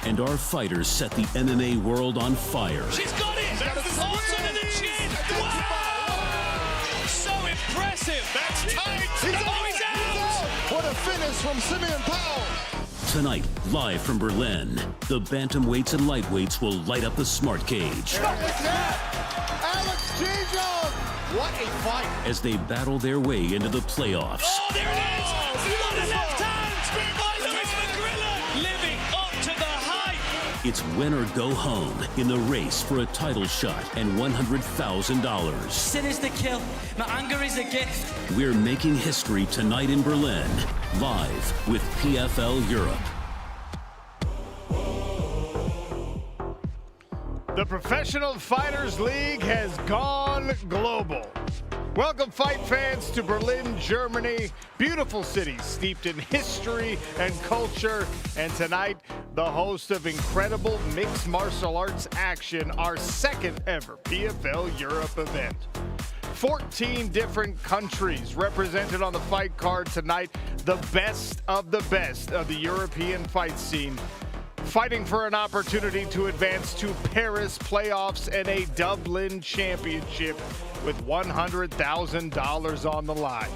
And our fighters set the MMA world on fire. She's got it! Also to the chin! Wow! So impressive! That's tight! He's out! What a finish from Simeon Powell! Tonight, live from Berlin, the bantamweights and lightweights will light up the smart cage. Alex Gijon! What a fight! As they battle their way into the playoffs. Oh, there it is! What a left hand by Lewis McGrillen! Living up to the hype! It's win or go home in the race for a title shot and $100,000. Sin is the kill. My anger is a gift. We're making history tonight in Berlin, live with PFL Europe. The Professional Fighters League has gone global. Welcome, fight fans, to Berlin, Germany. Beautiful city steeped in history and culture. And tonight, the host of incredible mixed martial arts action, our second ever PFL Europe event. 14 different countries represented on the fight card tonight. The best of the European fight scene, fighting for an opportunity to advance to Paris playoffs and a Dublin championship with $100,000 on the line.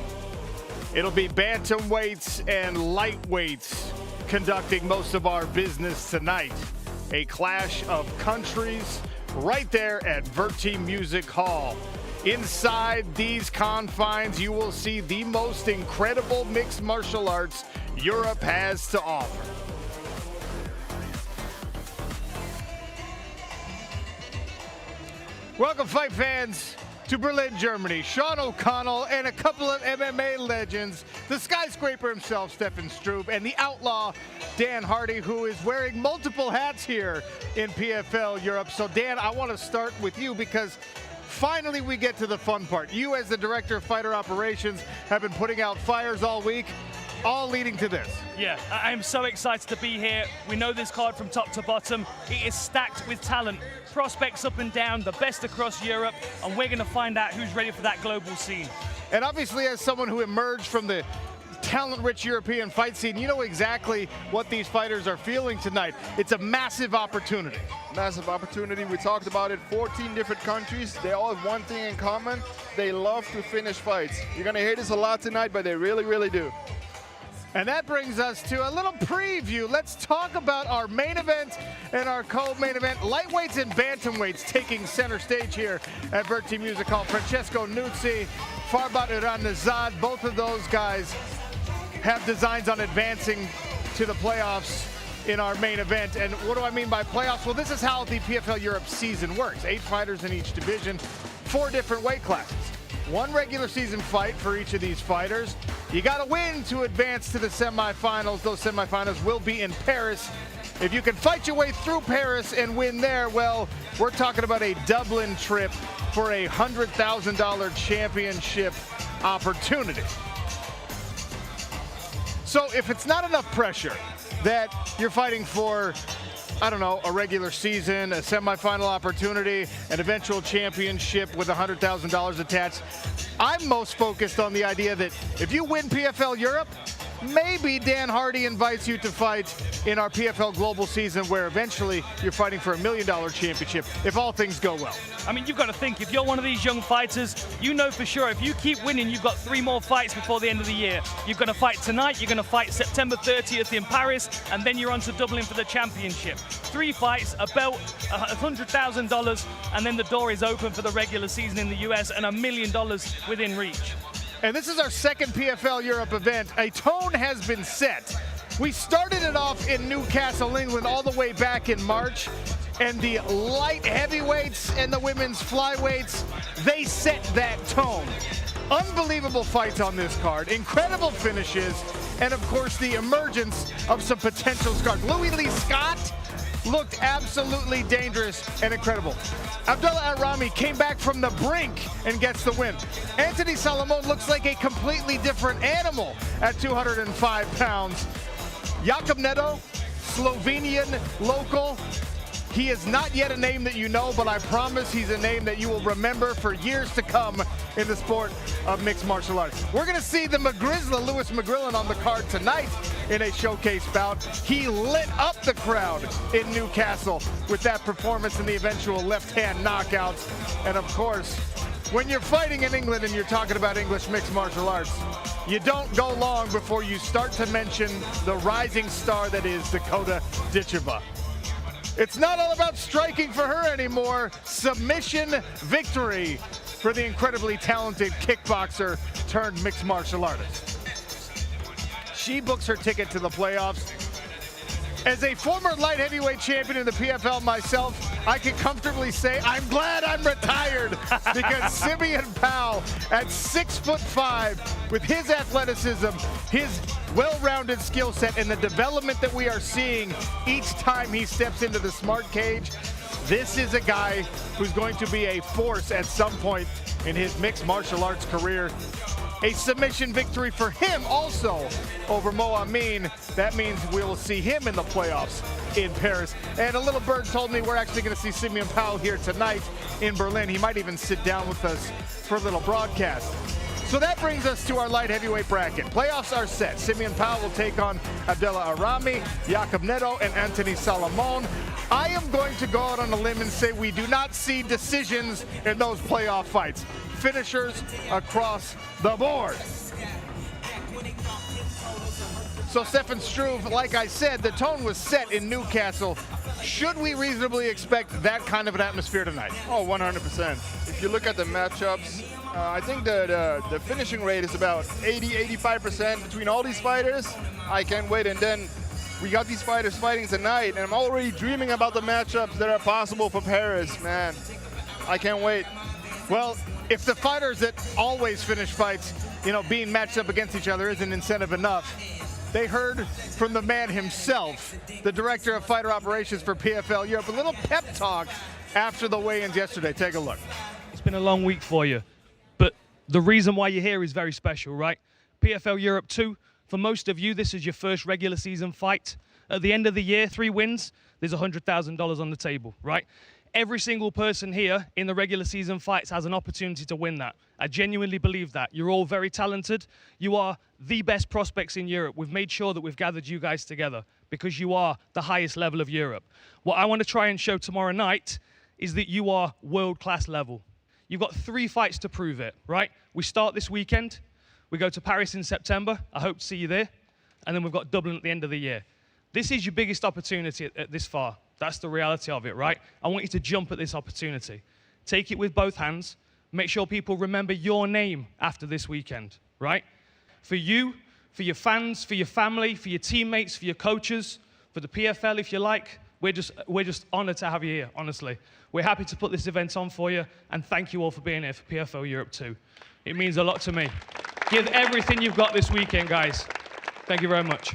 It'll be bantamweights and lightweights conducting most of our business tonight. A clash of countries right there at Verti Music Hall. Inside these confines, you will see the most incredible mixed martial arts Europe has to offer. Welcome, fight fans, to Berlin, Germany. Sean O'Connell and a couple of MMA legends, the skyscraper himself, Stefan Struve, and the outlaw, Dan Hardy, who is wearing multiple hats here in PFL Europe. So, Dan, I want to start with you because finally we get to the fun part. You, as the Director of Fighter Operations, have been putting out fires all week, all leading to this. Yeah, I'm so excited to be here. We know this card from top to bottom. It is stacked with talent, prospects up and down, the best across Europe, and we're going to find out who's ready for that global scene. And obviously, as someone who emerged from the talent-rich European fight scene, you know exactly what these fighters are feeling tonight. It's a massive opportunity. Massive opportunity. We talked about it. 14 different countries. They all have one thing in common. They love to finish fights. You're going to hear this a lot tonight, but they really, really do. And that brings us to a little preview. Let's talk about our main event and our co-main event. Lightweights and bantamweights taking center stage here at Verti Music Hall. Francesco Nuzzi, Farbat Iranizad, both of those guys have designs on advancing to the playoffs in our main event. And what do I mean by playoffs? Well, this is how the PFL Europe season works. 8 fighters in each division, 4 different weight classes. 1 regular season fight for each of these fighters. You got to win to advance to the semifinals. Those semifinals will be in Paris. If you can fight your way through Paris and win there, well, we're talking about a Dublin trip for a $100,000 championship opportunity. So if it's not enough pressure that you're fighting for, I don't know, a regular season, a semifinal opportunity, an eventual championship with $100,000 attached, I'm most focused on the idea that if you win PFL Europe, maybe Dan Hardy invites you to fight in our PFL Global season where eventually you're fighting for $1 million championship if all things go well. I mean, you've got to think, if you're one of these young fighters, you know for sure if you keep winning, you've got 3 more fights before the end of the year. You're going to fight tonight, you're going to fight September 30th in Paris, and then you're on to Dublin for the championship. 3 fights, a belt, $100,000, and then the door is open for the regular season in the US and $1 million within reach. And this is our second PFL Europe event. A tone has been set. We started it off in Newcastle, England, all the way back in March. And the light heavyweights and the women's flyweights, they set that tone. Unbelievable fights on this card, incredible finishes, and of course the emergence of some potential scars. Louis Lee Scott looked absolutely dangerous and incredible. Abdullah Arami came back from the brink and gets the win. Anthony Salomon looks like a completely different animal at 205 pounds. Jakub Neto, Slovenian local. He is not yet a name that you know, but I promise he's a name that you will remember for years to come in the sport of mixed martial arts. We're going to see the McGrizzler, Lewis McGrillen, on the card tonight in a showcase bout. He lit up the crowd in Newcastle with that performance and the eventual left-hand knockouts. And of course, when you're fighting in England and you're talking about English mixed martial arts, you don't go long before you start to mention the rising star that is Dakota Ditcheva. It's not all about striking for her anymore. Submission victory for the incredibly talented kickboxer turned mixed martial artist. She books her ticket to the playoffs. As a former light heavyweight champion in the PFL myself, I can comfortably say I'm glad I'm retired because Simeon Powell at 6'5", with his athleticism, his well-rounded skill set, and the development that we are seeing each time he steps into the smart cage, this is a guy who's going to be a force at some point in his mixed martial arts career. A submission victory for him also over Mo Amin. That means we will see him in the playoffs in Paris. And a little bird told me we're actually going to see Simeon Powell here tonight in Berlin. He might even sit down with us for a little broadcast. So that brings us to our light heavyweight bracket. Playoffs are set. Simeon Powell will take on Abdullah Arami, Jacob Neto, and Anthony Salomon. I am going to go out on a limb and say we do not see decisions in those playoff fights. Finishers across the board. So Stefan Struve, like I said, the tone was set in Newcastle. Should we reasonably expect that kind of an atmosphere tonight? Oh, 100%. If you look at the matchups, I think the finishing rate is about 80-85% between all these fighters. I can't wait. And then we got these fighters fighting tonight, and I'm already dreaming about the matchups that are possible for Paris, man. I can't wait. Well, if the fighters that always finish fights, being matched up against each other isn't incentive enough, they heard from the man himself, the director of fighter operations for PFL Europe, a little pep talk after the weigh-ins yesterday. Take a look. It's been a long week for you, but the reason why you're here is very special, right? PFL Europe 2, for most of you, this is your first regular season fight. At the end of the year, 3 wins, there's $100,000 on the table, right? Every single person here in the regular season fights has an opportunity to win that. I genuinely believe that. You're all very talented. You are the best prospects in Europe. We've made sure that we've gathered you guys together because you are the highest level of Europe. What I want to try and show tomorrow night is that you are world-class level. You've got 3 fights to prove it, right? We start this weekend. We go to Paris in September. I hope to see you there. And then we've got Dublin at the end of the year. This is your biggest opportunity at this far. That's the reality of it, right? I want you to jump at this opportunity. Take it with both hands. Make sure people remember your name after this weekend, right? For you, for your fans, for your family, for your teammates, for your coaches, for the PFL, if you like, we're just honored to have you here, honestly. We're happy to put this event on for you, and thank you all for being here for PFL Europe 2. It means a lot to me. Give everything you've got this weekend, guys. Thank you very much.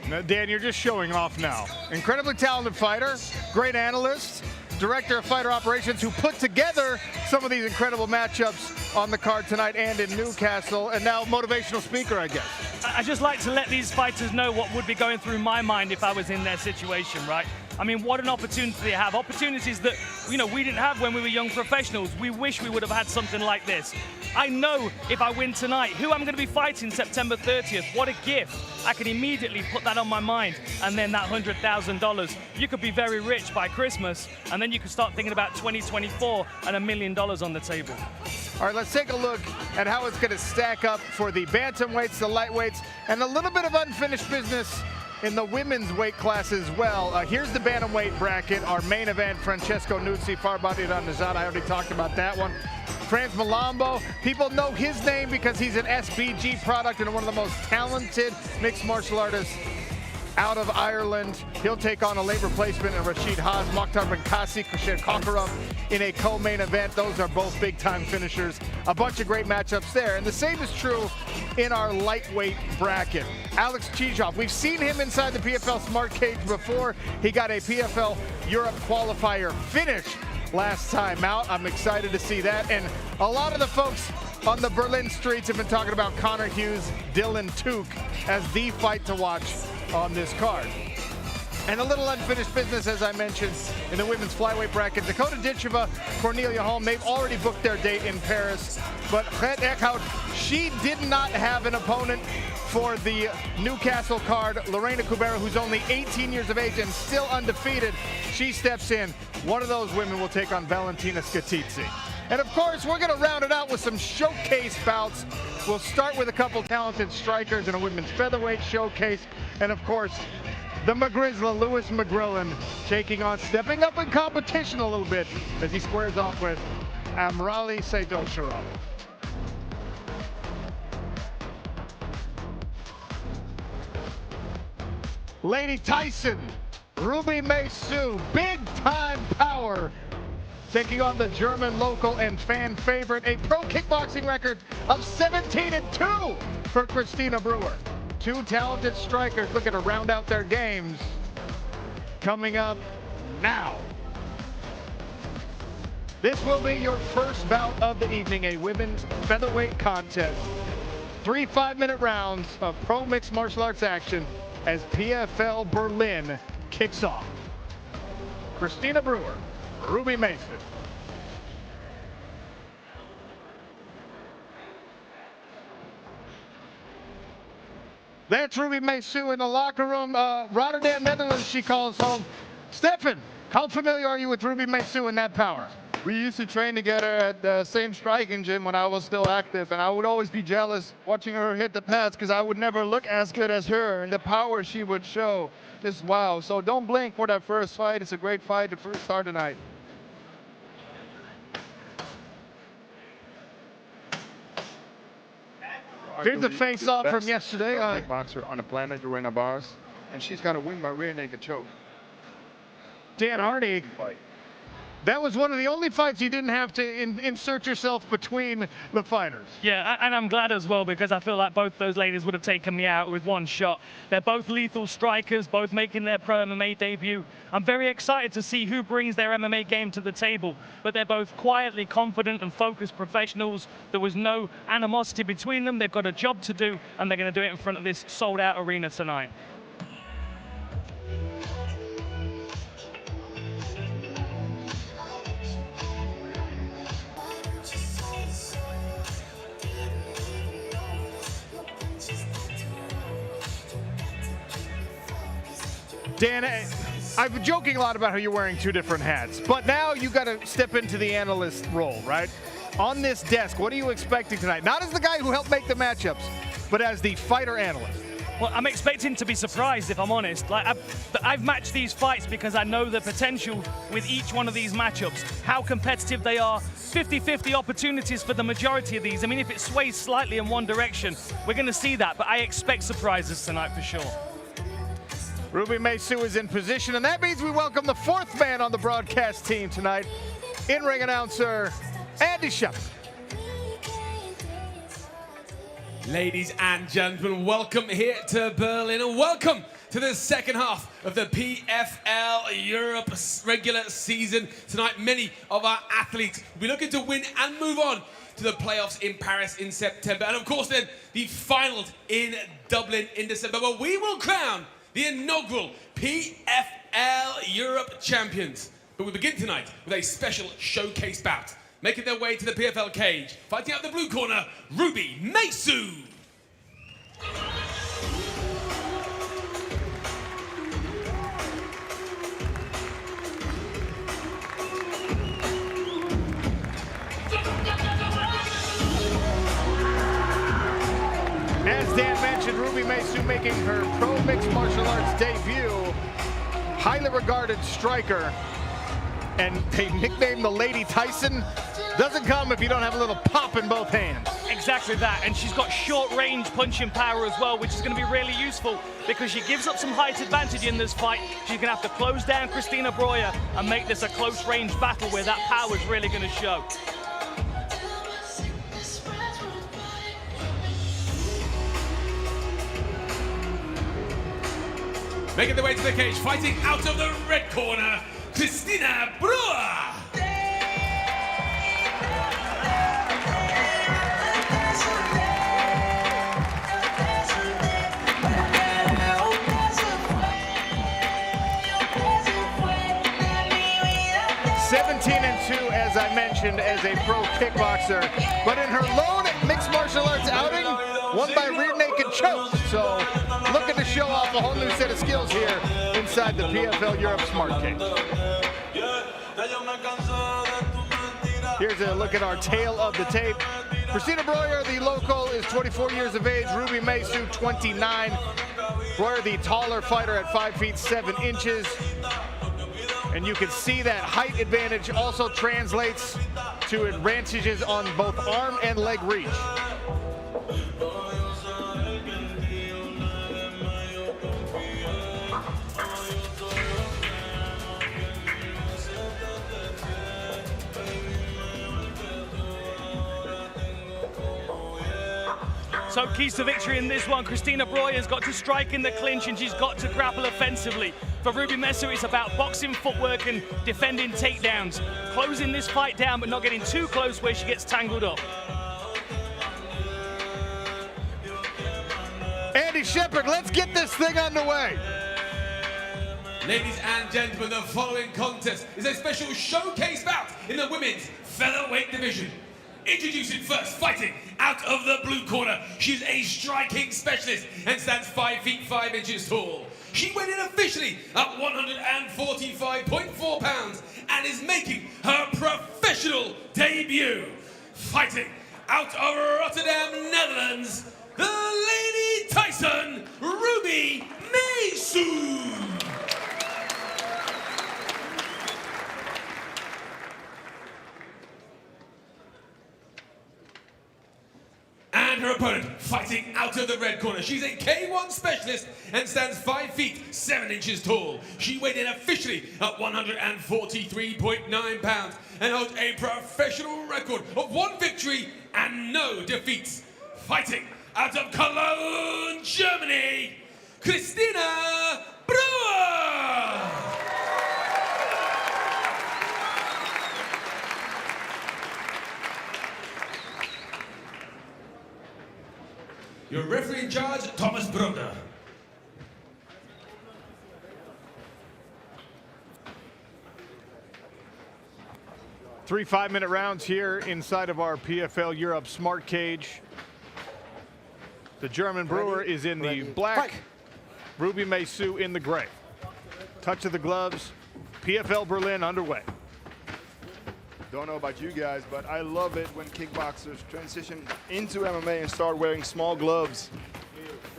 Now, Dan, you're just showing off now. Incredibly talented fighter, great analyst, director of fighter operations who put together some of these incredible matchups on the card tonight and in Newcastle, and now motivational speaker, I guess. I just like to let these fighters know what would be going through my mind if I was in their situation, right? I mean, what an opportunity they have. Opportunities that, we didn't have when we were young professionals. We wish we would have had something like this. I know if I win tonight, who I'm going to be fighting September 30th. What a gift. I can immediately put that on my mind. And then that $100,000. You could be very rich by Christmas, and then you could start thinking about 2024 and $1 million on the table. All right, let's take a look at how it's going to stack up for the bantamweights, the lightweights, and a little bit of unfinished business in the women's weight class as well. Here's the bantamweight bracket. Our main event, Francesco Nuzzi, Farbadi Ranazad. I already talked about that one. Franz Malambo, people know his name because he's an SBG product and one of the most talented mixed martial artists out of Ireland. He'll take on a late replacement in Rashid Haas, Mokhtar Benkasi, Kusher Kokarov in a co-main event. Those are both big-time finishers. A bunch of great matchups there. And the same is true in our lightweight bracket. Alex Chijov, we've seen him inside the PFL Smart Cage before. He got a PFL Europe qualifier finish last time out. I'm excited to see that. And a lot of the folks on the Berlin streets have been talking about Connor Hughes, Dylan Tuke as the fight to watch on this card. And a little unfinished business, as I mentioned, in the women's flyweight bracket. Dakota Ditcheva, Cornelia Holm, they've already booked their date in Paris. But Red Eckhout, she did not have an opponent for the Newcastle card. Lorena Kubera, who's only 18 years of age and still undefeated, she steps in. One of those women will take on Valentina Skitidze. And of course, we're going to round it out with some showcase bouts. We'll start with a couple talented strikers in a women's featherweight showcase. And of course, the McGrizzler, Lewis McGrillen, stepping up in competition a little bit as he squares off with Amrali Saidosharov. Lady Tyson, Ruby Maysu, big time power, taking on the German local and fan favorite, a pro kickboxing record of 17-2 for Christina Brewer. Two talented strikers looking to round out their games. Coming up now. This will be your first bout of the evening, a women's featherweight contest. 3 5-minute rounds of pro mixed martial arts action as PFL Berlin kicks off. Christina Brewer, Ruby Mason. That's Ruby Maysu in the locker room. Rotterdam, Netherlands, she calls home. Stefan, how familiar are you with Ruby Maysu and that power? We used to train together at the same striking gym when I was still active, and I would always be jealous watching her hit the pads because I would never look as good as her, and the power she would show, just wow. So don't blink for that first fight. It's a great fight to start tonight. Here's the face-off from yesterday. Kickboxer on the planet, Joanna Bars, and she's got to win by rear naked choke. Dan Hardy, that was one of the only fights you didn't have to insert yourself between the fighters. Yeah, and I'm glad as well because I feel like both those ladies would have taken me out with one shot. They're both lethal strikers, both making their pro MMA debut. I'm very excited to see who brings their MMA game to the table, but they're both quietly confident and focused professionals. There was no animosity between them. They've got a job to do, and they're going to do it in front of this sold-out arena tonight. Dan, I've been joking a lot about how you're wearing two different hats, but now you got to step into the analyst role, right? On this desk, what are you expecting tonight? Not as the guy who helped make the matchups, but as the fighter analyst. Well, I'm expecting to be surprised, if I'm honest. Like, I've matched these fights because I know the potential with each one of these matchups, how competitive they are, 50-50 opportunities for the majority of these. I mean, if it sways slightly in one direction, we're going to see that, but I expect surprises tonight for sure. Ruby Maysu is in position, and that means we welcome the fourth man on the broadcast team tonight, in-ring announcer Andy Shepherd. Ladies and gentlemen, welcome here to Berlin, and welcome to the second half of the PFL Europe regular season. Tonight, many of our athletes will be looking to win and move on to the playoffs in Paris in September, and of course then the finals in Dublin in December, where we will crown the inaugural PFL Europe champions. But we begin tonight with a special showcase bout. Making their way to the PFL cage, fighting out the blue corner, Ruby Maysu. As Dan mentioned, Ruby Maysu making her pro mixed martial arts debut. Highly regarded striker. And they nicknamed the Lady Tyson. Doesn't come if you don't have a little pop in both hands. Exactly that, and she's got short-range punching power as well, which is going to be really useful because she gives up some height advantage in this fight. She's going to have to close down Christina Brewer and make this a close-range battle where that power is really going to show. Making their way to the cage, fighting out of the red corner, Christina Brewer. 17-2, as I mentioned, as a pro kickboxer. But in her lone mixed martial arts outing, won by rear naked choke. So looking to show off a whole new set of skills here inside the PFL Europe Smart Cage. Here's a look at our tail of the tape. Christina Breuer, the local, is 24 years of age. Ruby Mesu, 29. Breuer, the taller fighter at 5 feet 7 inches. And you can see that height advantage also translates to advantages on both arm and leg reach. So keys to victory in this one. Christina Breuer's got to strike in the clinch and she's got to grapple offensively. For Ruby Mesu, it's about boxing footwork and defending takedowns. Closing this fight down but not getting too close where she gets tangled up. Andy Shepherd, let's get this thing underway. Ladies and gentlemen, the following contest is a special showcase bout in the women's featherweight division. Introducing first, fighting out of the blue corner. She's a striking specialist and stands 5 feet 5 inches tall. She went in officially at 145.4 pounds and is making her professional debut. Fighting out of Rotterdam, Netherlands, the Lady Tyson, Ruby Mesu. And her opponent fighting out of the red corner. She's a K1 specialist and stands 5 feet 7 inches tall. She weighed in officially at 143.9 pounds and holds a professional record of 1 victory and no defeats. Fighting out of Cologne, Germany, Christina Breuer. Your referee in charge, Thomas Brugger. Three 5-minute rounds here inside of our PFL Europe Smart Cage. The German Breuer is in the black, Ruby Mesu in the gray. Touch of the gloves, PFL Berlin underway. Don't know about you guys, but I love it when kickboxers transition into MMA and start wearing small gloves.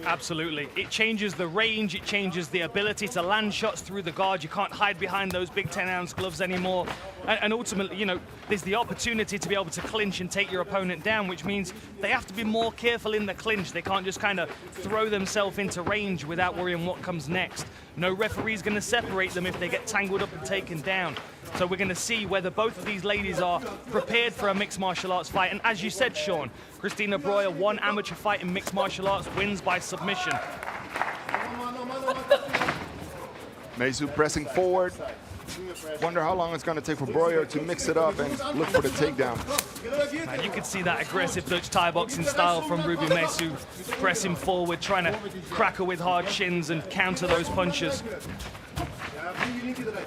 Absolutely. It changes the range, it changes the ability to land shots through the guard. You can't hide behind those big 10-ounce gloves anymore. And ultimately, you know, there's the opportunity to be able to clinch and take your opponent down, which means they have to be more careful in the clinch. They can't just kind of throw themselves into range without worrying what comes next. No referee's going to separate them if they get tangled up and taken down. So we're going to see whether both of these ladies are prepared for a mixed martial arts fight. And as you said, Sean, Christina Breuer, 1 amateur fight in mixed martial arts, wins by submission. Mesu pressing forward. Wonder how long it's going to take for Breuer to mix it up and look for the takedown. Man, you could see that aggressive Dutch Thai boxing style from Ruby Mesu, pressing forward, trying to crack her with hard shins and counter those punches.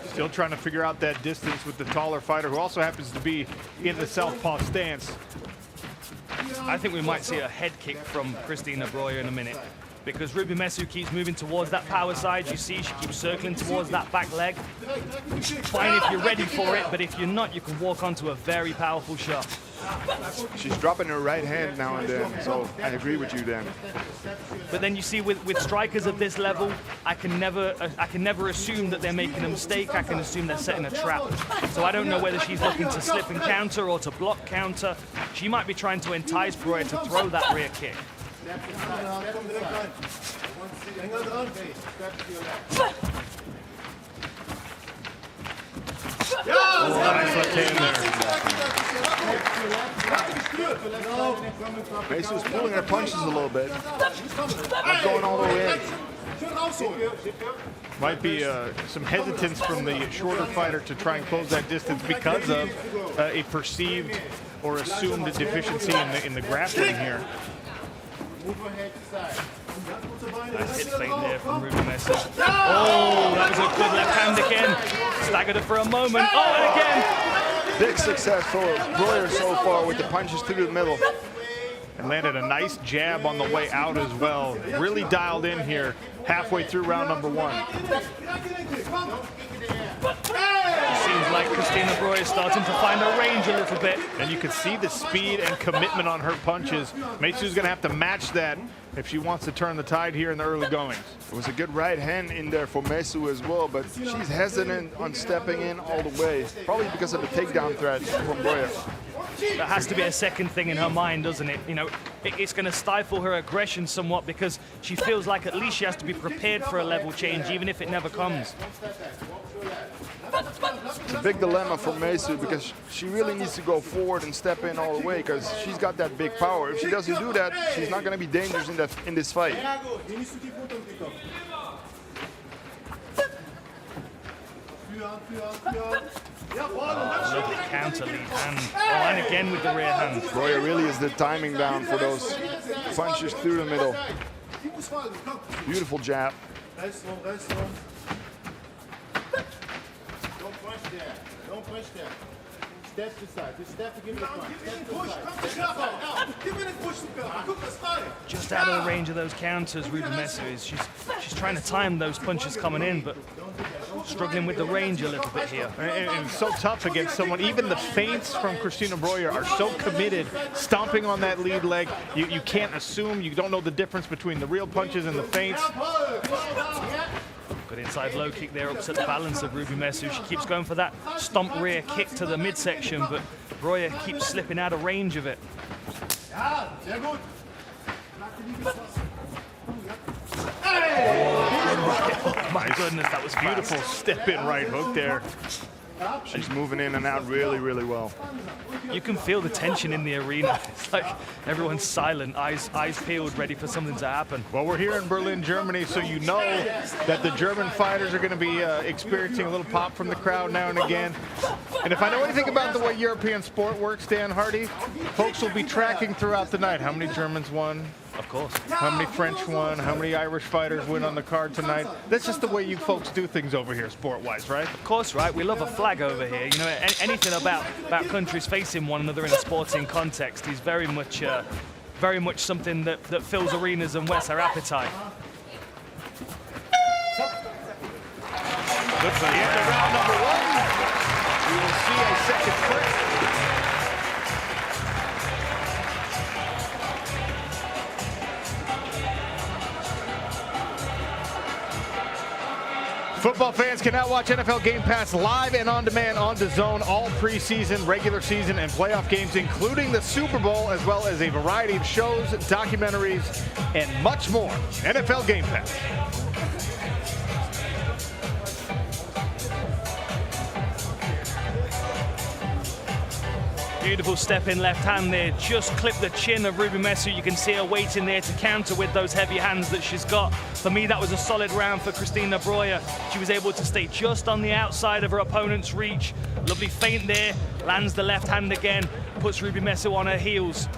Still trying to figure out that distance with the taller fighter, who also happens to be in the southpaw stance. I think we might see a head kick from Christina Breuer in a minute, because Ruby Mesu keeps moving towards that power side. You see she keeps circling towards that back leg. Fine if you're ready for it, but if you're not, you can walk onto a very powerful shot. She's dropping her right hand now and then, so I agree with you then. But then you see with strikers of this level, I can never assume that they're making a mistake. I can assume they're setting a trap. So I don't know whether she's looking to slip and counter or to block counter. She might be trying to entice Breuer to throw that rear kick. Nice left hand there. Mesu's pulling her punches a little bit. Not going all the way in. Might be some hesitance from the shorter fighter to try and close that distance because of a perceived or assumed deficiency in the grappling here. Nice hit feint there from Ruby Messer. Oh, that was a good left hand again. Staggered her for a moment. Oh, and again. Big success for Breuer so far with the punches through the middle. And landed a nice jab on the way out as well. Really dialed in here halfway through round number 1. It seems like Christina Breuer is starting to find her range a little bit. And you can see the speed and commitment on her punches. Meisu's going to have to match that if she wants to turn the tide here in the early goings. It was a good right hand in there for Meisu as well, but she's hesitant on stepping in all the way, probably because of the takedown threat from Breuer. There has to be a second thing in her mind, doesn't it? You know, it's going to stifle her aggression somewhat because she feels like at least she has to be prepared for a level change, even if it never comes. It's a big dilemma for Meisu because she really needs to go forward and step in all the way because she's got that big power. If she doesn't do that, she's not going to be dangerous in this fight. Lovely counter lead hand. Oh, and again with the rear hand. Breuer really is the timing down for those punches through the middle. Beautiful jab. Don't push there. Step to side. Just step to give it a punch. Step to Just out of the range of those counters, Ruby Messer is. She's trying to time those punches coming in, but struggling with the range a little bit here. And it's so tough against someone. Even the feints from Christina Breuer are so committed, stomping on that lead leg. You can't assume, you don't know the difference between the real punches and the feints. Good inside low kick there, upset the balance of Ruby Messer. She keeps going for that stomp rear kick to the midsection, but Breuer keeps slipping out of range of it. Oh my goodness, that was Beautiful fast. step in right hook there. She's moving in and out really, really well. You can feel the tension in the arena. It's like everyone's silent, eyes peeled, ready for something to happen. Well, we're here in Berlin, Germany, so you know that the German fighters are going to be experiencing a little pop from the crowd now and again. And if I know anything about the way European sport works, Dan Hardy, folks will be tracking throughout the night how many Germans won, Of course. how many French won, how many Irish fighters win on the card tonight. That's just the way you folks do things over here, sport-wise, right? Of course, right? We love a flag over here. You know, anything about countries facing one another in a sporting context is very much something that fills arenas and whets our appetite. Good for the end of round number 1. We will see a second flip. Football fans can now watch NFL Game Pass live and on demand on DAZN, all preseason, regular season, and playoff games, including the Super Bowl, as well as a variety of shows, documentaries, and much more. NFL Game Pass. Beautiful step in left hand there, just clipped the chin of Ruby Messer. You can see her waiting there to counter with those heavy hands that she's got. For me, that was a solid round for Christina Breuer. She was able to stay just on the outside of her opponent's reach. Lovely feint there, lands the left hand again, puts Ruby Messer on her heels.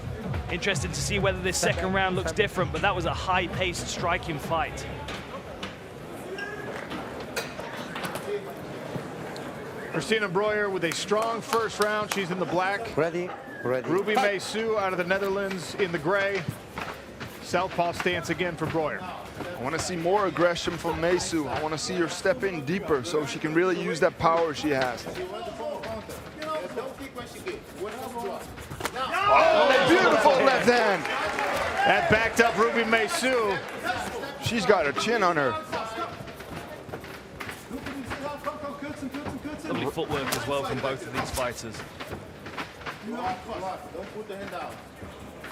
Interested to see whether this second round looks different, but that was a high-paced striking fight. Christina Breuer with a strong first round. She's in the black. Ready. Ruby Messer out of the Netherlands in the gray. Southpaw stance again for Breuer. I want to see more aggression from Meisu. I want to see her step in deeper so she can really use that power she has. Oh, beautiful left hand. That backed up Ruby Messer. She's got her chin on her. Lovely footwork as well from both of these fighters.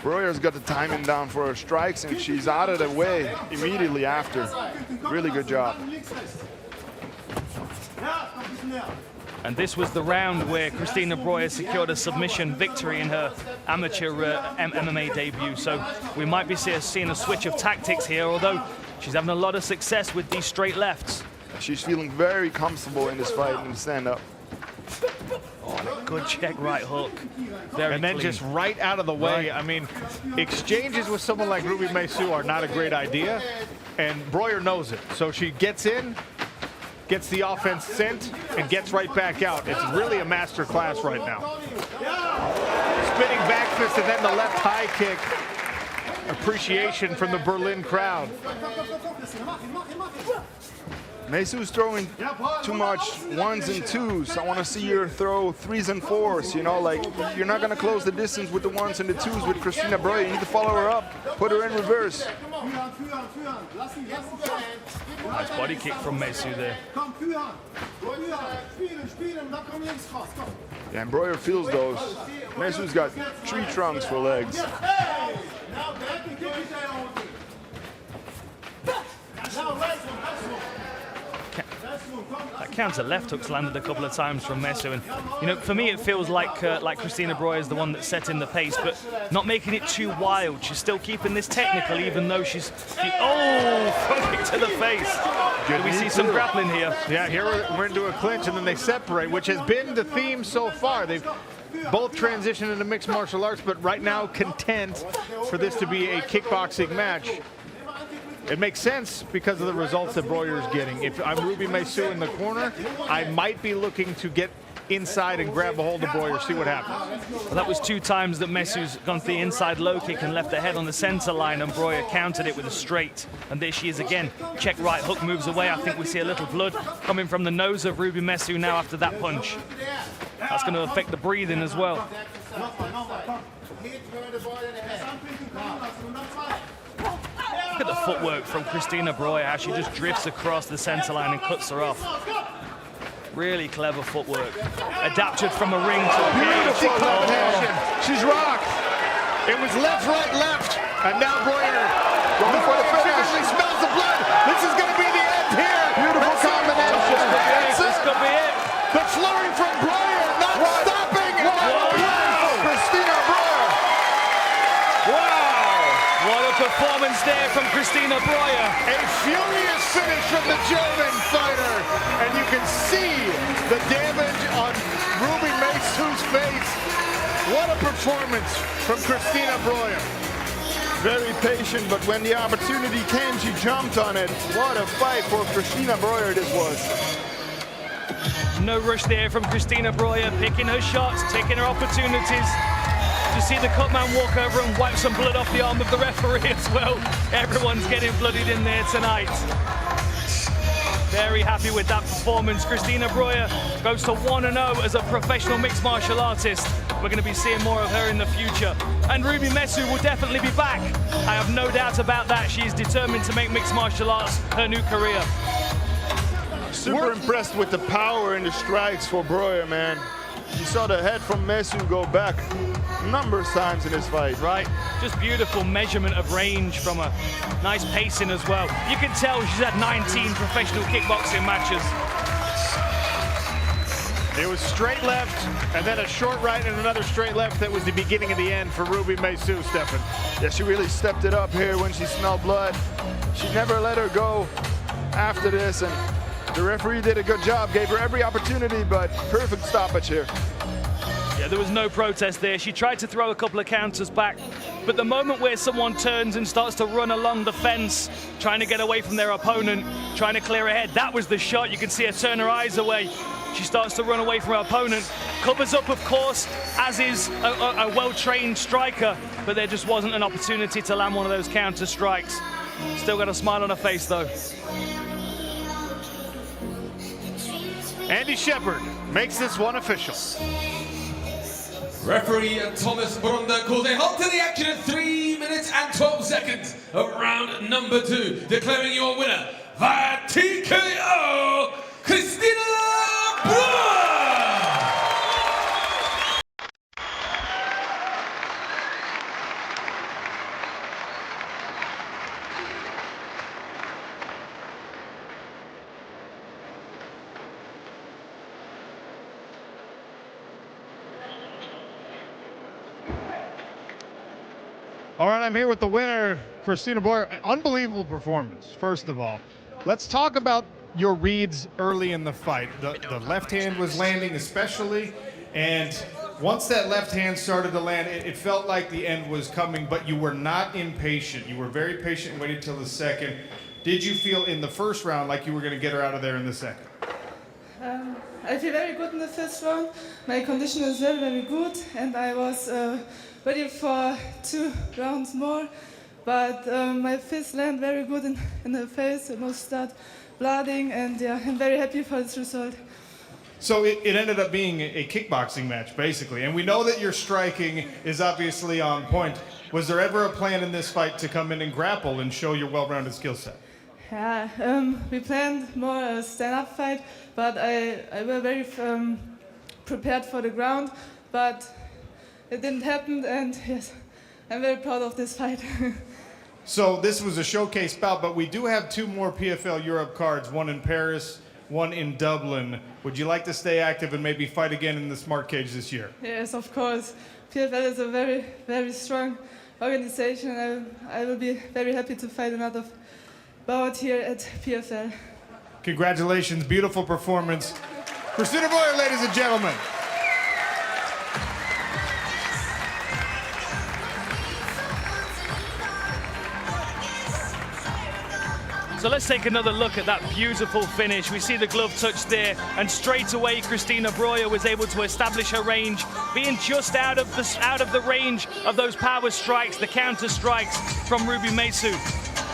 Breuer's got the timing down for her strikes, and she's out of the way immediately after. Really good job. And this was the round where Christina Breuer secured a submission victory in her amateur MMA debut. So we might be seeing a switch of tactics here, although she's having a lot of success with these straight lefts. She's feeling very comfortable in this fight in the stand-up. Oh, a good check right hook. Very And then clean. just right out of the way. Right. I mean, exchanges with someone like Ruby Messer are not a great idea, and Breuer knows it. So she gets in, gets the offense sent, and gets right back out. It's really a master class right now. Spinning back fist and then the left high kick. Appreciation from the Berlin crowd. Meisu's throwing too much ones and twos. I want to see her throw threes and fours. You know, like, you're not going to close the distance with the ones and the twos with Christina Breuer. You need to follow her up, put her in reverse. Nice body kick from Meisu there. Yeah, and Breuer feels those. Meisu's got 3 trunks for legs. That counter left hook's landed a couple of times from Meisu, and you know, for me it feels like Christina Breuer is the one that's setting the pace, but not making it too wild. She's still keeping this technical, even though front kick to the face. Do we see some grappling here? Yeah, here we're into a clinch, and then they separate, which has been the theme so far. They've both transitioned into mixed martial arts, but right now content for this to be a kickboxing match. It makes sense because of the results that Breuer is getting. If I'm Ruby Meisu in the corner, I might be looking to get inside and grab a hold of Breuer, see what happens. Well, that was 2 times that Meisu's gone for the inside low kick and left her head on the center line, and Breuer countered it with a straight. And there she is again. Check right hook, moves away. I think we see a little blood coming from the nose of Ruby Meisu now after that punch. That's going to affect the breathing as well. Look at the footwork from Christina Breuer, how she just drifts across the center line and cuts her off. Really clever footwork. Adapted from a ring to a Beautiful cage. combination. She's rocked. It was left, right, left. And now Breuer Going for the finish. She smells the blood. This is going to be the end here. Beautiful combination. This could be it. The flurry from Breuer, not stopping. And Christina Breuer. wow. What a performance there from Christina Breuer. A furious finish from the German fighter. And you can see the damage on Ruby Meisu's face. What a performance from Christina Breuer. Very patient, but when the opportunity came, she jumped on it. What a fight for Christina Breuer this was. No rush there from Christina Breuer, picking her shots, taking her opportunities. You see the cutman walk over and wipe some blood off the arm of the referee as well. Everyone's getting bloodied in there tonight. Very happy with that performance. Christina Breuer goes to 1-0 as a professional mixed martial artist. We're going to be seeing more of her in the future. And Ruby Meisu will definitely be back. I have no doubt about that. She's determined to make mixed martial arts her new career. Super impressed with the power and the strikes for Breuer, man. You saw the head from Meisu go back numerous times in this fight. Right, just beautiful measurement of range from a nice pacing as well. You can tell she's had 19 professional kickboxing matches. It was straight left, and then a short right and another straight left. That was the beginning of the end for Ruby Meisu, Stefan. Yeah, she really stepped it up here when she smelled blood. She never let her go after this, and the referee did a good job, gave her every opportunity, but perfect stoppage here. Yeah, there was no protest there. She tried to throw a couple of counters back, but the moment where someone turns and starts to run along the fence, trying to get away from their opponent, trying to clear her head, that was the shot. You can see her turn her eyes away. She starts to run away from her opponent, covers up, of course, as is a well-trained striker, but there just wasn't an opportunity to land one of those counter strikes. Still got a smile on her face, though. Andy Shepard makes this one official. Referee Thomas Brunda calls a halt to the action at 3 minutes and 12 seconds of round number 2, declaring your winner via TKO, Christina Breuer! All right, I'm here with the winner, Christina Breuer. Unbelievable performance, first of all. Let's talk about your reads early in the fight. The left hand was landing especially, and once that left hand started to land, it felt like the end was coming, but you were not impatient. You were very patient and waited till the second. Did you feel in the first round like you were going to get her out of there in the second? I feel very good in the first round. My condition is very, very good, and I was ready for 2 rounds more. But my fist landed very good in the face. It almost started blooding, and yeah, I'm very happy for this result. So it ended up being a kickboxing match, basically. And we know that your striking is obviously on point. Was there ever a plan in this fight to come in and grapple and show your well-rounded skill set? Yeah, we planned more a stand-up fight, but I was very prepared for the ground, but it didn't happen, and yes, I'm very proud of this fight. So this was a showcase bout, but we do have 2 more PFL Europe cards, one in Paris, one in Dublin. Would you like to stay active and maybe fight again in the Smart Cage this year? Yes, of course. PFL is a very, very strong organization. I will be very happy to fight another bout here at PFL. Congratulations, beautiful performance. Christina Boyer, ladies and gentlemen. So let's take another look at that beautiful finish. We see the glove touch there, and straight away Christina Breuer was able to establish her range, being just out of the range of those power strikes, the counter strikes from Ruby Mesu.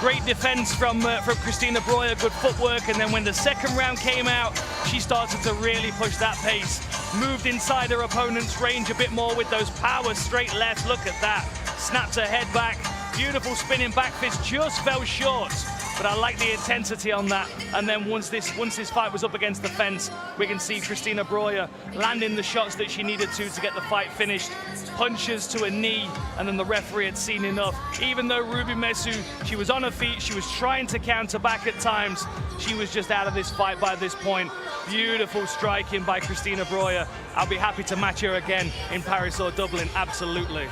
Great defense from Christina Breuer, good footwork, and then when the second round came out, she started to really push that pace. Moved inside her opponent's range a bit more with those power straight lefts. Look at that. Snapped her head back. Beautiful spinning back fist, just fell short. But I like the intensity on that. And then once this fight was up against the fence, we can see Christina Breuer landing the shots that she needed to get the fight finished. Punches to a knee, and then the referee had seen enough. Even though Ruby Mesu, she was on her feet, she was trying to counter back at times. She was just out of this fight by this point. Beautiful striking by Christina Breuer. I'll be happy to match her again in Paris or Dublin, absolutely.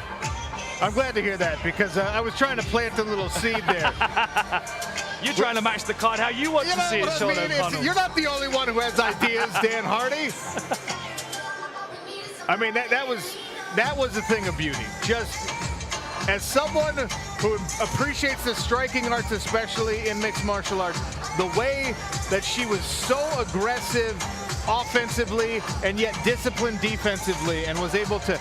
I'm glad to hear that, because I was trying to plant a little seed there. You're trying to match the card how you want to see it, Sean O'Connell. You're not the only one who has ideas, Dan Hardy. I mean, that was a thing of beauty. Just as someone who appreciates the striking arts, especially in mixed martial arts, the way that she was so aggressive offensively and yet disciplined defensively, and was able to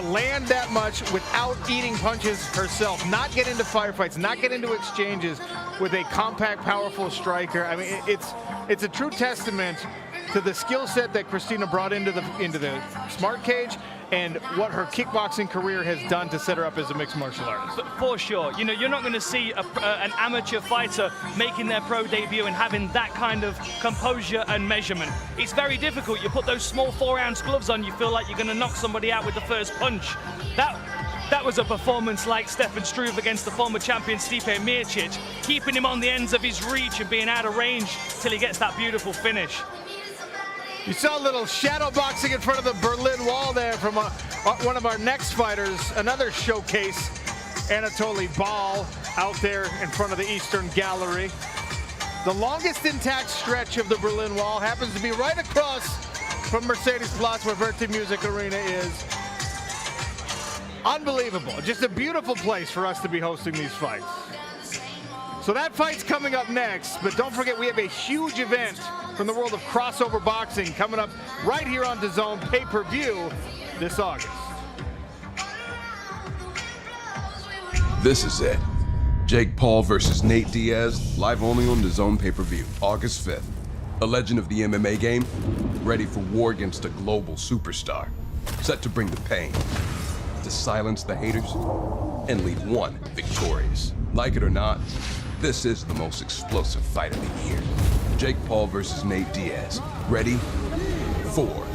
land that much without eating punches herself, not get into firefights, not get into exchanges with a compact, powerful striker. I mean, it's a true testament to the skill set that Christina brought into the Smart Cage, and what her kickboxing career has done to set her up as a mixed martial artist. For sure. You know, you're not going to see an amateur fighter making their pro debut and having that kind of composure and measurement. It's very difficult. You put those small 4-ounce gloves on, you feel like you're going to knock somebody out with the first punch. That was a performance like Stefan Struve against the former champion Stipe Miocic, keeping him on the ends of his reach and being out of range till he gets that beautiful finish. You saw a little shadow boxing in front of the Berlin Wall there from one of our next fighters, another showcase, Anatoly Ball, out there in front of the Eastern Gallery. The longest intact stretch of the Berlin Wall happens to be right across from Mercedes-Platz, where Verti Music Arena is. Unbelievable. Just a beautiful place for us to be hosting these fights. So that fight's coming up next, but don't forget we have a huge event from the world of crossover boxing coming up right here on DAZN pay-per-view this August. This is it. Jake Paul versus Nate Diaz, live only on DAZN pay-per-view, August 5th. A legend of the MMA game, ready for war against a global superstar. Set to bring the pain, to silence the haters, and leave one victorious. Like it or not, this is the most explosive fight of the year. Jake Paul versus Nate Diaz. Ready for war.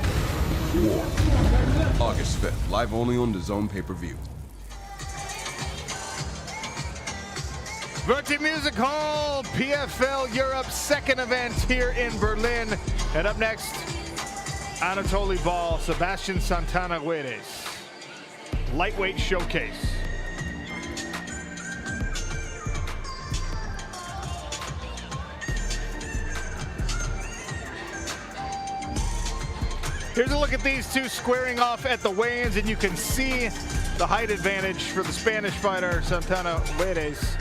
August 5th, live only on DAZN pay-per-view. Verti Music Hall, PFL Europe's second event here in Berlin. And up next, Anatoly Ball, Sebastian Santana Guedes. Lightweight showcase. Here's a look at these two squaring off at the weigh-ins, and you can see the height advantage for the Spanish fighter, Santana Guedes.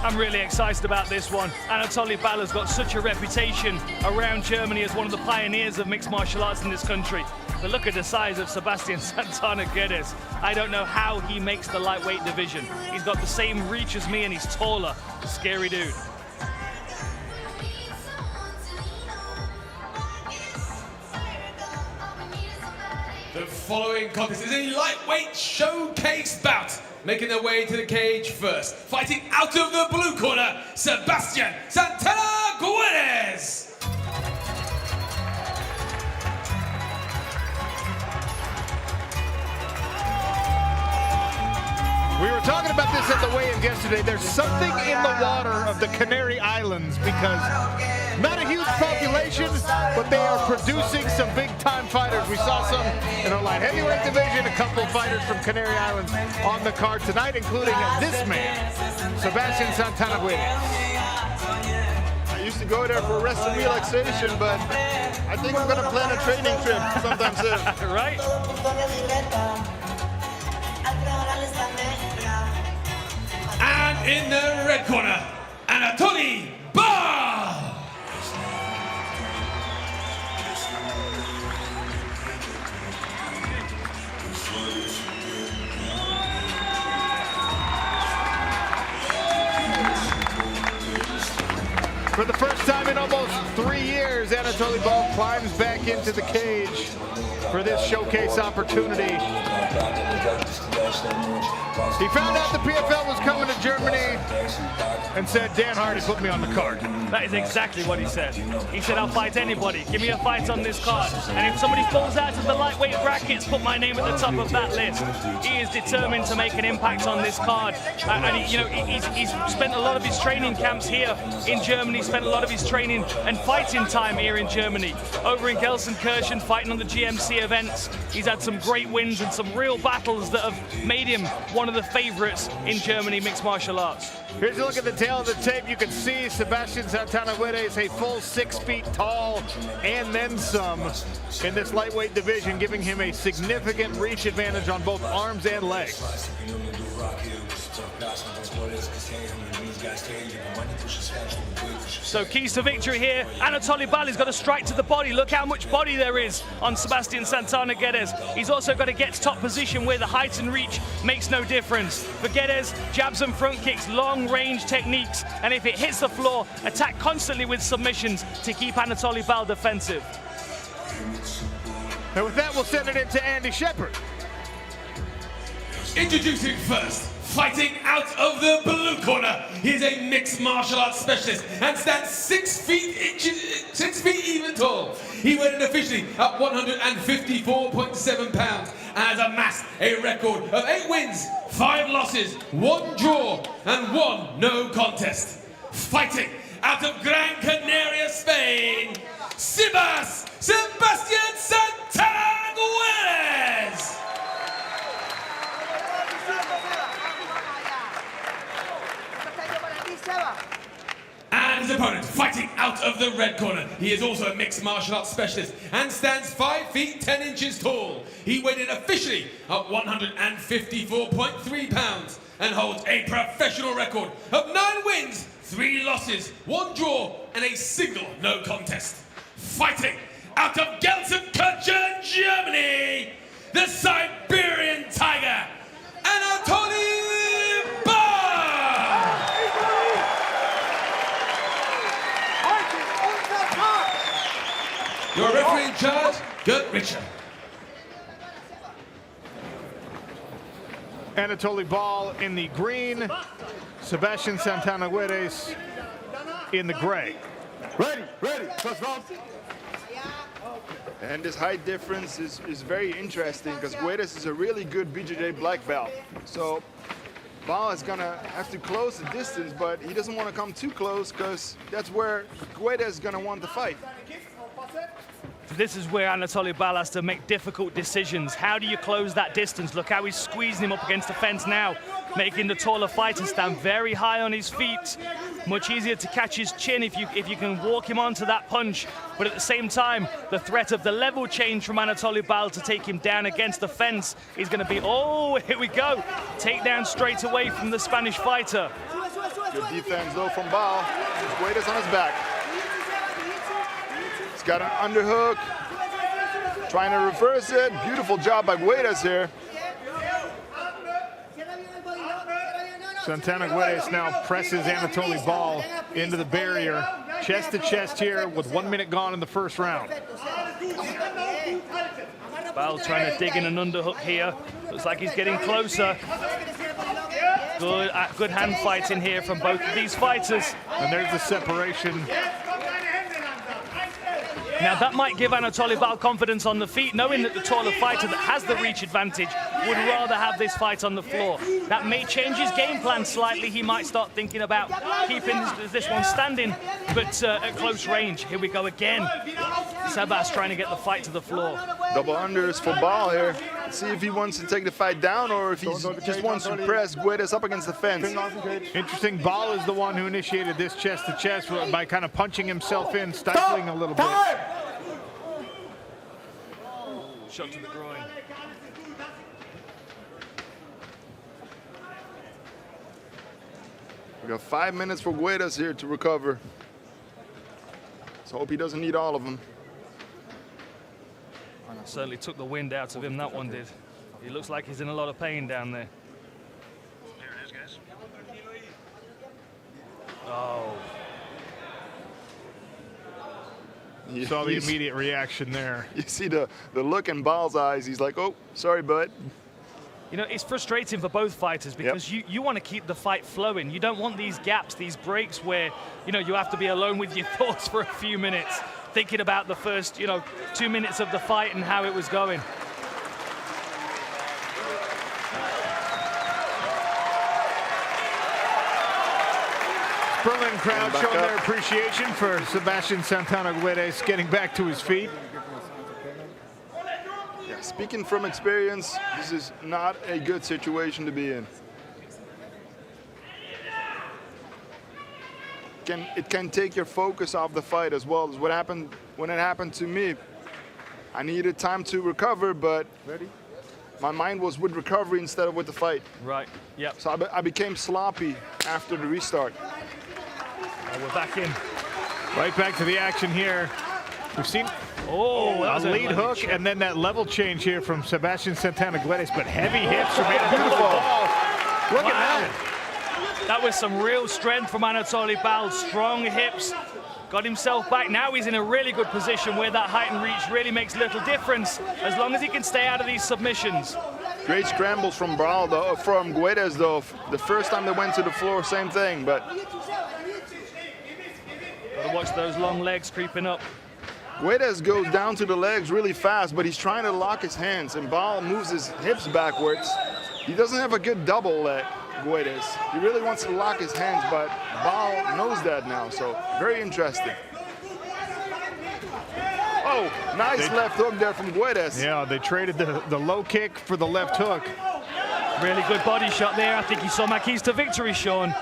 I'm really excited about this one. Anatoly Bala's got such a reputation around Germany as one of the pioneers of mixed martial arts in this country. But look at the size of Sebastian Santana Guedes. I don't know how he makes the lightweight division. He's got the same reach as me and he's taller. Scary dude. The following contest is a lightweight showcase bout. Making their way to the cage first. Fighting out of the blue corner, Sebastian Santana Guedes. We were talking about this at the weigh-in yesterday. There's something in the water of the Canary Islands because not a huge population, but they are producing some big-time fighters. We saw some in our light heavyweight division, a couple of fighters from Canary Islands on the card tonight, including this man, Sebastian Santana Guedes. I used to go there for rest and relaxation, but I think I'm gonna plan a training trip sometime soon. Right? And in the red corner, Anatoly Bal. For the first time in almost 3 years, Anatoly Bal climbs back into the cage for this showcase opportunity. He found out the PFL was coming to Germany and said, Dan Hardy put me on the card. That is exactly what he said. He said, I'll fight anybody. Give me a fight on this card. And if somebody falls out of the lightweight brackets, put my name at the top of that list. He is determined to make an impact on this card. And he's spent a lot of his training camps here in Germany, spent a lot of his training and fighting time here in Germany. Over in Gelsenkirchen, fighting on the GMC events. He's had some great wins and some real battles that have made him one of the favorites in Germany mixed martial arts. Here's a look at the tail of the tape. You can see Sebastian Santana Guedes a full 6 feet tall and then some in this lightweight division, giving him a significant reach advantage on both arms and legs. So keys to victory here. Anatoly Bal has got to strike to the body. Look how much body there is on Sebastian Santana Guedes. He's also got to get to top position where the height and reach makes no difference. For Guedes, jabs and front kicks, long range techniques, and if it hits the floor, attack constantly with submissions to keep Anatoly Bal defensive. And with that, we'll send it into Andy Shepard. Introducing first, fighting out of the blue corner, he's a mixed martial arts specialist and stands 6 feet even tall. He weighed in officially at 154.7 pounds and has amassed a record of 8 wins, 5 losses, 1 draw, and 1 no contest. Fighting out of Gran Canaria, Spain, Sebastian Santana Guedes. And his opponent, fighting out of the red corner. He is also a mixed martial arts specialist and stands 5 feet 10 inches tall. He weighed in officially at 154.3 pounds and holds a professional record of 9 wins, 3 losses, 1 draw, and a single no contest. Fighting out of Gelsenkirchen, Germany, the Siberian Tiger, Anatoly Bal. Your referee in charge, Gert Richard. Anatoly Bal in the green, Sebastian Santana Guedes in the gray. Ready, first round. And this height difference is very interesting because Guedes is a really good BJJ black belt. So Bal is gonna have to close the distance, but he doesn't want to come too close because that's where Guedes is gonna want to fight. This is where Anatoly Bal has to make difficult decisions. How do you close that distance? Look how he's squeezing him up against the fence now. making the taller fighter stand very high on his feet. Much easier to catch his chin if you can walk him onto that punch. But at the same time, the threat of the level change from Anatoly Bal to take him down against the fence is going to be, oh, here we go. Takedown straight away from the Spanish fighter. Good defense though from Bal. Guedes on his back. He's got an underhook. Trying to reverse it. Beautiful job by Guedes here. Santana Guedes now presses Anatoly Bal into the barrier. Chest to chest here with 1 minute gone in the first round. Bal trying to dig in an underhook here. Looks like he's getting closer. Good hand fighting here from both of these fighters. And there's the separation. Now that might give Anatoly Bal confidence on the feet, knowing that the taller fighter that has the reach advantage would rather have this fight on the floor. That may change his game plan slightly. He might start thinking about keeping this one standing, but at close range. Here we go again. Sebas trying to get the fight to the floor. Double unders for Bal here. Let's see if he wants to take the fight down or if he just wants to press Guedes up against the fence. Interesting, Bal is the one who initiated this chest to chest by kind of punching himself in, stifling a little bit. Shot to the groin. We got 5 minutes for Guedes here to recover. Let's hope he doesn't need all of them. Certainly took the wind out of him, that one did. He looks like he's in a lot of pain down there. Here it is, guys. Oh. You saw the immediate reaction there. You see the look in Bal's eyes. He's like, oh, sorry, bud. You know, it's frustrating for both fighters because you want to keep the fight flowing. You don't want these gaps, these breaks where, you know, you have to be alone with your thoughts for a few minutes, thinking about the first, 2 minutes of the fight and how it was going. Berlin crowd showing their appreciation for Sebastian Santana Guedes getting back to his feet. Yeah, speaking from experience, this is not a good situation to be in. It can take your focus off the fight as well as what happened when it happened to me. I needed time to recover, but my mind was with recovery instead of with the fight. Right, yep. So I became sloppy after the restart. We're back in. Right back to the action here. We've seen a lead hook and then that level change here from Sebastian Santana Guedes, but heavy hips from Anatoly Bal. Look at that. That was some real strength from Anatoly Bal. Strong hips. Got himself back. Now he's in a really good position where that height and reach really makes little difference as long as he can stay out of these submissions. Great scrambles from Bal, though, from Guedes, though. The first time they went to the floor, same thing, but gotta watch those long legs creeping up. Guedes goes down to the legs really fast, but he's trying to lock his hands, and Bal moves his hips backwards. He doesn't have a good double leg, Guedes. He really wants to lock his hands, but Bal knows that now, so very interesting. Oh, nice left hook there from Guedes. Yeah, they traded the low kick for the left hook. Really good body shot there. I think you saw my keys to victory, Sean.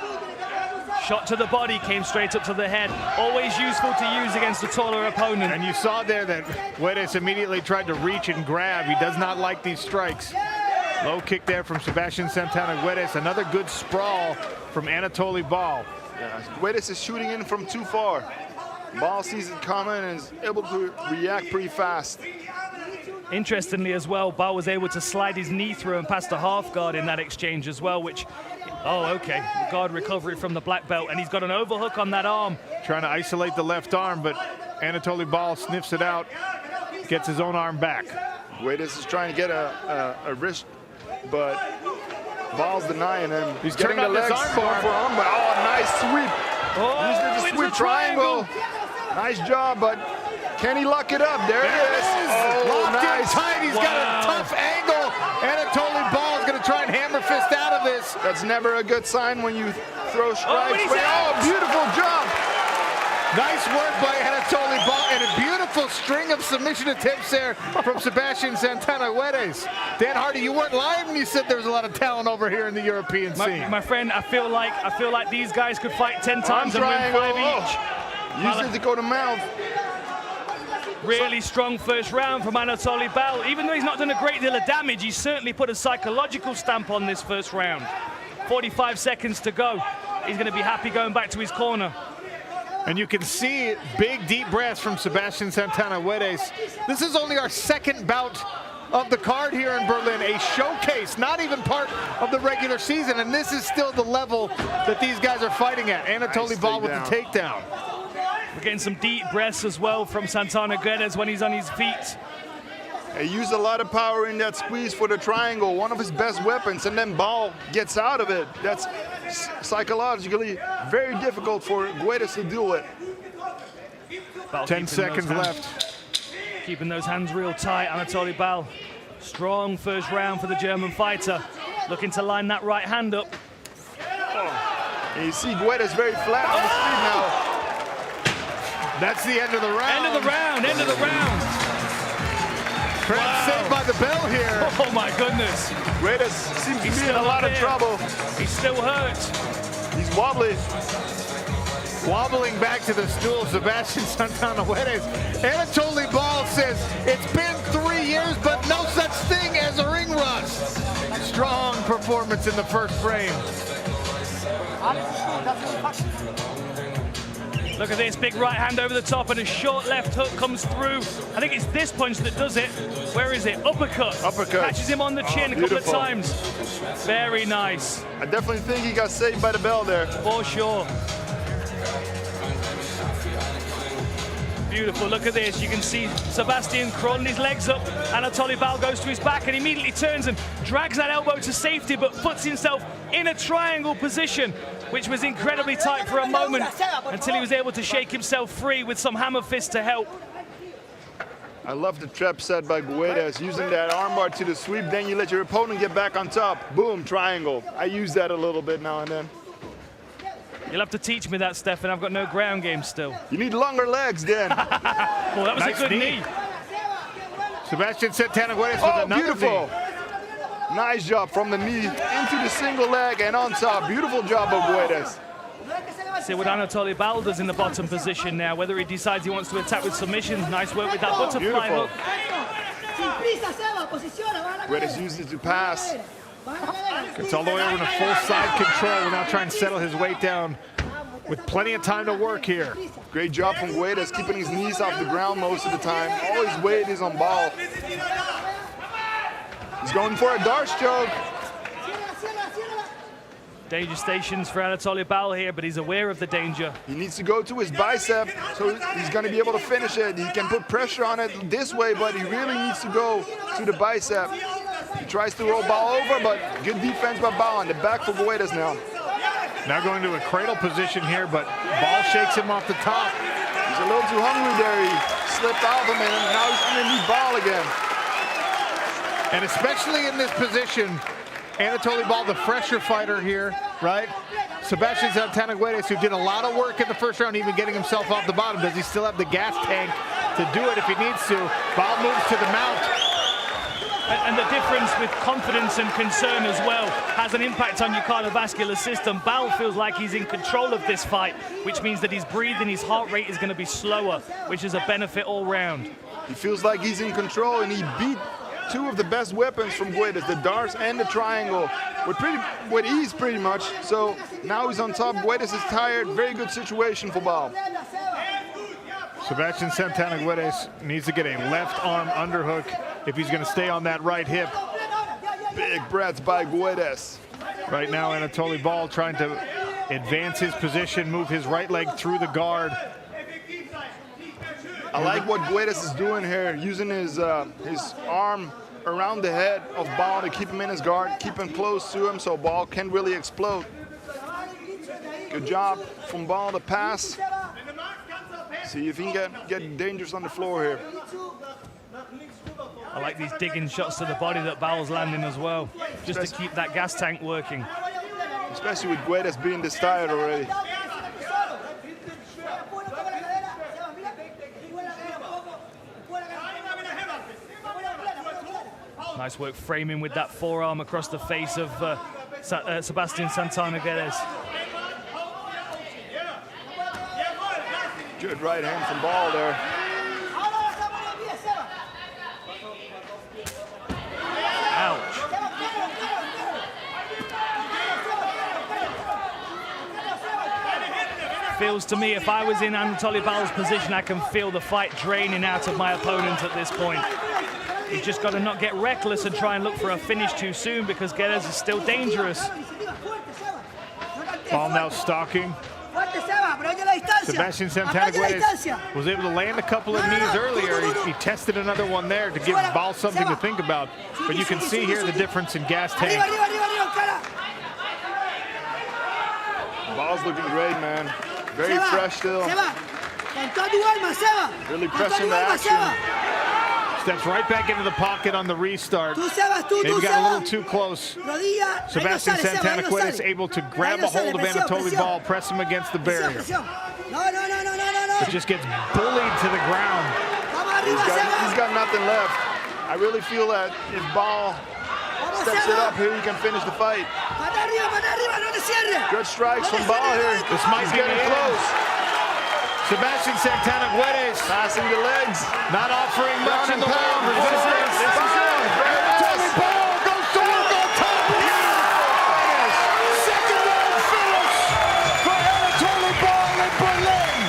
Shot to the body, came straight up to the head. Always useful to use against a taller opponent. And you saw there that Guedes immediately tried to reach and grab. He does not like these strikes. Low kick there from Sebastian Santana Guedes. Another good sprawl from Anatoly Bal. Yeah, Guedes is shooting in from too far. Bal sees it coming and is able to react pretty fast. Interestingly as well, Bal was able to slide his knee through and past the half guard in that exchange as well, which, oh, okay, guard recovery from the black belt, and he's got an overhook on that arm. Trying to isolate the left arm, but Anatoly Bal sniffs it out, gets his own arm back. Guedes is trying to get a wrist, but Bal's denying him. He's getting the legs for arm, but nice sweep. Oh, used the sweep triangle. Nice job, but can he lock it up? There it is. Oh, Locked nice. In tight. He's got a tough angle. Anatoly Bal is going to try and hammer fist out of this. That's never a good sign when you throw strikes. Beautiful job. Nice work by Anatoly Bal, and a beautiful string of submission attempts there from Sebastian Santana Guedes. Dan Hardy, you weren't lying when you said there was a lot of talent over here in the European scene. My friend, I feel like these guys could fight 10 times and win 5 each. Use it to go to mount. Really strong first round from Anatoly Bal. Even though he's not done a great deal of damage, he's certainly put a psychological stamp on this first round. 45 seconds to go. He's going to be happy going back to his corner. And you can see big, deep breaths from Sebastian Santana Guedes. This is only our second bout of the card here in Berlin, a showcase, not even part of the regular season, and this is still the level that these guys are fighting at. Anatoly Bal with the takedown. We're getting some deep breaths as well from Santana Guedes when he's on his feet. He used a lot of power in that squeeze for the triangle, one of his best weapons, and then Bal gets out of it. That's psychologically very difficult for Guedes to deal with. 10 seconds left. Keeping those hands real tight, Anatoly Bal. Strong first round for the German fighter. Looking to line that right hand up. And you see Guedes very flat on the street now. That's the end of the round. End of the round, end of the round. Wow. Saved by the bell here. Oh my goodness. Guedes seems to be in a lot of trouble. He's still hurt. He's wobbly. Wobbling back to the stool, Sebastian Santana Guedes. Anatoly Bal says, it's been 3 years, but no such thing as a ring rust. Strong performance in the first frame. Look at this, big right hand over the top and a short left hook comes through. I think it's this punch that does it. Where is it? Uppercut. Uppercut. Catches him on the chin a couple of times. Very nice. I definitely think he got saved by the bell there. For sure. Beautiful, look at this. You can see Sebastian crawling his legs up. Anatoly Bal goes to his back and immediately turns and drags that elbow to safety, but puts himself in a triangle position, which was incredibly tight for a moment until he was able to shake himself free with some hammer fist to help. I love the trap set by Guedes, using that armbar to the sweep, then you let your opponent get back on top. Boom, triangle. I use that a little bit now and then. You'll have to teach me that, Stefan. I've got no ground game still. You need longer legs then. Well, that was nice a good knee. Sebastian Santana Guedes with another beautiful. knee. Nice job from the knee into the single leg and on top. Beautiful job of Guedes. See what Anatoly Bal does in the bottom position now, whether he decides he wants to attack with submissions. Nice work with that butterfly hook. Guedes used it to pass. It's all the way over to full side control. We're now trying to settle his weight down with plenty of time to work here. Great job from Guedes, keeping his knees off the ground most of the time. All his weight is on Bal. He's going for a Darce choke. Danger stations for Anatoly Bal here, but he's aware of the danger. He needs to go to his bicep, so he's going to be able to finish it. He can put pressure on it this way, but he really needs to go to the bicep. He tries to roll Bal over, but good defense by Bal on the back for Guedes now. Now going to a cradle position here, but Bal shakes him off the top. He's a little too hungry there. He slipped off him, and now he's underneath Bal again. And especially in this position, Anatoly Bal, the fresher fighter here, right? Sebastian Santana Guedes, who did a lot of work in the first round, even getting himself off the bottom. Does he still have the gas tank to do it if he needs to? Bal moves to the mount. And the difference with confidence and concern as well has an impact on your cardiovascular system. Bal feels like he's in control of this fight, which means that his breathing, his heart rate is going to be slower, which is a benefit all round. He feels like he's in control, and he beat two of the best weapons from Guedes, the Darce and the triangle, with ease pretty much. So now he's on top. Guedes is tired. Very good situation for Bal. Sebastian Santana Guedes needs to get a left arm underhook if he's going to stay on that right hip. Big breaths by Guedes. Right now, Anatoly Bal trying to advance his position, move his right leg through the guard. I like what Guedes is doing here, using his arm around the head of Bal to keep him in his guard, keep him close to him so Bal can't really explode. Good job from Bal to pass. See if he can get dangerous on the floor here. I like these digging shots to the body that Bal's landing as well, just to keep that gas tank working. Especially with Guedes being this tired already. Nice work framing with that forearm across the face of Sebastian Santana Guedes. Good right hand from Ball there. Ouch. Feels to me, if I was in Anatoly Ball's position, I can feel the fight draining out of my opponent at this point. He's just got to not get reckless and try and look for a finish too soon, because Guedes is still dangerous. Ball now stalking. Sebastian Santana Guedes was able to land a couple of knees earlier. He tested another one there to give Ball something to think about. But you can see here the difference in gas tank. Ball's looking great, man. Very fresh still. Really pressing the action. Steps right back into the pocket on the restart. Maybe got a little too close. Sebastian Santana Guedes able to grab a hold of Anatoly Ball, press him against the barrier. But just gets bullied to the ground. He's got nothing left. I really feel that if Ball steps it up here, he can finish the fight. Good strikes from Ball here. This might be getting close. Sebastian Santana Guedes passing the legs, not offering much in the way of resistance. This is it. Anatoly Ball goes to work on top. Second round finish for Anatoly Ball in Berlin.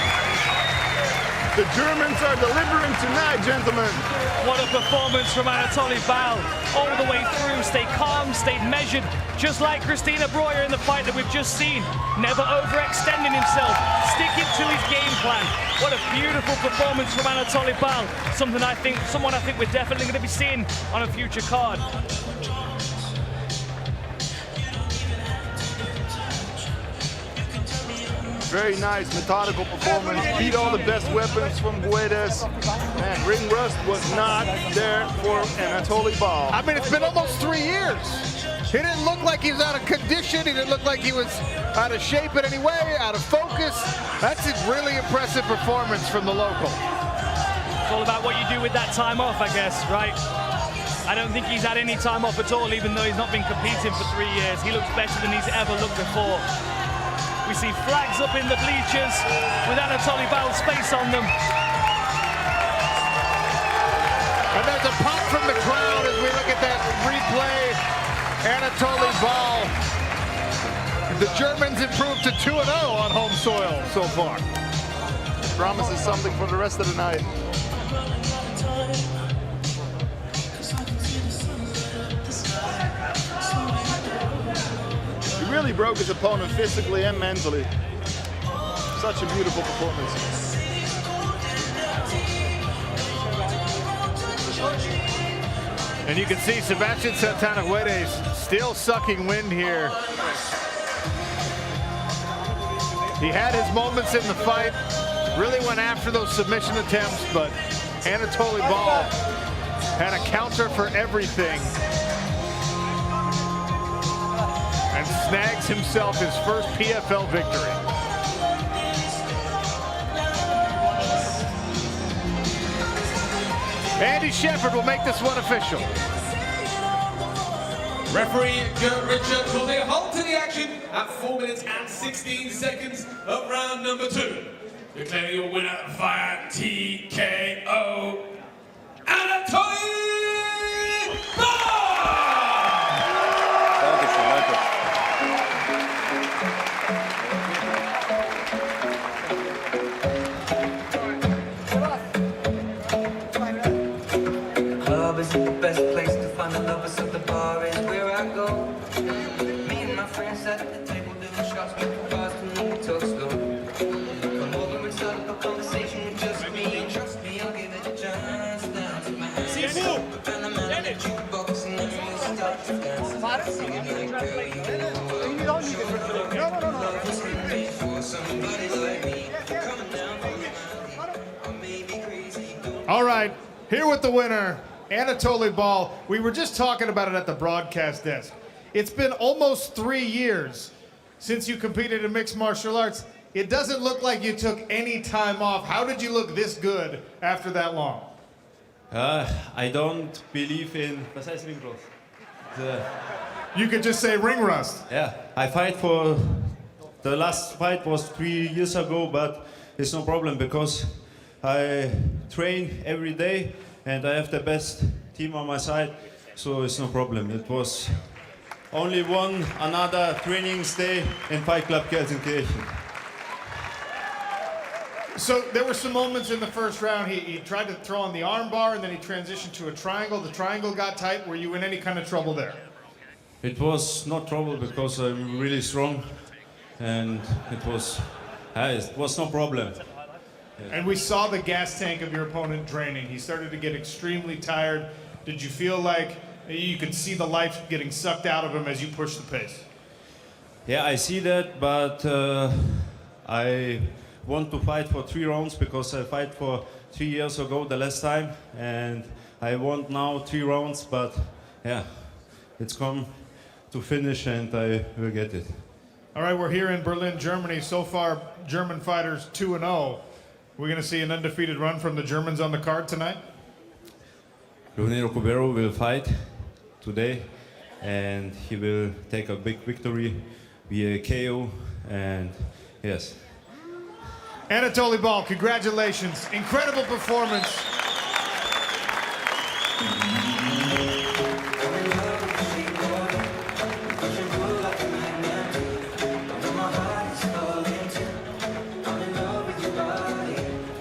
The Germans are delivering tonight, gentlemen. What a performance from Anatoly Ball. All the way through, stayed calm, stayed measured, just like Christina Breuer in the fight that we've just seen. Never overextending himself, sticking to his game plan. What a beautiful performance from Anatoly Ball. Someone I think we're definitely going to be seeing on a future card. Very nice, methodical performance. Beat all the best weapons from Guedes. Man, ring rust was not there for Anatoly Ball. I mean, it's been almost 3 years. He didn't look like he was out of condition. He didn't look like he was out of shape in any way, out of focus. That's a really impressive performance from the local. It's all about what you do with that time off, I guess, right? I don't think he's had any time off at all, even though he's not been competing for 3 years. He looks better than he's ever looked before. We see flags up in the bleachers with Anatoly Ball's face on them. And there's a pop from the crowd as we look at that replay. Anatoly Ball. The Germans improved to 2-0 on home soil so far. Promises something for the rest of the night. He really broke his opponent physically and mentally. Such a beautiful performance. And you can see Sebastian Santana Guedes still sucking wind here. He had his moments in the fight, really went after those submission attempts, but Anatoly Ball had a counter for everything and snags himself his first PFL victory. Andy Shepard will make this one official. Referee Joe Richards will be halt to the action at 4 minutes and 16 seconds of round number 2. Declaring your winner via TKO, Anatoly Ball! Club is the best place to find the lovers, so the bar is where I go. Me and my friends at the table doing shots with the bars and then we talk slow. Come over and start up a conversation with just me, and trust me, I'll give it a chance. Down to my hands, and I'm out of the jukebox and then we'll start to dance. Singing like, girl, you know love was made for somebody like me. Coming down from the valley, I may be crazy. All right, here with the winner, Anatoly Ball. We were just talking about it at the broadcast desk. It's been almost 3 years since you competed in mixed martial arts. It doesn't look like you took any time off. How did you look this good after that long? I don't believe in. Was heißt Ringrust? You could just say ring rust. Yeah, I fight for. The last fight was 3 years ago, but it's no problem because I train every day and I have the best team on my side, so it's no problem. It was only another training day in Fight Club Gelsenkirchen. So there were some moments in the first round, he tried to throw on the arm bar and then he transitioned to a triangle. The triangle got tight. Were you in any kind of trouble there? It was not trouble because I'm really strong and it was no problem. And we saw the gas tank of your opponent draining. He started to get extremely tired. Did you feel like you could see the life getting sucked out of him as you pushed the pace? Yeah, I see that, but I want to fight for 3 rounds because I fight for 3 years ago the last time, and I want now 3 rounds, but yeah, it's come to finish and I will get it. All right, we're here in Berlin, Germany. So far, German fighters 2-0. We're going to see an undefeated run from the Germans on the card tonight? Leonardo Cubero will fight today and he will take a big victory via KO, and yes. Anatoly Ball, congratulations. Incredible performance.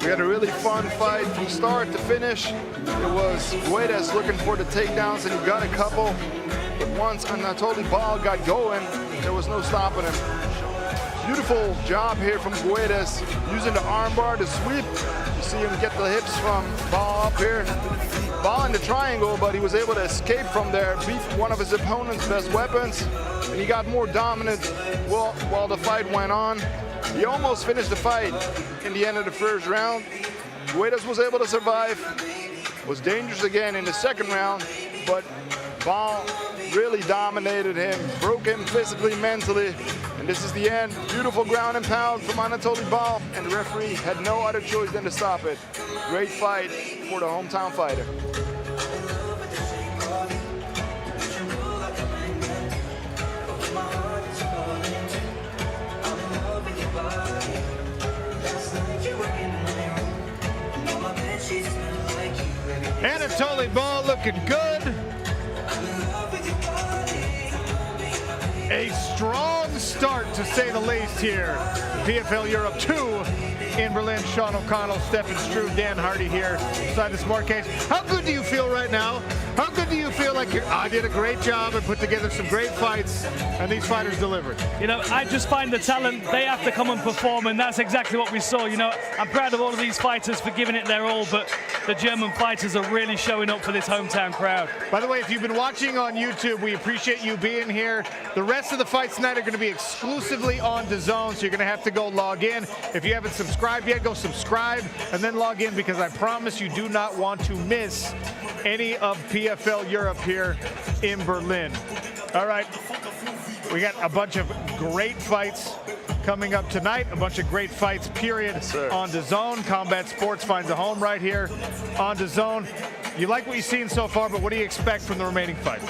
We had a really fun fight from start to finish. It was Guedes looking for the takedowns, and he got a couple. But once Anatoly Ball got going, there was no stopping him. Beautiful job here from Guedes, using the armbar to sweep. You see him get the hips from Ball up here. Ball in the triangle, but he was able to escape from there, beat one of his opponent's best weapons, and he got more dominant while the fight went on. He almost finished the fight in the end of the first round. Guedes was able to survive, was dangerous again in the second round, but Ball really dominated him, broke him physically, mentally, and this is the end. Beautiful ground and pound from Anatoly Ball, and the referee had no other choice than to stop it. Great fight for the hometown fighter. Anatoly Ball looking good. A strong start, to say the least, here. PFL Europe 2 in Berlin. Sean O'Connell, Stefan Struve, Dan Hardy here inside the smart cage. How good do you feel right now? How good do you feel like I did a great job and put together some great fights, and these fighters delivered? You know, I just find the talent, they have to come and perform, and that's exactly what we saw. You know, I'm proud of all of these fighters for giving it their all, but the German fighters are really showing up for this hometown crowd. By the way, if you've been watching on YouTube, we appreciate you being here. The rest of the fights tonight are going to be exclusively on DAZN, so you're going to have to go log in. If you haven't subscribed yet, go subscribe and then log in, because I promise you do not want to miss any of PFL Europe here in Berlin. All right, we got a bunch of great fights coming up tonight, a bunch of great fights, period, on DAZN. Combat Sports finds a home right here on DAZN. You like what you've seen so far, but what do you expect from the remaining fights?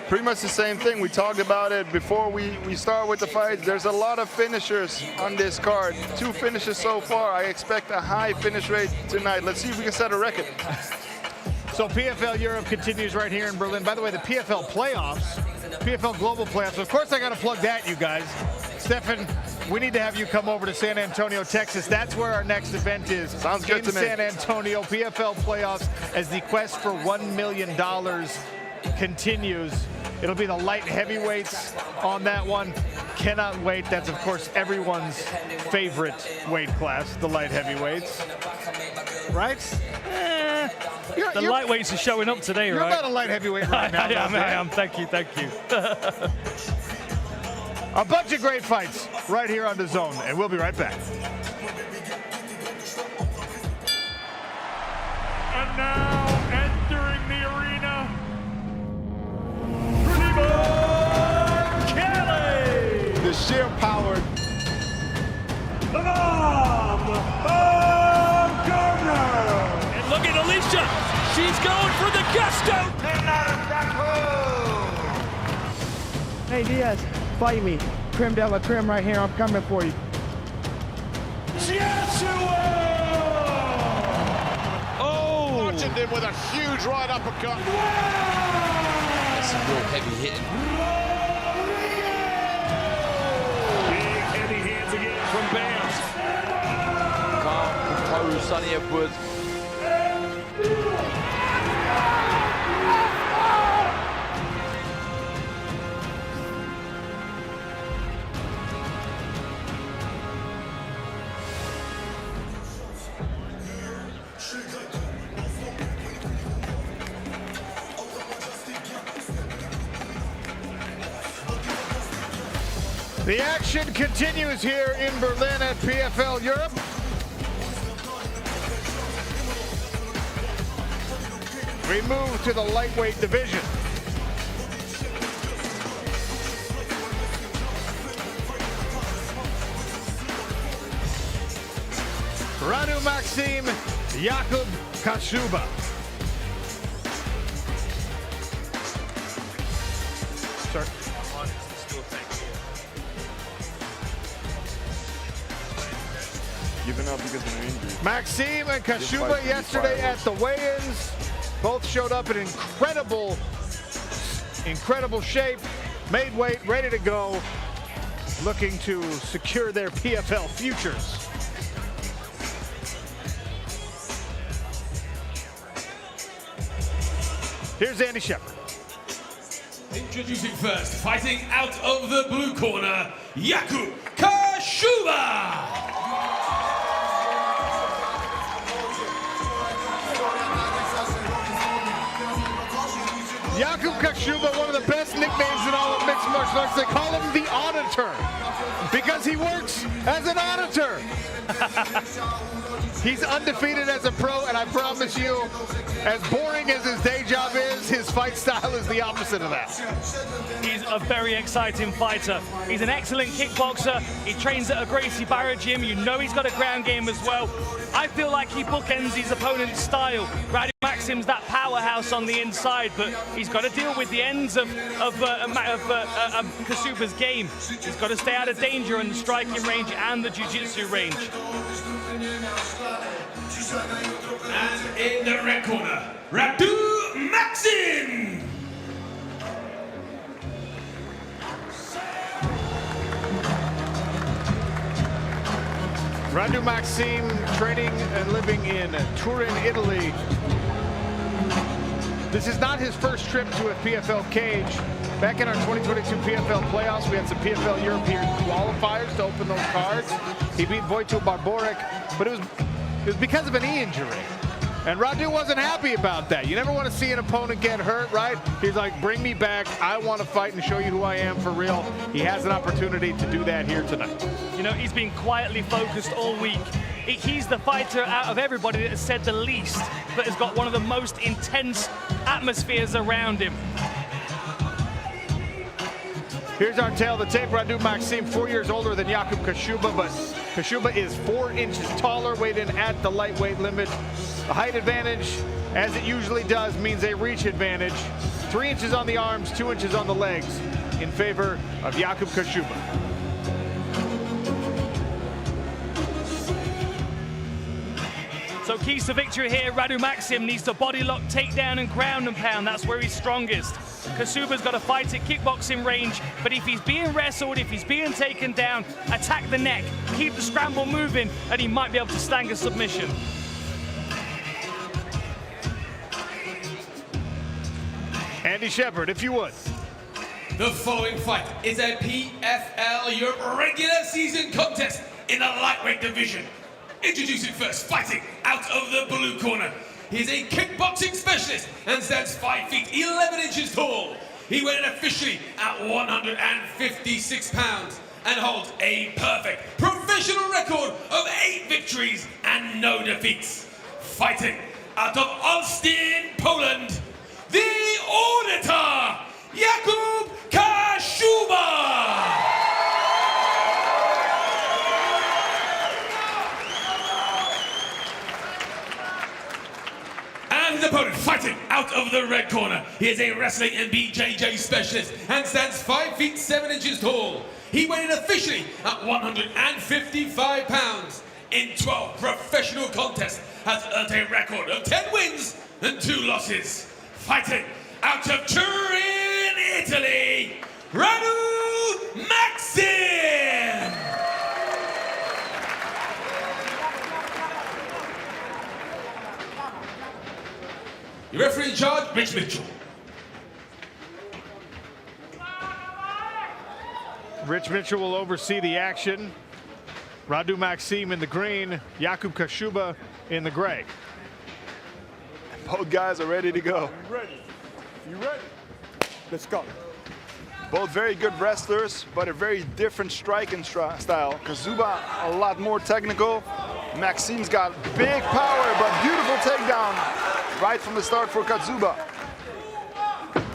Pretty much the same thing. We talked about it before we start with the fights. There's a lot of finishers on this card. 2 finishes so far. I expect a high finish rate tonight. Let's see if we can set a record. So PFL Europe continues right here in Berlin. By the way, the PFL playoffs, PFL Global Playoffs. Of course, I got to plug that, you guys. Stefan, we need to have you come over to San Antonio, Texas. That's where our next event is. Sounds good to me. In San Antonio, PFL playoffs, as the quest for $1 million continues. It'll be the light heavyweights on that one. Cannot wait. That's, of course, everyone's favorite weight class, the light heavyweights. Right? The lightweights are showing up today, you're right? You're about a light heavyweight right now. I am. Thank you. A bunch of great fights right here on DAZN, and we'll be right back. And now entering the arena, Kelly! The sheer power. And look at Alicia. She's going for the gusto. Hey Diaz, fight me. Creme de la creme right here. I'm coming for you. Oh! Launching him with a huge right uppercut. That's some real heavy hitting. Big heavy hands again from Bams. Calm, composed, Sonny Edwards. The action continues here in Berlin at PFL Europe. We move to the lightweight division. Radu Maxim, Jakub Kashuba. Start. Giving up because of an injury. Maxim and Kashuba yesterday at the weigh-ins. Both showed up in incredible shape, made weight, ready to go, looking to secure their PFL futures. Here's Andy Shepard. Introducing first, fighting out of the blue corner, Jakub Kashuba. Jakub Kashuba, one of the best nicknames in all of mixed martial arts. They call him the Auditor because he works as an auditor. He's undefeated as a pro, and I promise you, as boring as his day job is, his fight style is the opposite of that. He's a very exciting fighter. He's an excellent kickboxer. He trains at a Gracie Barra gym. You know he's got a ground game as well. I feel like he bookends his opponent's style. Radu Maxim's that powerhouse on the inside, but he's got to deal with the ends of Kashuba's game. He's got to stay out of danger in the striking range and the jiu-jitsu range. And in the red corner, Radu Maxim. Radu Maxim training and living in Turin, Italy. This is not his first trip to a PFL cage. Back in our 2022 PFL playoffs, we had some PFL European qualifiers to open those cards. He beat Wojciech Barborek, but it was because of an knee injury. And Radu wasn't happy about that. You never want to see an opponent get hurt, right? He's like, bring me back. I want to fight and show you who I am for real. He has an opportunity to do that here tonight. You know, he's been quietly focused all week. He's the fighter out of everybody that has said the least, but has got one of the most intense atmospheres around him. Here's our tail to tape. Radu Maxim, 4 years older than Jakub Kashuba, but Kashuba is 4 inches taller, weighed in at the lightweight limit. A height advantage, as it usually does, means a reach advantage. 3 inches on the arms, 2 inches on the legs in favor of Jakub Kashuba. So keys to victory here, Radu Maxim needs to body lock, takedown, and ground and pound. That's where he's strongest. Kashuba's got to fight at kickboxing range, but if he's being wrestled, if he's being taken down, attack the neck, keep the scramble moving, and he might be able to stand a submission. Andy Shepard, if you would. The following fight is a PFL Europe regular season contest in the lightweight division. Introducing first, fighting out of the blue corner. He's a kickboxing specialist and stands 5 feet 11 inches tall. He weighed in officially at 156 pounds and holds a perfect professional record of 8 victories and no defeats. Fighting out of Olsztyn, Poland, the Auditor, Jakub Kashuba. And his opponent, Fighting out of the red corner, he is a wrestling and BJJ specialist and stands 5 feet 7 inches tall. He weighed in officially at 155 pounds. In 12 professional contests, has earned a record of 10 wins and 2 losses. Fighting out of Turin, Italy, Radu Maxim! Your referee in charge, Rich Mitchell. Rich Mitchell will oversee the action. Radu Maxim in the green, Jakub Kashuba in the gray. Both guys are ready to go. You ready? You ready? Let's go. Both very good wrestlers, but a very different striking style. Kashuba a lot more technical. Maxim's got big power, but beautiful takedown right from the start for Kashuba.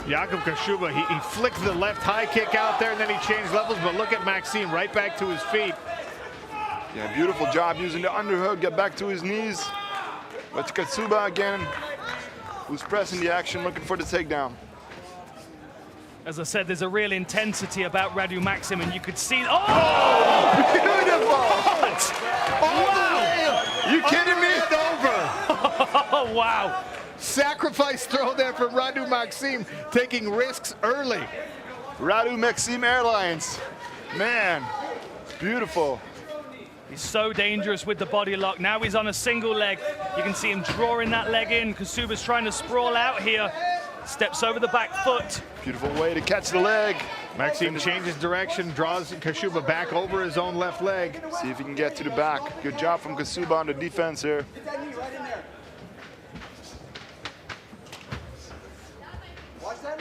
Jakub Kashuba, he flicked the left high kick out there and then he changed levels, but look at Maxim right back to his feet. Yeah, beautiful job using the underhook, get back to his knees. But Kashuba again, who's pressing the action, looking for the takedown. As I said, there's a real intensity about Radu Maxim, and you could see. Oh, beautiful! What? Wow! You kidding me? Oh, wow. Sacrifice throw there from Radu Maxim, taking risks early. Radu Maxim Airlines. Man, beautiful. He's so dangerous with the body lock. Now he's on a single leg. You can see him drawing that leg in. Kashuba's trying to sprawl out here. Steps over the back foot. Beautiful way to catch the leg. Maxim changes direction, draws Kashuba back over his own left leg. See if he can get to the back. Good job from Kashuba on the defense here.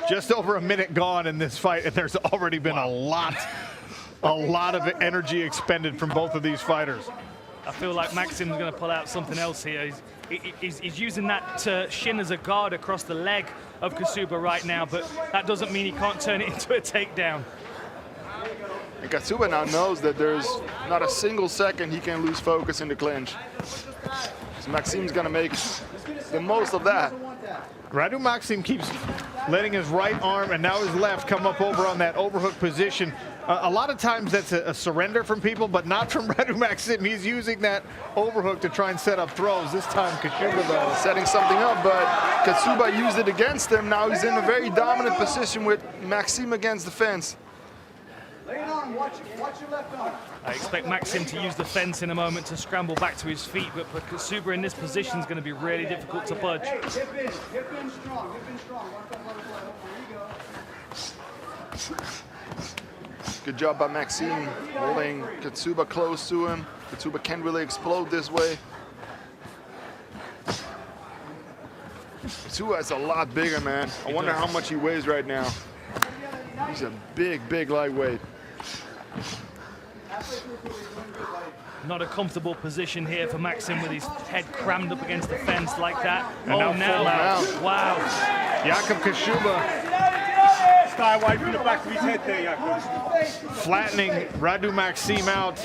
Just over a minute gone in this fight, and there's already been a lot of energy expended from both of these fighters. I feel like Maxim's going to pull out something else here. He's using that shin as a guard across the leg of Kashuba right now, but that doesn't mean he can't turn it into a takedown. And Kashuba now knows that there's not a single second he can lose focus in the clinch. So Maxim's going to make the most of that. Radu Maxim keeps letting his right arm and now his left come up over on that overhook position. A lot of times that's a surrender from people, but not from Radu Maxim. He's using that overhook to try and set up throws. This time Kashuba though setting something up, but Kashuba used it against him. Now he's in a very dominant position with Maxim against the fence. Lay it on, watch your left arm. I expect Maxim to use the fence in a moment to scramble back to his feet, but for Kashuba in this position is going to be really difficult to budge. Hey, hip in strong, hip in strong. There you go. Good job by Maxim, holding Kashuba close to him. Kashuba can't really explode this way. Kashuba is a lot bigger, man. I wonder how much he weighs right now. He's a big lightweight. Not a comfortable position here for Maxim with his head crammed up against the fence like that. And oh, now wow. Jakub Kashuba Stay away from the back of his head there, Jakub. flattening Radu Maxim out.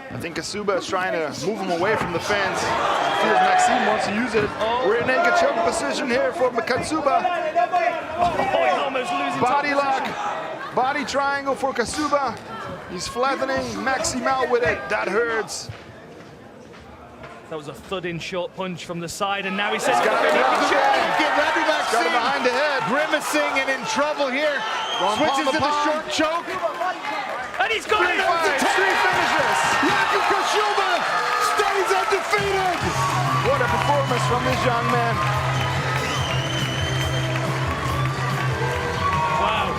I think Kashuba is trying to move him away from the fence. He feels Maxim wants to use it. We're in naked choke position here for Kashuba. He's almost losing body lock, body triangle for Kashuba. He's flattening Maxim out with it. That hurts. That was a thudding short punch from the side, and now he says, Get Radu Maxim got him behind the head. grimacing and in trouble here. Switches to the short choke. And he's got it! Three finishes. Jakub Kashuba stays undefeated. What a performance from this young man. Wow.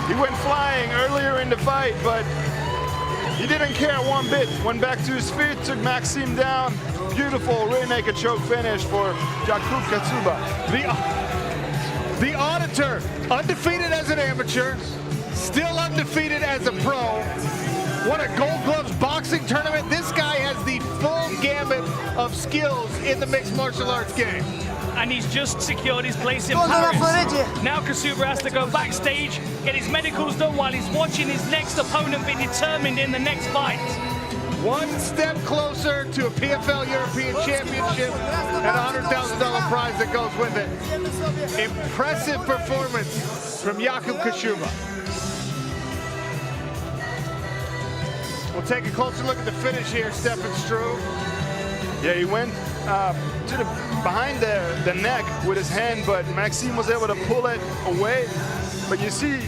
He went flying earlier in the fight, but he didn't care one bit. Went back to his feet, took Maxim down. Beautiful rear naked choke finish for Jakub Kashuba. The auditor, undefeated as an amateur, still undefeated as a pro. What a Gold Gloves boxing tournament. This guy has the full gamut of skills in the mixed martial arts game. And he's just secured his place in Paris. Now Kashuba has to go backstage, get his medicals done while he's watching his next opponent be determined in the next fight. One step closer to a PFL European Championship and a $100,000 prize that goes with it. Impressive performance from Jakub Kashuba. We'll take a closer look at the finish here, Stefan Struve. Yeah, he went behind the neck with his hand, but Maxime was able to pull it away. But you see,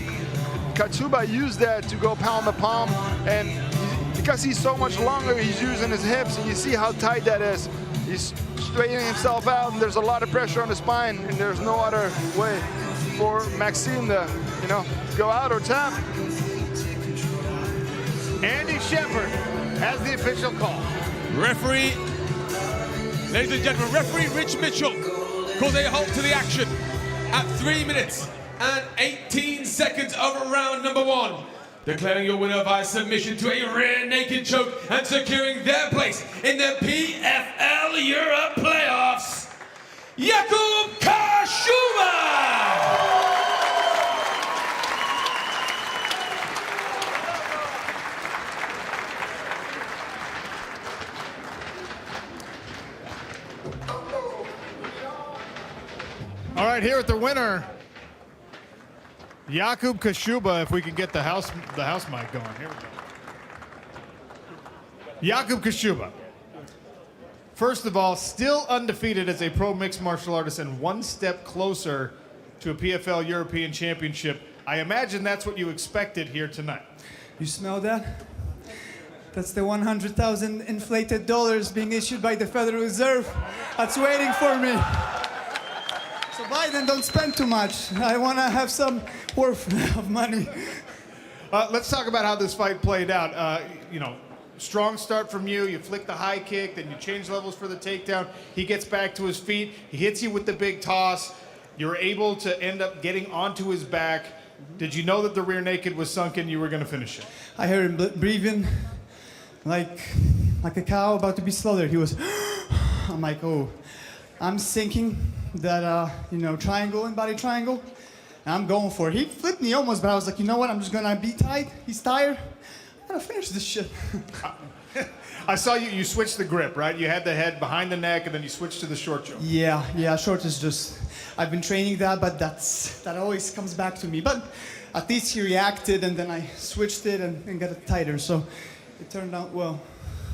Kashuba used that to go pound the palm, and because he's so much longer, he's using his hips, and you see how tight that is. He's straightening himself out, and there's a lot of pressure on the spine, and there's no other way for Maxime to, go out or tap. Andy Shepard has the official call. Referee, ladies and gentlemen, referee Rich Mitchell calls a halt to the action at 3 minutes and 18 seconds of round number 1. Declaring your winner by submission to a rear naked choke and securing their place in the PFL Europe playoffs, Jakub Kashuba! All right, here at the winner, Jakub Kashuba, if we can get the house mic going. Here we go. Jakub Kashuba. First of all, still undefeated as a pro mixed martial artist and one step closer to a PFL European Championship. I imagine that's what you expected here tonight. You smell that? That's the 100,000 inflated dollars being issued by the Federal Reserve. That's waiting for me. So Biden, don't spend too much. I want to have some worth of money. Let's talk about how this fight played out. Strong start from you. You flick the high kick, then you change levels for the takedown. He gets back to his feet. He hits you with the big toss. You're able to end up getting onto his back. Did you know that the rear naked was sunken? You were going to finish it. I heard him breathing like a cow about to be slaughtered. He was. I'm like, oh, I'm thinking that triangle and body triangle. And I'm going for it. He flipped me almost, but I was like, you know what? I'm just gonna be tight. He's tired. I'm gonna finish this shit. I saw you switched the grip, right? You had the head behind the neck, and then you switched to the short choke. Yeah. Short is just. I've been training that, but that always comes back to me. But at least he reacted, and then I switched it and got it tighter. So it turned out well.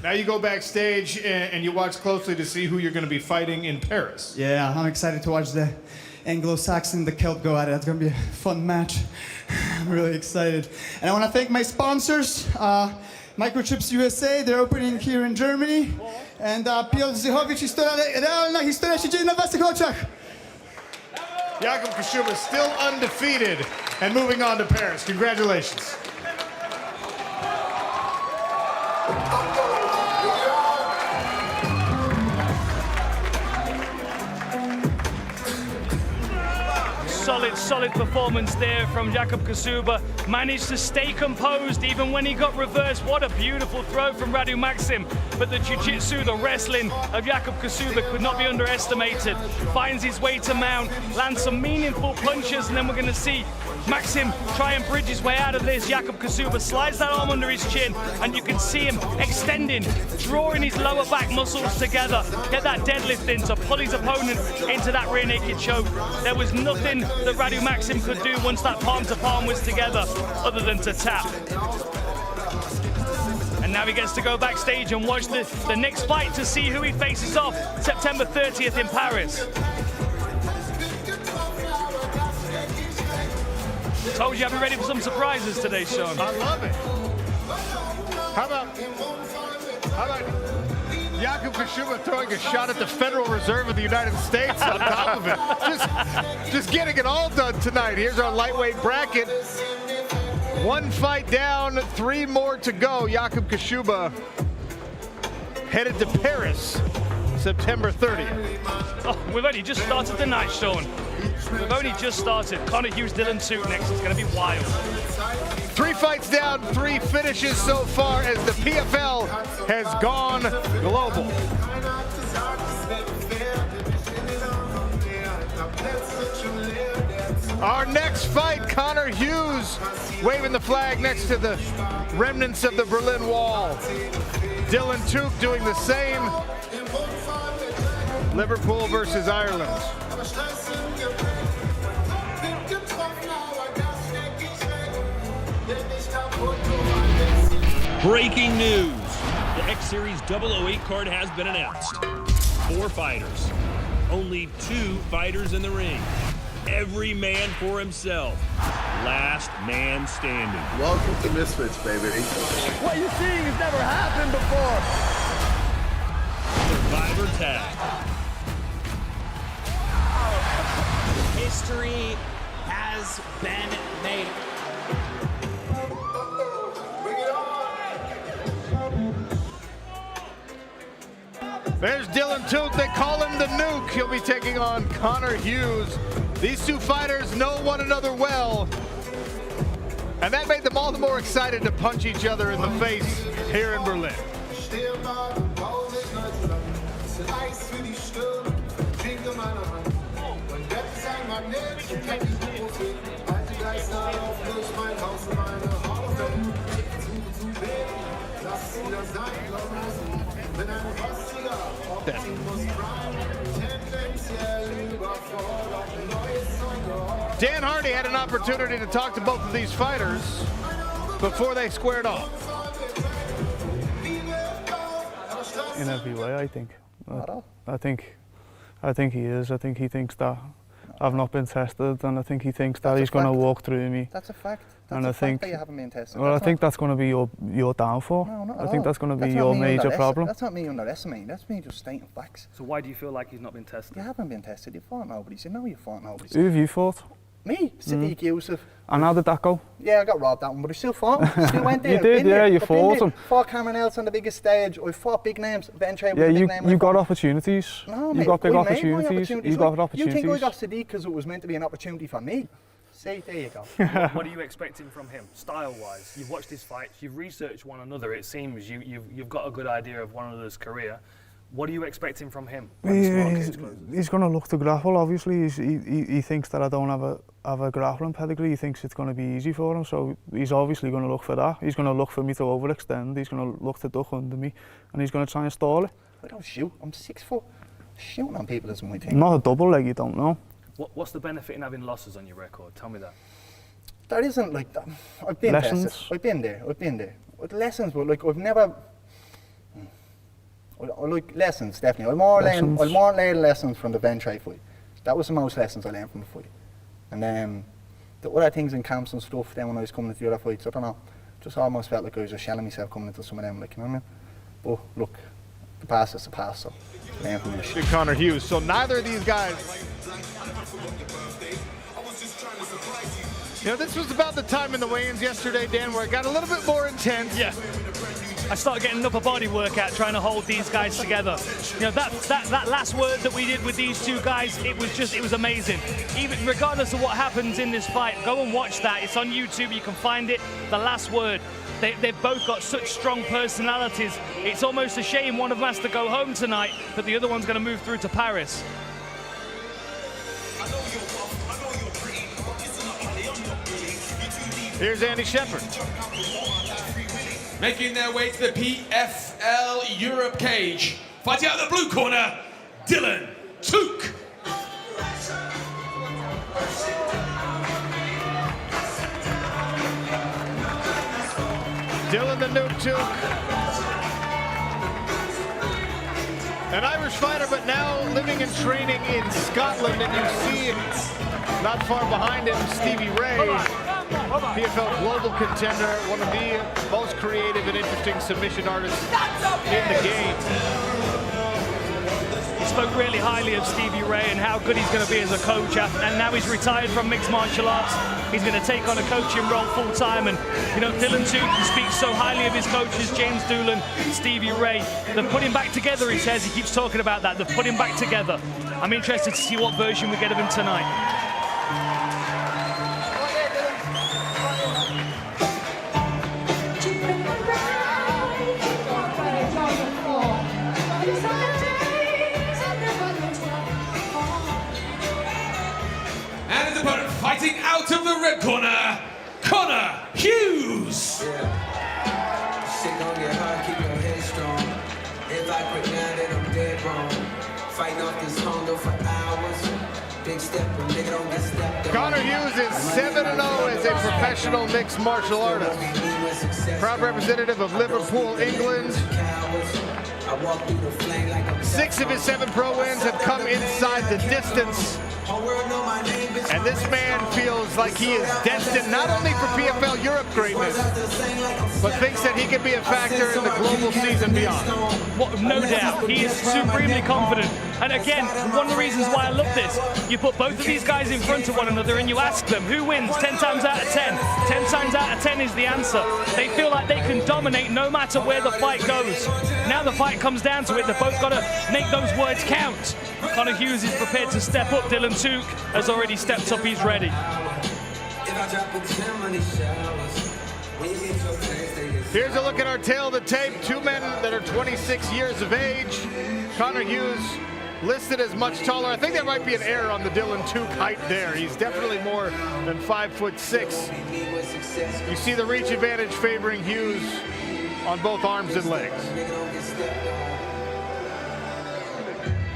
Now you go backstage and you watch closely to see who you're going to be fighting in Paris. Yeah, I'm excited to watch the Anglo-Saxon, the Celt go at it. It's going to be a fun match. I'm really excited. And I want to thank my sponsors, Microchips USA, they're opening here in Germany. And Piotr Zychowicz, realna historia się dzieje na waszych oczach. Jakub Kashuba still undefeated and moving on to Paris. Congratulations. Solid performance there from Jakub Kashuba. Managed to stay composed even when he got reversed. What a beautiful throw from Radu Maxim. But the jiu-jitsu, the wrestling of Jakub Kashuba could not be underestimated. Finds his way to mount, lands some meaningful punches, and then we're going to see Maxim try and bridge his way out of this. Jakub Kashuba slides that arm under his chin, and you can see him extending, drawing his lower back muscles together. Get that deadlift in to pull his opponent into that rear naked choke. There was nothing that Radu Maxim could do once that palm to palm was together other than to tap. And now he gets to go backstage and watch the next fight to see who he faces off September 30th in Paris. Told you I'd be ready for some surprises today, Sean. I love it. How about Jakub Kashuba throwing a shot at the Federal Reserve of the United States on top of it? Just getting it all done tonight. Here's our lightweight bracket. One fight down, 3 more to go. Jakub Kashuba headed to Paris, September 30th. Oh, we've only just started the night, Sean. We've only just started. Connor Hughes, Dylan Toot next. It's going to be wild. 3 fights down, 3 finishes so far as the PFL has gone global. Our next fight, Connor Hughes waving the flag next to the remnants of the Berlin Wall. Dylan Tuke doing the same. Liverpool versus Ireland. Breaking news. The X Series 008 card has been announced. 4 fighters. Only 2 fighters in the ring. Every man for himself. Last man standing. Welcome to Misfits, baby. What you're seeing has never happened before. Survivor tag. History has been made. There's Dylan Tuke. They call him the Nuke. He'll be taking on Connor Hughes. These 2 fighters know one another well, and that made them all the more excited to punch each other in the face here in Berlin. Dan Hardy had an opportunity to talk to both of these fighters before they squared off. In every way, I think. I think he is. I think he thinks that I've not been tested, and I think he thinks that he's going to walk through me. That's a fact. And I think that you haven't been tested. Well, I think that's going to be your downfall. No, not I at think all. that's going to be your major problem. That's not me underestimating. That's me just stating facts. So why do you feel like he's not been tested? You haven't been tested. You fought nobody. You know you fought nobody. Who have you fought? Me, Sadiq Yusuf. And how did that go? Yeah, I got robbed that one, but I still fought him. Still went there. You did, yeah, you fought him. Fought Cameron Ellis on the biggest stage. I fought big names. Venture Yeah, you got opportunities. No, you mate, got big I made my opportunities. You got opportunities. You think I got Sadiq because it was meant to be an opportunity for me? See, there you go. What are you expecting from him, style-wise? You've watched his fights, you've researched one another. It seems you've got a good idea of one another's career. What are you expecting from him? He's going to look to grapple. Obviously, he thinks that I don't have a grappling pedigree. He thinks it's going to be easy for him, so he's obviously going to look for that. He's going to look for me to overextend. He's going to look to duck under me, and he's going to try and stall it. I don't shoot. I'm 6 foot. Shooting on people isn't my thing. Not a double leg, you don't know. What's the benefit in having losses on your record? Tell me that. That isn't like that. I've been Lessons? tested. I've been there. With lessons, but like I've never. I like lessons, definitely. I more learned lessons from the Ventre fight. That was the most lessons I learned from the fight. And then the other things in camps and stuff, then when I was coming into the other fights, I don't know, just almost felt like I was just shelling myself coming into some of them, like, you know what I mean? But look, the past is the past, so learn from this shit. Connor Hughes. So neither of these guys. You know, this was about the time in the weigh-ins yesterday, Dan, where it got a little bit more intense. Yeah. I started getting upper body workout trying to hold these guys together. You know, that last word that we did with these 2 guys, it was amazing. Even regardless of what happens in this fight, go and watch that. It's on YouTube, you can find it. The last word. They've both got such strong personalities. It's almost a shame one of them has to go home tonight, but the other one's going to move through to Paris. Here's Andy Shepherd. Making their way to the PFL Europe cage. Fighting out of the blue corner, Dylan Tuke. Dylan the Nuke Tuke. An Irish fighter, but now living and training in Scotland. And you see not far behind him, Stevie Ray. PFL global contender, one of the most creative and interesting submission artists in the game. He spoke really highly of Stevie Ray and how good he's going to be as a coach, and now he's retired from mixed martial arts. He's going to take on a coaching role full time, and you know, Dylan Tuke speaks so highly of his coaches, James Doolan, Stevie Ray. They've put him back together, he says. He keeps talking about that. They've put him back together. I'm interested to see what version we get of him tonight. And his opponent fighting out of the red corner, Connor Hughes. Yeah. Shit gon' get hard, keep your head strong. clock right now that I'm dead wrong. Fighting off this Honda for hours. Big step, but nigga don't get stepped on. Connor Hughes is 7-0 as a professional mixed martial artist. Proud representative of Liverpool, England. 6 of his 7 pro wins have come inside the distance. And this man feels like he is destined not only for PFL Europe greatness, but thinks that he can be a factor in the global season beyond. No doubt, he is supremely confident. And again, one of the reasons why I love this, you put both of these guys in front of one another and you ask them, who wins 10 times out of 10? 10 times out of 10 is the answer. They feel like they can dominate no matter where the fight goes. Now the fight comes down to it, they've both got to make those words count. Connor Hughes is prepared to step up. Dylan Tuke has already stepped up, he's ready. Here's a look at our tail of the tape. 2 men that are 26 years of age. Connor Hughes listed as much taller. I think there might be an error on the Dylan Tuke height there. He's definitely more than 5'6". You see the reach advantage favoring Hughes on both arms and legs.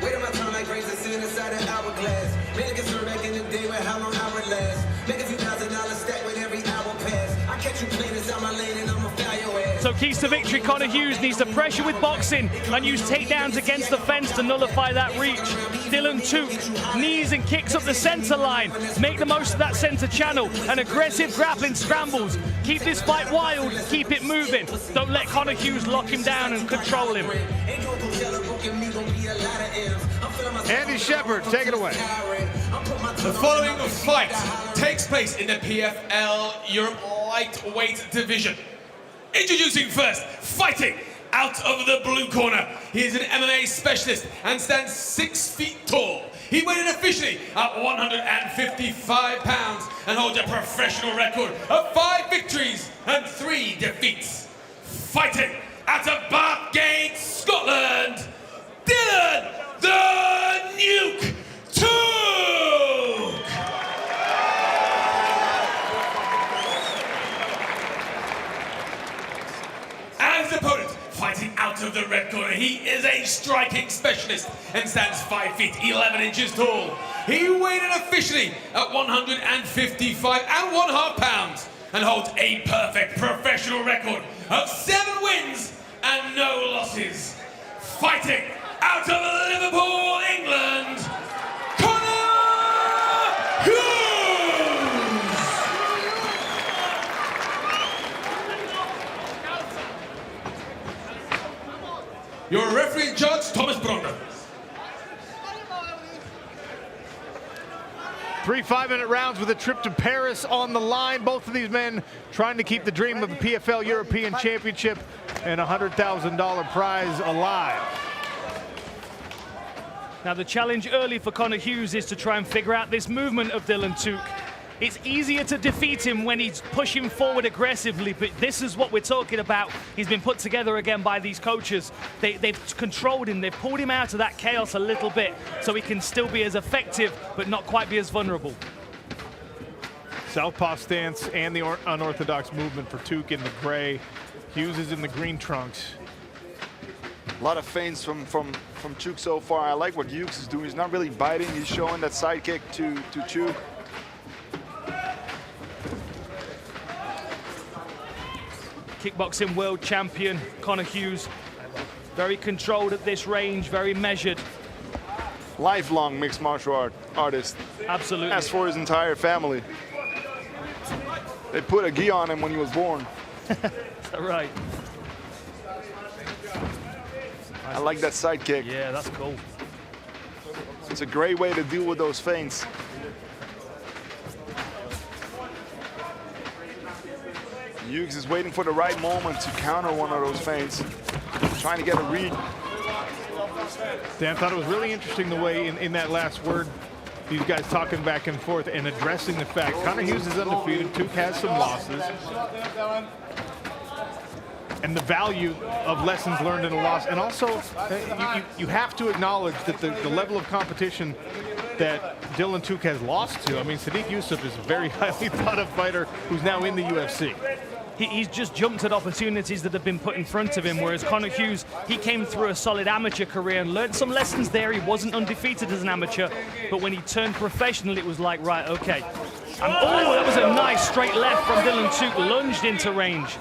Wait on my time like grace, I sit inside an hourglass. Made a concern back in the day with how long I would last. Make a few $1,000 stack with every hour pass. I catch you playing inside my lane and I'ma foul your ass. So keys to victory, Connor Hughes needs to pressure with boxing and use takedowns against the fence to nullify that reach. Dylan Tuke, knees and kicks up the center line. Make the most of that center channel and aggressive grappling scrambles. Keep this fight wild, keep it moving. Don't let Connor Hughes lock him down and control him. Andy Shepard, take it away. The following fight takes place in the PFL Europe lightweight division. Introducing first, fighting out of the blue corner. He is an MMA specialist and stands 6 feet tall. He weighed in officially at 155 pounds and holds a professional record of 5 victories and 3 defeats. Fighting out of Bathgate, Scotland, Dylan the Nuke Tuke! And his opponent, fighting out of the red corner, he is a striking specialist and stands 5 feet 11 inches tall. He weighed in officially at 155.5 pounds and holds a perfect professional record of 7 wins and no losses. Fighting out of Liverpool, England, Connor Hughes! Your referee in charge, Thomas Bronner. 3 5-minute rounds with a trip to Paris on the line. Both of these men trying to keep the dream of the PFL European Championship and a $100,000 prize alive. Now the challenge early for Connor Hughes is to try and figure out this movement of Dylan Tuke. It's easier to defeat him when he's pushing forward aggressively, but this is what we're talking about. He's been put together again by these coaches. They've controlled him, they've pulled him out of that chaos a little bit so he can still be as effective but not quite be as vulnerable. Southpaw stance and the unorthodox movement for Tuke in the gray. Hughes is in the green trunks. A lot of feints from Tuke so far. I like what Hughes is doing. He's not really biting. He's showing that side kick to Tuke. Kickboxing world champion Connor Hughes. Very controlled at this range, very measured. Lifelong mixed martial artist. Absolutely. As for his entire family. They put a gi on him when he was born. Is that right? I like that side kick. Yeah, that's cool. It's a great way to deal with those feints. Hughes is waiting for the right moment to counter one of those feints. Trying to get a read. Dan, thought it was really interesting the way in that last word, these guys talking back and forth and addressing the fact Connor Hughes is undefeated, Tuke has some losses. And the value of lessons learned in a loss. And also, you have to acknowledge that the level of competition that Dylan Tuke has lost to. I mean, Sadiq Yusuf is a very highly thought of fighter who's now in the UFC. he's just jumped at opportunities that have been put in front of him, whereas Conor Hughes, he came through a solid amateur career and learned some lessons there. He wasn't undefeated as an amateur, but when he turned professional, it was like, right, okay. Oh, that was a nice straight left from Dylan Tuke, lunged into range.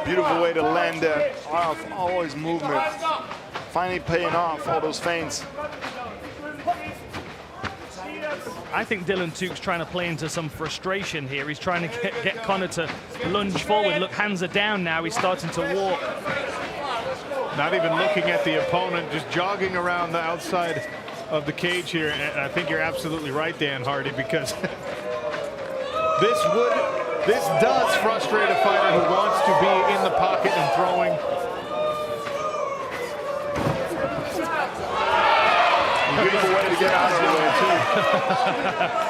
Beautiful way to land that off all his movement. Finally paying off all those feints. I think Dylan Tuke's trying to play into some frustration here. He's trying to get Conor to lunge forward. Look, hands are down now. He's starting to walk. Not even looking at the opponent, just jogging around the outside of the cage here. And I think you're absolutely right, Dan Hardy, because this does frustrate a fighter who wants to be in the pocket and throwing. Beautiful way to get out of the way, too.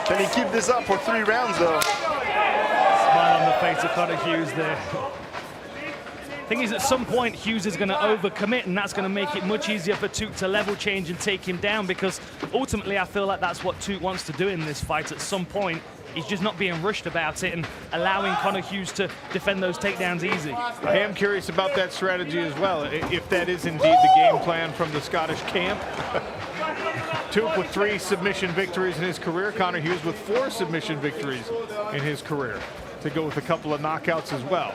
Can he keep this up for 3 rounds, though? Smile on the face of Conor Hughes there. Thing is, at some point, Hughes is going to overcommit, and that's going to make it much easier for Tuke to level change and take him down, because ultimately I feel like that's what Tuke wants to do in this fight. At some point, he's just not being rushed about it and allowing Conor Hughes to defend those takedowns easy. I am curious about that strategy as well, if that is indeed the game plan from the Scottish camp. Tuke with 3 submission victories in his career. Conor Hughes with 4 submission victories in his career. To go with a couple of knockouts as well.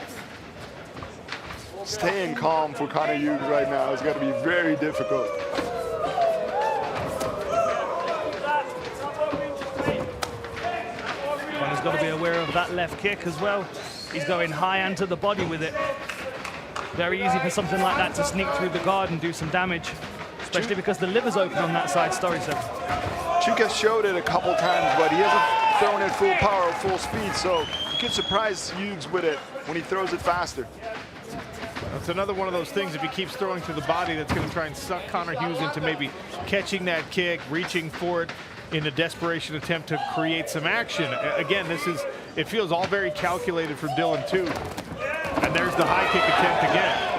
Staying calm for Conor Hughes right now is going to be very difficult. Conor's got to be aware of that left kick as well. He's going high and to the body with it. Very easy for something like that to sneak through the guard and do some damage. Especially because the liver's open on that side, Story said. Tuke has showed it a couple times, but he hasn't thrown it full power or full speed, so you could surprise Hughes with it when he throws it faster. That's another one of those things, if he keeps throwing to the body, that's going to try and suck Conor Hughes into maybe catching that kick, reaching for it in a desperation attempt to create some action. Again, it feels all very calculated for Dylan Tuke. And there's the high kick attempt again.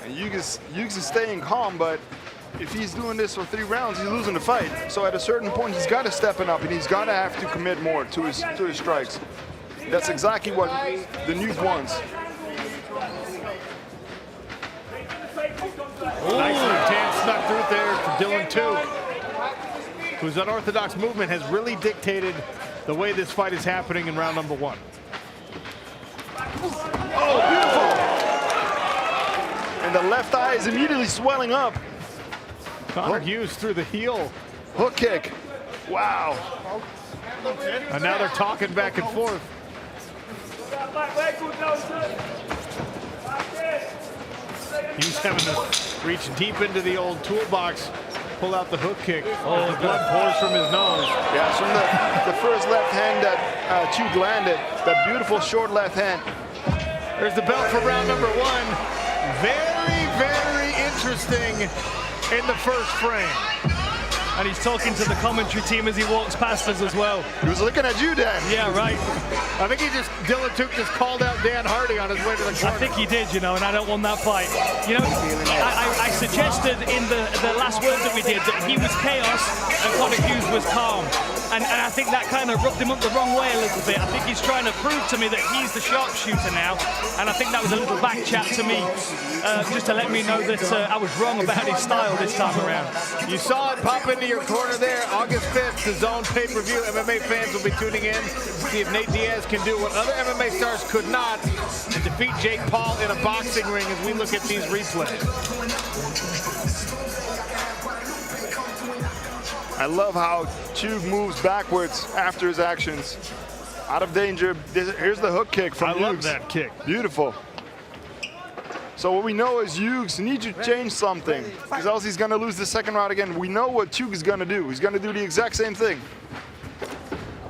And Hughes is staying calm, but if he's doing this for 3 rounds, he's losing the fight. So at a certain point, he's got to step it up, and he's got to have to commit more to his strikes. That's exactly what the Nuke wants. Nice left hand snuck through there for Dylan Tuke, whose unorthodox movement has really dictated the way this fight is happening in round number 1. Oh, beautiful! And the left eye is immediately swelling up. Conor Hughes through the heel. Hook kick. Wow. And now they're talking back and forth. He's having to reach deep into the old toolbox, pull out the hook kick. Oh, the blood pours from his nose. Yeah, it's from the first left hand that Tuke landed. That beautiful short left hand. There's the belt for round number 1. Very, very interesting in the first frame. And he's talking to the commentary team as he walks past us as well. He was looking at you, Dan. Yeah, right. I think Dylan Tuke just called out Dan Hardy on his way to the corner. I think he did, you know, and I don't want that fight. You know, I suggested in the last word that we did that he was chaos and Conor Hughes was calm. And I think that kind of rubbed him up the wrong way a little bit. I think he's trying to prove to me that he's the sharpshooter now. And I think that was a little back chat to me, just to let me know that I was wrong about his style this time around. You saw it pop into your corner there. August 5th, the Zone pay-per-view. MMA fans will be tuning in to see if Nate Diaz can do what other MMA stars could not and defeat Jake Paul in a boxing ring as we look at these replays. I love how Tuke moves backwards after his actions. Out of danger. Here's the hook kick from Hughes. I love that kick. Beautiful. So what we know is Hughes needs to change something, because else he's going to lose the second round again. We know what Tuke is going to do. He's going to do the exact same thing.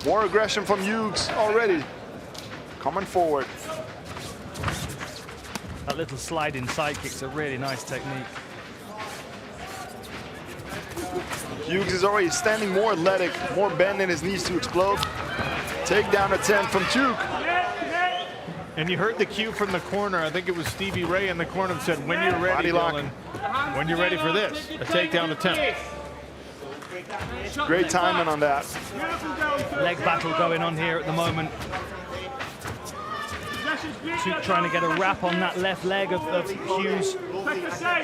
More aggression from Hughes already. Coming forward. That little sliding side kick's a really nice technique. Hughes is already standing more athletic, more bend in his knees to explode. Takedown attempt from Tuke. And you heard the cue from the corner. I think it was Stevie Ray in the corner that said, when you're ready, Dylan, when you're ready for this, a takedown attempt. Great timing on that. Leg battle going on here at the moment. Took trying to get a wrap on that left leg of Hughes.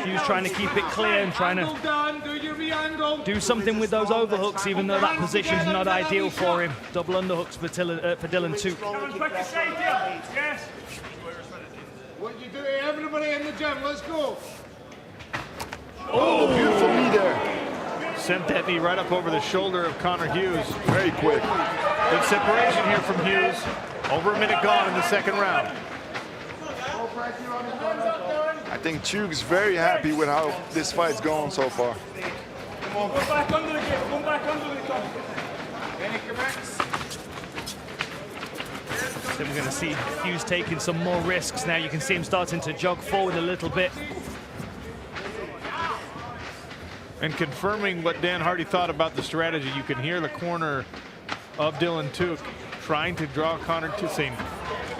Hughes trying to keep it clear and trying to do something with those overhooks, even though that position's not ideal for him. Double underhooks for Dylan Took. What you do, everybody in the gym, let's go. Oh, beautiful knee there. Sent that knee right up over the shoulder of Connor Hughes. Very quick. Good separation here from Hughes. Over a minute gone in the second round. I think Tuk's very happy with how this fight's going so far. Go back under the grip, come back under the grip. Then we're going to see Hughes taking some more risks now. You can see him starting to jog forward a little bit. And confirming what Dan Hardy thought about the strategy, you can hear the corner of Dylan Took trying to draw Connor to saying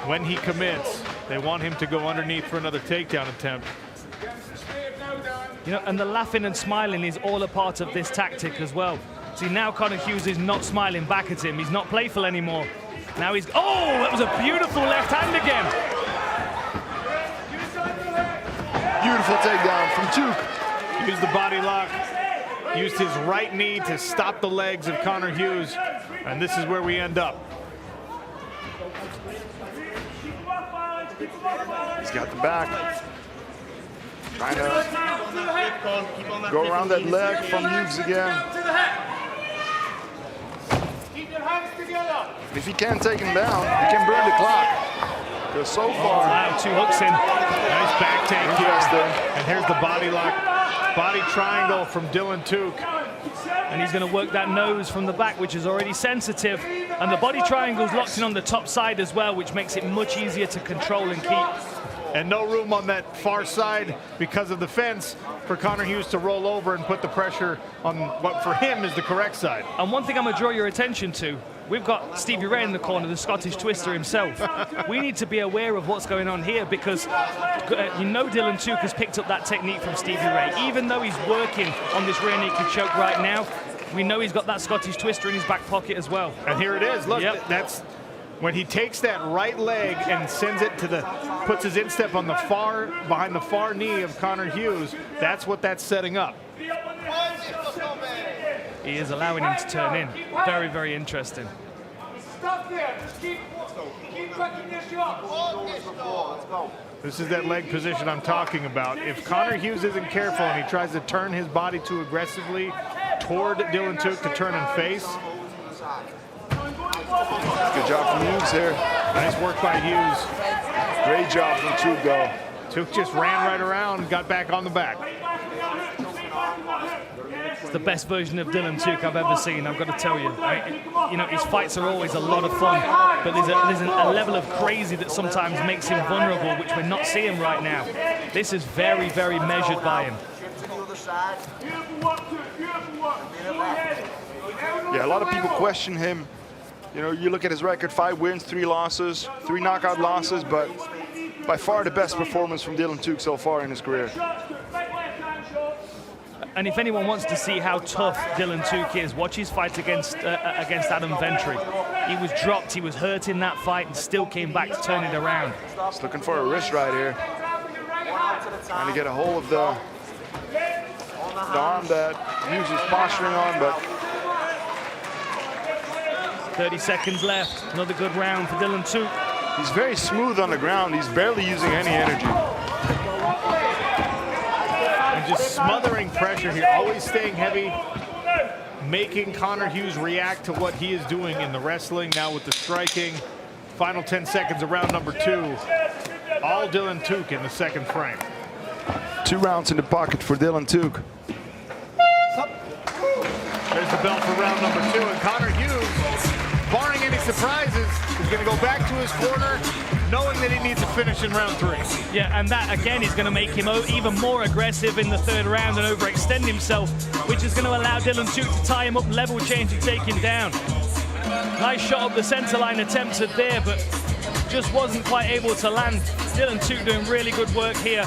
when he commits, they want him to go underneath for another takedown attempt. You know, and the laughing and smiling is all a part of this tactic as well. See, now Connor Hughes is not smiling back at him. He's not playful anymore. Now he's, oh, that was a beautiful left hand again. Beautiful takedown from Took. Used the body lock, used his right knee to stop the legs of Connor Hughes, and this is where we end up. He's got the back. Trying to go around that leg from Hughes again. If he can't take him down, he can burn the clock. Because so far, wow, 2 hooks in. Nice back take here. And here's the body lock. Body triangle from Dylan Took. And he's going to work that nose from the back, which is already sensitive. And the body triangle's locked in on the top side as well, which makes it much easier to control and keep. And no room on that far side because of the fence for Connor Hughes to roll over and put the pressure on what for him is the correct side. And one thing I'm going to draw your attention to, we've got Stevie Ray in the corner, the Scottish Twister himself. We need to be aware of what's going on here because you know Dylan Took has picked up that technique from Stevie Ray. Even though he's working on this rear naked choke right now, we know he's got that Scottish Twister in his back pocket as well. And here it is. Look, that's when he takes that right leg and sends it to the, puts his instep on the far, behind the far knee of Connor Hughes, that's what that's setting up. He is allowing him to turn in. Very, very interesting. Stop there. Just keep backing your shot. This is that leg position I'm talking about. If Connor Hughes isn't careful and he tries to turn his body too aggressively toward Dylan Took to turn and face. Good job from Hughes here. Nice work by Hughes. Great job from Took though. Took just ran right around and got back on the back. It's the best version of Dylan Took I've ever seen, I've got to tell you. You know, his fights are always a lot of fun, but there's a level of crazy that sometimes makes him vulnerable, which we're not seeing right now. This is very, very measured by him. Yeah, a lot of people question him. You know, you look at his record, 5 wins, 3 losses, 3 knockout losses, but by far the best performance from Dylan Took so far in his career. And if anyone wants to see how tough Dylan Took is, watch his fight against Adam Ventry. He was dropped, he was hurt in that fight, and still came back to turn it around. He's looking for a wrist right here. Trying to get a hold of the arm that Hughes is posturing on, but 30 seconds left. Another good round for Dylan Took. He's very smooth on the ground. He's barely using any energy. And just smothering pressure here, always staying heavy, making Connor Hughes react to what he is doing in the wrestling, now with the striking. Final 10 seconds of round number 2. All Dylan Took in the second frame. 2 rounds in the pocket for Dylan Took. There's the bell for round number 2, and Connor Hughes, barring any surprises, is going to go back to his corner, knowing that he needs to finish in round 3. Yeah, and that again is going to make him even more aggressive in the 3rd round and overextend himself, which is going to allow Dylan Took to tie him up, level change and take him down. Nice shot up the center line attempted there, but just wasn't quite able to land. Dylan Took doing really good work here.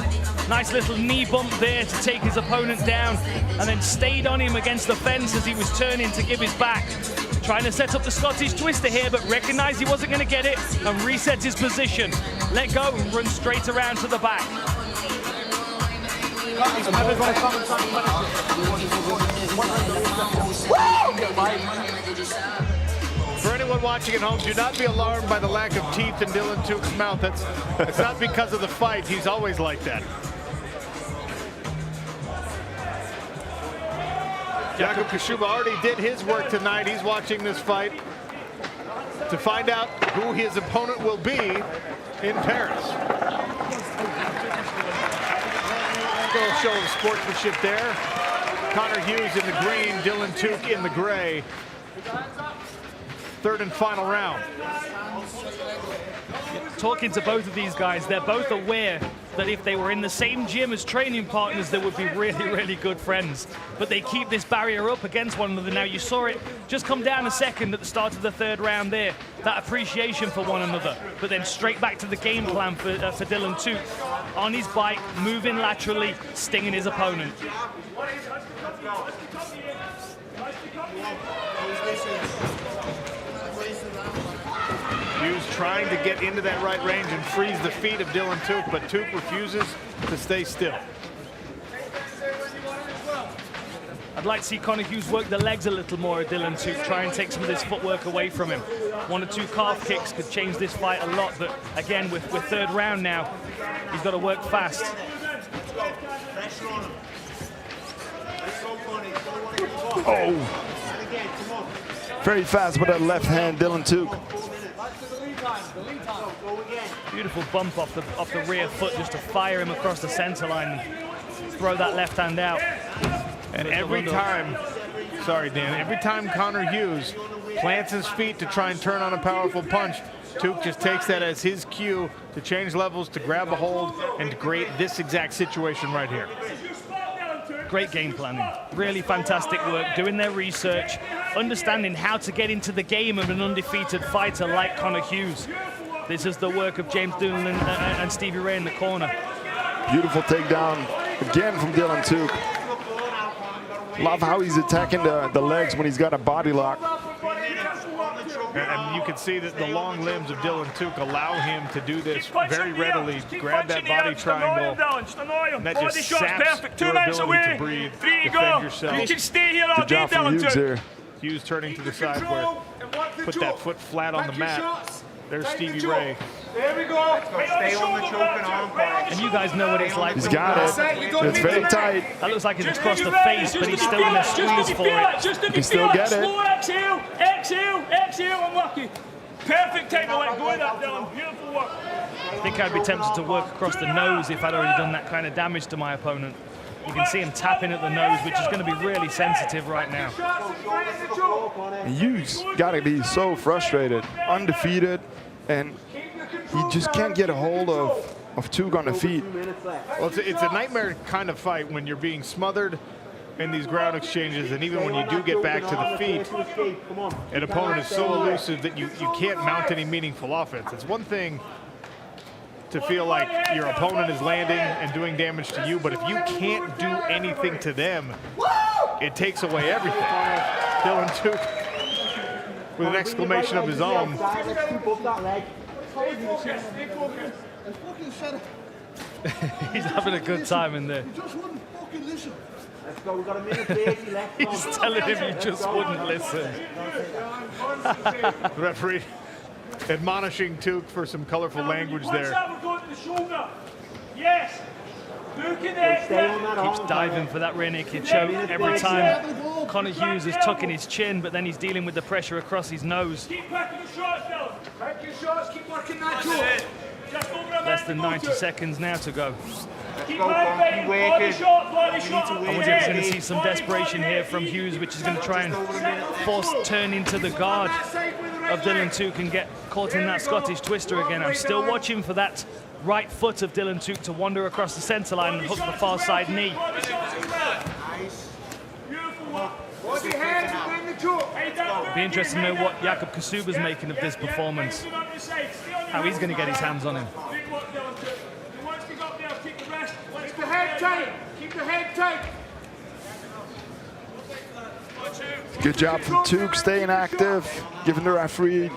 Nice little knee bump there to take his opponent down, and then stayed on him against the fence as he was turning to give his back. Trying to set up the Scottish twister here, but recognized he wasn't going to get it and reset his position. Let go and run straight around to the back. For anyone watching at home, do not be alarmed by the lack of teeth in Dylan Tuke's mouth. It's not because of the fight. He's always like that. Jakub Kaszuba already did his work tonight. He's watching this fight to find out who his opponent will be in Paris. A little show of sportsmanship there. Connor Hughes in the green, Dylan Tuke in the gray. Third and final round. Talking to both of these guys, they're both aware that if they were in the same gym as training partners, they would be really, really good friends. But they keep this barrier up against one another. Now, you saw it just come down a second at the start of the third round there, that appreciation for one another. But then straight back to the game plan for Dylan Tuke. On his bike, moving laterally, stinging his opponent. Hughes trying to get into that right range and freeze the feet of Dylan Tuke, but Tuke refuses to stay still. I'd like to see Connor Hughes work the legs a little more at Dylan Tuke, try and take some of this footwork away from him. 1 or 2 calf kicks could change this fight a lot, but again, with third round now, he's got to work fast. Oh, very fast with that left hand, Dylan Tuke. Beautiful bump off the rear foot just to fire him across the center line and throw that left hand out. And every time, sorry Dan, every time Connor Hughes plants his feet to try and turn on a powerful punch, Tuke just takes that as his cue to change levels, to grab a hold, and to create this exact situation right here. Great game planning, really fantastic work, doing their research, understanding how to get into the game of an undefeated fighter like Connor Hughes. This is the work of James Doolan and Stevie Ray in the corner. Beautiful takedown again from Dylan Tuke. Love how he's attacking the legs when he's got a body lock. And you can see that the long limbs of Dylan Tuke allow him to do this very readily. Grab that body triangle. And that just saps your ability to breathe, defend yourself. You can stay here all day, Dylan Tuke. Hughes turning to the side where put that foot flat on the mat. There's Stevie Ray. There we go. Stay on the choke and arm part. And you guys know what it's like. He's got it. It's very tight. That looks like it's across the face, but he's still in a squeeze for it. You can still get it. Slow exhale, exhale, exhale, and lucky. Perfect time to let go of that, Dylan. Beautiful work. I think I'd be tempted to work across the nose if I'd already done that kind of damage to my opponent. You can see him tapping at the nose, which is going to be really sensitive right now. Hughes got to be so frustrated, undefeated, and he just can't get a hold of Tuke on the feet. Well, it's a nightmare kind of fight when you're being smothered in these ground exchanges, and even when you do get back to the feet, an opponent is so elusive that you can't mount any meaningful offense. It's one thing to feel like your opponent is landing and doing damage to you, but if you can't do anything to them, it takes away everything. Dylan Tuke with an exclamation of his own. He's having a good time in there. Let's go, we've got a minute 30 left. He's telling him you just wouldn't listen. The referee admonishing Tuke for some colorful language there. Yes. Keeps diving for that rear naked choke every time. Connor Hughes is tucking his chin, but then he's dealing with the pressure across his nose. Keep packing the shots, Dylan. Pack your shots, keep working that choke. Less than 90 seconds now to go. Keep working, body shot, body shot. I wonder if we're going to see some desperation here from Hughes, which is going to try and force turn into the guard of Dylan Tuke and get caught in that Scottish twister again. I'm still watching for that right foot of Dylan Tuke to wander across the center line and hook the far side knee. It'll be interesting to know what Jakub Kaszuba's making of this performance, how he's going to get his hands on him. head tight. Keep the head tight. Good job from Took, staying active, giving the referee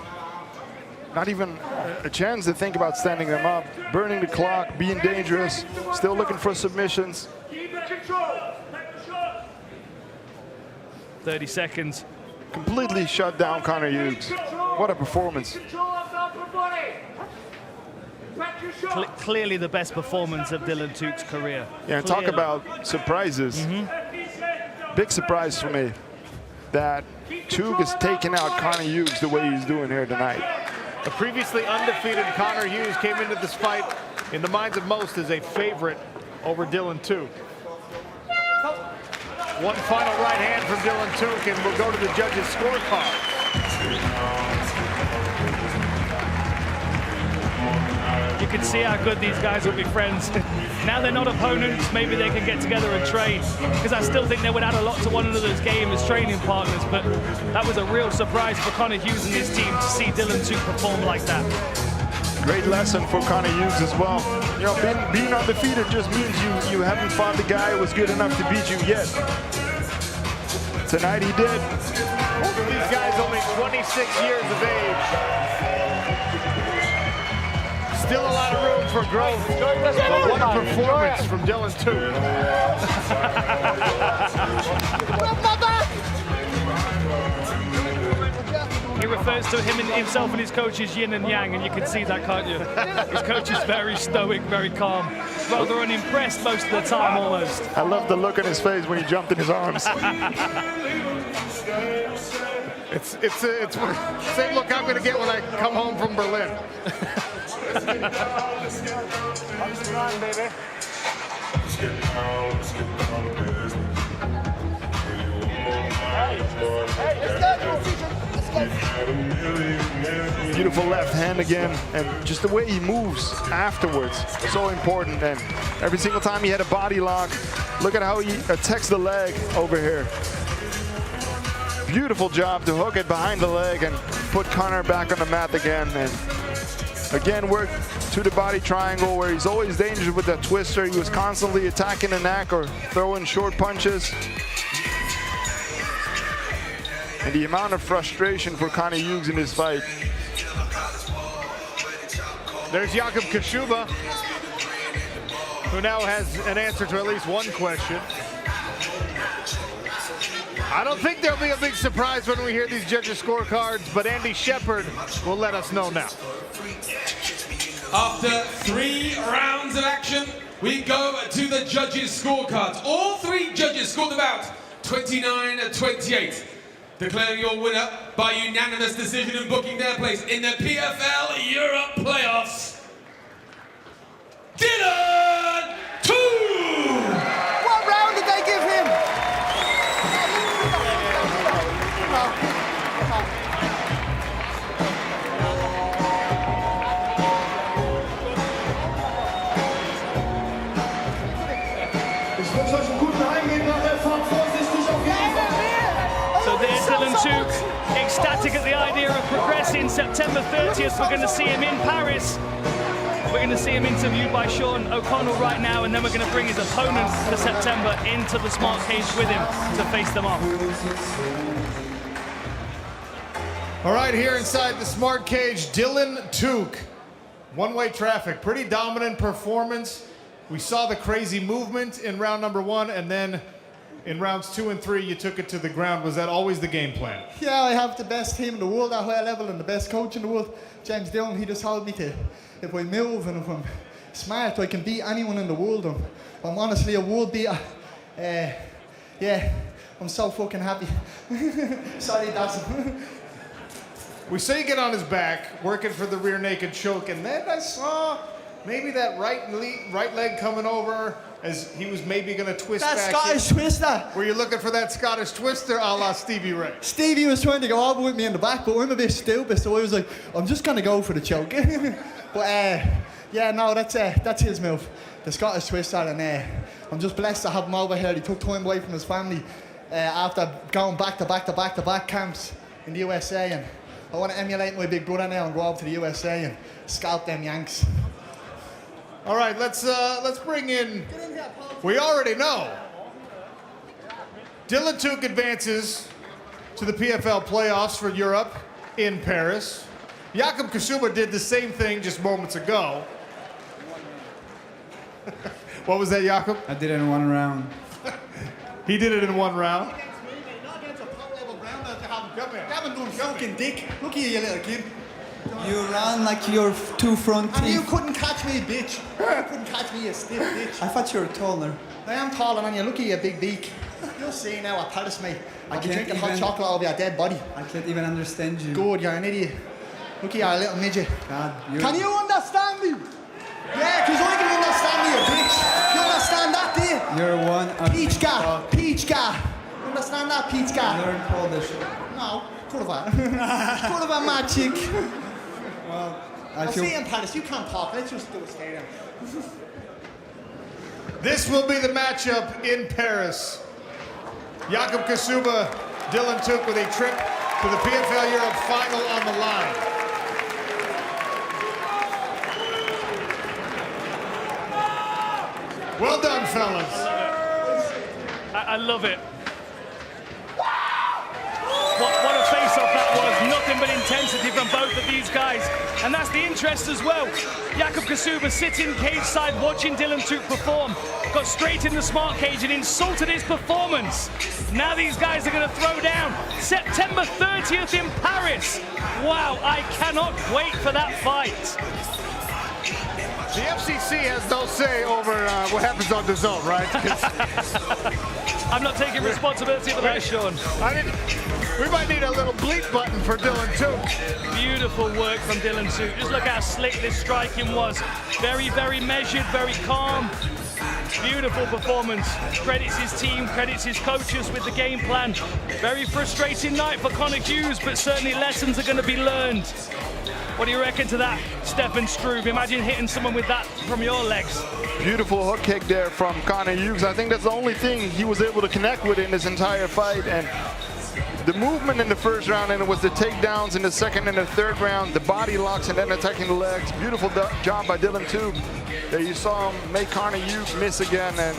not even a chance to think about standing them up, burning the clock, being dangerous, still looking for submissions. Keep it control. 30 seconds. Completely shut down Connor Hughes. What a performance. Clearly the best performance of Dylan Took's career. Yeah, talk about surprises. Big surprise for me that Took is taking out Connor Hughes the way he's doing here tonight. A previously undefeated Connor Hughes came into this fight in the minds of most as a favorite over Dylan Took. One final right hand from Dylan Took, and we'll go to the judges' scorecard. You can see how good these guys will be friends. Now they're not opponents, maybe they can get together and train. Because I still think they would add a lot to one another's game as training partners, but that was a real surprise for Connor Hughes and his team to see Dylan Took perform like that. Great lesson for Connor Hughes as well. You know, being undefeated just means you haven't fought the guy who was good enough to beat you yet. Tonight he did. Both of these guys only 26 years of age. Still a lot of room for growth. But what a performance from Dylan Took. He refers to himself and his coach as yin and yang, and you can see that, can't you? His coach is very stoic, very calm, rather unimpressed most of the time almost. I love the look on his face when he jumped in his arms. It's the same look I'm going to get when I come home from Berlin. Beautiful left hand again, and just the way he moves afterwards, so important. And every single time he had a body lock, look at how he attacks the leg over here. Beautiful job to hook it behind the leg and put Connor back on the mat again. And again, work to the body triangle where he's always dangerous with that twister. He was constantly attacking the neck or throwing short punches. And the amount of frustration for Connor Hughes in this fight. There's Jakub Kashuba, who now has an answer to at least one question. I don't think there'll be a big surprise when we hear these judges' scorecards, but Andy Shepard will let us know now. After 3 rounds of action, we go to the judges' scorecards. All 3 judges scored about 29-28. Declaring your winner by unanimous decision and booking their place in the PFL Europe playoffs, Dylan Took! What round did they give him? So there's Dylan Took, ecstatic at the idea of progressing. September 30th, we're going to see him in Paris. We're going to see him interviewed by Sean O'Connell right now, and then we're going to bring his opponent for September into the smart cage with him to face them off. All right, here inside the smart cage, Dylan Took. One-way traffic, pretty dominant performance. We saw the crazy movement in round number 1, and then in rounds 2 and 3, you took it to the ground. Was that always the game plan? Yeah, I have the best team in the world at high level and the best coach in the world. James Dillon, he just told me to, if I move and if I'm smart, I can beat anyone in the world. I'm honestly a world beater. Yeah, I'm so fucking happy. Sorry, Dawson. We saw you get on his back, working for the rear naked choke, and then I saw maybe that right leg coming over as he was maybe going to twist that back. Scottish twister. Were you looking for that Scottish twister a la Stevie Ray? Stevie was trying to go over with me in the back, but I'm a bit stupid, so I was like, I'm just going to go for the choke. But yeah, no, that's his move, the Scottish twister, and I'm just blessed to have him over here. He took time away from his family after going back to back camps in the USA, and I want to emulate my big brother now and go over to the USA and scalp them Yanks. All right, let's bring in. We already know. Dylan Tuke advances to the PFL playoffs for Europe in Paris. Jakub Kasuba did the same thing just moments ago. What was that, Jakub? I did it in 1 round. He did it in 1 round. Gavin doing fucking dick. Look at you little kid. You ran like your 2 front teeth. And you couldn't catch me, bitch. You couldn't catch me, you stiff bitch. I thought you were taller. I am taller than you. Look at your big beak. You'll see now at Paris, mate. I'll be drinking hot chocolate over your dead body. I can't even understand you. Good, you're an idiot. Look at your little midget. God, Can you understand me? Yeah, because I can understand me, you bitch. You understand that, do you? You're one of Peach guy. Peach guy. You understand that, peach guy? Learn Polish. No, kurwa. Kurwa magic. Well, I'll see you in Paris. You can't talk. Let's just do a stadium. This will be the matchup in Paris. Jakub Kasuba, Dylan Tuke with a trip to the PFL Europe final on the line. Well done, fellas. I love it. What a face-off that was. Nothing but intensity from both of these guys. And that's the interest as well. Jakub Kasuba sitting cage side watching Dylan Tuke perform. Got straight in the smart cage and insulted his performance. Now these guys are going to throw down. September 30th in Paris. Wow, I cannot wait for that fight. The FCC has no say over what happens on DAZN, right? I'm not taking responsibility for that, Sean. We might need a little bleep button for Dylan Tuke. Beautiful work from Dylan Tuke. Just look how slick this striking was. Very, very measured, very calm. Beautiful performance. Credits his team, credits his coaches with the game plan. Very frustrating night for Connor Hughes, but certainly lessons are going to be learned. What do you reckon to that, Stefan Struve? Imagine hitting someone with that from your legs. Beautiful hook kick there from Connor Hughes. I think that's the only thing he was able to connect with in this entire fight. And the movement in the first round, and it was the takedowns in the second and the third round, the body locks and then attacking the legs. Beautiful job by Dylan Tuke. There you saw him make Connor Hughes miss again, and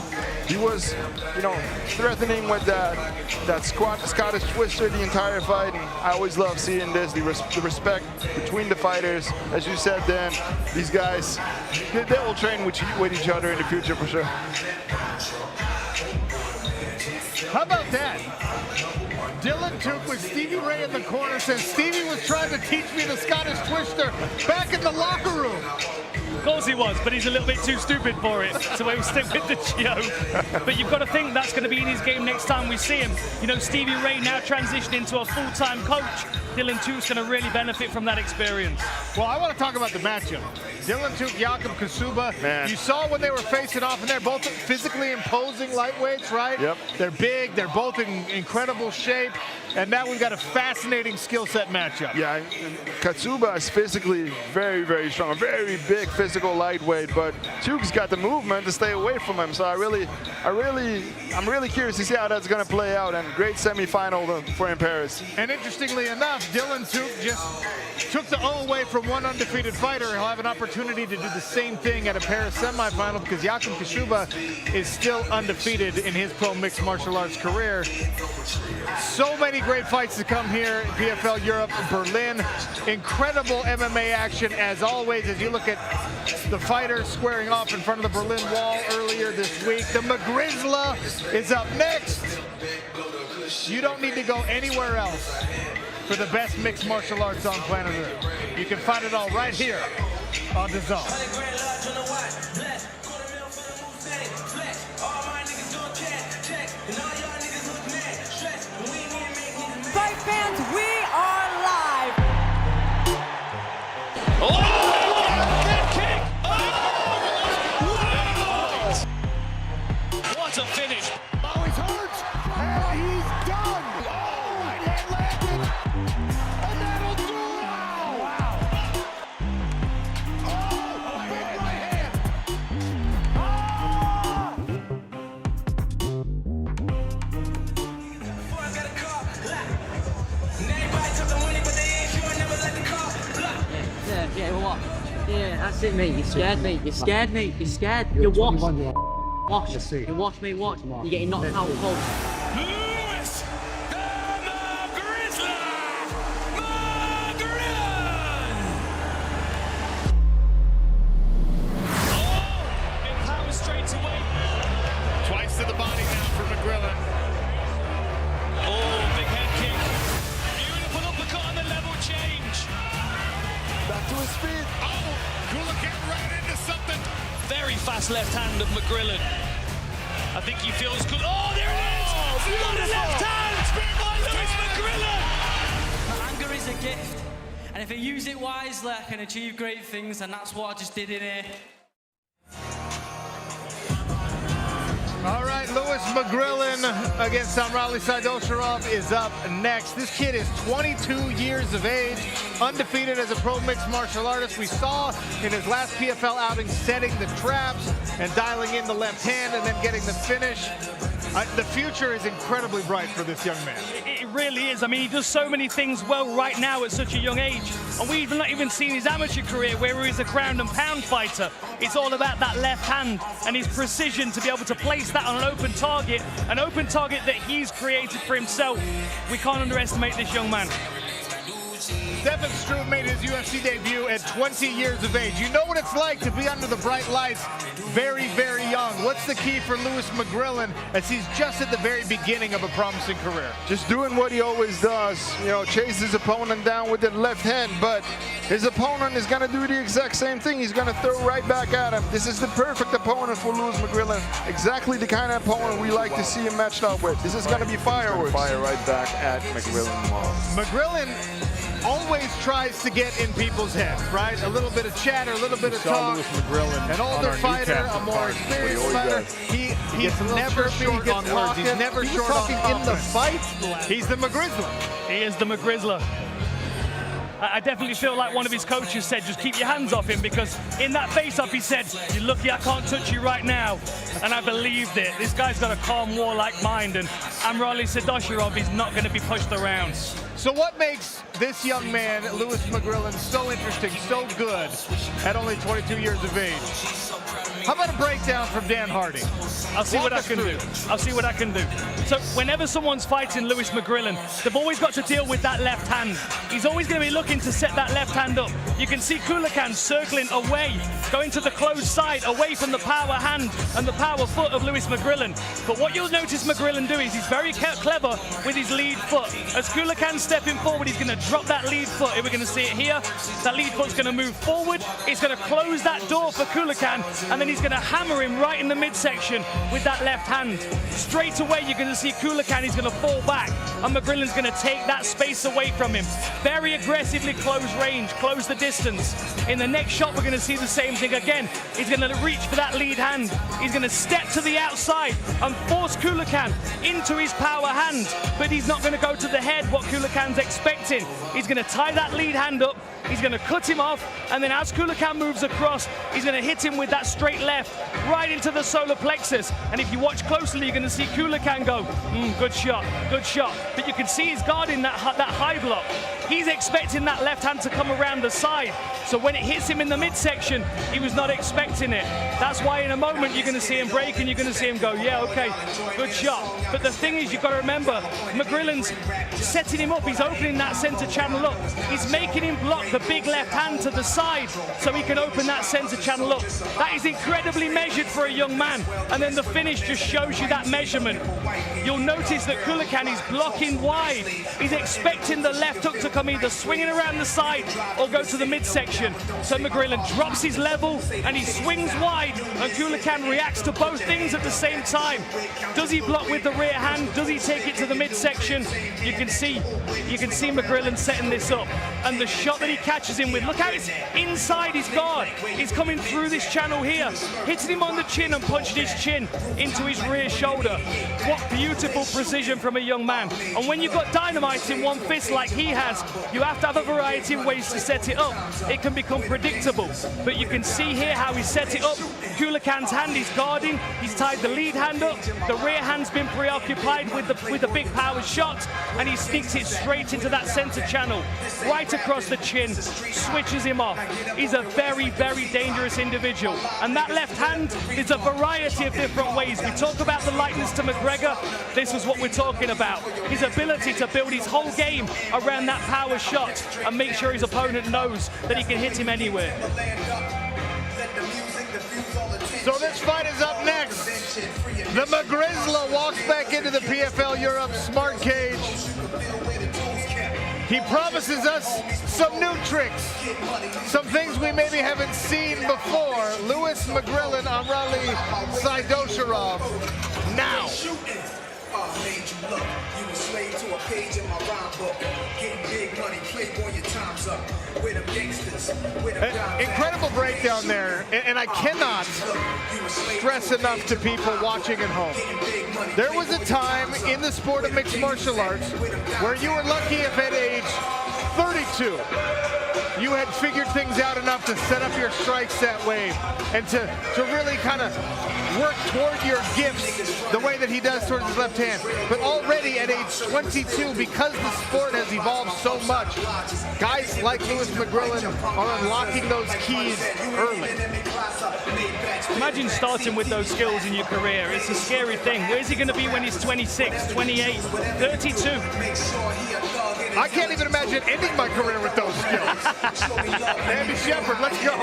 he was, threatening with that Scottish twister the entire fight. And I always love seeing this, the respect between the fighters. As you said, Dan, these guys, they will train with each other in the future for sure. How about that? Dylan Tuke with Stevie Ray in the corner says Stevie was trying to teach me the Scottish twister back in the locker room. Of course he was, but he's a little bit too stupid for it, so we'll stick with the joke. But you've got to think that's going to be in his game next time we see him. Stevie Ray now transitioning to a full-time coach. Dylan Tuke's going to really benefit from that experience. Well, I want to talk about the matchup. Dylan Tuke, Jakub Kasuba. Man. You saw when they were facing off, and they're both physically imposing lightweights, right? Yep. They're big. They're both in incredible shape. And now we've got a fascinating skill set matchup. Yeah, Kasuba is physically very, very strong, a very big physical lightweight, but Tuke's got the movement to stay away from him. So I'm really curious to see how that's going to play out. And great semifinal for in Paris. And interestingly enough, Dylan Tuke just took the O away from one undefeated fighter. He'll have an opportunity to do the same thing at a Paris semifinal because Jakub Kasuba is still undefeated in his pro mixed martial arts career. So many great fights to come here in PFL Europe, Berlin. Incredible MMA action as always as you look at the fighters squaring off in front of the Berlin Wall earlier this week. The McGrizzla is up next. You don't need to go anywhere else for the best mixed martial arts on planet Earth. You can find it all right here on DAZN. Fight fans, we are live. Kick! What a finish! Oh, he's hurt, and he's done. Oh, right hand landed, and that'll do it. Wow. Oh, big right hand. That's it, mate. You're scared, mate. You're scared, mate. You're scared. You're washed. Watch. You watch, mate. Watch. You're getting knocked out cold. Lewis, the Grizzler, it powers straight away. Twice to the body now for McGrillen. Oh, big head kick. Beautiful uppercut on the level change. Back to his feet. Oh, Kulikan ran into something. Very fast left hand of McGrillen. I think he feels good. Oh, there it is! What a left hand! Spin by Lewis McGrillen! My anger is a gift, and if I use it wisely, I can achieve great things, and that's what I just did in here. All right, Lewis McGrillen against Samrali Saidosharov is up next. This kid is 22 years of age, undefeated as a pro mixed martial artist. We saw in his last PFL outing setting the traps and dialing in the left hand and then getting the finish. The future is incredibly bright for this young man. It really is. I mean, he does so many things well right now at such a young age. And we've not even seen his amateur career where he's a ground and pound fighter. It's all about that left hand and his precision to be able to place that on an open target that he's created for himself. We can't underestimate this young man. Stefan Struve made his UFC debut at 20 years of age. You know what it's like to be under the bright lights very, very young. What's the key for Lewis McGrillen as he's just at the very beginning of a promising career? Just doing what he always does, you know, chase his opponent down with the left hand, but his opponent is going to do the exact same thing. He's going to throw right back at him. This is the perfect opponent for Lewis McGrillen. Exactly the kind of opponent we like to see him matched up with. This is going to be fireworks. Fire right back at McGrillen. McGrillen always tries to get in people's heads, right? A little bit of chatter, a little bit of talk. An older fighter, a more experienced fighter. He's never short on words. He's never short on offense. In the fight, he's the McGrizzler. He is the McGrizzler. I definitely feel like one of his coaches said, just keep your hands off him, because in that face-off he said, you're lucky I can't touch you right now. And I believed it. This guy's got a calm, warlike mind, and Samrali Saidosharov is not going to be pushed around. So what makes this young man, Lewis McGrillen, so interesting, so good at only 22 years of age? How about a breakdown from Dan Hardy? I'll see what I can do. I'll see what I can do. So whenever someone's fighting Lewis McGrillen, they've always got to deal with that left hand. He's always going to be looking to set that left hand up. You can see Kulikan circling away, going to the closed side, away from the power hand and the power foot of Lewis McGrillen. But what you'll notice McGrillen do is he's very clever with his lead foot. As Kulikan's stepping forward, he's going to drop that lead foot. We're going to see it here. That lead foot's going to move forward. It's going to close that door for Kulikan, and then he's going to hammer him right in the midsection with that left hand. Straight away, you're going to see Kulikan, he's going to fall back, and McGrillen's going to take that space away from him. Very aggressively close range, close the distance. In the next shot, we're going to see the same thing again. He's going to reach for that lead hand. He's going to step to the outside and force Kulikan into his power hand, but he's not going to go to the head, what Kulikan's expecting. He's going to tie that lead hand up, he's going to cut him off, and then as Kulikan moves across, he's going to hit him with that straight left right into the solar plexus. And if you watch closely, you're going to see Kulikan go, good shot, good shot. But you can see he's guarding that high block. He's expecting that left hand to come around the side. So when it hits him in the midsection, he was not expecting it. That's why in a moment you're going to see him break and you're going to see him go, yeah, okay, good shot. But the thing is, you've got to remember, McGrillen's setting him up. He's opening that center channel up. He's making him block the big left hand to the side so he can open that center channel up. That is incredibly measured for a young man. And then the finish just shows you that measurement. You'll notice that Kulikan is blocking wide. He's expecting the left hook to come either swinging around the side or go to the midsection. So McGrillen drops his level and he swings wide, and Kulikan reacts to both things at the same time. Does he block with the rear hand? Does he take it to the midsection? You can see McGrillen setting this up. And the shot that he catches him with, look how it's inside his guard. He's coming through this channel here, hitting him on the chin and punching his chin into his rear shoulder. What beautiful precision from a young man. And when you've got dynamite in one fist like he has, you have to have a variety of ways to set it up. It can become predictable. But you can see here how he set it up. Kulikan's hand is guarding. He's tied the lead hand up. The rear hand's been preoccupied with the big power shot, and he sneaks it straight into that center channel. Right right across the chin, switches him off. He's a very, very dangerous individual. And that left hand is a variety of different ways. We talk about the likeness to McGregor. This is what we're talking about. His ability to build his whole game around that power shot and make sure his opponent knows that he can hit him anywhere. So this fight is up next. The McGrizzler walks back into the PFL Europe Smart Cage. He promises us some new tricks, some things we maybe haven't seen before. Lewis McGrillen, Amrali Saidosharov. Now. Made you look. You a slave to a page in my rhyme book. Getting big money, playboy, your time's up. With them gangsters, with them Incredible breakdown there, and I cannot stress enough to people watching at home. There was a time in the sport of mixed martial arts where you were lucky if at age 32 you had figured things out enough to set up your strikes that way and to really kind of work toward your gifts the way that he does towards his left hand. But already at age 22, because the sport has evolved so much, guys like Lewis McGrillen are unlocking those keys early. Imagine starting with those skills in your career. It's a scary thing. Where's he going to be when he's 26, 28, 32? I can't even imagine ending my career with those skills. Andy Shepard, let's go.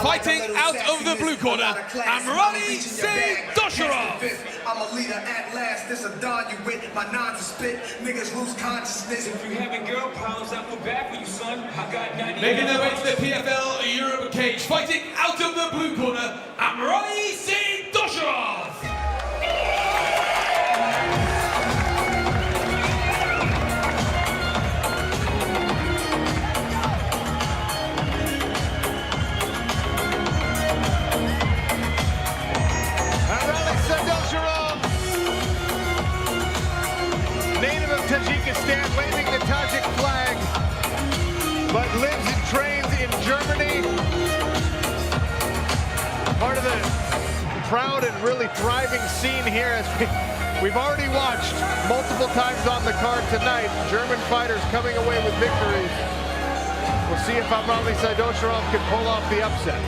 Fighting out of the blue corner, Amrali Saidosharov. I'm a leader at last. This a dawn you with. My nines is spit. Niggas lose consciousness. If you having girl problems, I feel bad for you, son. I got 90. Making their way to the PFL Europe cage, fighting out of the blue corner, Amrali Saidosharov. Native of Tajikistan, waving the Tajik flag, but lives and trains in Germany. Part of the proud and really thriving scene here as we've already watched multiple times on the card tonight. German fighters coming away with victories. We'll see if Amrali Saidosharov can pull off the upset.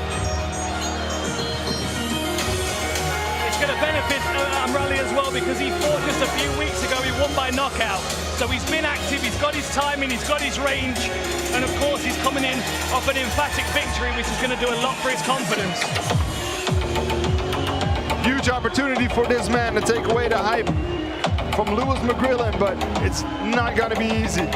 It's going to benefit Amrali as well because he fought just a few weeks ago. He won by knockout. So he's been active, he's got his timing, he's got his range. And of course, he's coming in off an emphatic victory, which is going to do a lot for his confidence. Huge opportunity for this man to take away the hype from Lewis McGrillen, but it's not going to be easy.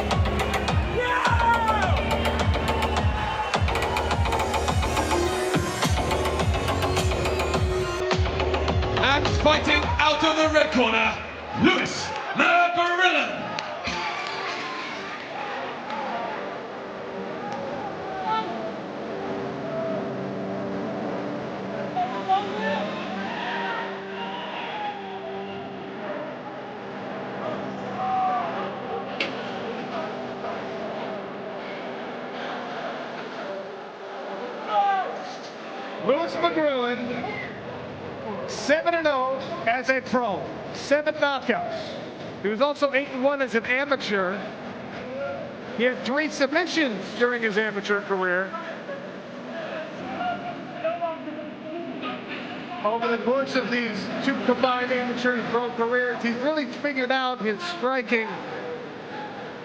And fighting out of the red corner, Lewis McGrillen. Lewis McGrillen, 7-0 as a pro, 7 knockouts. He was also 8-1 as an amateur. He had 3 submissions during his amateur career. Over the course of these 2 combined amateur and pro careers, he's really figured out his striking.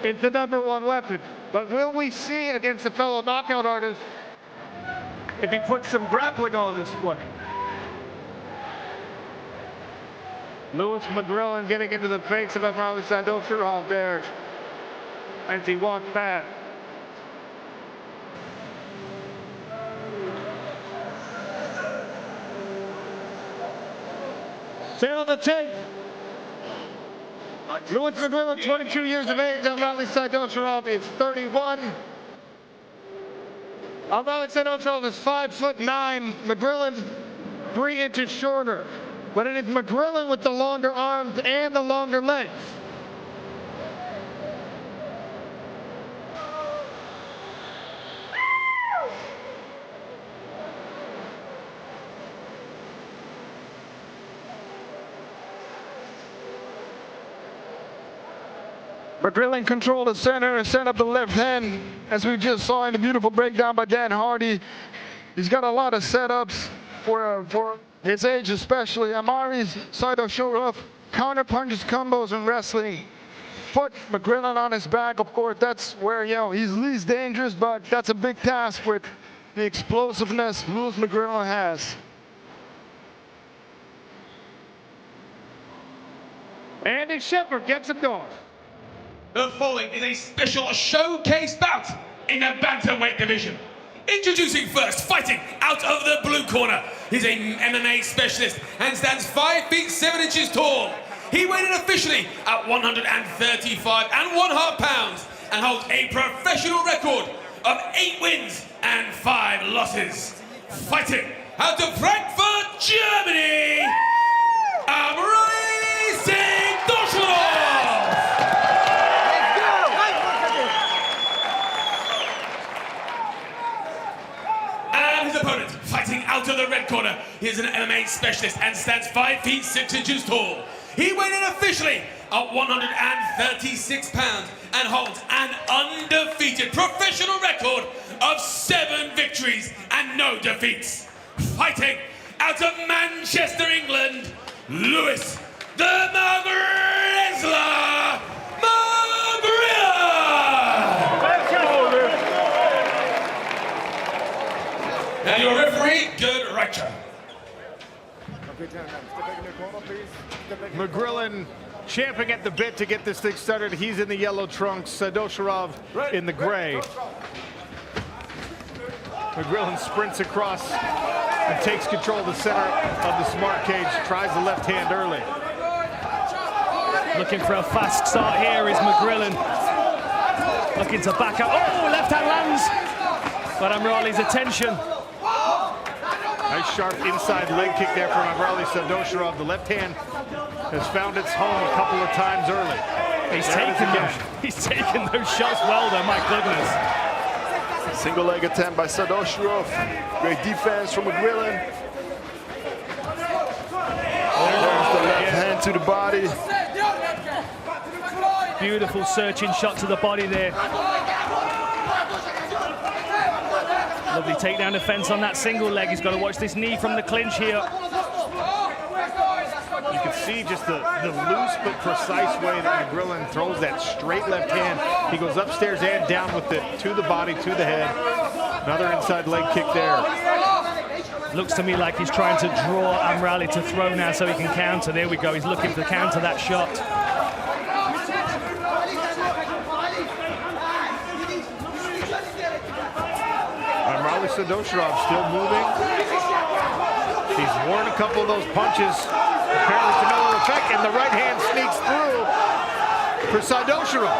It's the #1 weapon. But will we see against a fellow knockout artist if he puts some grappling on this one? Lewis McGrillen getting into the face of Amrali Saidosharov there as he walked back. Stay on the tape. Lewis McGrillen, 22 years of age. Amrali Saidosharov is 31. Amrali Saidosharov is 5'9". McGrillen 3 inches shorter. But it is McGrillen with the longer arms and the longer legs. McGrillen control the center and set up the left hand, as we just saw in the beautiful breakdown by Dan Hardy. He's got a lot of setups for his age, especially. Amari's Saidashurov counter punches, combos, and wrestling. Put McGrillen on his back, of course, that's where, you know, he's least dangerous, but that's a big task with the explosiveness Louis McGrillen has. Andy Shepard gets it going. The following is a special showcase bout in the bantamweight division. Introducing first, fighting out of the blue corner. He's a MMA specialist and stands 5 feet 7 inches tall. He weighed in officially at 135.5 pounds and holds a professional record of 8 wins and 5 losses. Fighting out of Frankfurt, Germany, and his opponent, fighting out of the red corner, he is an MMA specialist and stands 5 feet 6 inches tall. He weighed in officially at 136 pounds and holds an undefeated professional record of 7 victories and no defeats. Fighting out of Manchester, England, Lewis the Magrizzler and your referee, Good Reicher. McGrillen champing at the bit to get this thing started. He's in the yellow trunks, Saidashurov in the gray. McGrillen sprints across and takes control of the center of the smart cage, tries the left hand early. Looking for a fast start here is McGrillen. Looking to back up. Oh, left hand lands. But Amrali's attention. Nice sharp inside leg kick there from Amrali Saidashurov. The left hand has found its home a couple of times early. He's taken those shots well though, my goodness. Single leg attempt by Saidashurov. Great defense from McGrillen. There's the left hand to the body. Beautiful searching shot to the body there. Lovely takedown defense on that single leg. He's got to watch this knee from the clinch here. You can see just the loose but precise way that McGrillen throws that straight left hand. He goes upstairs and down with it to the body, to the head. Another inside leg kick there. Looks to me like he's trying to draw Amrali to throw now so he can counter. There we go. He's looking to counter that shot. Amrali Saidashurov still moving. He's worn a couple of those punches, apparently to no effect, and the right hand sneaks through for Saidashurov.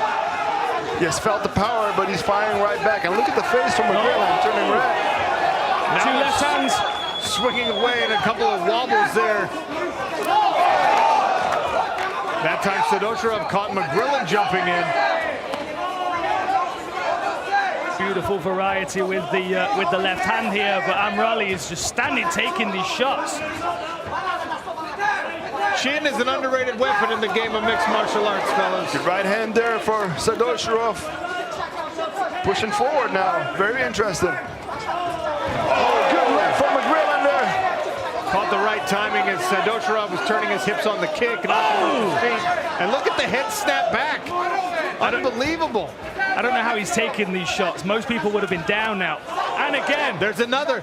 Yes, felt the power, but he's firing right back. And look at the face from McGrillen, turning red. Now two left hands. Swinging away and a couple of wobbles there. That time Saidashurov caught McGrillen jumping in. Beautiful variety with the left hand here, but Amrali is just standing, taking these shots. Chin is an underrated weapon in the game of mixed martial arts, fellas. Good right hand there for Saidashurov. Pushing forward now, very interesting. Oh, good left from McGrillen there. Caught the right timing as Saidashurov was turning his hips on the kick and off the feet. And look at the head snap back. Unbelievable. I don't know how he's taking these shots. Most people would have been down now. And again. There's another.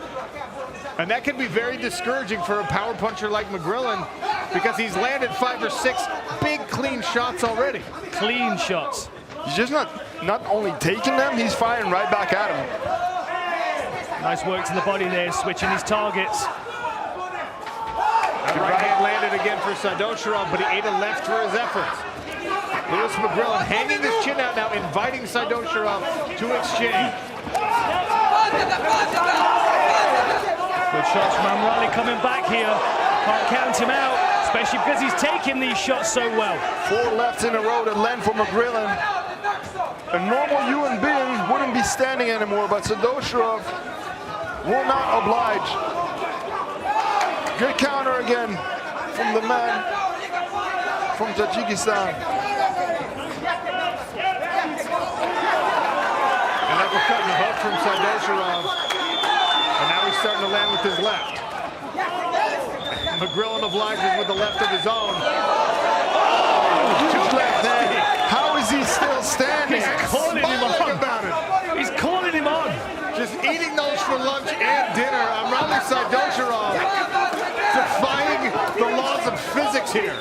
And that can be very discouraging for a power puncher like McGrillen because he's landed 5 or 6 big clean shots already. Clean shots. He's just not only taking them, he's firing right back at him. Nice work to the body there, switching his targets. The right hand landed again for Saidashurov, but he ate a left for his efforts. Louis McGrillen hanging his chin out now, inviting Saidashurov to exchange. Good shots from Amrali coming back here. Can't count him out, especially because he's taking these shots so well. 4 lefts in a row that land for McGrillen. A normal human being wouldn't be standing anymore, but Saidashurov will not oblige. Good counter again from the man from Tajikistan. uppercut and hook from Sadosharov. And now he's starting to land with his left. McGrillen obliges with the left of his own. Two left there. How is he still standing? He's calling him on. About it. He's calling him on. Just eating those for lunch and dinner. Amrali Sadosharov defying the laws of physics here.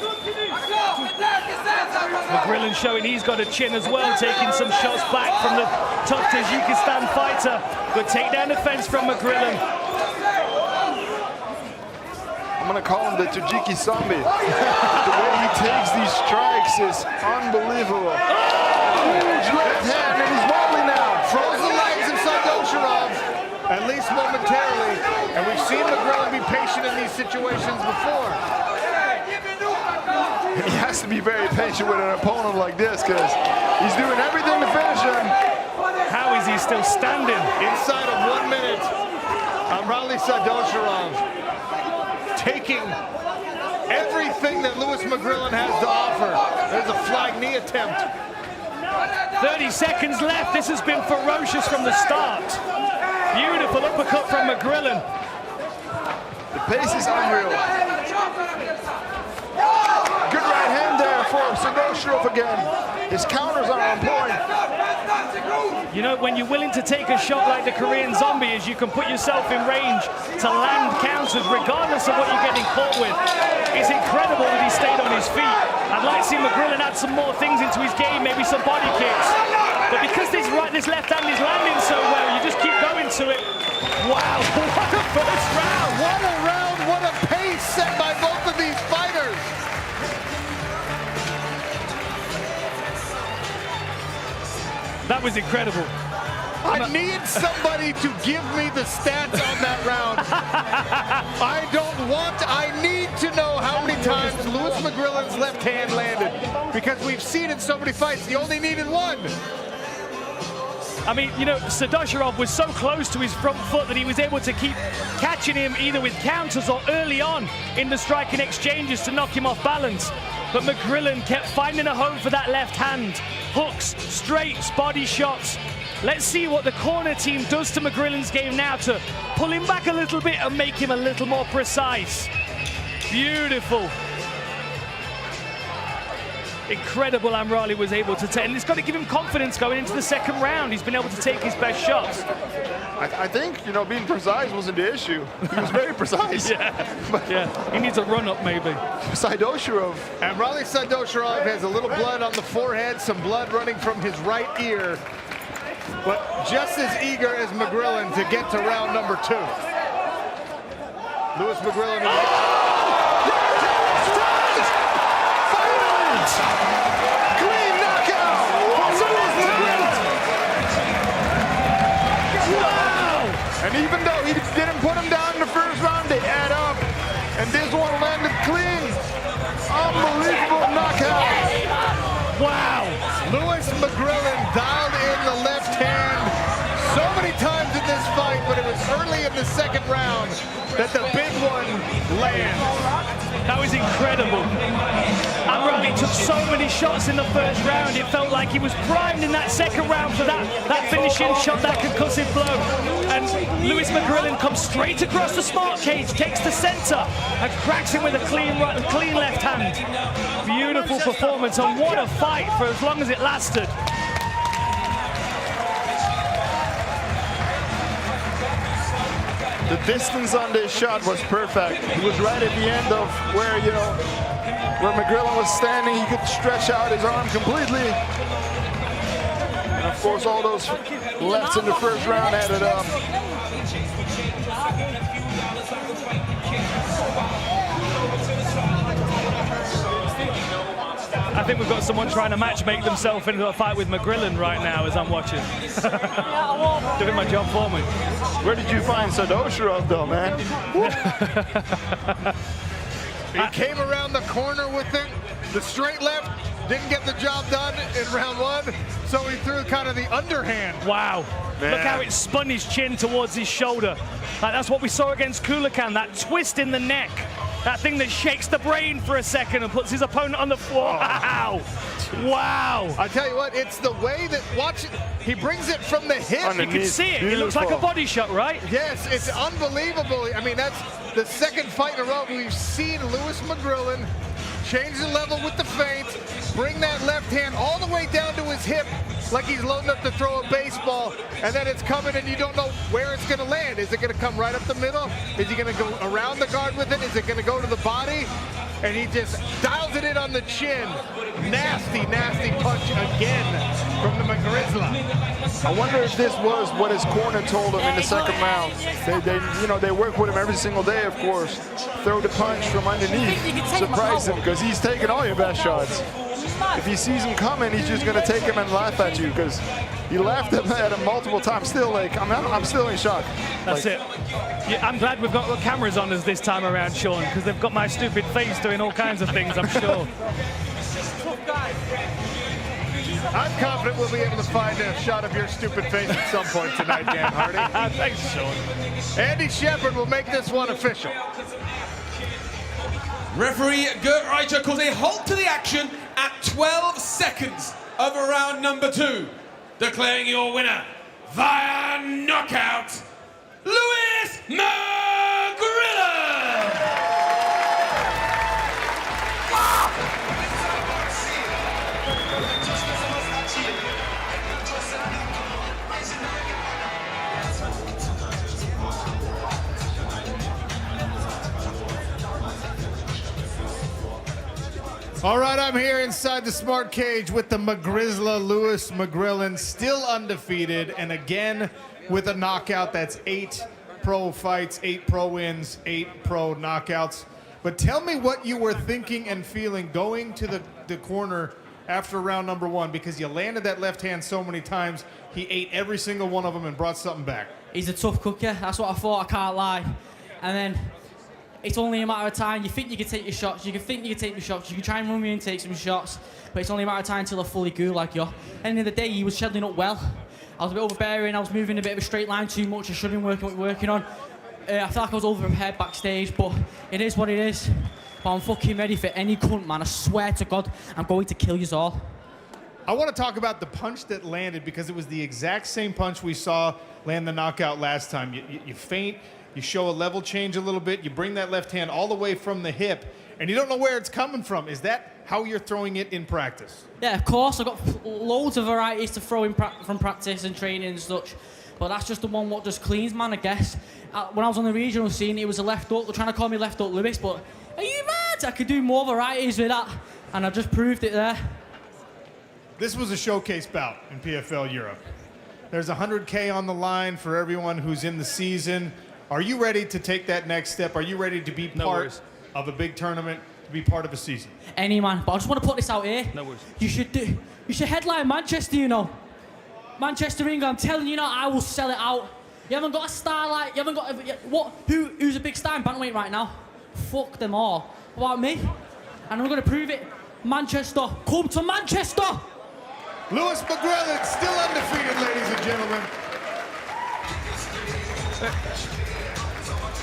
McGrillen showing he's got a chin as well, taking some shots back from the tough Tajikistan fighter. Good takedown defense from McGrillen. I'm gonna call him the Tajiki zombie. The way he takes these strikes is unbelievable. Huge left hand, and he's wobbly now. Throws the legs of Sadosharov, at least momentarily. And we've seen McGrillen be patient in these situations before. He has to be very patient with an opponent like this because he's doing everything to finish him. How is he still standing? Inside of 1 minute, Amrali Sadosharov taking everything that Lewis McGrillen has to offer. There's a flag knee attempt. 30 seconds left. This has been ferocious from the start. Beautiful uppercut from McGrillen. The pace is unreal. Good right hand there for Sadosharov again. His counters are on point. You know, when you're willing to take a shot like the Korean zombie is, you can put yourself in range to land counters regardless of what you're getting caught with. It's incredible that he stayed on his feet. I'd like to see McGrillen add some more things into his game, maybe some body kicks. But because this left hand is landing so well, you just keep going to it. Wow, what a first round! What a round, what a pace set by both of these fighters. That was incredible. I need somebody to give me the stats on that round. I need to know how many times Lewis McGrillen's left hand landed. Because we've seen in so many fights, he only needed one. I mean, you know, Sadosharov was so close to his front foot that he was able to keep catching him either with counters or early on in the striking exchanges to knock him off balance. But McGrillen kept finding a home for that left hand. Hooks, straights, body shots. Let's see what the corner team does to McGrillen's game now to pull him back a little bit and make him a little more precise. Beautiful. Incredible Amrali was able to take, and it's got to give him confidence going into the second round. He's been able to take his best shots. I think, you know, being precise wasn't the issue. He was very precise. Yeah, he needs a run-up maybe. Sadosharov. Amrali Sadosharov has a little blood on the forehead, some blood running from his right ear, but just as eager as McGrillen to get to round number 2. Lewis McGrillen. Clean knockout! Wow! And even though he didn't put him down in the first round, they add up. And this one landed clean. Unbelievable knockout. Wow! Lewis McGrillen dialed in the left hand so many times in this fight, but it was early in the second round that the big one lands. That was incredible. Amrali took so many shots in the first round. It felt like he was primed in that second round for that finishing shot, that concussive blow. And Lewis McGrillen comes straight across the smart cage, takes the center, and cracks him with a clean left hand. Beautiful performance, and what a fight for as long as it lasted. The distance on this shot was perfect. He was right at the end of where, you know, where McGrillen was standing. He could stretch out his arm completely. And of course, all those lefts in the first round added up. I think we've got someone trying to matchmake themselves into a fight with McGrillen right now as I'm watching. Doing my job for me. Where did you find Sadosharov though, man? He came around the corner with it. The straight left didn't get the job done in round 1, so he threw kind of the underhand. Wow. Man. Look how it spun his chin towards his shoulder. Like, that's what we saw against Kulikan, that twist in the neck. That thing that shakes the brain for a second and puts his opponent on the floor. Wow. Wow. I tell you what, it's the way that, watch it, he brings it from the hip. You can see it. It looks like a body shot, right? Yes, it's unbelievable. I mean, that's the second fight in a row we've seen Lewis McGrillen change the level with the feint, bring that left hand all the way down to his hip like he's loading up to throw a baseball, and then it's coming and you don't know where it's going to land. Is it going to come right up the middle? Is he going to go around the guard with it? Is it going to go to the body? And he just dials it in on the chin. Nasty, nasty punch again from the McGrizzla. I wonder if this was what his corner told him in the second round. They work with him every single day, of course. Throw the punch from underneath, surprise him, because he's taking all your best shots. If he sees him coming, he's just going to take him and laugh at you, because he laughed at him multiple times. Still, I'm still in shock. That's it. Yeah, I'm glad we've got cameras on us this time around, Sean, because they've got my stupid face doing all kinds of things, I'm sure. I'm confident we'll be able to find a shot of your stupid face at some point tonight, Dan Hardy. Thanks, Sean. Andy Shepard will make this one official. Referee Gert Reicher calls a halt to the action at 12 seconds of round number 2, declaring your winner via knockout, Lewis McGrillen! All right, I'm here inside the smart cage with the McGrizzla, Lewis McGrillen, still undefeated, and again with a knockout. That's 8 pro fights, 8 pro wins, 8 pro knockouts. But tell me what you were thinking and feeling going to the corner after round number 1, because you landed that left hand so many times. He ate every single one of them and brought something back. He's a tough cooker. That's what I thought, I can't lie. And then it's only a matter of time. You think you can take your shots. You can think you can take your shots. You can try and run me and take some shots. But it's only a matter of time until I fully gulag you. End of the day, he was shedding up well. I was a bit overbearing. I was moving a bit of a straight line too much. I shouldn't have been working on. I feel like I was overprepared backstage, but it is what it is. But I'm fucking ready for any cunt, man. I swear to God, I'm going to kill you all. I want to talk about the punch that landed, because it was the exact same punch we saw land the knockout last time. You feint. You show a level change a little bit. You bring that left hand all the way from the hip, and you don't know where it's coming from. Is that how you're throwing it in practice? Yeah, of course. I've got loads of varieties to throw in from practice and training and such. But that's just the one what just cleans, man, I guess. When I was on the regional scene, it was a left hook. They're trying to call me left hook Lewis, but are you mad? I could do more varieties with that, and I just proved it there. This was a showcase bout in PFL Europe. There's 100K on the line for everyone who's in the season. Are you ready to take that next step? Are you ready to be part of a big tournament, to be part of a season? Any man, but I just want to put this out here. No worries. You should headline Manchester, you know. Manchester, England, I'm telling you now, I will sell it out. You haven't got a star like, you haven't got, who's a big star in bantamweight right now? Fuck them all. What about me? And I'm going to prove it. Manchester, come to Manchester! Lewis McGrillen, still undefeated, ladies and gentlemen.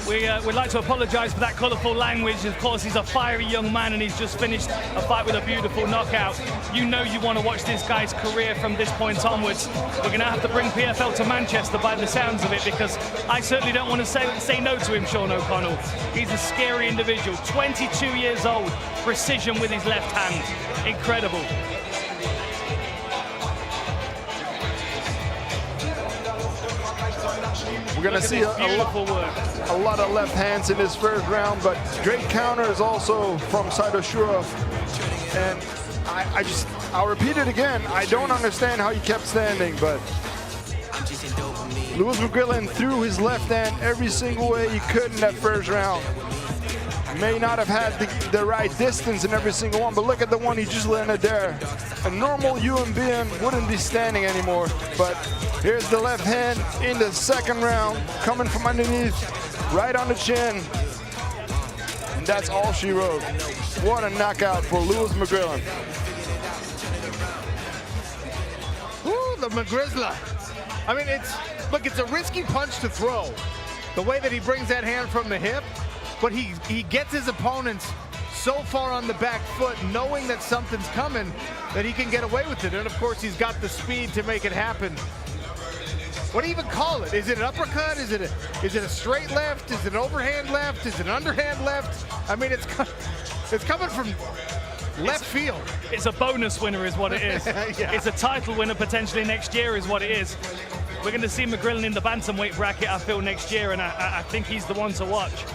We'd like to apologise for that colourful language. Of course, he's a fiery young man and he's just finished a fight with a beautiful knockout. You know you want to watch this guy's career from this point onwards. We're going to have to bring PFL to Manchester by the sounds of it, because I certainly don't want to say no to him, Sean O'Connell. He's a scary individual, 22 years old, precision with his left hand. Incredible. We're going to see a lot of left hands in this first round, but great counters also from Saito Shurov. And I'll repeat it again. I don't understand how he kept standing, but Lewis McGrillen threw his left hand every single way he could in that first round. May not have had the right distance in every single one, but look at the one he just landed there. A normal human being wouldn't be standing anymore, but here's the left hand in the second round, coming from underneath, right on the chin. And that's all she wrote. What a knockout for Lewis McGrillen. Ooh, the McGrizzla. I mean, it's a risky punch to throw. The way that he brings that hand from the hip, but he gets his opponents so far on the back foot, knowing that something's coming, that he can get away with it. And of course, he's got the speed to make it happen. What do you even call it? Is it an uppercut? Is it a straight left? Is it an overhand left? Is it an underhand left? I mean, it's coming from left field. It's a bonus winner is what it is. Yeah. It's a title winner potentially next year is what it is. We're going to see McGrillen in the bantamweight bracket, I feel, next year, and I think he's the one to watch.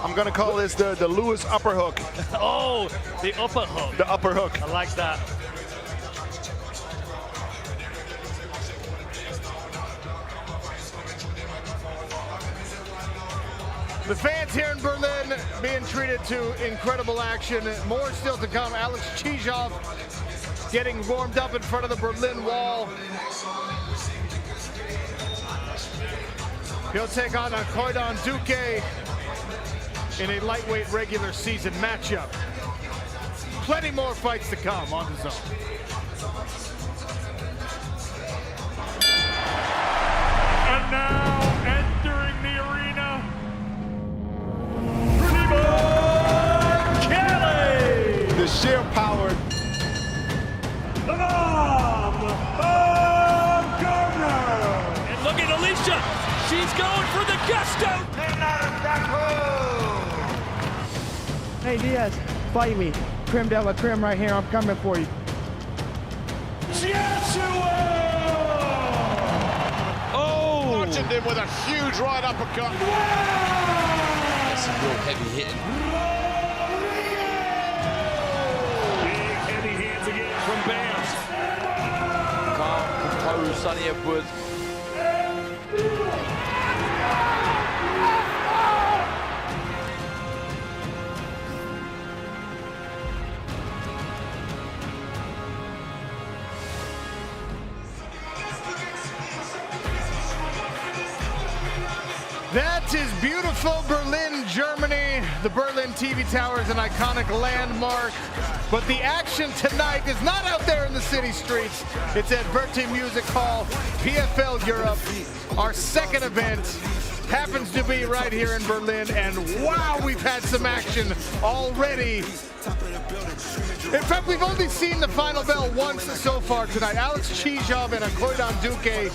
I'm going to call this the Lewis upper hook. Oh, the upper hook. The upper hook. I like that. The fans here in Berlin being treated to incredible action. More still to come. Alex Chizov getting warmed up in front of the Berlin Wall. He'll take on Koidan Duque in a lightweight regular season matchup. Plenty more fights to come on the zone. And now entering the arena, Kelly! The sheer power. And look at Alicia. She's going for the gusto. Hey, Diaz, fight me. Creme de la creme right here. I'm coming for you. Oh! Launching him with a huge right uppercut. That's some real heavy hitting. Big heavy hands again from Bams. Calm, composed, Sonny Edwards. That is beautiful Berlin, Germany. The Berlin TV Tower is an iconic landmark. But the action tonight is not out there in the city streets. It's at Verti Music Hall, PFL Europe. Our second event happens to be right here in Berlin. And wow, we've had some action already. In fact, we've only seen the final bell once so far tonight. Alex Chizov and Koidan Duque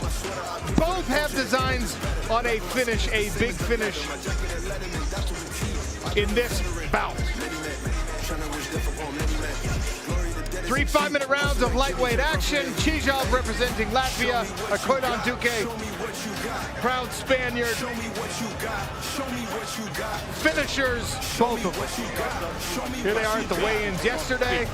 both have designs on a finish, a big finish in this bout. 3 5-minute rounds of lightweight action. Chizov representing Latvia, Koidan Duque, proud Spaniard. Finishers, both of them. Here they are at the weigh-ins yesterday.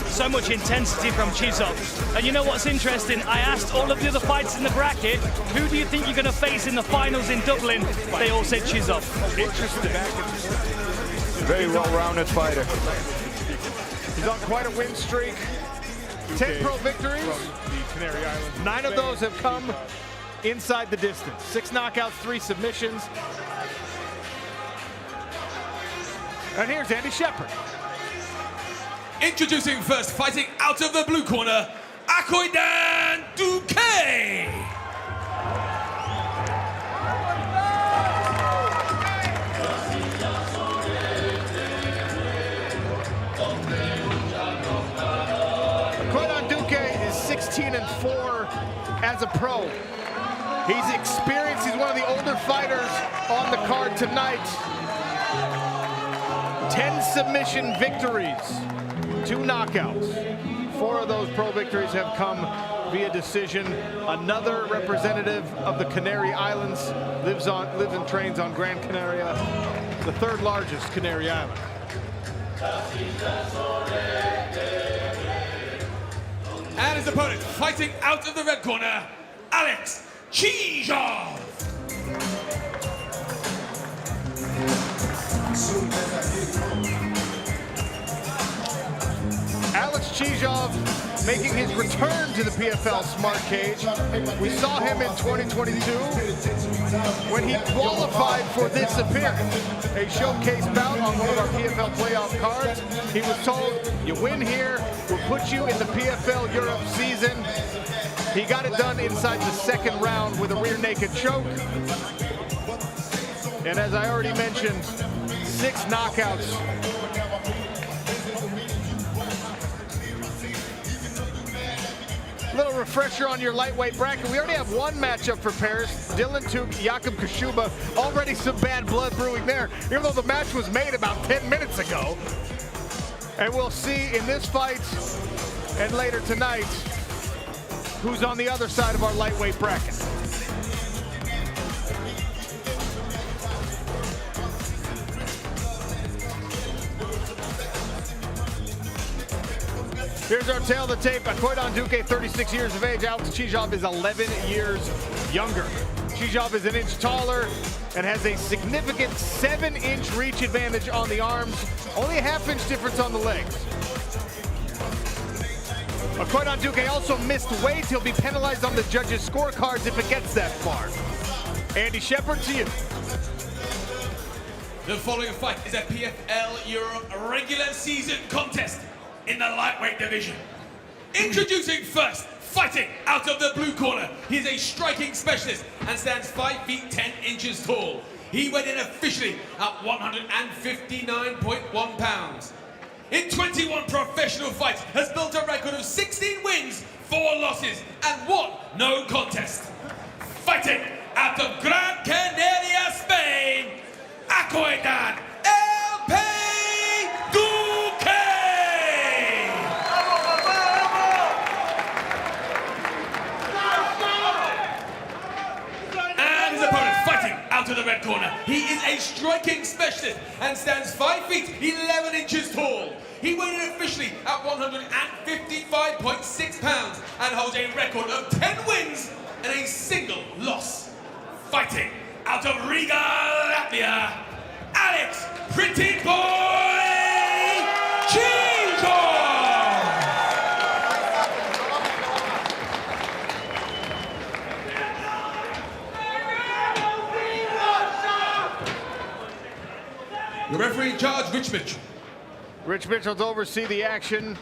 So much intensity from Chizov. And you know what's interesting? I asked all of the other fighters in the bracket, who do you think you're going to face in the finals in Dublin? They all said Chizov. Interesting. Very well-rounded fighter. He's on quite a win streak. 10 pro victories. From the Canary Islands. 9 of those have come inside the distance. 6 knockouts, 3 submissions. And here's Andy Shepard. Introducing first, fighting out of the blue corner, Koidan Duque. Koidan Duque is 16-4 as a pro. He's experienced. He's one of the older fighters on the card tonight. 10 submission victories, 2 knockouts. 4 of those pro victories have come via decision. Another representative of the Canary Islands lives and trains on Gran Canaria, the 3rd largest Canary Island. And his opponent, fighting out of the red corner, Alex Chizov. Alex Chizov making his return to the PFL Smart Cage. We saw him in 2022 when he qualified for this appearance, a showcase bout on one of our PFL playoff cards. He was told, you win here, we'll put you in the PFL Europe season. He got it done inside the second round with a rear naked choke. And as I already mentioned, 6 knockouts. Little refresher on your lightweight bracket. We already have one matchup for Paris. Dylan Tuke, Jakub Kashuba. Already some bad blood brewing there, even though the match was made about 10 minutes ago. And we'll see in this fight and later tonight who's on the other side of our lightweight bracket. Here's our tail of the tape. Koidan Duque, 36 years of age. Alex Chizov is 11 years younger. Chizov is an inch taller and has a significant 7-inch reach advantage on the arms. Only a half-inch difference on the legs. Koidan Duque also missed weight. He'll be penalized on the judges' scorecards if it gets that far. Andy Shepard, to you. The following fight is a PFL Europe regular season contest in the lightweight division. Introducing first, fighting out of the blue corner. He's a striking specialist and stands 5 feet 10 inches tall. He went in officially at 159.1 pounds. In 21 professional fights, has built a record of 16 wins, 4 losses, and 1 no contest. Fighting out of Gran Canaria, Spain, Koidan to the red corner. He is a striking specialist and stands 5 feet 11 inches tall. He weighed in officially at 155.6 pounds and holds a record of 10 wins and a single loss. Fighting out of Riga, Latvia, Alex Pretty Boy Chizov! The referee in charge, Rich Mitchell. Rich Mitchell to oversee the action.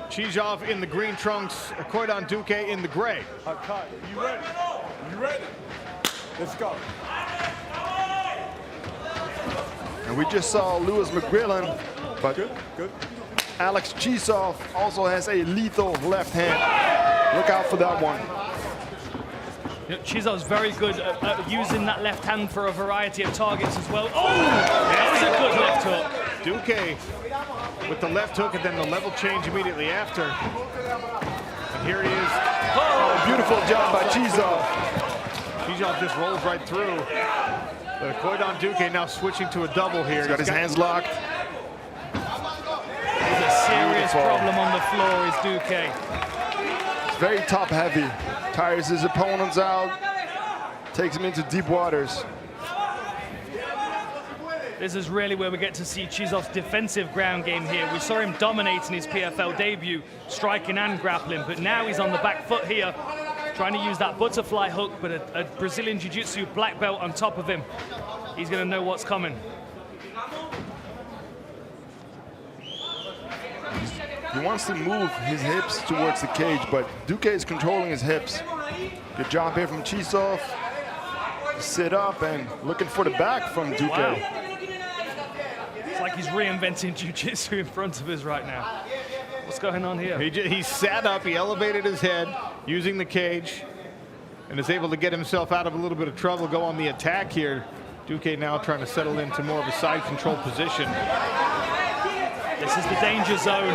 Chizov in the green trunks, Koidan Duque in the gray. Okay, you ready? You ready? Let's go. And we just saw Lewis McGrillen, but good. Alex Chizov also has a lethal left hand. Look out for that one. Chizov's very good at using that left hand for a variety of targets as well. Oh, that was a good left hook. Duque with the left hook and then the level change immediately after. And here he is. Oh, beautiful job by Chizov. Chizov just rolls right through. But Koidan Duque now switching to a double here. He's got his hands locked. There's a serious problem on the floor, is Duque. It's very top heavy. Tires his opponents out, takes him into deep waters. This is really where we get to see Chizov's defensive ground game here. We saw him dominating his PFL debut, striking and grappling, but now he's on the back foot here, trying to use that butterfly hook, but a Brazilian Jiu-Jitsu black belt on top of him. He's gonna know what's coming. He wants to move his hips towards the cage, but Duque is controlling his hips. Good job here from Chizov. Sit up and looking for the back from Duque. Wow. It's like he's reinventing jiu-jitsu in front of us right now. What's going on here? He sat up, he elevated his head using the cage and is able to get himself out of a little bit of trouble, go on the attack here. Duque now trying to settle into more of a side control position. This is the danger zone.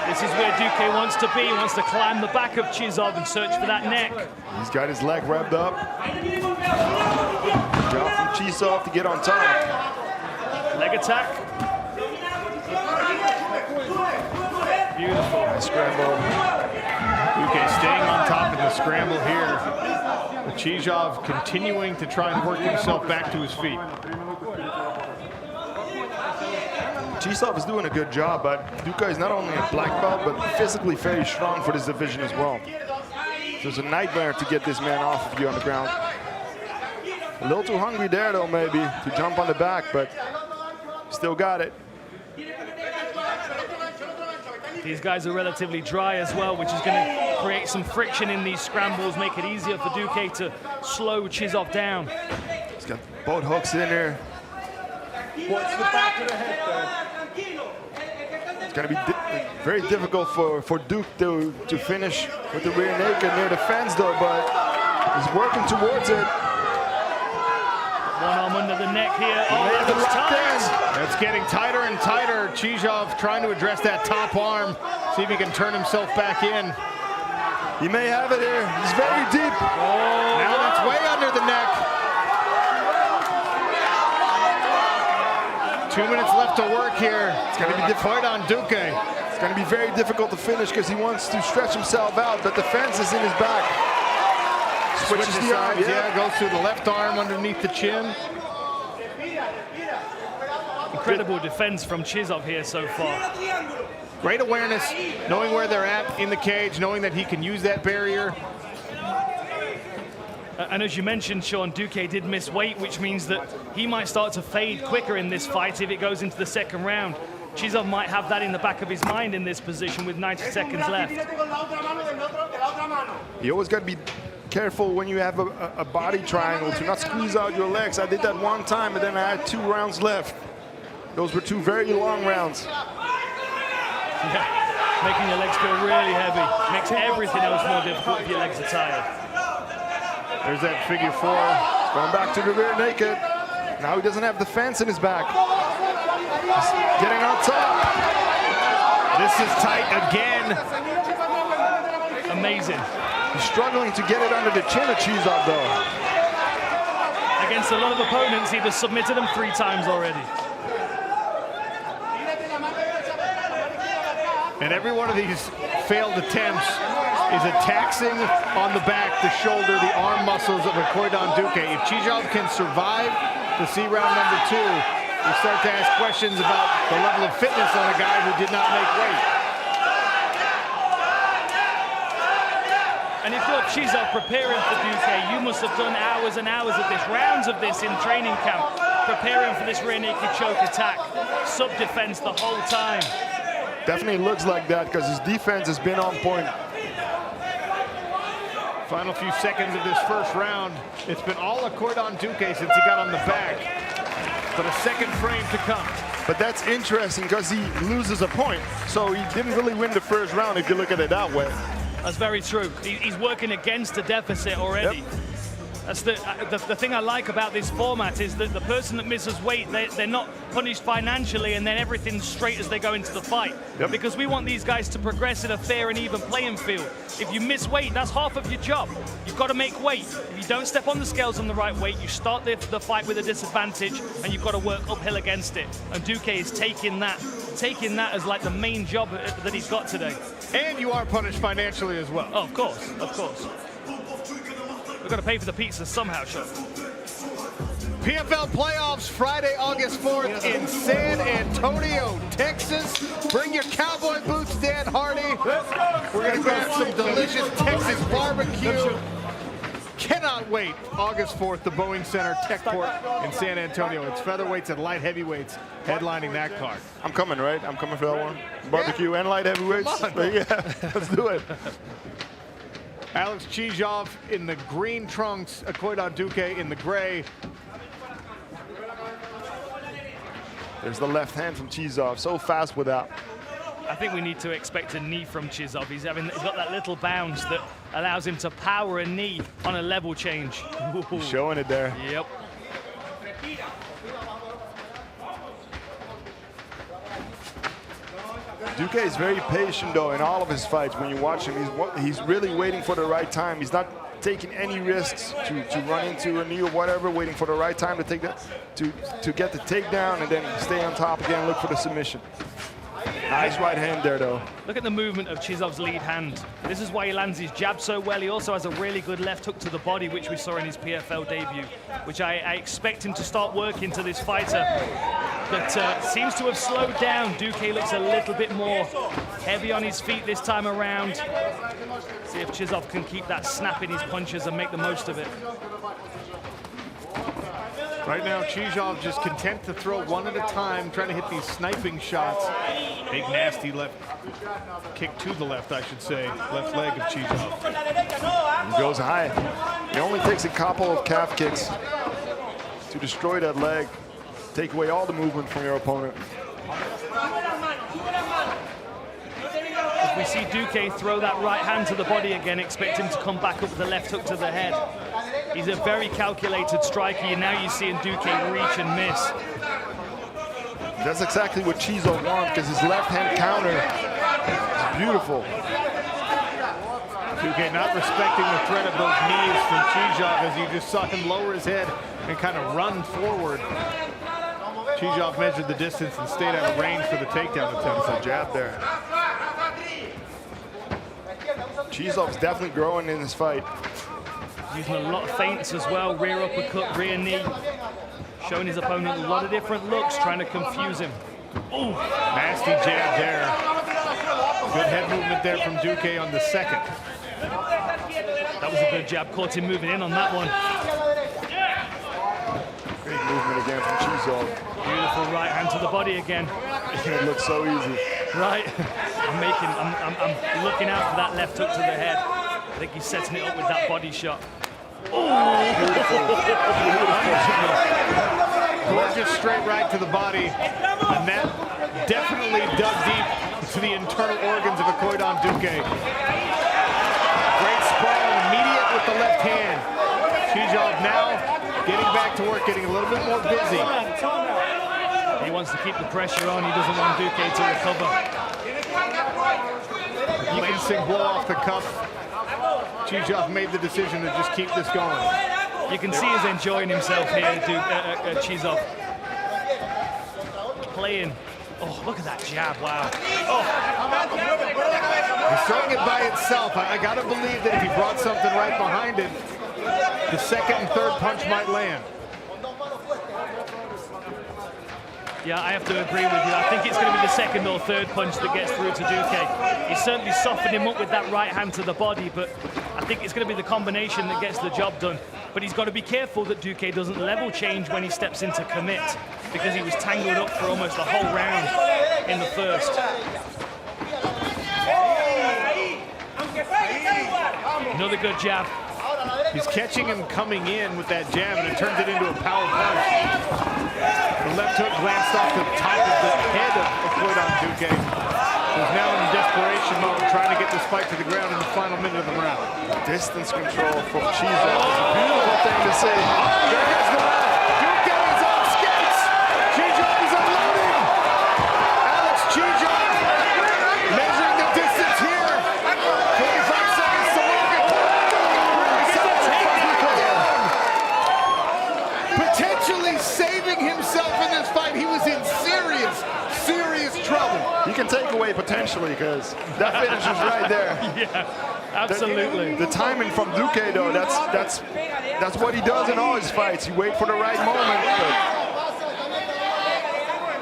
This is where Duque wants to be. He wants to climb the back of Chizov and search for that neck. He's got his leg revved up. Good job from Chizov to get on top. Leg attack. Beautiful. Nice scramble. Duque staying on top of the scramble here. But Chizov continuing to try and work himself back to his feet. Chizov is doing a good job, but Duque is not only a black belt, but physically very strong for this division as well. So it's a nightmare to get this man off of you on the ground. A little too hungry there, though, maybe, to jump on the back, but still got it. These guys are relatively dry as well, which is going to create some friction in these scrambles, make it easier for Duque to slow Chizov down. He's got both hooks in there. Watch the back of the head there. It's going to be very difficult for Duke to finish with the rear naked near the fence, though, but he's working towards it. One arm under the neck here. Oh, that looks tight. It's getting tighter and tighter. Chizov trying to address that top arm, see if he can turn himself back in. He may have it here. He's very deep. Oh, now that's way under the neck. 2 minutes left to work here. It's going to be difficult on Duque. It's going to be very difficult to finish because he wants to stretch himself out, but the fence is in his back. Switches the arms, yeah, goes through the left arm underneath the chin. Incredible defense from Chizov here so far. Great awareness, knowing where they're at in the cage, knowing that he can use that barrier. And as you mentioned, Sean, Duque did miss weight, which means that he might start to fade quicker in this fight if it goes into the second round. Chizov might have that in the back of his mind in this position with 90 seconds left. You always got to be careful when you have a body triangle to not squeeze out your legs. I did that one time, and then I had 2 rounds left. Those were 2 very long rounds. Yeah, making your legs feel really heavy. Makes everything else more difficult if your legs are tired. There's that figure 4. Going back to the rear naked. Now he doesn't have the fence in his back. He's getting on top. This is tight again. Amazing. He's struggling to get it under the chin of Chizov, though. Against a lot of opponents, he'd have submitted them 3 times already. And every one of these failed attempts is a taxing on the back, the shoulder, the arm muscles of a Koidan Duque. If Chizov can survive to see round number 2, you start to ask questions about the level of fitness on a guy who did not make weight. And if you're Chizov preparing for Duque, you must have done hours and hours of this, rounds of this in training camp, preparing for this rear naked choke attack, sub-defense the whole time. Definitely looks like that because his defense has been on point. Final few seconds of this first round. It's been all a Koidan Duque since he got on the back. But a second frame to come. But that's interesting because he loses a point. So he didn't really win the first round if you look at it that way. That's very true. He's working against a deficit already. Yep. That's the thing I like about this format is that the person that misses weight, they're not punished financially and then everything's straight as they go into the fight. Yep. Because we want these guys to progress in a fair and even playing field. If you miss weight, that's half of your job. You've got to make weight. If you don't step on the scales on the right weight, you start the fight with a disadvantage and you've got to work uphill against it. And Duque is taking that as like the main job that he's got today. And you are punished financially as well. Oh, of course, of course. We've got to pay for the pizza somehow, Sean. PFL playoffs Friday, August 4th in San Antonio, Texas. Bring your cowboy boots, Dan Hardy. Let's go. We're going to grab some delicious Texas barbecue. Cannot wait. August 4th, the Boeing Center Techport in San Antonio. It's featherweights and light heavyweights headlining that card. I'm coming, right? I'm coming for that one. Barbecue and light heavyweights. Yeah, let's do it. Alex Chizov in the green trunks, Koidan Duque in the gray. There's the left hand from Chizov, so fast with that. I think we need to expect a knee from Chizov. He's got that little bounce that allows him to power a knee on a level change. He's showing it there. Yep. Duque is very patient, though, in all of his fights. When you watch him, he's really waiting for the right time. He's not taking any risks to run into a knee or whatever, waiting for the right time to take that, to get the takedown and then stay on top again, look for the submission. Nice right hand there, though. Look at the movement of Chizov's lead hand. This is why he lands his jab so well. He also has a really good left hook to the body, which we saw in his PFL debut, which I expect him to start working to this fighter. But seems to have slowed down. Duque looks a little bit more heavy on his feet this time around. See if Chizov can keep that snap in his punches and make the most of it. Right now, Chizov just content to throw one at a time, trying to hit these sniping shots. Big nasty left kick to the left, I should say. Left leg of Chizov. He goes high. It only takes a couple of calf kicks to destroy that leg, take away all the movement from your opponent. As we see Duque throw that right hand to the body again, expect him to come back up with the left hook to the head. He's a very calculated striker, and now you're seeing Duque reach and miss. That's exactly what Chizov wants, because his left hand counter is beautiful. Duque not respecting the threat of those knees from Chizov as you just saw him lower his head and kind of run forward. Chizov measured the distance and stayed out of range for the takedown attempt. Beautiful jab there. Chizov's definitely growing in this fight. Using a lot of feints as well, rear uppercut, rear knee. Showing his opponent a lot of different looks, trying to confuse him. Ooh, nasty jab there. Good head movement there from Duque on the second. That was a good jab, caught him moving in on that one. Great movement again from Chizov. Beautiful right hand to the body again. It looks so easy. Right, I'm looking out for that left hook to the head. I think he's setting it up with that body shot. Gorgeous straight right to the body, and that definitely dug deep to the internal organs of Koidan Duque. Great sprawl, immediate with the left hand. Chizov now getting back to work, getting a little bit more busy. He wants to keep the pressure on. He doesn't want Duque to recover. Lancing blow off the cuff. Chizov made the decision to just keep this going. You can see he's enjoying himself here, Chizov. Playing. Oh, look at that jab, wow. Oh. He's throwing it by itself. I gotta believe that if he brought something right behind it, the second and third punch might land. Yeah, I have to agree with you. I think it's going to be the second or third punch that gets through to Duque. He certainly softened him up with that right hand to the body, but I think it's going to be the combination that gets the job done. But he's got to be careful that Duque doesn't level change when he steps into commit, because he was tangled up for almost a whole round in the first. Another good jab. He's catching him coming in with that jab, and it turns it into a power punch. The left hook glanced off the top of the head of Koidan Duque, who's now in desperation mode, trying to get this fight to the ground in the final minute of the round. Distance control from Chizov is a beautiful thing to see. There's the left. Duque is off skates. Chizov is unloading. Alex Chizov measuring the distance here. 45 seconds to work. Potentially saving himself in this fight. He was in serious trouble. You can take away potentially, because that finish is right there. Yeah, absolutely. The timing from Duque, though, that's what he does in all his fights. You wait for the right moment.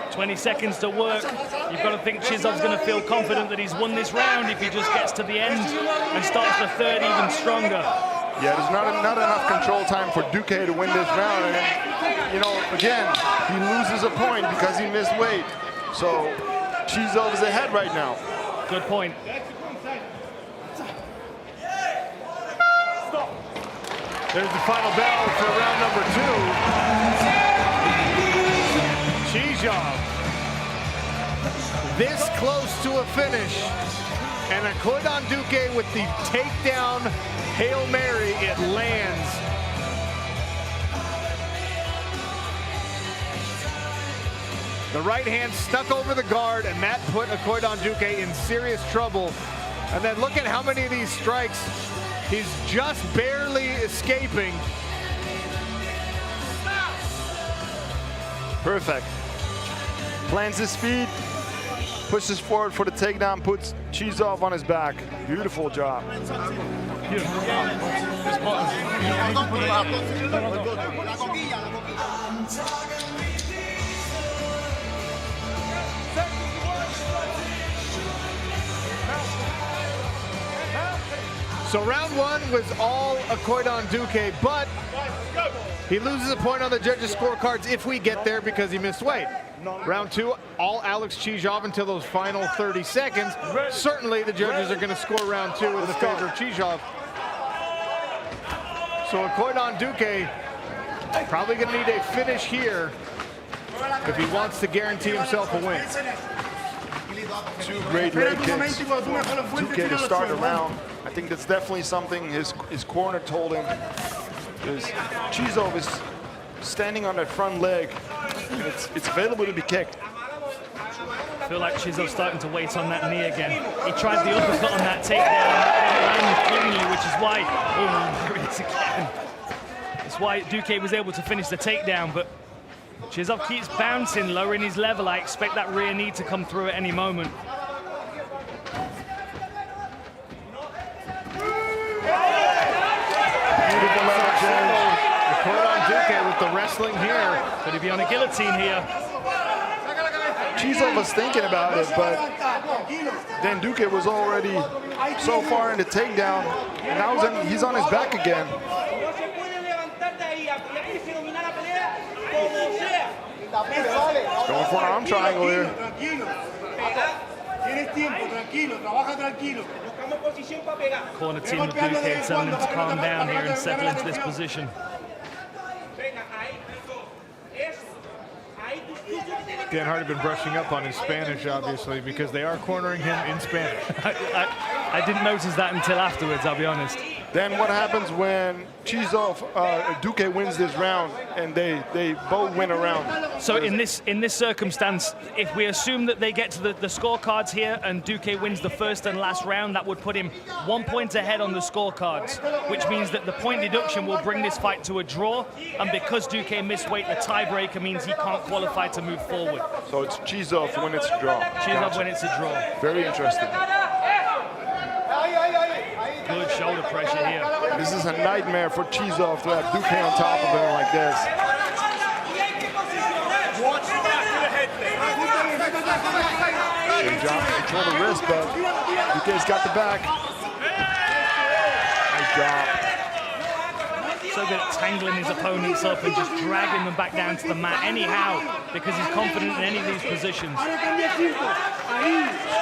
But 20 seconds to work. You've got to think Chizov's going to feel confident that he's won this round if he just gets to the end and starts the third even stronger. Yeah, there's not enough control time for Duque to win this round. And, you know, again, he loses a point because he missed weight. So Chizov is ahead right now. Good point. There's the final bell for round number 2. Chizov this close to a finish. And a Koidan Duque with the takedown Hail Mary, it lands. The right hand stuck over the guard, and that put a Koidan Duque in serious trouble. And then look at how many of these strikes he's just barely escaping. Perfect. Plants his feet, pushes forward for the takedown, puts Chizov on his back. Beautiful job. Beautiful job. So round 1 was all a Koidan Duque, but He loses a point on the judges' scorecards if we get there because he missed weight. Round 2, all Alex Chijov until those final 30 seconds. Certainly the judges are going to score round 2 in the favor of Chijov. So Koidan Duque probably going to need a finish here if he wants to guarantee himself a win. 2 great leg kicks for Duque to start the round. I think that's definitely something his corner told him. Because Chijov is standing on that front leg, and it's available to be kicked. I feel like Chizov's starting to wait on that knee again. He tried the uppercut on that takedown, and it cleanly, which is why, oh, there it is again. That's why Duque was able to finish the takedown, but Chizov keeps bouncing, lowering his level. I expect that rear knee to come through at any moment. Beautiful level change. Koidan Duque with the wrestling here. Could he be on a guillotine here? Chizov was thinking about it, but then Duque was already so far in the takedown, and now he's on his back again. Going for an arm triangle here. Corner team of Duque telling him to calm down here and settle into this position. Dan Hardy been brushing up on his Spanish, obviously, because they are cornering him in Spanish. I didn't notice that until afterwards, I'll be honest. Then what happens when Duque wins this round and they both win a round? So in this circumstance, if we assume that they get to the scorecards here and Duque wins the first and last round, that would put him 1 point ahead on the scorecards, which means that the point deduction will bring this fight to a draw, and because Duque missed weight, the tiebreaker means he can't qualify to move forward. So it's Chizov when it's a draw. Chizov when it's a draw. Very interesting. Good shoulder pressure here. This is a nightmare for Chizov to have Duque on top of him like this. Good job to control the wrist, but Duque's got the back. Nice job. So good at tangling his opponents up and just dragging them back down to the mat anyhow, because he's confident in any of these positions. He's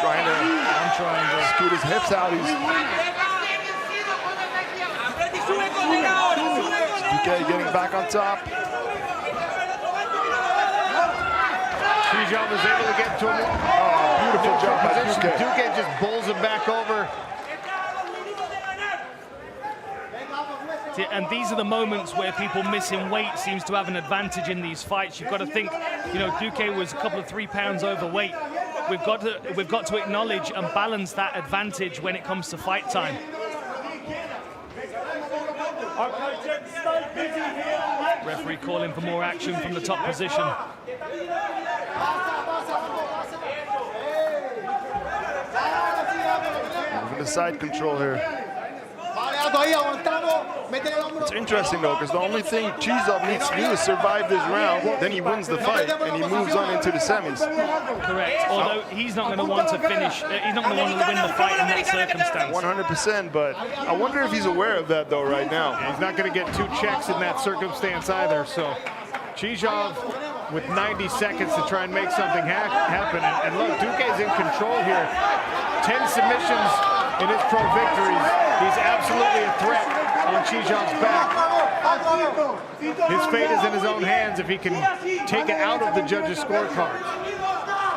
trying to scoot his hips out. Duque getting back on top. Chijov was able to get to him. Oh, beautiful job by Duque. Duque just bowls him back over. And these are the moments where people missing weight seems to have an advantage in these fights. You've got to think, you know, Duque was a couple of 3 pounds overweight. We've got to acknowledge and balance that advantage when it comes to fight time. Referee calling for more action from the top position. Moving the side control here. It's interesting though, because the only thing Chizov needs to do is survive this round, then he wins the fight and he moves on into the semis. Correct, although he's not going to want to finish, he's not going to want to win the fight in that circumstance. 100%, but I wonder if he's aware of that though right now. Yeah, he's not going to get 2 checks in that circumstance either, so Chijov with 90 seconds to try and make something happen. And look, Duque's in control here. 10 submissions in his pro victories. He's absolutely a threat on Chijov's back. His fate is in his own hands if he can take it out of the judges' scorecard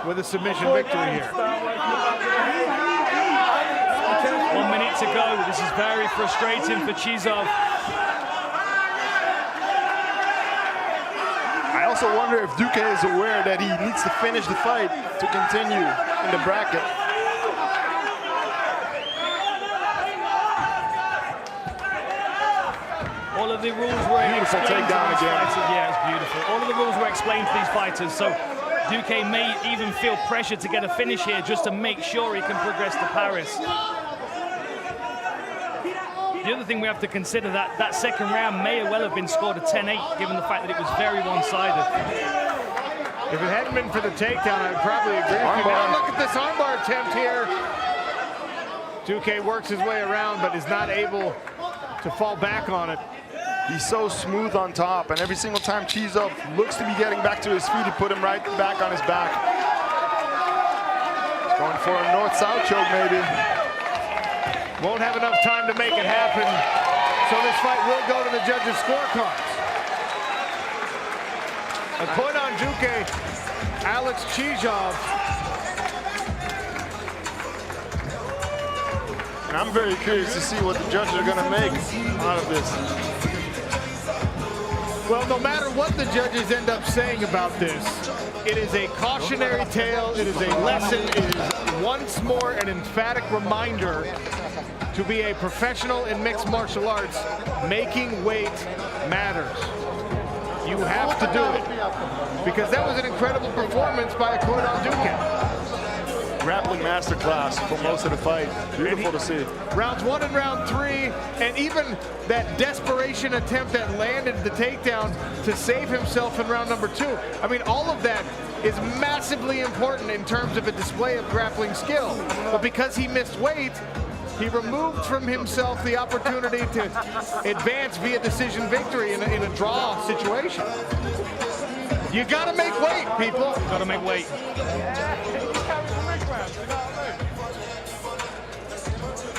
with a submission victory here. 1 minute to go. This is very frustrating for Chizov. I also wonder if Duque is aware that he needs to finish the fight to continue in the bracket. All of the rules were explained to these fighters. Yeah, it's beautiful. All of the rules were explained to these fighters, so Duque may even feel pressure to get a finish here just to make sure he can progress to Paris. The other thing we have to consider that second round may well have been scored a 10-8, given the fact that it was very one-sided. If it hadn't been for the takedown, I'd probably agree with you. Now look at this armbar attempt here. Duque works his way around, but is not able to fall back on it. He's so smooth on top, and every single time Chizov looks to be getting back to his feet, he put him right back on his back. He's going for a north-south choke, maybe. Won't have enough time to make it happen, so this fight will go to the judges' scorecards. Koidan Duque, Alex Chizov. And I'm very curious to see what the judges are going to make out of this. Well, no matter what the judges end up saying about this, it is a cautionary tale, it is a lesson, it is once more an emphatic reminder to be a professional in mixed martial arts. Making weight matters. You have to do it. Because that was an incredible performance by Koidan Duque. Grappling masterclass for most of the fight. Beautiful to see. Rounds 1 and round 3, and even that desperation attempt that landed the takedown to save himself in round number 2. I mean, all of that is massively important in terms of a display of grappling skill. But because he missed weight, he removed from himself the opportunity to advance via decision victory in a draw situation. You gotta make weight, people. Gotta make weight.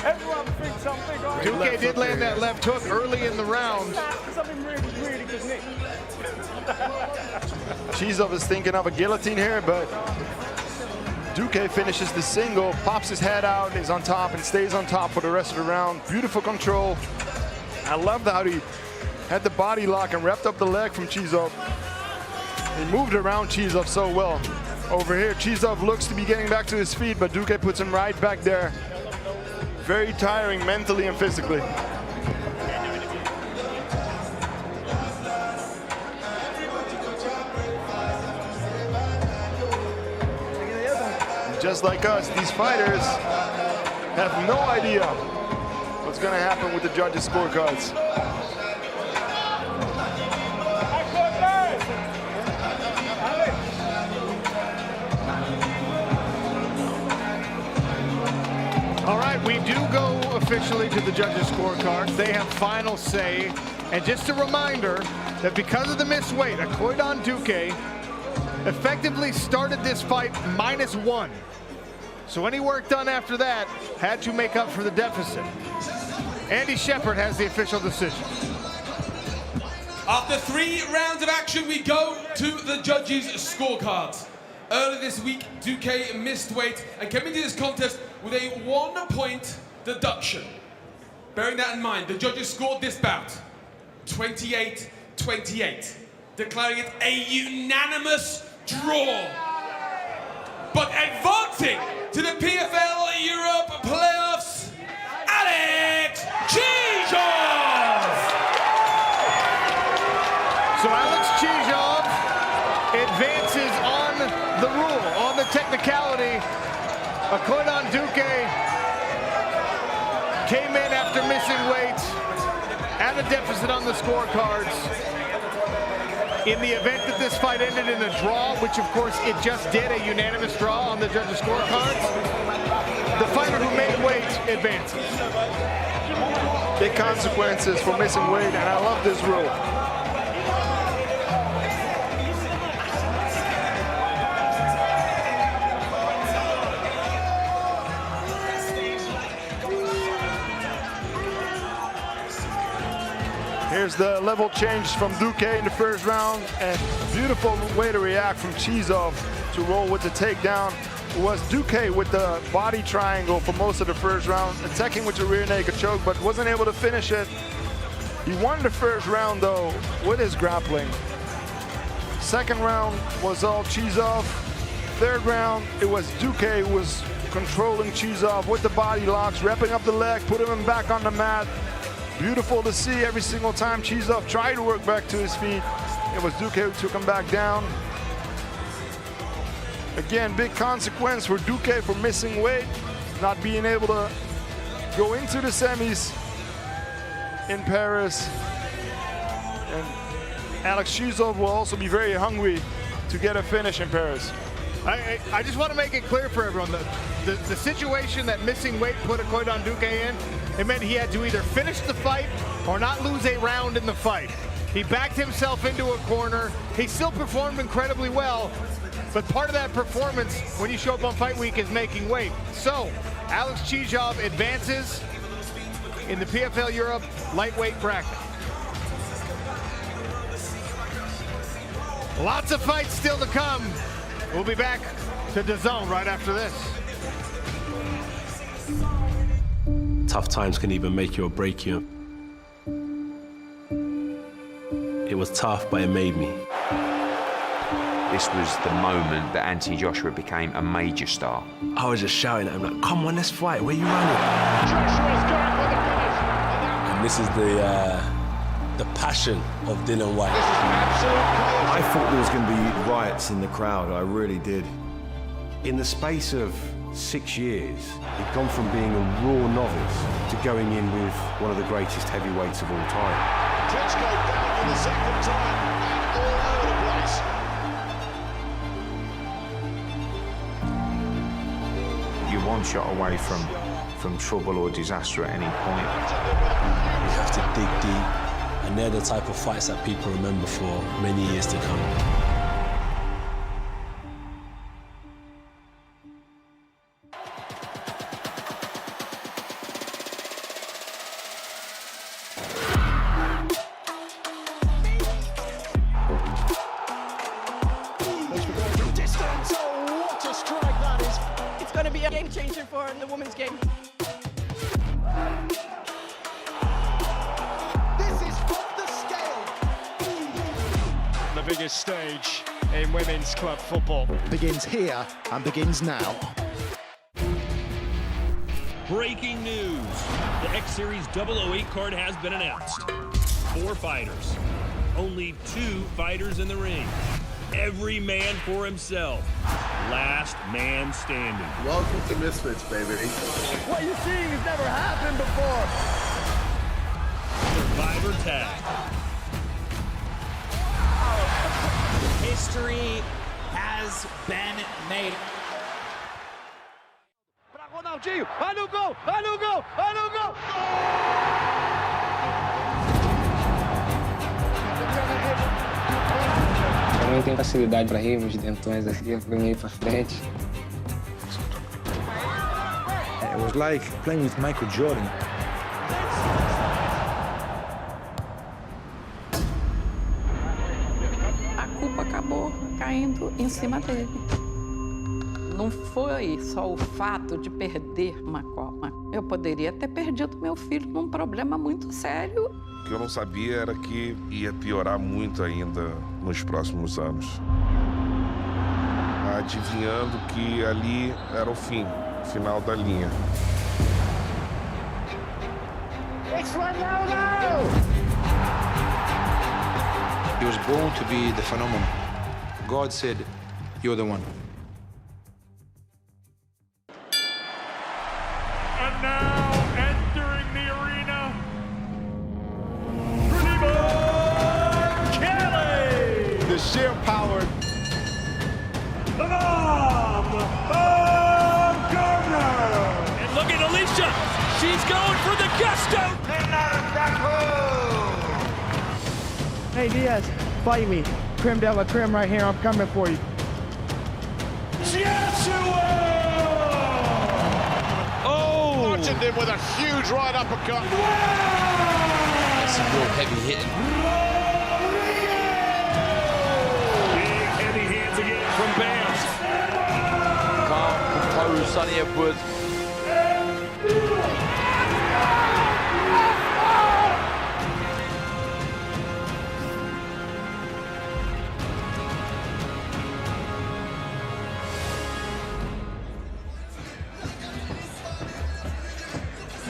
Everyone thinks I'm big, aren't Duque did land that left hook early in the round. Something really, really good nick. Chizov is thinking of a guillotine here, but Duque finishes the single, pops his head out, is on top, and stays on top for the rest of the round. Beautiful control. I love how he had the body lock and wrapped up the leg from Chizov. He moved around Chizov so well. Over here, Chizov looks to be getting back to his feet, but Duque puts him right back there. Very tiring mentally and physically. Just like us, these fighters have no idea what's going to happen with the judges' scorecards. All right, we do go officially to the judges' scorecards. They have final say. And just a reminder that because of the missed weight, Koidan Duque effectively started this fight -1. So any work done after that had to make up for the deficit. Andy Shepard has the official decision. After 3 rounds of action, we go to the judges' scorecards. Earlier this week, Duque missed weight and came into this contest with a 1-point deduction. Bearing that in mind, the judges scored this bout 28-28, declaring it a unanimous draw. But advancing to the PFL Europe playoffs, Alex Chizov! So Alex Chizov advances on the rule, on the technicality. Koidan Duque came in after missing weight, at a deficit on the scorecards. In the event that this fight ended in a draw, which of course it just did, a unanimous draw on the judges' scorecards, the fighter who made weight advances. Big consequences for missing weight, and I love this rule. Here's the level change from Duque in the first round, and beautiful way to react from Chizov to roll with the takedown. It was Duque with the body triangle for most of the first round, attacking with the rear naked choke, but wasn't able to finish it. He won the first round though with his grappling. Second round was all Chizov. Third round, it was Duque who was controlling Chizov with the body locks, wrapping up the leg, putting him back on the mat. Beautiful to see every single time Chizov tried to work back to his feet. It was Duque who took him back down. Again, big consequence for Duque for missing weight, not being able to go into the semis in Paris. And Alex Chizov will also be very hungry to get a finish in Paris. I just want to make it clear for everyone that the situation that missing weight put Koidan Duque in, it meant he had to either finish the fight or not lose a round in the fight. He backed himself into a corner. He still performed incredibly well, but part of that performance when you show up on fight week is making weight. So Alex Chijov advances in the PFL Europe lightweight bracket. Lots of fights still to come. We'll be back to DAZN right after this. Tough times can even make you or break you. It was tough, but it made me. This was the moment that Anthony Joshua became a major star. I was just shouting at him like, come on, let's fight, where you running? Joshua's going for the finish. And this is the passion of Dylan White. This is absolute chaos. I thought there was going to be riots in the crowd, I really did. In the space of 6 years, he'd gone from being a raw novice to going in with one of the greatest heavyweights of all time. Klitschko down for the second time and all over the place. You're one shot away from trouble or disaster at any point. We have to dig deep, and they're the type of fights that people remember for many years to come. A game changer for the women's game. This is off the scale. The biggest stage in women's club football Begins here and begins now. Breaking news. The X Series 008 card has been announced. 4 fighters. Only 2 fighters in the ring. Every man for himself. Last man standing. Welcome to Misfits, baby. What you're seeing has never happened before. Survivor tag. History has been made. Para Ronaldinho. Olha o gol! Olha o gol! Olha o gol! Eu não tenho facilidade para rir, meus dentões aqui, para mim ir para frente. It was like playing with Michael Jordan. A culpa acabou caindo em cima dele. Não foi só o fato de perder uma Copa. Eu poderia ter perdido meu filho num problema muito sério. O que eu não sabia era que ia piorar muito ainda nos próximos anos. Adivinhando que ali era o fim, final da linha. It's Ronaldo! He was born to be the phenomenon. God said, "You're the one." And now entering the arena, The sheer power. And look at Alicia. She's going for the gusto. Hey Diaz, fight me. Creme de la creme right here. I'm coming for you. Oh! Marching in with a huge right uppercut. That's some real heavy hitting. Big heavy hands again from Bams. Calm, composed, Sonny Edwards.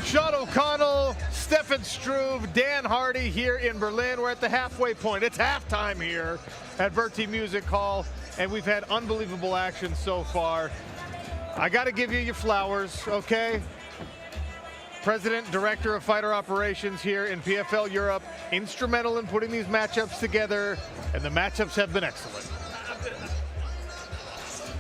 Sean O'Connell, Stefan Struve, Dan Hardy here in Berlin. We're at the halfway point. It's halftime here at Verti Music Hall, and we've had unbelievable action so far. I got to give you your flowers, okay? President, Director of Fighter Operations here in PFL Europe, instrumental in putting these matchups together, and the matchups have been excellent.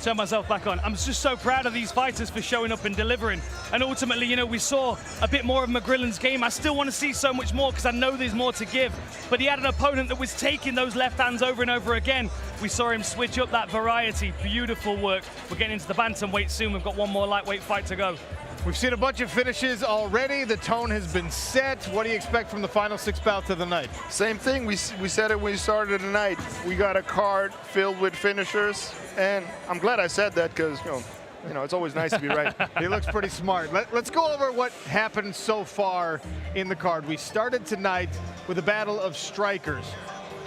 turn myself back on. I'm just so proud of these fighters for showing up and delivering. And ultimately, you know, we saw a bit more of McGrillen's game. I still want to see so much more because I know there's more to give. But he had an opponent that was taking those left hands over and over again. We saw him switch up that variety. Beautiful work. We're getting into the bantamweight soon. We've got one more lightweight fight to go. We've seen a bunch of finishes already. The tone has been set. What do you expect from the final 6 bouts of the night? Same thing. We said it when we started the night. We got a card filled with finishers, and I'm glad I said that because, you know, it's always nice to be right. He looks pretty smart. Let's go over what happened so far in the card. We started tonight with a battle of strikers.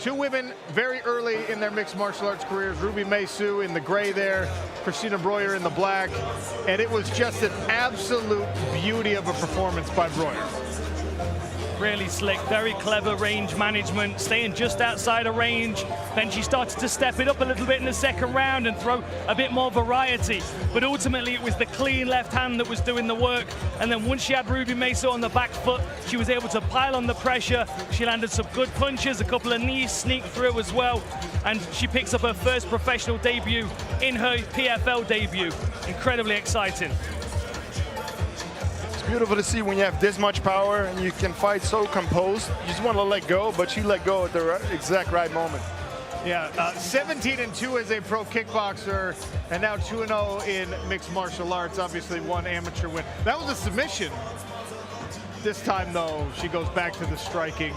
2 women very early in their mixed martial arts careers. Ruby May-Sue in the gray there, Christina Breuer in the black. And it was just an absolute beauty of a performance by Breuer. Really slick, very clever range management, staying just outside of range. Then she started to step it up a little bit in the second round and throw a bit more variety. But ultimately, it was the clean left hand that was doing the work. And then once she had Ruby May-Sue on the back foot, she was able to pile on the pressure. She landed some good punches, a couple of knees sneaked through as well. And she picks up her first professional debut in her PFL debut. Incredibly exciting. Beautiful to see when you have this much power and you can fight so composed. You just want to let go, but she let go at the exact right moment. Yeah, 17-2 as a pro kickboxer, and now 2-0 in mixed martial arts. Obviously, 1 amateur win. That was a submission. This time, though, she goes back to the striking.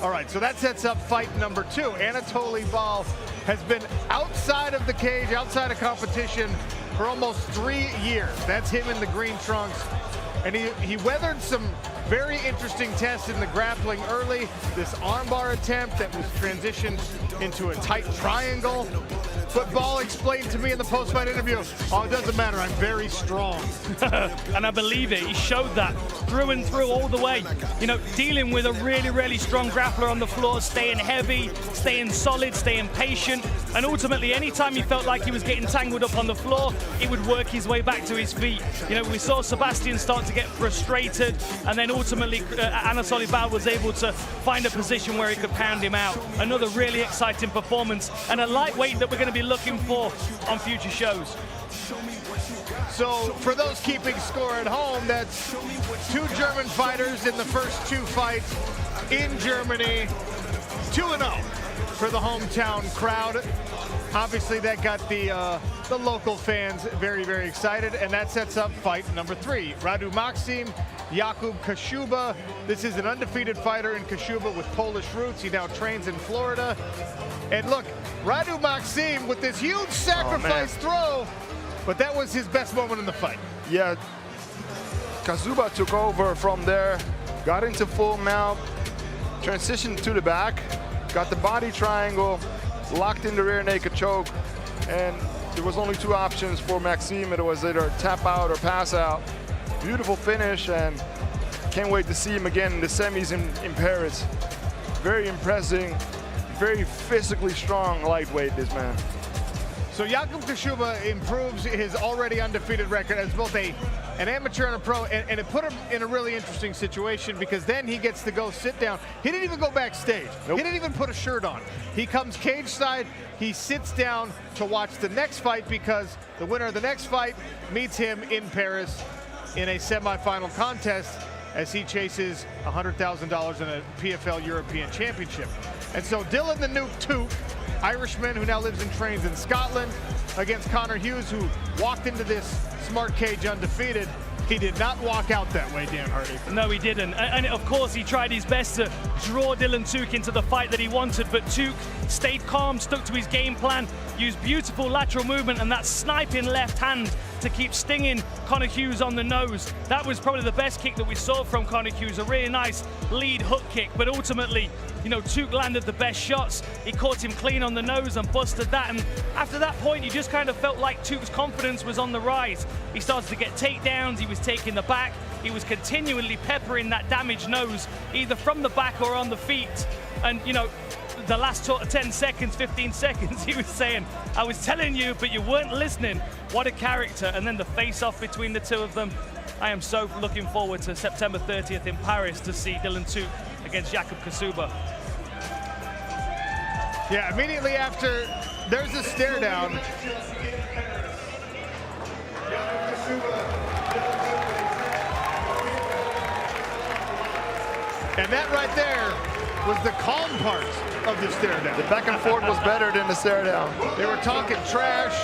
All right, so that sets up fight number 2. Anatoly Bal has been outside of the cage, outside of competition for almost 3 years. That's him in the green trunks. And he weathered some very interesting tests in the grappling early. This armbar attempt that was transitioned into a tight triangle. But Ball explained to me in the post-fight interview, oh, it doesn't matter, I'm very strong. And I believe it. He showed that through and through all the way. You know, dealing with a really, really strong grappler on the floor, staying heavy, staying solid, staying patient. And ultimately, anytime he felt like he was getting tangled up on the floor, he would work his way back to his feet. You know, we saw Sebastian start to get frustrated, and then ultimately Anatoly Bal was able to find a position where he could pound him out. Another really exciting performance, and a lightweight that we're going to be looking for on future shows. So for those keeping score at home, that's 2 German fighters in the first 2 fights in Germany. 2-0 for the hometown crowd. Obviously, that got the local fans very, very excited, and that sets up fight number 3. Radu Maksim, Jakub Kaszuba. This is an undefeated fighter in Kaszuba with Polish roots. He now trains in Florida. And look, Radu Maksim with this huge sacrifice throw, but that was his best moment in the fight. Yeah, Kaszuba took over from there, got into full mount, transitioned to the back, got the body triangle, locked in the rear naked choke, and there was only 2 options for Maxime. It was either tap out or pass out. Beautiful finish, and can't wait to see him again in the semis in Paris. Very impressive, very physically strong lightweight, this man. So Jakub Kaszuba improves his already undefeated record as both an amateur and a pro, and it put him in a really interesting situation because then he gets to go sit down. He didn't even go backstage. Nope. He didn't even put a shirt on. He comes cage side, he sits down to watch the next fight because the winner of the next fight meets him in Paris in a semifinal contest as he chases $100,000 in a PFL European Championship. And so Dylan the Nuke Took, Irishman who now lives and trains in Scotland, against Connor Hughes, who walked into this smart cage undefeated. He did not walk out that way, Dan Hardy. No, he didn't. And of course, he tried his best to draw Dylan Took into the fight that he wanted, but Took stayed calm, stuck to his game plan, used beautiful lateral movement and that sniping left hand to keep stinging Connor Hughes on the nose. That was probably the best kick that we saw from Connor Hughes, a really nice lead hook kick, but ultimately, you know, Took landed the best shots. He caught him clean on the nose and busted that, and after that point, you just kind of felt like Took's confidence was on the rise. He started to get takedowns, he was taking the back, he was continually peppering that damaged nose, either from the back or on the feet, and, you know, the last 10 seconds, 15 seconds, he was saying, I was telling you, but you weren't listening. What a character. And then the face-off between the 2 of them. I am so looking forward to September 30th in Paris to see Dylan Took against Jakub Kaszuba. Yeah, immediately after, there's a stare down. And that right there was the calm part of the stare down. The back and forth was better than the stare down. They were talking trash,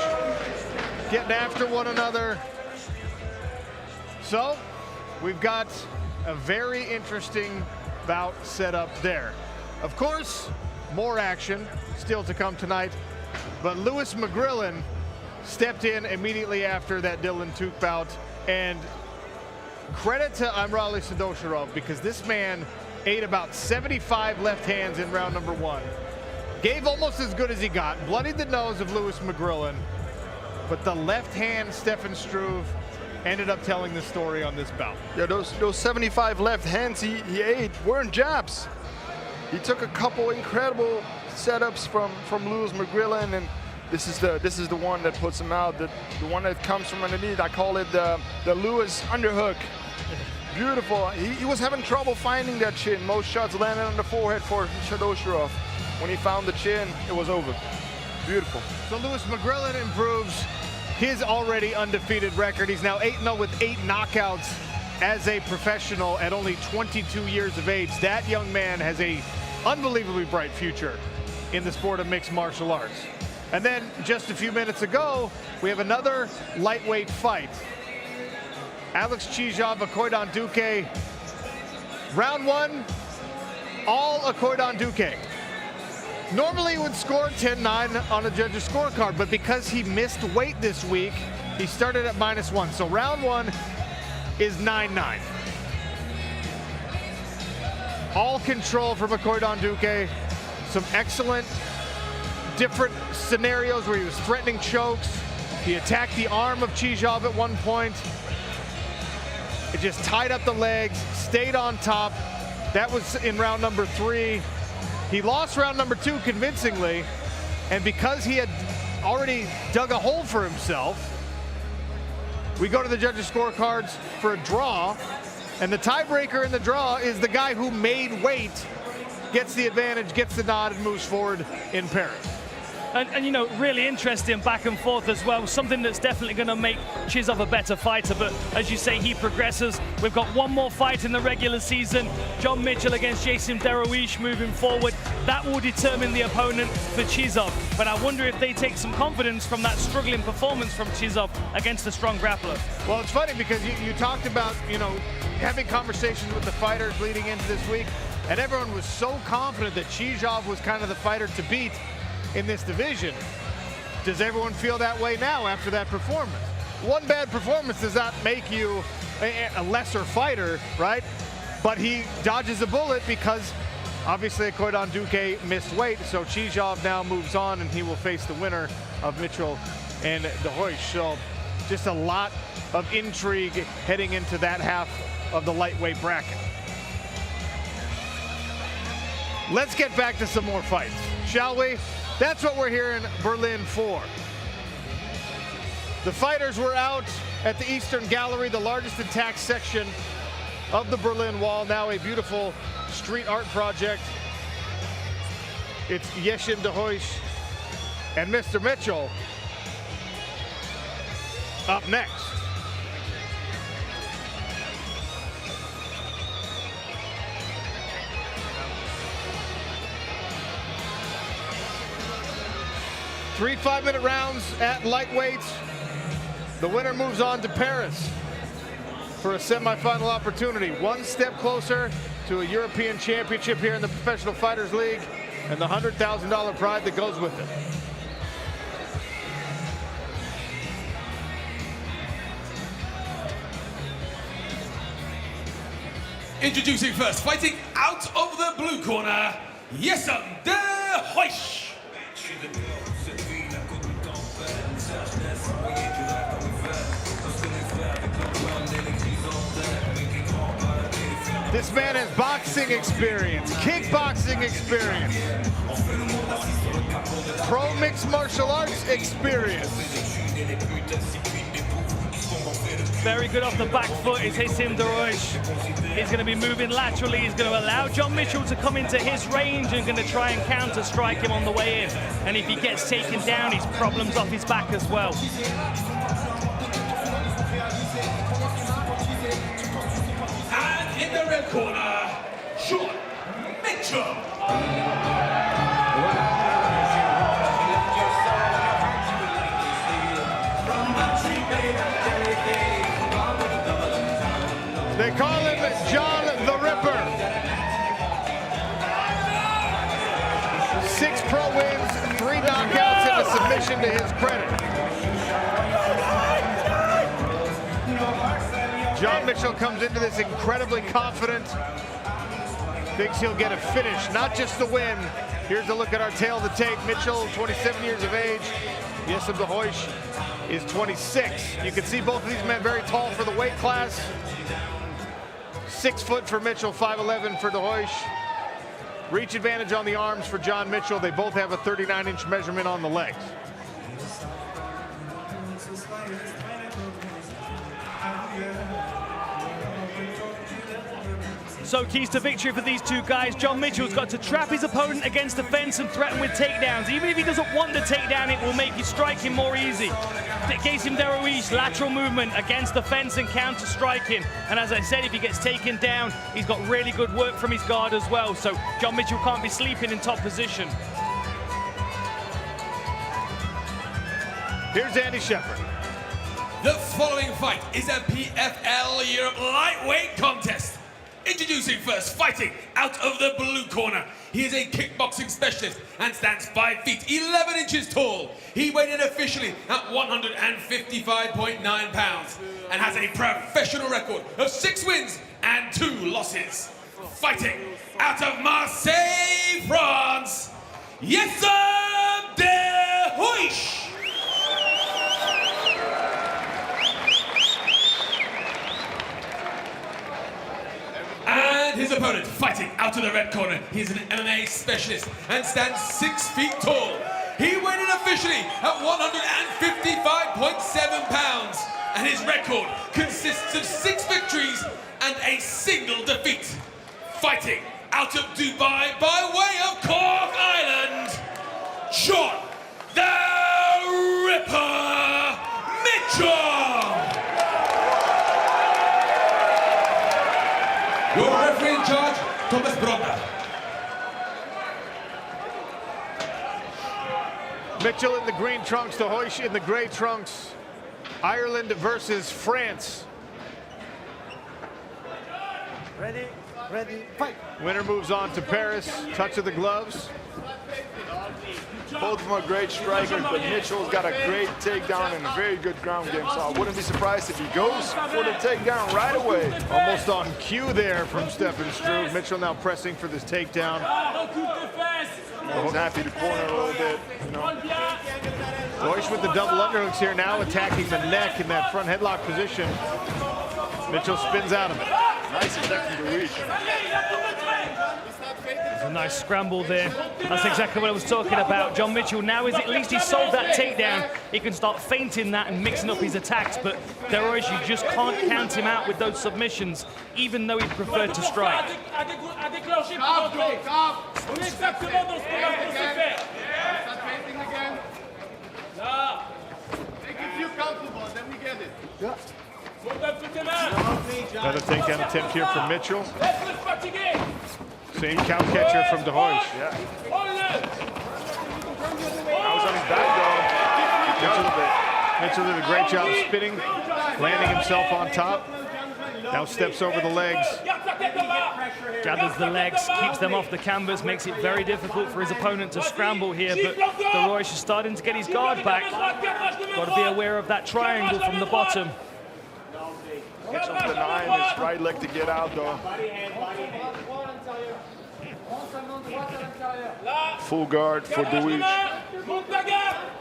getting after one another. So, we've got a very interesting bout set up there. Of course, more action still to come tonight, but Lewis McGrillen stepped in immediately after that Dylan Tuke bout, and credit to Amrali Sadosharov, because this man ate about 75 left hands in round number 1. Gave almost as good as he got, bloodied the nose of Lewis McGrillen, but the left hand Stefan Struve ended up telling the story on this bout. Yeah, those 75 left hands he ate weren't jabs. He took a couple incredible setups from Lewis McGrillen, and this is the one that puts him out. The one that comes from underneath. I call it the Lewis underhook. Beautiful. He was having trouble finding that chin. Most shots landed on the forehead for Sadosharov. When he found the chin, it was over. Beautiful. So Lewis McGrillen improves his already undefeated record. He's now 8-0 with 8 knockouts as a professional at only 22 years of age. That young man has a unbelievably bright future in the sport of mixed martial arts. And then just a few minutes ago, we have another lightweight fight. Alex Chizov, Akoidan Duque. Round 1, all Akoidan Duque. Normally he would score 10-9 on a judge's scorecard, but because he missed weight this week, he started at -1. So round 1 is 9-9. All control from Akoidan Duque. Some excellent different scenarios where he was threatening chokes. He attacked the arm of Chizov at one point. It just tied up the legs, stayed on top. That was in round number 3. He lost round number 2 convincingly, and because he had already dug a hole for himself, we go to the judges' scorecards for a draw, and the tiebreaker in the draw is the guy who made weight, gets the advantage, gets the nod, and moves forward in Paris. And you know, really interesting back and forth as well. Something that's definitely going to make Chizov a better fighter. But as you say, he progresses. We've got one more fight in the regular season. John Mitchell against Jason Derouiche moving forward. That will determine the opponent for Chizov. But I wonder if they take some confidence from that struggling performance from Chizov against a strong grappler. Well, it's funny because you talked about, you know, having conversations with the fighters leading into this week, and everyone was so confident that Chizov was kind of the fighter to beat in this division. Does everyone feel that way now after that performance? One bad performance does not make you a lesser fighter, right? But he dodges a bullet because obviously Akoidan Duque missed weight, so Chizov now moves on and he will face the winner of Mitchell and Derouiche. So just a lot of intrigue heading into that half of the lightweight bracket. Let's get back to some more fights, shall we? That's what we're here in Berlin for. The fighters were out at the Eastern Gallery, the largest intact section of the Berlin Wall, now a beautiful street art project. It's Yeshin Derouiche and Mr. Mitchell up next. Three 5-minute rounds at lightweight. The winner moves on to Paris for a semifinal opportunity. One step closer to a European championship here in the Professional Fighters League and the $100,000 pride that goes with it. Introducing first, fighting out of the blue corner, Yeshin Derouiche. This man has boxing experience, kickboxing experience, pro mixed martial arts experience. Very good off the back foot is Yeshin Derouiche. He's going to be moving laterally. He's going to allow John Mitchell to come into his range and going to try and counter strike him on the way in. And if he gets taken down, he's problems off his back as well. red corner, John Mitchell. They call him John the Ripper. 6 pro wins, 3 knockouts, and a submission to his credit. John Mitchell comes into this incredibly confident. Thinks he'll get a finish, not just the win. Here's a look at our tail of the tape. Mitchell, 27 years of age. Jessup de Hoysch is 26. You can see both of these men very tall for the weight class. 6 foot for Mitchell, 5'11" for de Hoysch. Reach advantage on the arms for John Mitchell. They both have a 39-inch measurement on the legs. So keys to victory for these two guys. John Mitchell's got to trap his opponent against the fence and threaten with takedowns. Even if he doesn't want the takedown, it will make his striking more easy. Jason de Hoysch, lateral movement against the fence and counter striking. And as I said, if he gets taken down, he's got really good work from his guard as well. So John Mitchell can't be sleeping in top position. Here's Andy Shepherd. The following fight is a PFL Europe lightweight contest. Introducing first, fighting out of the blue corner. He is a kickboxing specialist and stands 5 feet 11 inches tall. He weighed in officially at 155.9 pounds and has a professional record of 6 wins and 2 losses. Fighting out of Marseille, France, Jessup de Hoysch. And his opponent, fighting out of the red corner. He's an MMA specialist and stands 6 feet tall. He weighed in officially at 155.7 pounds. And his record consists of 6 victories and a single defeat. Fighting out of Dubai by way of Cork Island, John the Ripper Mitchell. Your referee in charge, Thomas Brodda. Mitchell in the green trunks, de Hoysch in the gray trunks. Ireland versus France. Ready, fight. Winner moves on to Paris. Touch of the gloves. Both of them are great strikers, but Mitchell's got a great takedown and a very good ground game, so I wouldn't be surprised if he goes for the takedown right away. Almost on cue there from Stefan Struve. Mitchell now pressing for this takedown. He's happy to corner a little bit. Hoysch with the double underhooks here, now attacking the neck in that front headlock position. Mitchell spins out of it. Nice attack from the reach. It's a nice scramble there. That's exactly what I was talking about. John Mitchell now is at least he sold that takedown. He can start feinting that and mixing up his attacks, but de Hoysch, you just can't count him out with those submissions, even though he preferred to strike. Another takedown attempt here from Mitchell. Same cow catcher from de Hoysch. Yeah. I was on his back, though. Mitchell did a great job spinning, landing himself on top. Now steps over the legs. Gathers the legs, keeps them off the canvas, makes it very difficult for his opponent to scramble here, but de Hoysch is starting to get his guard back. Got to be aware of that triangle from the bottom. Mitchell's denying his right leg to get out, though. Full guard for de Hoysch.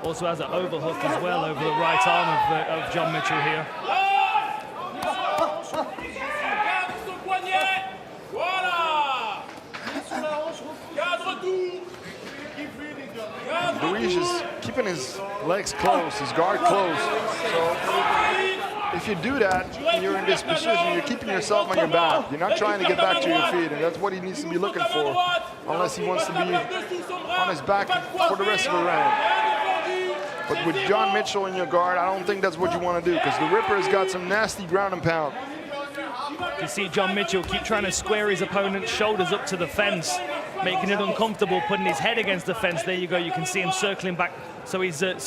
Also has an overhook as well over the right arm of John Mitchell here. de Hoysch is keeping his legs closed, his guard closed. So if you do that, and you're in this position, you're keeping yourself on your back. You're not trying to get back to your feet, and that's what he needs to be looking for, unless he wants to be on his back for the rest of the round. But with John Mitchell in your guard, I don't think that's what you want to do, because the Ripper has got some nasty ground and pound. You see John Mitchell keep trying to square his opponent's shoulders up to the fence, making it uncomfortable, putting his head against the fence. There you go. You can see him circling back. So he's the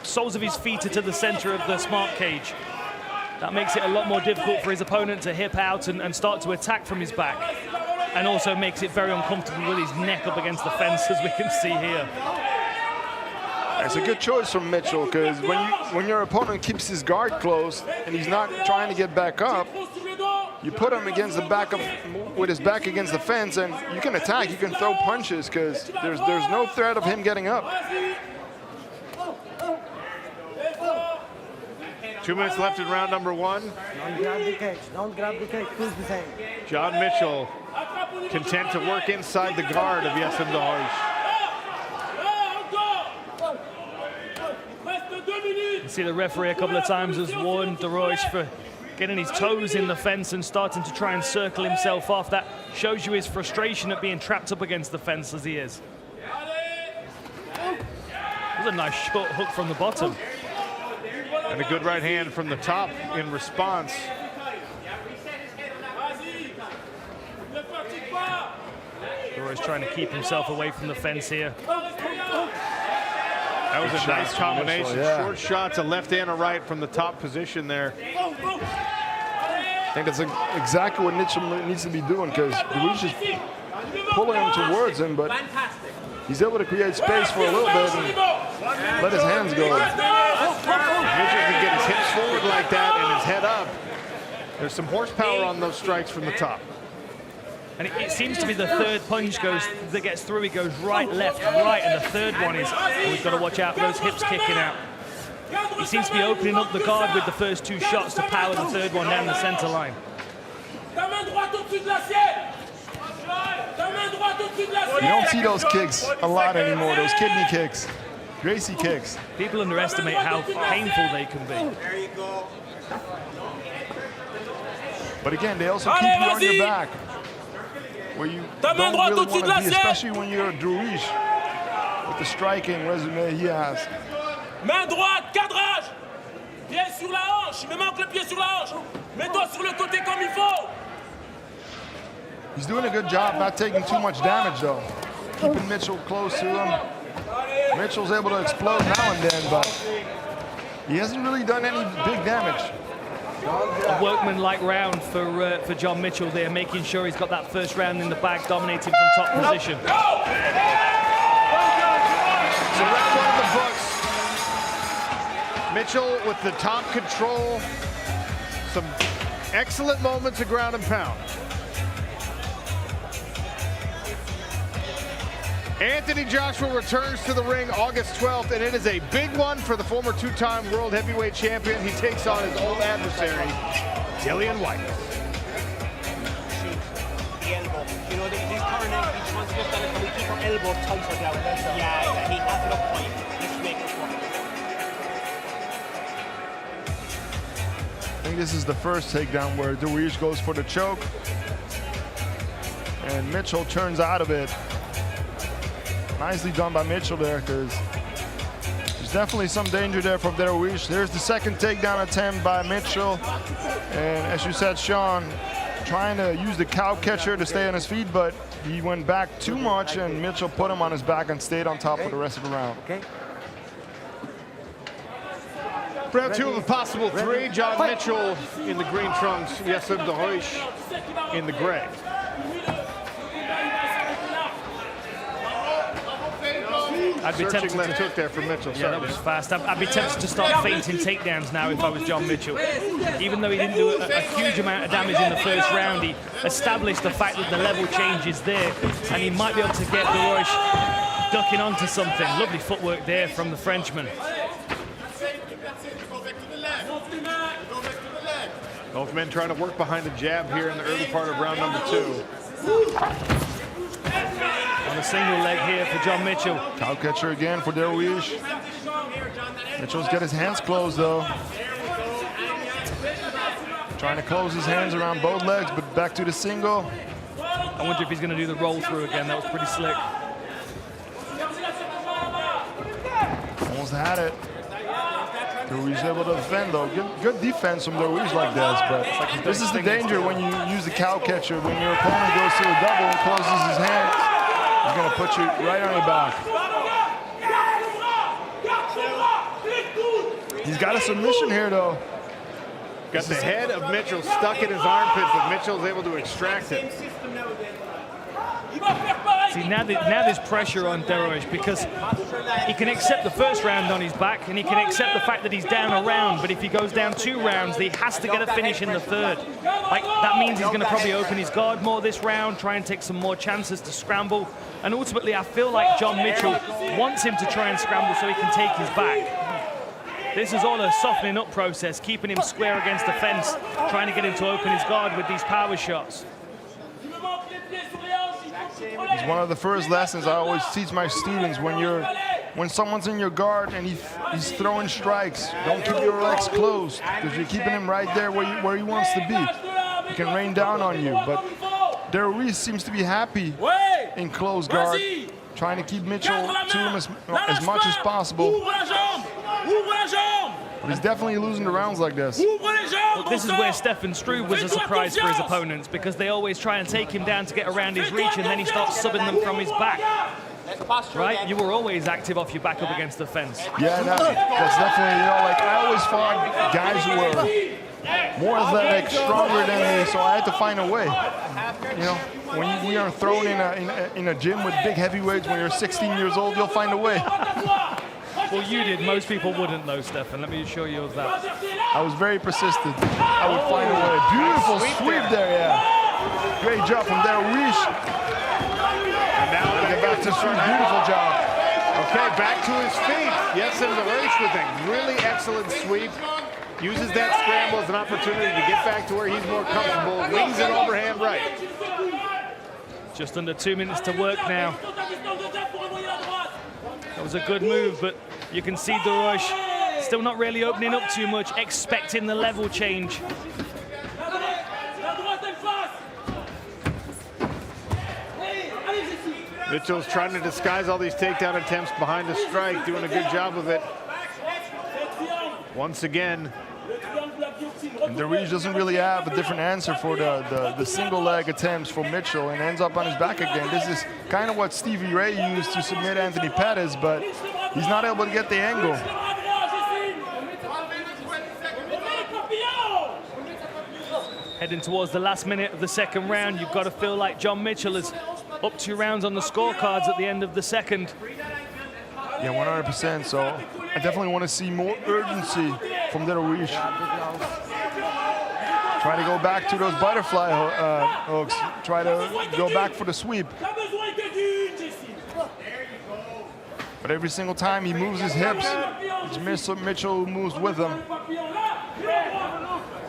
soles of his feet are to the center of the smart cage. That makes it a lot more difficult for his opponent to hip out and start to attack from his back. And also makes it very uncomfortable with his neck up against the fence, as we can see here. It's a good choice from Mitchell, because when your opponent keeps his guard closed and he's not trying to get back up, you put him against the back of, with his back against the fence, and you can attack, you can throw punches, because there's no threat of him getting up. 2 minutes left in round number 1. Don't grab the cage. Don't grab the cage. Push the same. John Mitchell content to work inside the guard of Yassim Dahoish. You see the referee a couple of times has warned Dahoish for getting his toes in the fence and starting to try and circle himself off. That shows you his frustration at being trapped up against the fence as he is. That was a nice short hook from the bottom. And a good right hand from the top in response. Dahoish trying to keep himself away from the fence here. That was a nice combination. Yeah. Short shots, a left and a right from the top position there. I think that's exactly what Mitchell needs to be doing, because Dahoish is pulling him towards him, but he's able to create space for a little bit and let his hands go. Mitchell can get his hips forward like that and his head up. There's some horsepower on those strikes from the top. And it seems to be the third punch that gets through. He goes right, left, right, and the third one is, we've got to watch out for those hips kicking out. He seems to be opening up the guard with the first 2 shots to power the third one down the center line. You don't see those kicks a lot anymore, those kidney kicks, Gracie kicks. People underestimate how painful they can be. But again, they also keep you on your back, where you don't really want to be, especially when you're Dahoish, with the striking resume he has. Main droite, cadrage. Pied sur la hanche. Me manque le pied sur la hanche. Mets-toi sur le côté comme il faut. He's doing a good job not taking too much damage, though. Keeping Mitchell close to him. Mitchell's able to explode now and then, but he hasn't really done any big damage. A workman-like round for John Mitchell there, making sure he's got that first round in the bag, dominating from top position. So round 1 of the books. Mitchell with the top control. Some excellent moments of ground and pound. Anthony Joshua returns to the ring August 12th, and it is a big one for the former 2-time world heavyweight champion. He takes on his old adversary, Dillian Whyte. The elbow. You know, these current each one's just done it, can we keep our elbow tighter down? Yeah, he has it up point. Let's make it work. I think this is the first takedown where Dahoish goes for the choke, and Mitchell turns out of it. Nicely done by Mitchell there, because there's definitely some danger there from Dahoish. There's the second takedown attempt by Mitchell. And as you said, Sean, trying to use the cow catcher to stay on his feet, but he went back too much, and Mitchell put him on his back and stayed on top for the rest of the round. Round 2 of a possible 3. John Mitchell in the green trunks, Yassim Dahoish in the gray. I'd be tempted left hook there from Mitchell. Yeah, that was fast. I'd be tempted to start feinting takedowns now if I was John Mitchell. Even though he didn't do a huge amount of damage in the first round, he established the fact that the level change is there, and he might be able to get Dahoish ducking onto something. Lovely footwork there from the Frenchman. Both men trying to work behind the jab here in the early part of round number 2. On a single leg here for John Mitchell. Cow catcher again for Dahoish. Mitchell's got his hands closed, though. Trying to close his hands around both legs, but back to the single. I wonder if he's going to do the roll through again. That was pretty slick. Almost had it. Ruiz able to defend though. Good defense from Ruiz like this, but this is the danger when you use the cow catcher. When your opponent goes to a double and closes his hands, he's gonna put you right on your back. He's got a submission here though. Got the head of Mitchell stuck in his armpit, but Mitchell's able to extract it. See, now there's pressure on Deroche because he can accept the first round on his back and he can accept the fact that he's down a round, but if he goes down 2 rounds, he has to get a finish in the 3rd. Like, that means he's going to probably open his guard more this round, try and take some more chances to scramble, and ultimately I feel like John Mitchell wants him to try and scramble so he can take his back. This is all a softening up process, keeping him square against the fence, trying to get him to open his guard with these power shots. It's one of the first lessons I always teach my students. When someone's in your guard and he's throwing strikes, don't keep your legs closed because you're keeping him right there where he wants to be. He can rain down on you, but Ruiz seems to be happy in close guard, trying to keep Mitchell to him as much as possible. But he's definitely losing the rounds like this. Well, this is where Stefan Struve was a surprise for his opponents because they always try and take him down to get around his reach and then he starts subbing them from his back. Right? You were always active off your back up against the fence. Yeah, that's definitely, like I always fought guys who were more athletic, stronger than me, so I had to find a way. When we are thrown in a gym with big heavyweights when you're 16 years old, you'll find a way. Well, you did. Most people wouldn't, though, Stefan. Let me assure you of that. I was very persistent. I would find a way. Beautiful sweep there, yeah. Great job from Ruiz. And now we get back to Struve. Beautiful job. Okay, back to his feet. Yes, and the race with a really excellent sweep. Uses that scramble as an opportunity to get back to where he's more comfortable. Wings an overhand right. Just under 2 minutes to work now. That was a good move, but you can see Deroche still not really opening up too much, expecting the level change. Mitchell's trying to disguise all these takedown attempts behind the strike, doing a good job of it. Once again. And Ruiz doesn't really have a different answer for the single leg attempts for Mitchell and ends up on his back again. This is kind of what Stevie Ray used to submit Anthony Pettis, but he's not able to get the angle. Heading towards the last minute of the 2nd round, you've got to feel like John Mitchell is up 2 rounds on the scorecards at the end of the 2nd. Yeah, 100%. So I definitely want to see more urgency from Ruiz. Try to go back to those butterfly hooks. Try to go back for the sweep. But every single time he moves his hips, it's Mitchell who moves with him.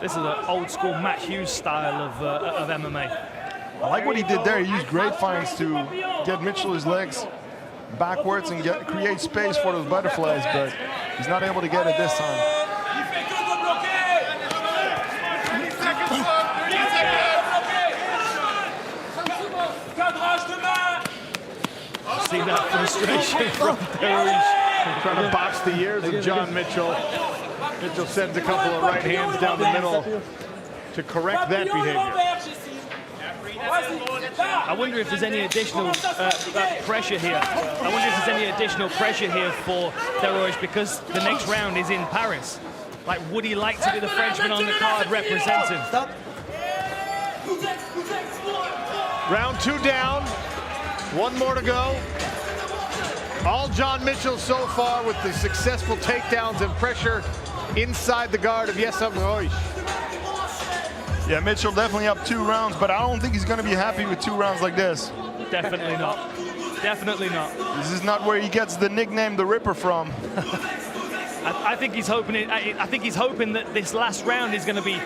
This is an old school Matt Hughes style of MMA. I like what he did there. He used great finds to get Mitchell's legs backwards and create space for those butterflies, but he's not able to get it this time. See that frustration from Deroche. Trying to box the ears of John Mitchell. Mitchell sends a couple of right hands down the middle to correct that behavior. I wonder if there's any additional pressure here. I wonder if there's any additional pressure here for Deroche because the next round is in Paris. Like, would he like to be the Frenchman on the card representing? Round 2 down. 1 more to go. All John Mitchell so far with the successful takedowns and pressure inside the guard of Yessam Roig. Yeah, Mitchell definitely up 2 rounds, but I don't think he's going to be happy with 2 rounds like this. Definitely not. Definitely not. This is not where he gets the nickname The Ripper from. I think he's hoping. I think he's hoping that this last round is going to be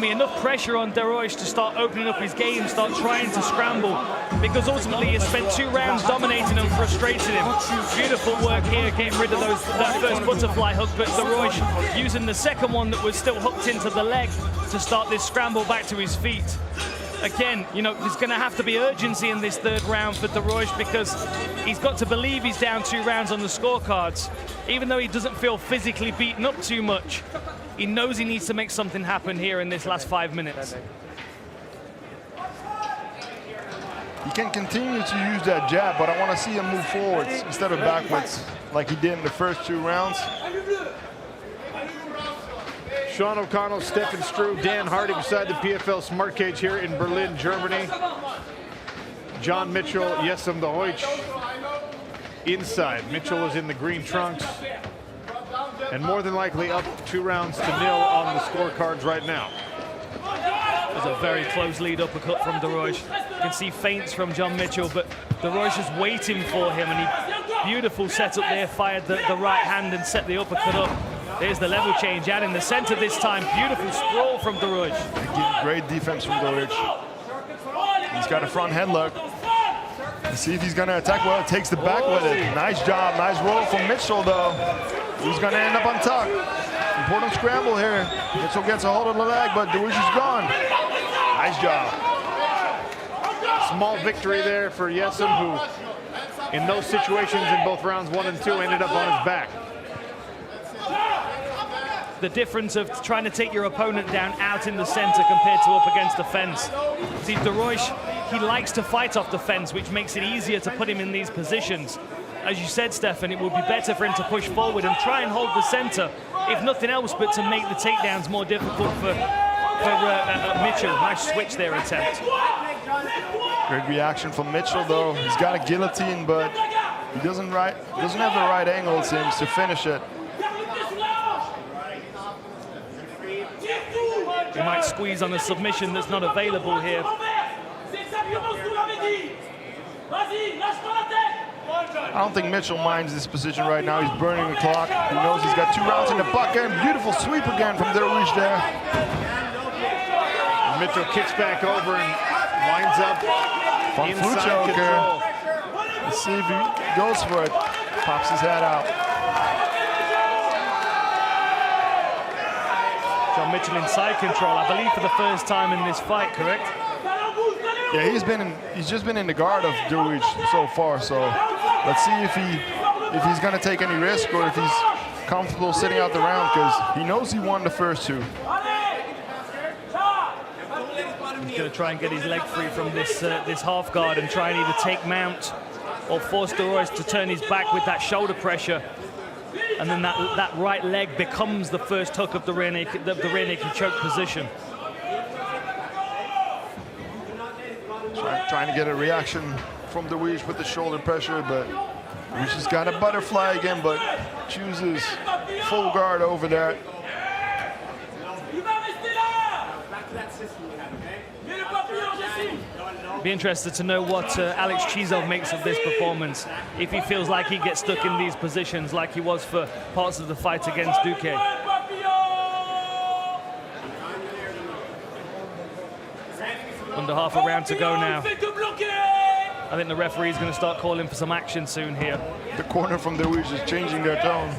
enough pressure on Deroche to start opening up his game, start trying to scramble, because ultimately he spent 2 rounds dominating and frustrating him. Beautiful work here, getting rid of that first butterfly hook, but Deroche using the second one that was still hooked into the leg to start this scramble back to his feet. again, you know, there's going to have to be urgency in this third round for Dorosh because he's got to believe he's down 2 rounds on the scorecards. Even though he doesn't feel physically beaten up too much, he knows he needs to make something happen here in this last 5 minutes. He can continue to use that jab, but I want to see him move forwards instead of backwards like he did in the first 2 rounds. Sean O'Connell, Stefan Struve, Dan Hardy beside the PFL Smart Cage here in Berlin, Germany. John Mitchell, Yesem de Hoyt inside. Mitchell is in the green trunks and more than likely up 2 rounds to 0 on the scorecards right now. There's a very close lead uppercut from Dorosh. You can see feints from John Mitchell, but Dorosh is waiting for him, and he beautiful setup there, fired the right hand and set the uppercut up. There's the level change out in the center this time. Beautiful sprawl from Dorosh. Great defense from Dorosh. He's got a front headlock. Let's see if he's going to attack well. Takes the back with it. Nice job. Nice roll from Mitchell, though. He's going to end up on top. Important scramble here. Mitchell gets a hold of the leg, but Dorosh is gone. Nice job. Small victory there for Yesem, who in those situations in both rounds 1 and 2 ended up on his back. The difference of trying to take your opponent down out in the center compared to up against the fence. See, Dorosh, he likes to fight off the fence, which makes it easier to put him in these positions. As you said, Stefan, it would be better for him to push forward and try and hold the center, if nothing else, but to make the takedowns more difficult for Mitchell. Nice switch there attempt. Great reaction from Mitchell, though. He's got a guillotine, but he doesn't have the right angle, it seems, to finish it. He might squeeze on a submission that's not available here. I don't think Mitchell minds this position right now. He's burning the clock. He knows he's got 2 rounds in the bucket. Beautiful sweep again from Dorosh there. Mitchell kicks back over and winds up inside control. Let's see if he goes for it. Pops his head out. John Mitchell inside control, I believe, for the first time in this fight, correct? Yeah, he's just been in the guard of Dorosh so far. So let's see if he's going to take any risk or if he's comfortable sitting out the round, because he knows he won the first 2. He's going to try and get his leg free from this half guard and try and either take mount or force Dorosh to turn his back with that shoulder pressure. And then that right leg becomes the first hook of the rear naked choke position. Trying to get a reaction from Dorosh with the shoulder pressure, but Dorosh has got a butterfly again, but chooses full guard over that. Be interested to know what Alex Chizov makes of this performance. If he feels like he gets stuck in these positions like he was for parts of the fight against Duque. Under half a round to go now. I think the referee's going to start calling for some action soon here. The corner from Dorosh is changing their tone.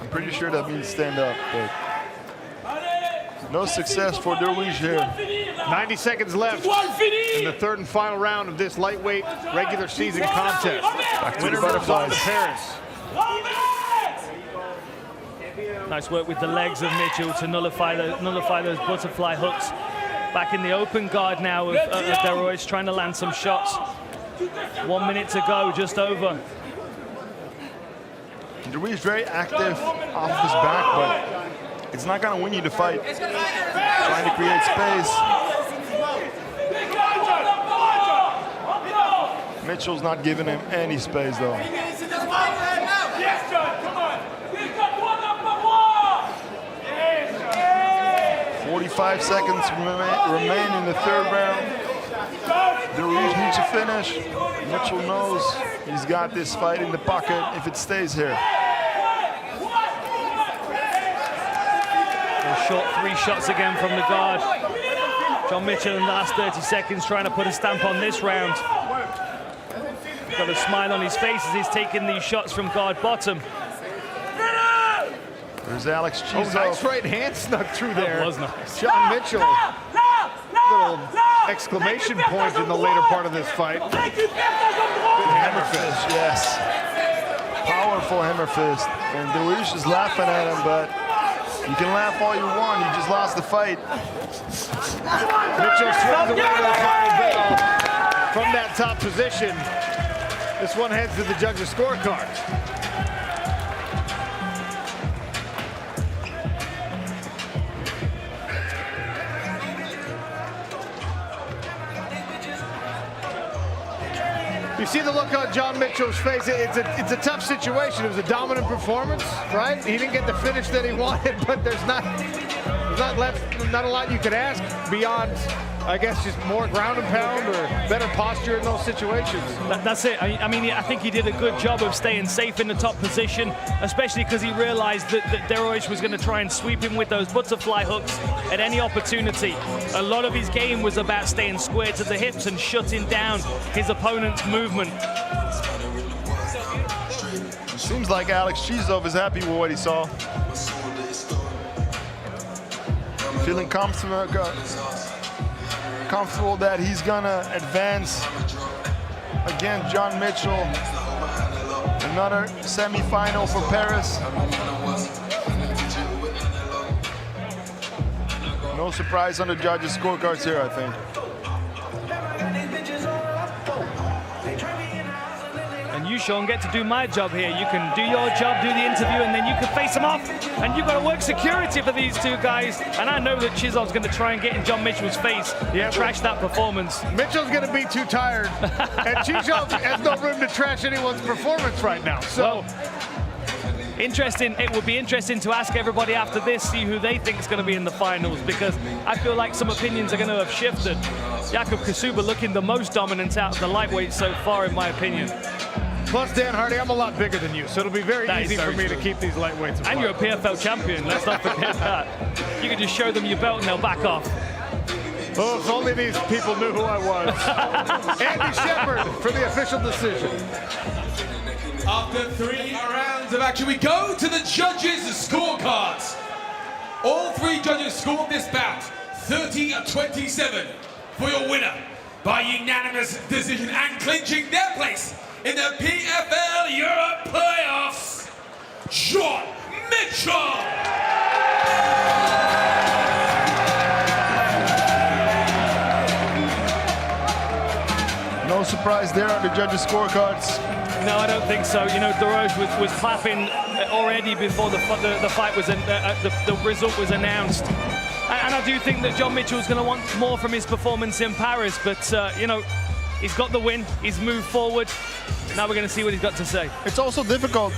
I'm pretty sure that means stand up, but no success for Dorosh here. 90 seconds left in the 3rd and final round of this lightweight regular season contest. Back to Winner the moves on to butterflies. Paris. Nice work with the legs of Mitchell to nullify those butterfly hooks. Back in the open guard now of Dorosh, trying to land some shots. 1 minute to go, just over. Dorosh is very active off his back, but it's not going to win you the fight. Trying to create space. Mitchell's not giving him any space, though. 45 seconds remain in the 3rd round. Dorosh needs to finish. Mitchell knows he's got this fight in the pocket if it stays here. Short 3 shots again from the guard. John Mitchell in the last 30 seconds trying to put a stamp on this round. Got a smile on his face as he's taking these shots from guard bottom. There's Alex Oh, Chizov. nice right hand snuck through there. That was nice. John Mitchell. Little exclamation point in the later part of this fight. Good hammer fist. Yes. Powerful hammer fist. And Dariush is laughing at him, but you can laugh all you want. You just lost the fight. Mitchell swings away to the final bell from that top position. This one heads to the judges' scorecard. You see the look on John Mitchell's face. It's a tough situation. It was a dominant performance, right? He didn't get the finish that he wanted, but there's not a lot you could ask beyond, I guess, just more ground and pound or better posture in those situations. That's it. I mean, I think he did a good job of staying safe in the top position, especially because he realized that Dariush was going to try and sweep him with those butterfly hooks at any opportunity. A lot of his game was about staying square to the hips and shutting down his opponent's movement. Seems like Alex Chizov is happy with what he saw. Feeling comfortable that he's gonna advance. Again, John Mitchell, another semi-final for Paris. No surprise on the judges' scorecards here, I think. And you, Sean, get to do my job here. You can do your job, do the interview, and then you can face them off. And you've got to work security for these two guys. And I know that Chizov's going to try and get in John Mitchell's face and trash that performance. Mitchell's going to be too tired. And Chizov has no room to trash anyone's performance right now. So. Interesting. It would be interesting to ask everybody after this, see who they think is going to be in the finals, because I feel like some opinions are going to have shifted. Jakub Kasuba looking the most dominant out of the lightweight so far, in my opinion. Plus, Dan Hardy, I'm a lot bigger than you, so it'll be very easy for me to keep these lightweights apart. And you're a PFL champion, let's not forget that. You can just show them your belt and they'll back off. Oh, if only these people knew who I was. Andy Shepard for the official decision. After 3 rounds of action, we go to the judges' scorecards. All 3 judges scored this bout 30-27 for your winner by unanimous decision and clinching their place in the PFL Europe playoffs, John Mitchell. No surprise there on the judges' scorecards. No, I don't think so. You know, Dariush was clapping already before the fight was, the result was announced. And I do think that John Mitchell's going to want more from his performance in Paris, but, you know, he's got the win, he's moved forward. Now we're going to see what he's got to say. It's also difficult.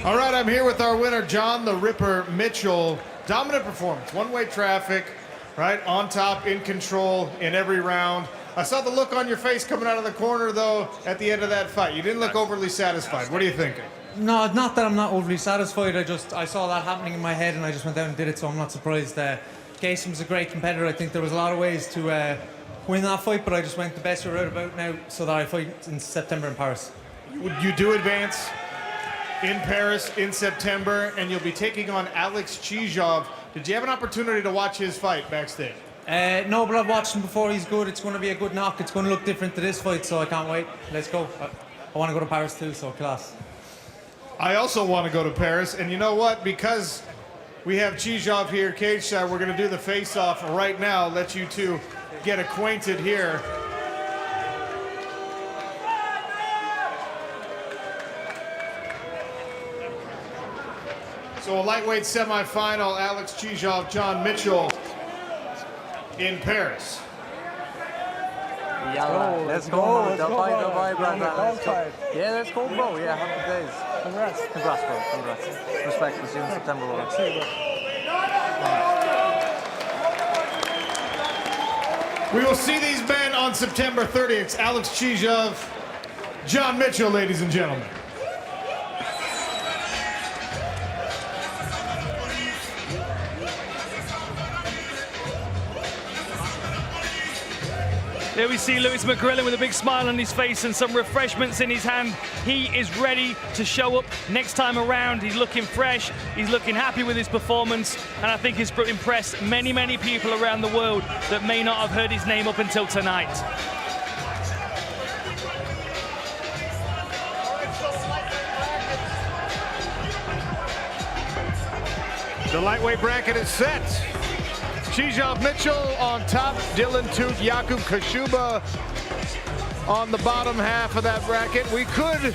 All right, I'm here with our winner, John the Ripper Mitchell. Dominant performance, one-way traffic, right? On top, in control in every round. I saw the look on your face coming out of the corner, though, at the end of that fight. You didn't look overly satisfied. What are you thinking? No, not that I'm not overly satisfied. I saw that happening in my head and I just went down and did it, so I'm not surprised. Gayson's a great competitor. I think there was a lot of ways to win that fight, but I just went the best route about now so that I fight in September in Paris. You do advance in Paris in September, and you'll be taking on Alex Chizov. Did you have an opportunity to watch his fight backstage? No, but I've watched him before. He's good. It's going to be a good knock. It's going to look different to this fight, so I can't wait. Let's go. I want to go to Paris too, so class. I also want to go to Paris, and you know what? Because we have Chizov here, cage side, we're going to do the face-off right now. Let you two get acquainted here. So a lightweight semifinal, Alex Chizov, John Mitchell in Paris. Yeah, let's go. Давай, brother. Yeah, let's go, bro. Yeah, 100 days. Congrats. Congrats, bro. Congrats. Respect. We'll see you in September, bro. See you, bro. We will see these men on September 30th. It's Alex Chizov, John Mitchell, ladies and gentlemen. There we see Lewis McGrillen with a big smile on his face and some refreshments in his hand. He is ready to show up next time around. He's looking fresh, he's looking happy with his performance, and I think he's impressed many, many people around the world that may not have heard his name up until tonight. The lightweight bracket is set. Krzysztof Mitchell on top, Dylan Tuke, Jakub Kashuba on the bottom half of that bracket. We could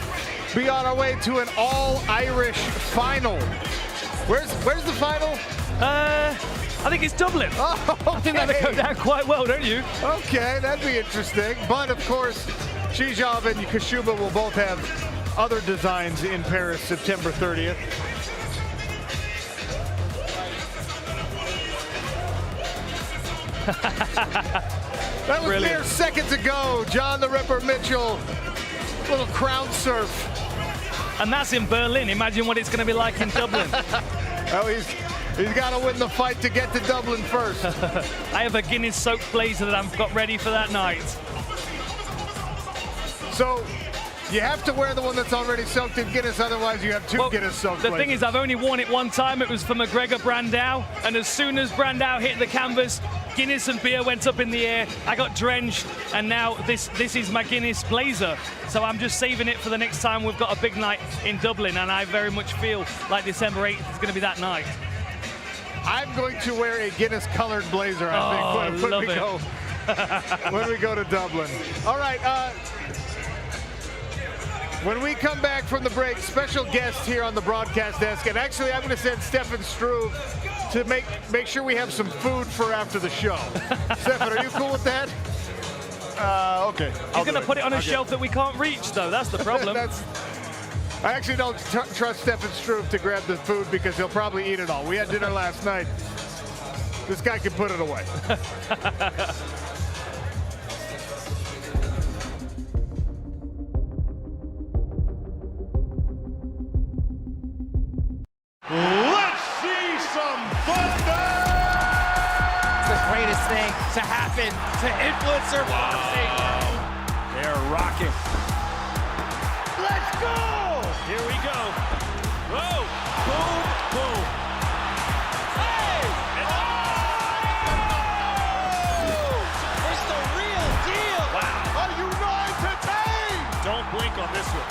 be on our way to an all-Irish final. Where's the final? I think it's Dublin. Oh, okay. I think that'll go down quite well, don't you? Okay, that'd be interesting. But of course, Krzysztof and Kashuba will both have other designs in Paris, September 30th. That was Brilliant. mere seconds ago. John the Ripper Mitchell, little crowd surf. And that's in Berlin. Imagine what it's going to be like in Dublin. Oh, he's got to win the fight to get to Dublin first. I have a Guinness soaked blazer that I've got ready for that night. So you have to wear the one that's already soaked in Guinness, otherwise you have two Guinness soaked The blazers. thing is, I've only worn it one time. It was for McGregor Brandao, and as soon as Brandao hit the canvas, Guinness and beer went up in the air. I got drenched, and now this is my Guinness blazer. So I'm just saving it for the next time we've got a big night in Dublin, and I very much feel like December 8th is going to be that night. I'm going to wear a Guinness colored blazer, I think, when we go to Dublin. All right, when we come back from the break, special guest here on the broadcast desk, and actually I'm going to send Stefan Struve to make sure we have some food for after the show. Stefan, are you cool with that? Okay. He's going to put it on a shelf that we can't reach, though. That's the problem. I actually don't trust Stefan Struve to grab the food because he'll probably eat it all. We had dinner last night. This guy can put it away. Let's see some thunder! It's the greatest thing to happen to influencer boxing. They're rocking. Let's go! Here we go. Whoa! Boom! Boom! Hey! It's the real deal. Wow! A united team! Don't blink on this one.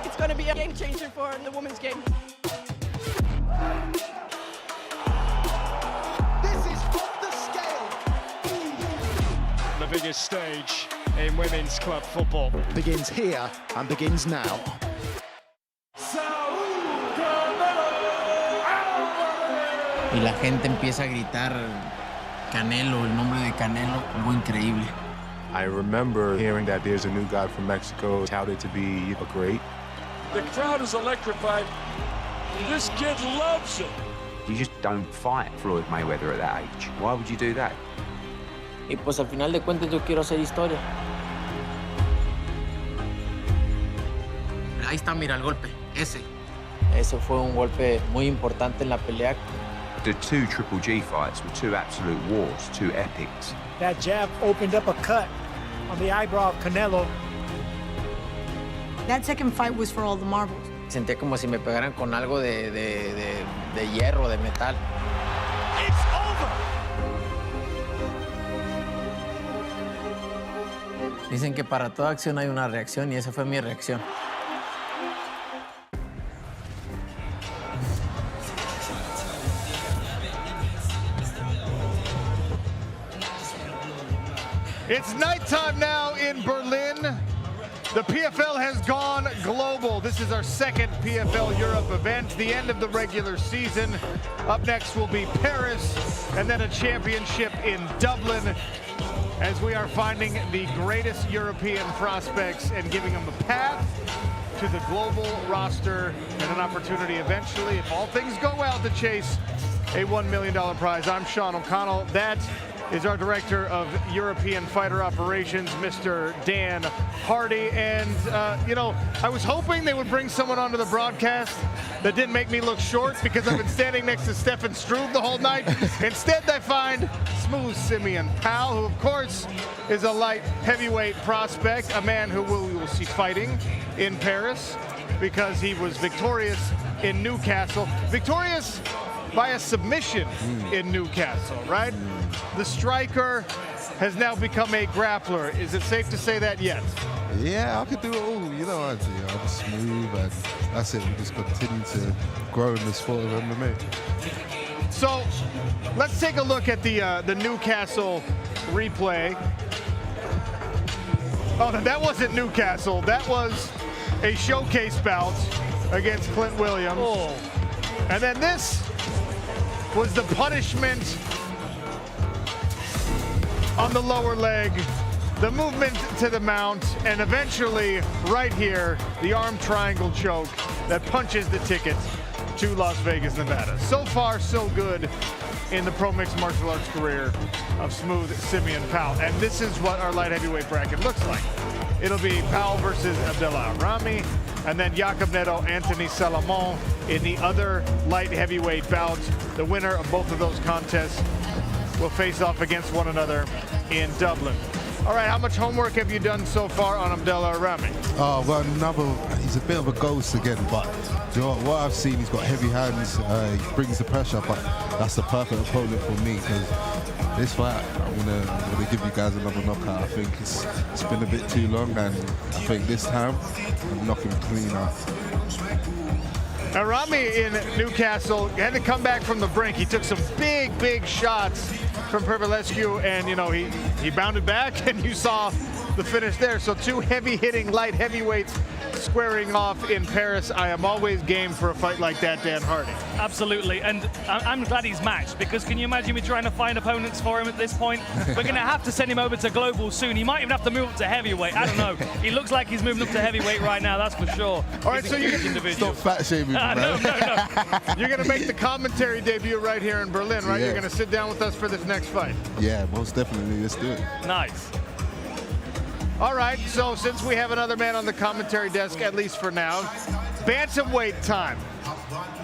It's going to be a game changer for the women's game. This is off the scale. The biggest stage in women's club football begins here and begins now. Y la gente empieza a gritar Canelo, el nombre de Canelo, algo increíble. I remember hearing that there's a new guy from Mexico touted to be a great. The crowd is electrified. This kid loves it. You just don't fight Floyd Mayweather at that age. Why would you do that? Y pues al final de cuentas yo quiero hacer historia. Ahí está, mira el golpe, ese. Ese fue un golpe muy importante en la pelea. The two Triple G fights were two absolute wars, two epics. That jab opened up a cut on the eyebrow of Canelo. That second fight was for all the marbles. Sentía como si me pegaran con algo de hierro, de metal. It's over! Dicen que para toda acción hay una reacción y esa fue mi reacción. It's nighttime now in Berlin. The PFL has gone global. This is our second PFL Europe event, the end of the regular season. Up next will be Paris, and then a championship in Dublin, as we are finding the greatest European prospects and giving them a path to the global roster and an opportunity eventually, if all things go well, to chase a $1 million prize. I'm Sean O'Connell. That is our Director of European Fighter Operations, Mr. Dan Hardy. And, you know, I was hoping they would bring someone onto the broadcast that didn't make me look short, because I've been standing next to Stefan Struve the whole night. Instead, I find Smooth Simeon Powell, who, of course, is a light heavyweight prospect, a man who we will see fighting in Paris because he was victorious in Newcastle. Victorious by a submission in Newcastle, right? The striker has now become a grappler. Is it safe to say that yet? Yeah, I could do it all. You know, I'm smooth, and that's it. We just continue to grow in the sport of MMA. So let's take a look at the Newcastle replay. Oh, that wasn't Newcastle. That was a showcase bout against Clint Williams. Oh. And then this was the punishment on the lower leg, the movement to the mount, and eventually, right here, the arm triangle choke that punches the ticket to Las Vegas, Nevada. So far, so good in the pro mixed martial arts career of Smooth Simeon Powell. And this is what our light heavyweight bracket looks like. It'll be Powell versus Abdullah Rami, and then Jacob Neto, Anthony Salomon in the other light heavyweight bout. The winner of both of those contests will face off against one another in Dublin. All right, how much homework have you done so far on Abdullah Rami? Oh, well, he's a bit of a ghost again, but you know what I've seen, he's got heavy hands, he brings the pressure, but that's the perfect opponent for me, because this fight, I want to give you guys another knockout. I think it's been a bit too long, and I think this time I'm knocking clean out. Now, Rami in Newcastle had to come back from the brink. He took some big shots from Privilescu, and, you know, he bounded back, and you saw the finish there. So two heavy-hitting light heavyweights squaring off in Paris. I am always game for a fight like that, Dan Hardy. Absolutely, and I'm glad he's matched, because can you imagine me trying to find opponents for him at this point? We're going to have to send him over to global soon. He might even have to move up to heavyweight. I don't know. He looks like he's moving up to heavyweight right now, that's for sure. All right, so you can stop fat shaming me, man. No. You're going to make the commentary debut right here in Berlin, right? Yeah. You're going to sit down with us for this next fight. Yeah, most definitely. Let's do it. Nice. All right, so since we have another man on the commentary desk, at least for now, bantamweight time.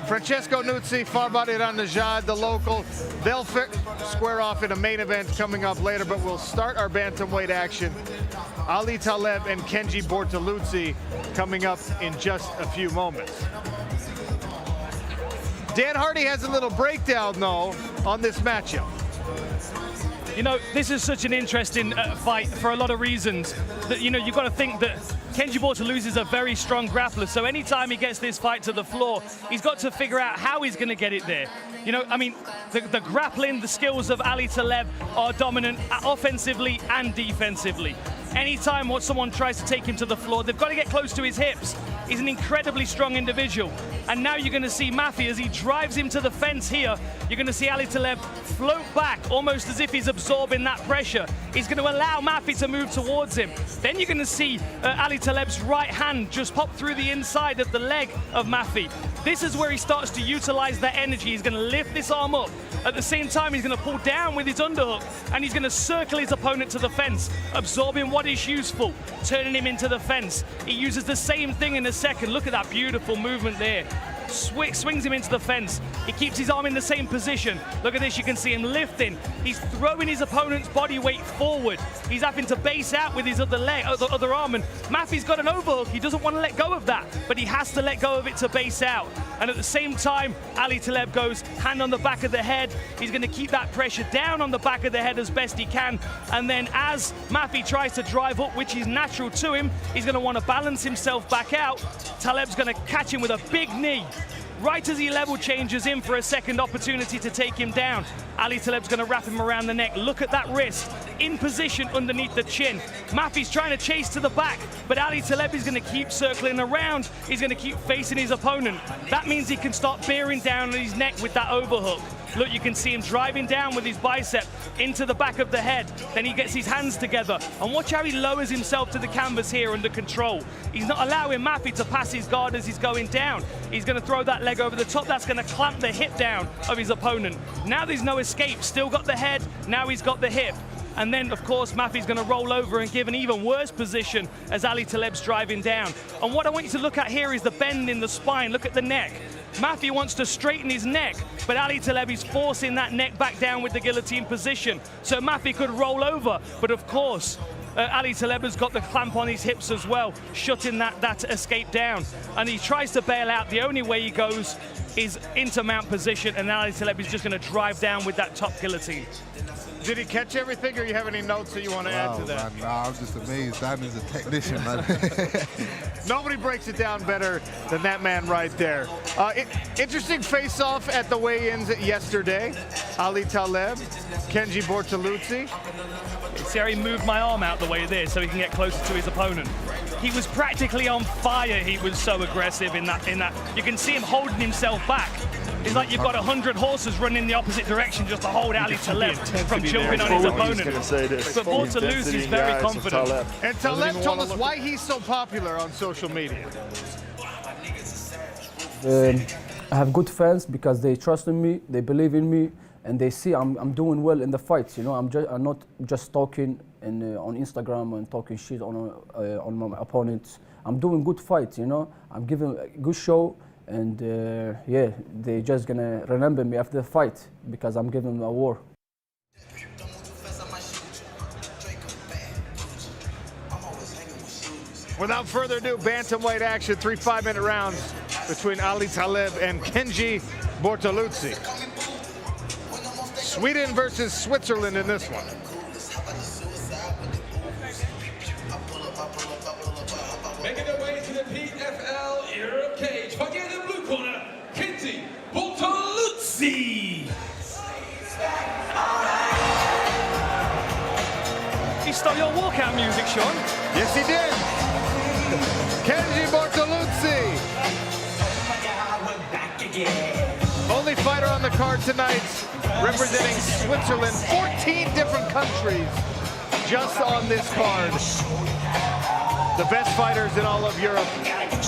Francesco Nuzzi, Farbadi Ranajad, the local. They'll square off in a main event coming up later, but we'll start our bantamweight action. Ali Taleb and Kenji Bortoluzzi coming up in just a few moments. Dan Hardy has a little breakdown, though, on this matchup. You know, this is such an interesting fight for a lot of reasons. That, you know, you've got to think that Kenji Bortoluzzi is a very strong grappler, so anytime he gets this fight to the floor, he's got to figure out how he's going to get it there. You know, I mean, the grappling, the skills of Ali Taleb are dominant offensively and defensively. Anytime someone tries to take him to the floor, they've got to get close to his hips. He's an incredibly strong individual. And now you're going to see Mafi, as he drives him to the fence here, you're going to see Ali Taleb float back, almost as if he's absorbing that pressure. He's going to allow Mafi to move towards him. Then you're going to see Ali Taleb's right hand just pop through the inside of the leg of Mafi. This is where he starts to utilize that energy. He's going to lift this arm up. At the same time, he's going to pull down with his underhook, and he's going to circle his opponent to the fence, absorbing what is useful, turning him into the fence. He uses the same thing in a second. Look at that beautiful movement there. Swings him into the fence. He keeps his arm in the same position. Look at this, you can see him lifting. He's throwing his opponent's body weight forward. He's having to base out with his other arm, and Mafi's got an overhook. He doesn't want to let go of that, but he has to let go of it to base out. And at the same time, Ali Taleb goes hand on the back of the head. He's going to keep that pressure down on the back of the head as best he can. And then as Mafi tries to drive up, which is natural to him, he's going to want to balance himself back out. Taleb's going to catch him with a big knee. Right as he level changes in for a second opportunity to take him down, Ali Taleb's going to wrap him around the neck. Look at that wrist, in position underneath the chin. Mafi's trying to chase to the back, but Ali Taleb is going to keep circling around. He's going to keep facing his opponent. That means he can start bearing down on his neck with that overhook. Look, you can see him driving down with his bicep into the back of the head. Then he gets his hands together. And watch how he lowers himself to the canvas here under control. He's not allowing Maffei to pass his guard as he's going down. He's going to throw that leg over the top. That's going to clamp the hip down of his opponent. Now there's no escape. Still got the head. Now he's got the hip. And then, of course, Maffei's going to roll over and give an even worse position as Ali Taleb's driving down. And what I want you to look at here is the bend in the spine. Look at the neck. Maffei wants to straighten his neck, but Ali Taleb is forcing that neck back down with the guillotine position. So Maffei could roll over, but of course, Ali Taleb has got the clamp on his hips as well, shutting that escape down. And he tries to bail out. The only way he goes is into mount position, and Ali Taleb is just going to drive down with that top guillotine. Did he catch everything, or you have any notes that you want to add to that? Man, nah, I'm just amazed. Dan is a technician, man. Nobody breaks it down better than that man right there. Interesting face-off at the weigh-ins yesterday. Ali Taleb, Kenji Bortoluzzi. See how he moved my arm out the way there so he can get closer to his opponent. He was practically on fire. He was so aggressive in that. You can see him holding himself back. It's like you've got 100 horses running in the opposite direction just to hold Ali Taleb from jumping on his opponent. But Bortoluzzi is very confident. And Taleb told us why he's so popular on social media. I have good fans because they trust in me, they believe in me, and they see I'm doing well in the fights. You know, I'm not just talking on Instagram and talking shit on my opponents. I'm doing good fights. You know, I'm giving a good show. And yeah, they're just gonna remember me after the fight because I'm giving them a war. Without further ado, bantamweight action, 3 5-minute rounds between Ali Taleb and Kenji Bortoluzzi. Sweden versus Switzerland in this one. Making their way to the PFL Europe cage. Fighting in the blue corner, Kenji Bortoluzzi. He stole your walkout music, Sean. Yes, he did. Kenji Bortoluzzi. Only fighter on the card tonight, representing Switzerland. 14 different countries just on this card. The best fighters in all of Europe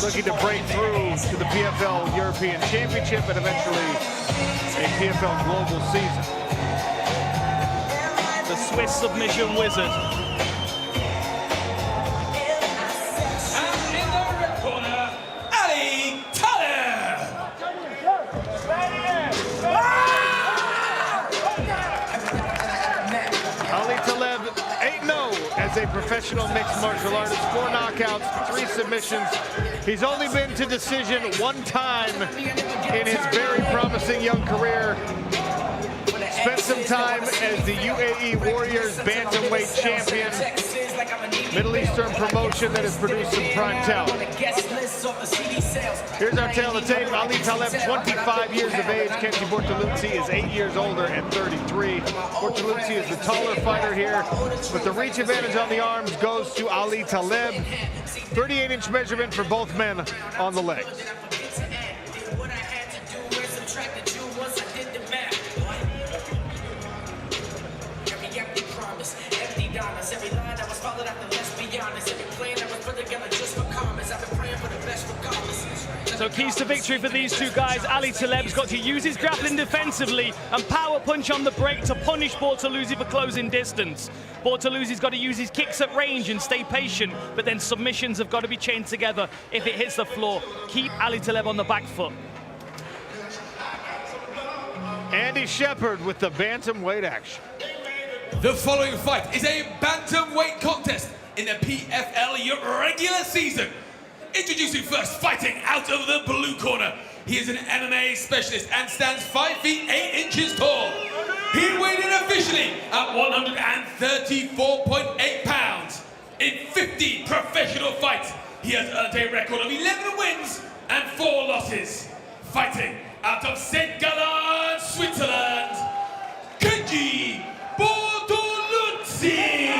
looking to break through to the PFL European Championship and eventually a PFL Global season. The Swiss submission wizard. And in the red corner, Ali Taleb. Ali Taleb 8-0 as a professional mixed martial artist. 4 knockouts, 3 submissions. He's only been to decision 1 time in his very promising young career. Spent some time as the UAE Warriors bantamweight champion. Middle Eastern promotion that has produced some prime talent. Here's our tale of the tape. Ali Taleb, 25 years of age. Kenji Bortoluzzi is 8 years older and 33. Bortoluzzi is the taller fighter here, but the reach advantage on the arms goes to Ali Taleb. 38-inch measurement for both men on the legs. So keys to victory for these two guys. Ali Taleb's got to use his grappling defensively and power punch on the break to punish Bortoluzzi for closing distance. Bortoluzzi's got to use his kicks at range and stay patient, but then submissions have got to be chained together if it hits the floor. Keep Ali Taleb on the back foot. Andy Shepard with the bantamweight action. The following fight is a bantamweight contest in the PFL regular season. Introducing first, fighting out of the blue corner. He is an MMA specialist and stands 5 feet 8 inches tall. He weighed in officially at 134.8 pounds. In 50 professional fights, he has earned a record of 11 wins and 4 losses. Fighting out of St. Gallen, Switzerland, Kenji Bortoluzzi.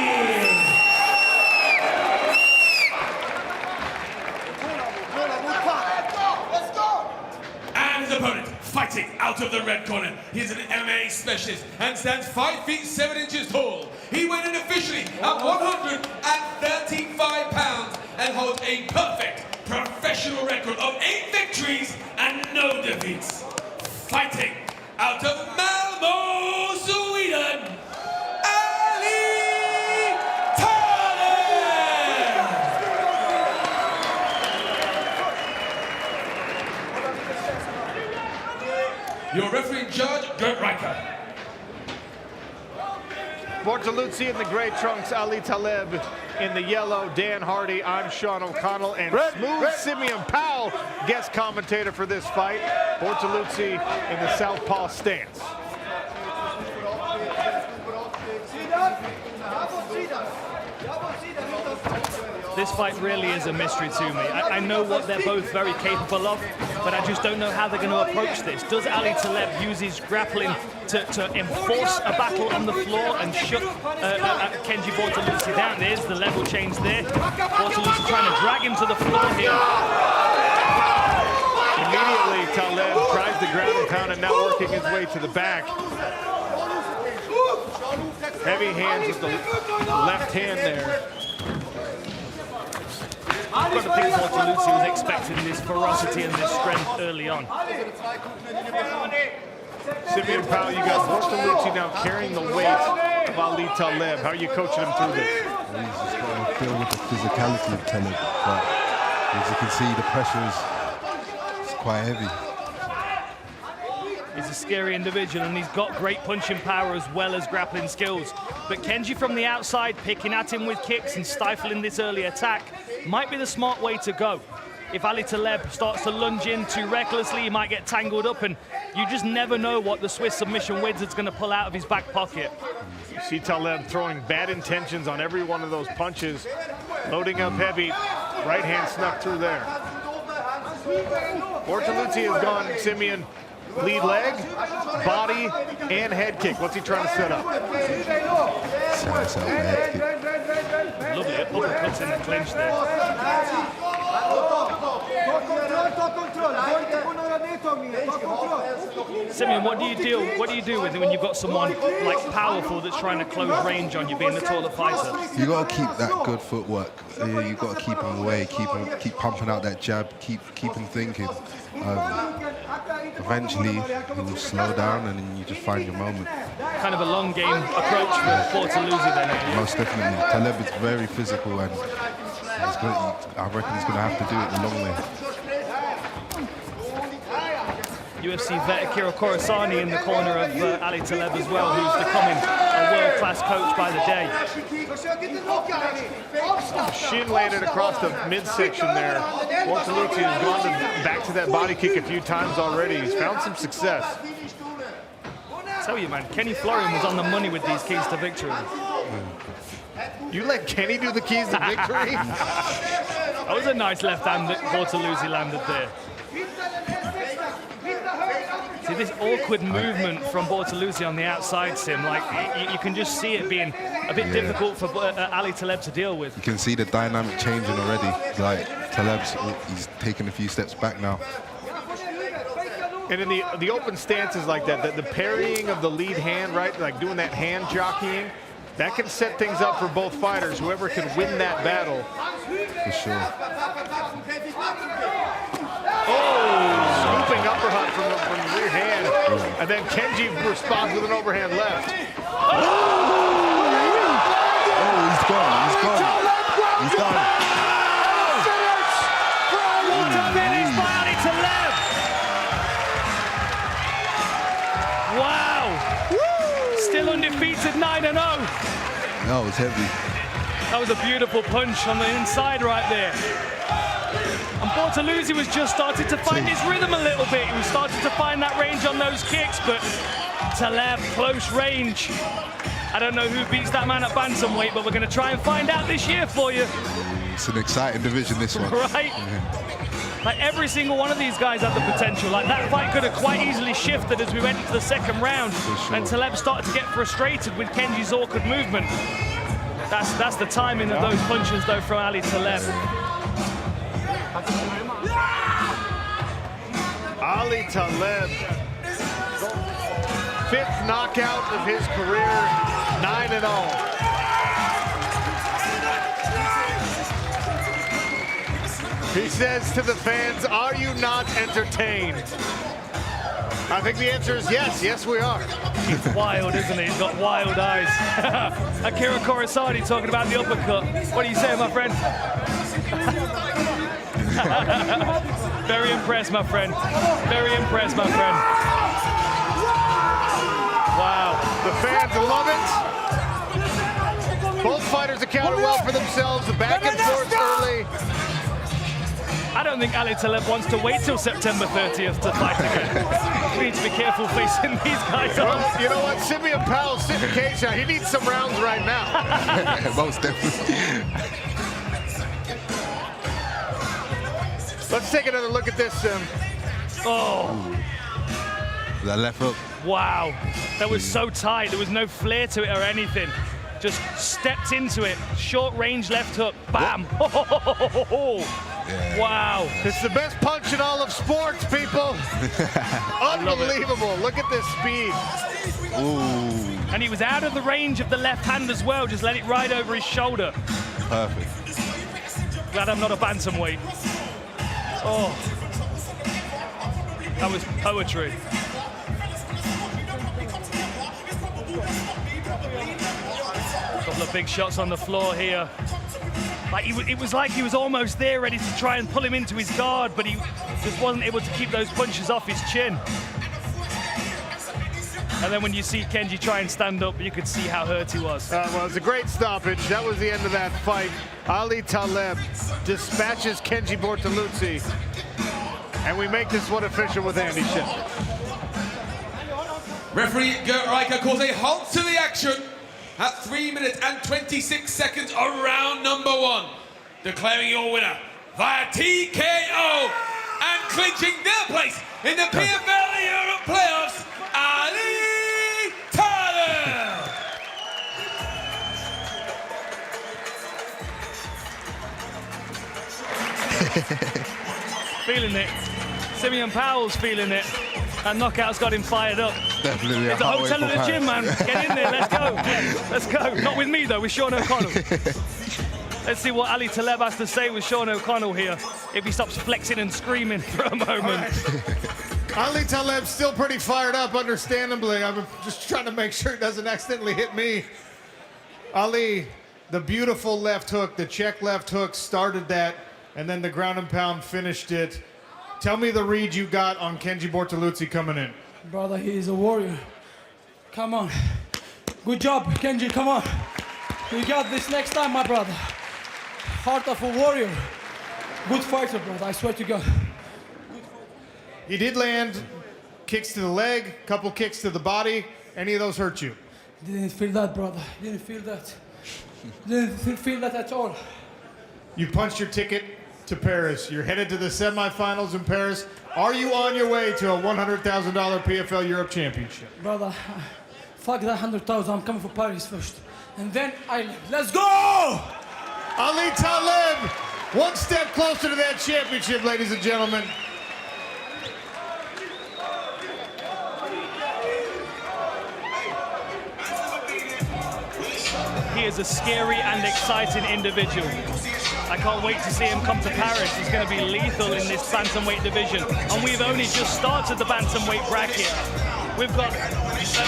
And his opponent, fighting out out of the red corner, he's an MMA specialist and stands 5 feet 7 inches tall. He went in officially at 135 pounds and holds a perfect professional record of 8 victories and no defeats. Fighting out of Malmö, Sweden, your referee judge, Gert Riker. Bortoluzzi in the gray trunks, Ali Taleb in the yellow, Dan Hardy, I'm Sean O'Connell, and Smooth Simeon Powell, guest commentator for this fight. Bortoluzzi in the southpaw stance. This fight really is a mystery to me. I know what they're both very capable of, but I just don't know how they're going to approach this. Does Ali Taleb use his grappling to enforce a battle on the floor and shut Kenji Bortoluzzi down? There's the level change there. Bortoluzzi trying to drag him to the floor here. Immediately, Taleb tries the ground and pound and now working his way to the back. Heavy hands with the left hand there. I've got to think Bortoluzzi was expecting this ferocity and this strength early on. Simeon Powell, you got Bortoluzzi now carrying the weight of Ali Taleb. How are you coaching him through this? He's just got to deal with the physicality of Taleb, but as you can see, the pressure is quite heavy. He's a scary individual and he's got great punching power as well as grappling skills. But Kenji from the outside, picking at him with kicks and stifling this early attack, might be the smart way to go. If Ali Taleb starts to lunge in too recklessly, he might get tangled up, and you just never know what the Swiss submission wizard's going to pull out of his back pocket. You see Taleb throwing bad intentions on every one of those punches, loading up heavy, right hand snuck through there. Bortoluzzi has gone, Simeon, lead leg, body, and head kick. What's he trying to set up? Lovely uppercuts in the clinch there. Simeon, what do you do with it when you've got someone like powerful that's trying to close range on you, being the taller fighter? You got to keep that good footwork. You got to keep him away, keep pumping out that jab, keep him thinking. Eventually, he will slow down, and then you just find your moment. Kind of a long game approach for Bortoluzzi then. Most definitely. Taleb is very physical, and I reckon he's going to have to do it the long way. UFC vet Akira Khorasani in the corner of Ali Taleb as well, who's becoming a world-class coach by the day. Shin landed across the midsection there. Bortoluzzi has gone back to that body kick a few times already. He's found some success. I tell you, man, Kenny Florian was on the money with these keys to victory. You let Kenny do the keys to victory? That was a nice left hand that Bortoluzzi landed there. See this awkward movement from Bortoluzzi on the outside, Sim, like you can just see it being a bit difficult for Ali Taleb to deal with. You can see the dynamic changing already. Like he's taking a few steps back now. And in the open stances like that, the parrying of the lead hand, right, like doing that hand jockeying, that can set things up for both fighters, whoever can win that battle. For sure. Scooping uppercut from the rear hand, and then Kenji responds with an overhand left. Oh, he's gone, he's done. What a finish by Ali Taleb! Wow! Still undefeated, 9-0. That was heavy. That was a beautiful punch on the inside right there. And Bortoluzzi was just starting to find his rhythm a little bit. He was starting to find that range on those kicks, but Taleb, close range. I don't know who beats that man at bantamweight, but we're going to try and find out this year for you. It's an exciting division, this one. Right? Yeah. Like every single one of these guys had the potential. Like that fight could have quite easily shifted as we went into the second round. Sure. And Taleb started to get frustrated with Kenji's awkward movement. That's the timing of those punches, though, from Ali Taleb. Ali Taleb 5th knockout of his career, 9-0. He says to the fans, are you not entertained? I think the answer is yes. Yes, we are. He's wild, isn't he? He's got wild eyes. Akira Kurosaki talking about the uppercut. What do you say, my friend? Very impressed, my friend. Very impressed, my friend. Wow. The fans love it. Both fighters accounted well for themselves. The back and forth early. I don't think Ali Taleb wants to wait till September 30th to fight again. We need to be careful facing these guys on. Well, you know what? Simeon Powell's sitting cage now. He needs some rounds right now. Most definitely. Let's take another look at this, Sim. Oh. That left hook. Wow. That was so tight. There was no flair to it or anything. Just stepped into it. Short range left hook. Bam. Yeah. Wow. It's the best punch in all of sports, people. Unbelievable. Look at this speed. Ooh. And he was out of the range of the left hand as well. Just let it ride over his shoulder. Perfect. Glad I'm not a bantamweight. Oh. That was poetry. Couple of big shots on the floor here. Like it was like he was almost there, ready to try and pull him into his guard, but he just wasn't able to keep those punches off his chin. And then when you see Kenji try and stand up, you could see how hurt he was. Well, it was a great stoppage. That was the end of that fight. Ali Taleb dispatches Kenji Bortoluzzi, and we make this one official with Andy Schindler. Referee Gert Reicher calls a halt to the action at 3 minutes and 26 seconds of round number 1. Declaring your winner via TKO and clinching their place in the PFL Europe playoffs, Ali Taleb. Feeling it. Simeon Powell's feeling it. That knockout's got him fired up. Definitely. It's a hotel in the gym, man. Get in there, let's go. Let's go. Not with me, though, with Sean O'Connell. Let's see what Ali Taleb has to say with Sean O'Connell here, if he stops flexing and screaming for a moment. Ali Taleb's still pretty fired up, understandably. I'm just trying to make sure it doesn't accidentally hit me. Ali, the beautiful left hook, the check left hook started that, and then the ground and pound finished it. Tell me the read you got on Kenji Bortoluzzi coming in. Brother, he is a warrior. Come on. Good job, Kenji, come on. You got this next time, my brother. Heart of a warrior. Good fighter, brother, I swear to God. He did land kicks to the leg, couple kicks to the body. Any of those hurt you? Didn't feel that, brother. Didn't feel that. Didn't feel that at all. You punched your ticket to Paris. You're headed to the semifinals in Paris. Are you on your way to a $100,000 PFL Europe Championship? Brother, fuck that 100,000. I'm coming for Paris first. And then Ireland. Let's go! Ali Taleb, one step closer to that championship, ladies and gentlemen. He is a scary and exciting individual. I can't wait to see him come to Paris. He's going to be lethal in this bantamweight division. And we've only just started the bantamweight bracket. We've got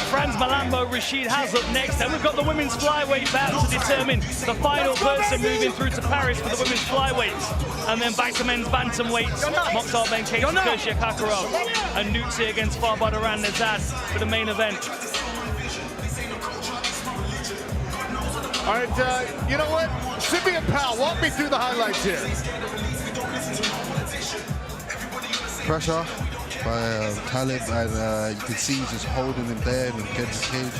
Franz Malambo, Rashid Haas up next. And we've got the women's flyweight bout to determine the final person moving through to Paris for the women's flyweights. And then back to men's bantamweights. Mokhtar Benkei, Kershia Kakarov, and Nutsi against Farbadaran Nezad for the main event. All right, you know what? Simeon Powell, walk me through the highlights here. Pressure by Taleb, and you can see he's just holding him there in Kenji's cage.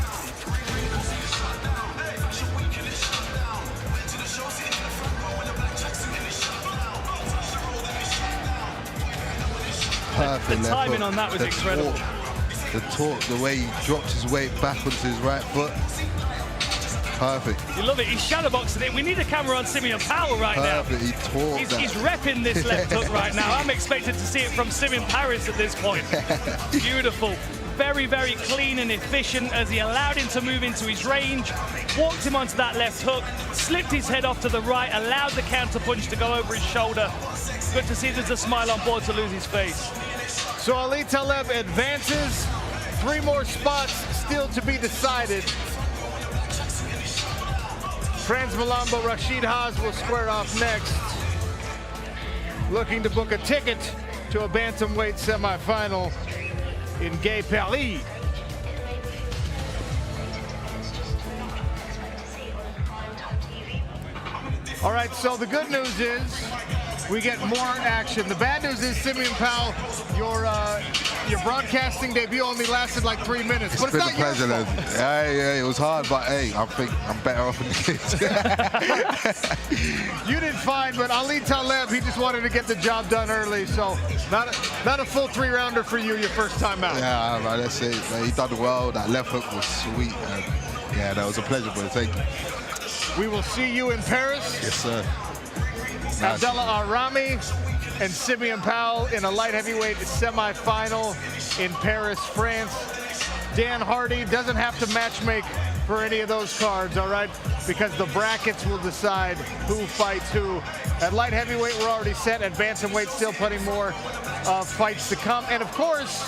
Perfect. The timing on that was incredible. The torque, the way he dropped his weight back onto his right foot. Perfect. You love it. He's shadowboxing it. We need a camera on Simeon Powell right now. He tore He's repping this left hook right now. I'm expected to see it from Simeon Paris at this point. Beautiful. very, very clean and efficient as he allowed him to move into his range, walked him onto that left hook, slipped his head off to the right, allowed the counter punch to go over his shoulder. Good to see there's a smile on board to lose his face. So Ali Taleb advances. 3 more spots still to be decided. Franz Malambo, Rashid Haas will square off next. Looking to book a ticket to a bantamweight semifinal in Gay Paris. All right, so the good news is we get more action. The bad news is, Simeon Powell, your broadcasting debut only lasted like 3 minutes. It's but been it's a not pleasure. your fault. Yeah, it was hard, but hey, I think I'm better off than this. You did fine, but Ali Taleb, he just wanted to get the job done early, so not a full 3-rounder for you your first time out. Yeah, man, that's it. Man, he done well. That left hook was sweet. And yeah, that was a pleasure, brother. Thank you. We will see you in Paris. Yes, sir. Abdallah Arami and Simeon Powell in a light heavyweight semifinal in Paris, France. Dan Hardy doesn't have to matchmake for any of those cards, all right? Because the brackets will decide who fights who. At light heavyweight, we're already set. At bantamweight, still plenty more fights to come. And of course,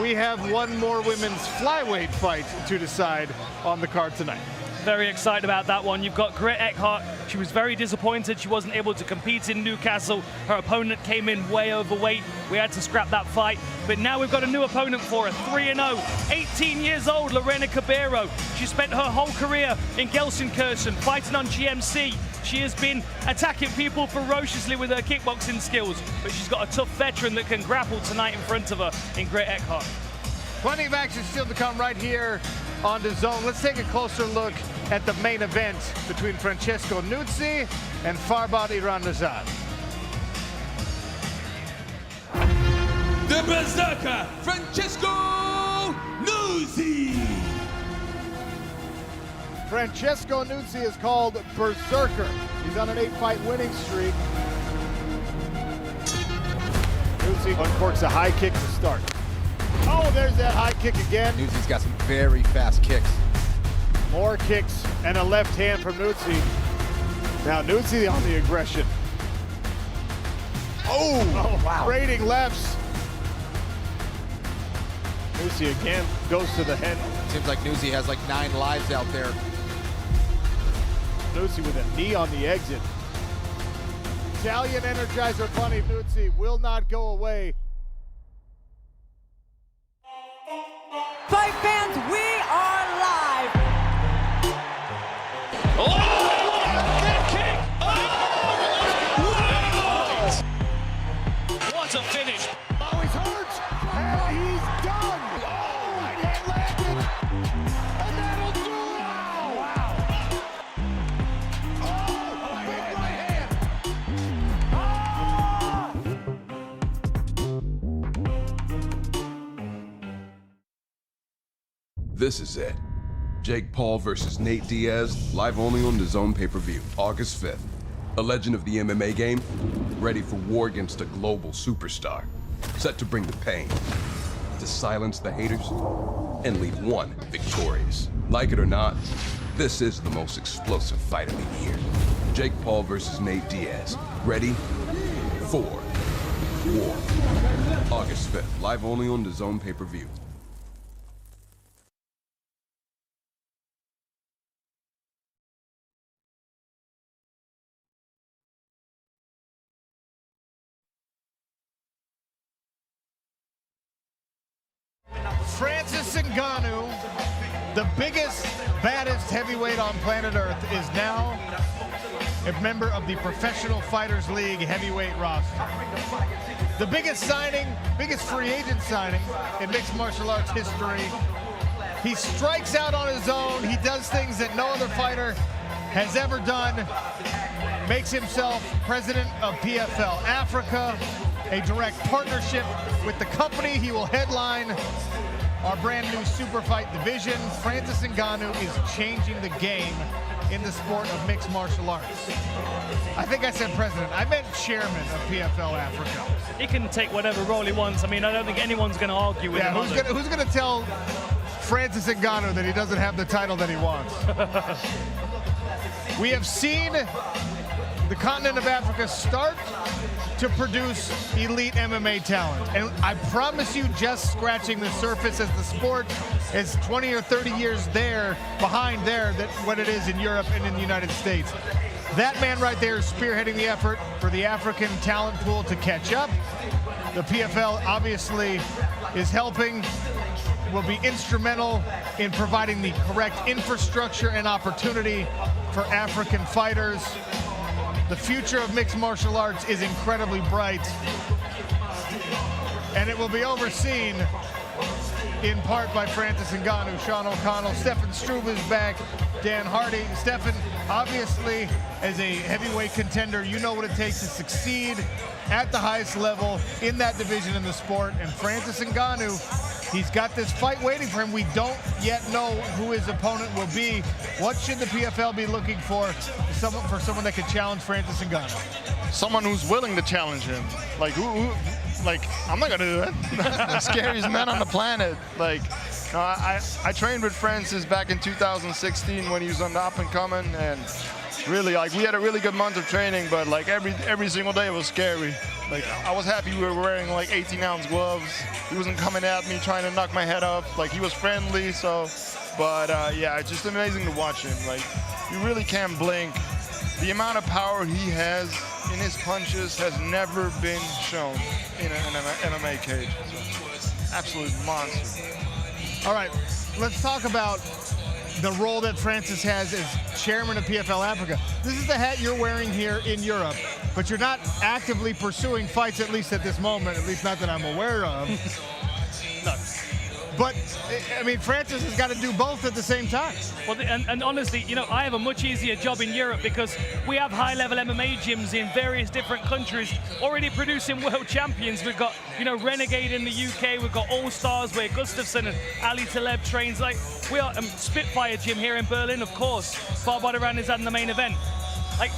we have one more women's flyweight fight to decide on the card tonight. Very excited about that one. You've got Gret Eckhart. She was very disappointed she wasn't able to compete in Newcastle. Her opponent came in way overweight. We had to scrap that fight. But now we've got a new opponent for her, 3-0, 18 years old, Lorena Cabero. She spent her whole career in Gelsenkirchen fighting on GMC. She has been attacking people ferociously with her kickboxing skills, but she's got a tough veteran that can grapple tonight in front of her in Gret Eckhart. Plenty of action still to come right here on DAZN. Let's take a closer look at the main event between Francesco Nuzzi and Farbad Iranizad. The Berserker, Francesco Nuzzi. Francesco Nuzzi is called Berserker. He's on an 8-fight winning streak. Nuzzi uncorks a high kick to start. Oh, there's that high kick again. Nuzzi's got some very fast kicks. More kicks and a left hand from Nuzzi. Now Nuzzi on the aggression. Oh wow. Trading lefts. Nuzzi again goes to the head. Seems like Nuzzi has like 9 lives out there. Nuzzi with a knee on the exit. Italian Energizer Bunny Nuzzi will not go away. Fight fans, we are live. Oh, that kick! Oh, what a finish! Oh, he's hurt! And he's done! Oh, right hand landed! And that'll do it! Wow! Oh, big right hand! This is it. Jake Paul versus Nate Diaz, live only on DAZN pay-per-view, August 5th. A legend of the MMA game, ready for war against a global superstar. Set to bring the pain, to silence the haters, and leave one victorious. Like it or not, this is the most explosive fight of the year. Jake Paul versus Nate Diaz, ready for war. August 5th, live only on DAZN pay-per-view. Francis Ngannou, the biggest, baddest heavyweight on planet Earth, is now a member of the Professional Fighters League heavyweight roster. The biggest signing, biggest free agent signing in mixed martial arts history. He strikes out on his own. He does things that no other fighter has ever done. Makes himself president of PFL Africa, a direct partnership with the company he will headline our brand new super fight division. Francis Ngannou is changing the game in the sport of mixed martial arts. I think I said president. I meant chairman of PFL Africa. He can take whatever role he wants. I mean, I don't think anyone's going to argue with him. Who's going to tell Francis Ngannou that he doesn't have the title that he wants? We have seen the continent of Africa start to produce elite MMA talent. And I promise you, just scratching the surface as the sport is 20 or 30 years behind what it is in Europe and in the United States. That man right there is spearheading the effort for the African talent pool to catch up. The PFL obviously is helping, will be instrumental in providing the correct infrastructure and opportunity for African fighters. The future of mixed martial arts is incredibly bright, and it will be overseen in part by Francis Ngannou, Sean O'Connell, Stefan Struve is back, Dan Hardy. Stefan, obviously, as a heavyweight contender, you know what it takes to succeed at the highest level in that division in the sport. And Francis Ngannou, he's got this fight waiting for him. We don't yet know who his opponent will be. What should the PFL be looking for someone that could challenge Francis Ngannou? Someone who's willing to challenge him. Like, I'm not gonna do it. The scariest man on the planet. Like, I trained with Francis back in 2016 when he was on the up and coming, and really, like, we had a really good month of training, but like every single day it was scary. Like, I was happy we were wearing like 18-ounce gloves. He wasn't coming at me trying to knock my head off. Like, he was friendly, so. But yeah, it's just amazing to watch him. Like, you really can't blink. The amount of power he has in his punches has never been shown in an MMA cage. So, absolute monster. All right, let's talk about the role that Francis has as chairman of PFL Africa. This is the hat you're wearing here in Europe, but you're not actively pursuing fights, at least at this moment, at least not that I'm aware of. No. But, I mean, Francis has got to do both at the same time. Well, and honestly, you know, I have a much easier job in Europe because we have high-level MMA gyms in various different countries already producing world champions. We've got, you know, Renegade in the UK. We've got All-Stars where Gustafsson and Ali Taleb trains. Like, we are Spitfire gym here in Berlin, of course. Barbadaran is at the main event. Like,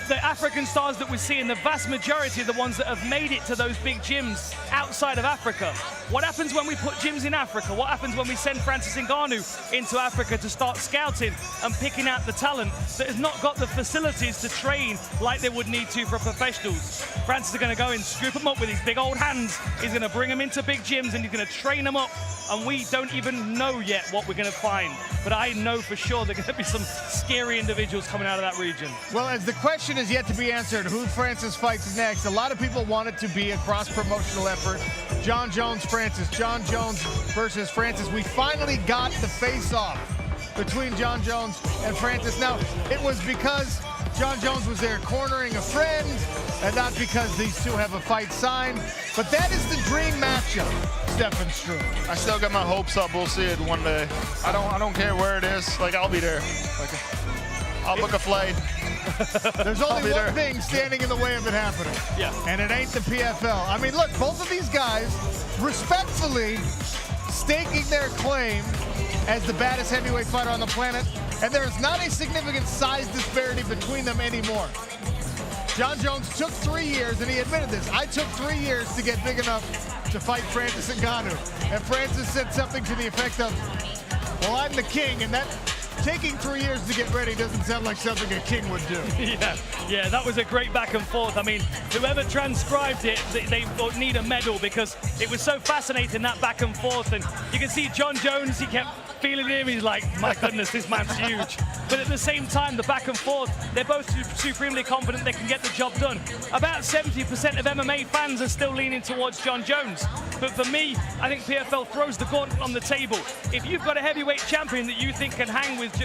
the African stars that we're seeing, the vast majority of the ones that have made it to those big gyms outside of Africa. What happens when we put gyms in Africa? What happens when we send Francis Ngannou into Africa to start scouting and picking out the talent that has not got the facilities to train like they would need to for professionals? Francis is going to go and scoop them up with his big old hands. He's going to bring them into big gyms and he's going to train them up. And we don't even know yet what we're going to find. But I know for sure there are going to be some scary individuals coming out of that region. Well, as the question is yet to be answered, who Francis fights next, a lot of people want it to be a cross-promotional effort. John Jones, Francis. John Jones versus Francis. We finally got the face-off between John Jones and Francis. Now, it was because John Jones was there cornering a friend, and not because these two have a fight signed. But that is the dream matchup, Stefan Struve. I still got my hopes up. We'll see it one day. I don't care where it is. Like, I'll be there. Like, I'll book a flight. There's only one thing standing in the way of it happening. Yeah. And it ain't the PFL. I mean, look, both of these guys respectfully staking their claim as the baddest heavyweight fighter on the planet, and there is not a significant size disparity between them anymore. John Jones took 3 years, and he admitted this. I took 3 years to get big enough to fight Francis Ngannou. And Francis said something to the effect of, well, I'm the king, and that taking 3 years to get ready doesn't sound like something a king would do. Yeah, that was a great back and forth. I mean, whoever transcribed it, they need a medal because it was so fascinating, that back and forth. And you can see John Jones, he kept feeling him. He's like, my goodness, this man's huge. But at the same time, the back and forth, they're both supremely confident they can get the job done. About 70% of MMA fans are still leaning towards John Jones. But for me, I think PFL throws the gauntlet on the table. If you've got a heavyweight champion that you think can hang with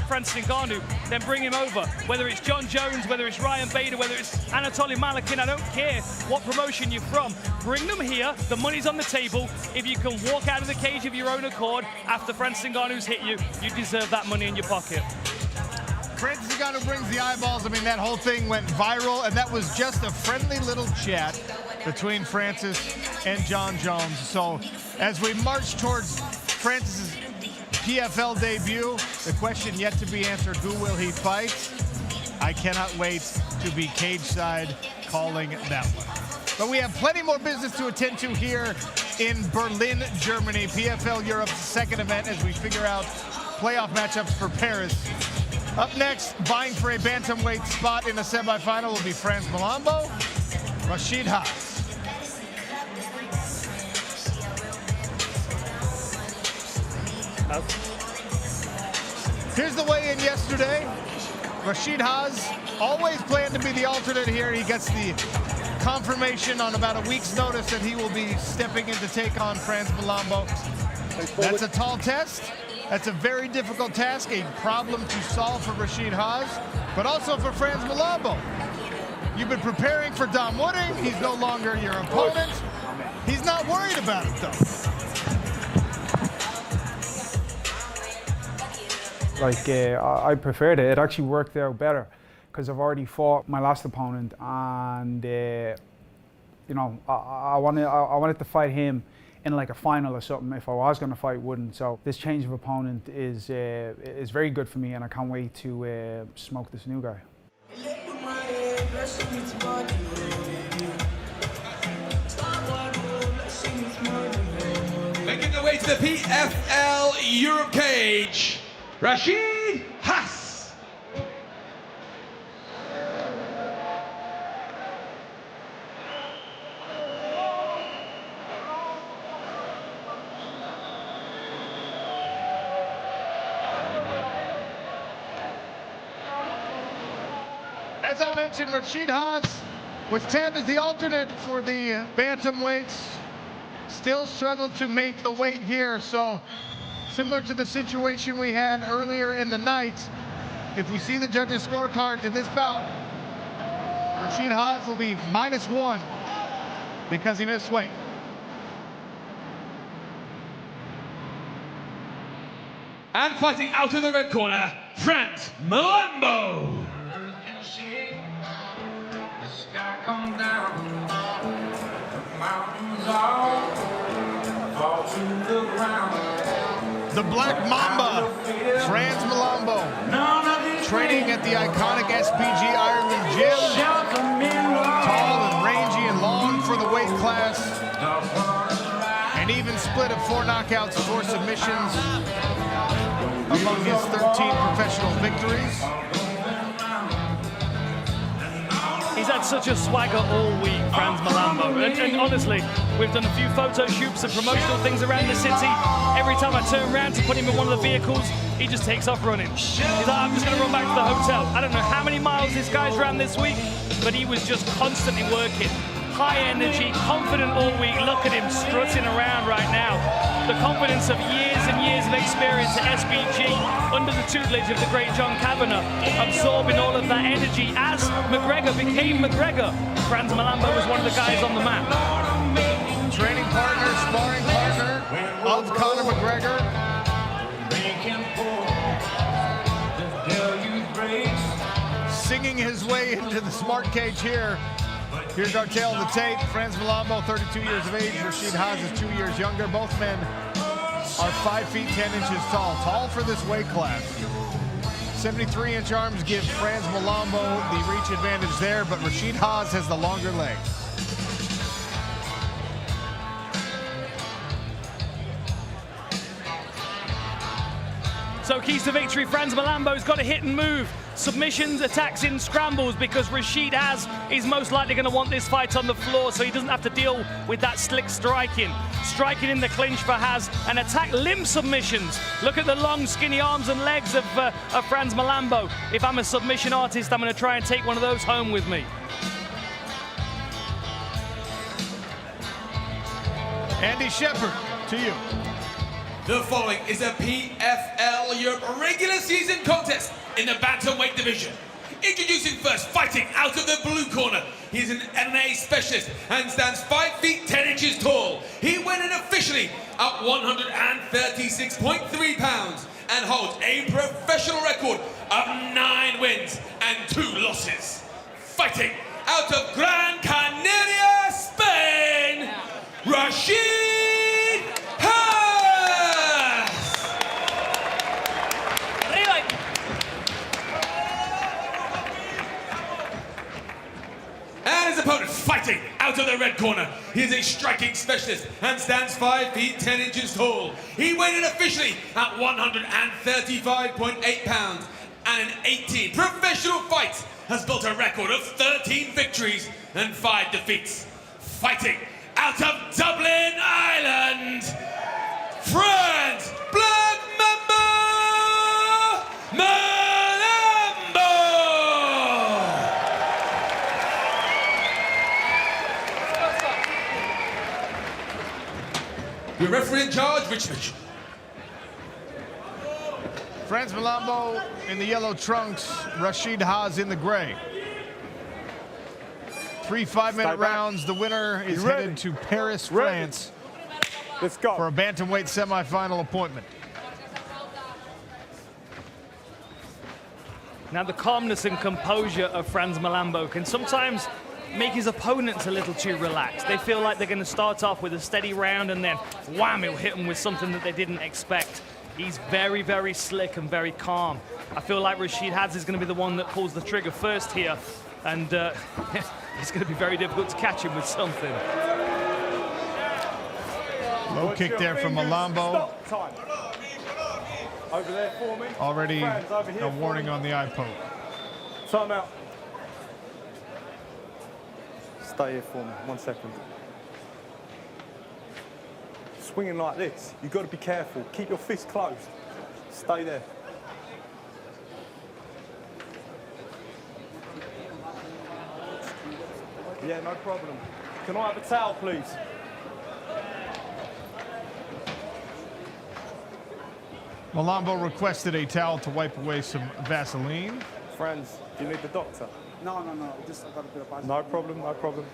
Francis Ngannou, then bring him over. Whether it's John Jones, whether it's Ryan Bader, whether it's Anatoly Malakin, I don't care what promotion you're from. Bring them here. The money's on the table. If you can walk out of the cage of your own accord after Francis Ngannou's hit you, you deserve that money in your pocket. Francis Ngannou brings the eyeballs. I mean, that whole thing went viral, and that was just a friendly little chat between Francis and John Jones. So as we march towards Francis's PFL debut, the question yet to be answered, who will he fight? I cannot wait to be cage side calling that one. But we have plenty more business to attend to here in Berlin, Germany. PFL Europe's second event as we figure out playoff matchups for Paris. Up next, vying for a bantamweight spot in the semifinal will be Franz Malambo, Rashid Haas. Here's the weigh-in yesterday. Rashid Haas always planned to be the alternate here. He gets the confirmation on about a week's notice that he will be stepping in to take on Franz Malambo. That's a tall test. That's a very difficult task, a problem to solve for Rashid Haas, but also for Franz Malambo. You've been preparing for Dom Wooding. He's no longer your opponent. He's not worried about it, though. Like, I preferred it. It actually worked out better because I've already fought my last opponent, and you know, I wanted to fight him in like a final or something if I was going to fight Wooden. So this change of opponent is very good for me, and I can't wait to smoke this new guy. Making the way to the PFL Europe cage, Rashid Haas. As I mentioned, Rashid Haas was tabbed as the alternate for the bantamweights. Still struggled to make the weight here, so similar to the situation we had earlier in the night, if we see the judges' scorecard in this bout, Rashid Haas will be -1 because he missed weight. And fighting out of the red corner, Franz Malambo. The Black Mamba, Franz Malambo, training at the iconic SPG Ireland gym. Tall and rangy and long for the weight class. An even split of 4 knockouts, 4 submissions among his 13 professional victories. He's had such a swagger all week, Franz Malambo. And honestly, we've done a few photo shoots and promotional things around the city. Every time I turn around to put him in one of the vehicles, he just takes off running. He's like, I'm just going to run back to the hotel. I don't know how many miles this guy's ran this week, but he was just constantly working. High energy, confident all week. Look at him strutting around right now. The confidence of years and years of experience at SBG under the tutelage of the great John Kavanagh, absorbing all of that energy as McGregor became McGregor. Franz Malambo was one of the guys on the map. Training partner, sparring partner of Conor McGregor. Singing his way into the smart cage here. Here's our tail of the tape. Franz Malambo, 32 years of age. Rashid Haas is 2 years younger. Both men are 5 feet 10 inches tall. Tall for this weight class. 73-inch arms give Franz Malambo the reach advantage there, but Rashid Haas has the longer legs. So keys to victory, Franz Malambo's got to hit and move. Submissions, attacks in scrambles, because Rashid Haas is most likely going to want this fight on the floor, so he doesn't have to deal with that slick striking. Striking in the clinch for Haas, and attack limb submissions. Look at the long, skinny arms and legs of Franz Malambo. If I'm a submission artist, I'm going to try and take one of those home with me. Andy Shepard, to you. The following is a PFL Europe regular season contest in the bantamweight division. Introducing first, fighting out of the blue corner. He's an MMA specialist and stands 5 feet 10 inches tall. He went in officially at 136.3 pounds and holds a professional record of 9 wins and 2 losses. Fighting out of Gran Canaria, Spain, Fighting out of the red corner, he is a striking specialist and stands 5 feet 10 inches tall. He weighed in officially at 135.8 pounds and in 18 professional fights has built a record of 13 victories and 5 defeats. Fighting out of Dublin, Ireland, Franz Black Mamba Malambo! Your referee in charge, Rich Mitchell. Franz Malambo in the yellow trunks, Rashid Haas in the gray. 3 5-minute rounds. The winner is headed to Paris, France. Let's go. For a bantamweight semifinal appointment. Now the calmness and composure of Franz Malambo can sometimes make his opponents a little too relaxed. They feel like they're going to start off with a steady round and then wham, he'll hit them with something that they didn't expect. He's very, very slick and very calm. I feel like Rashid Haas is going to be the one that pulls the trigger first here, and it's going to be very difficult to catch him with something. Low kick there from Malambo. Over there for me. Already Friends, a warning on the eye poke. Time out. Stay here for me, 1 second. Swinging like this, you've got to be careful. Keep your fist closed. Stay there. Yeah, no problem. Can I have a towel, please? Malambo requested a towel to wipe away some Vaseline. Friends, do you need the doctor? No, just I've got a bit of no problem, no problem.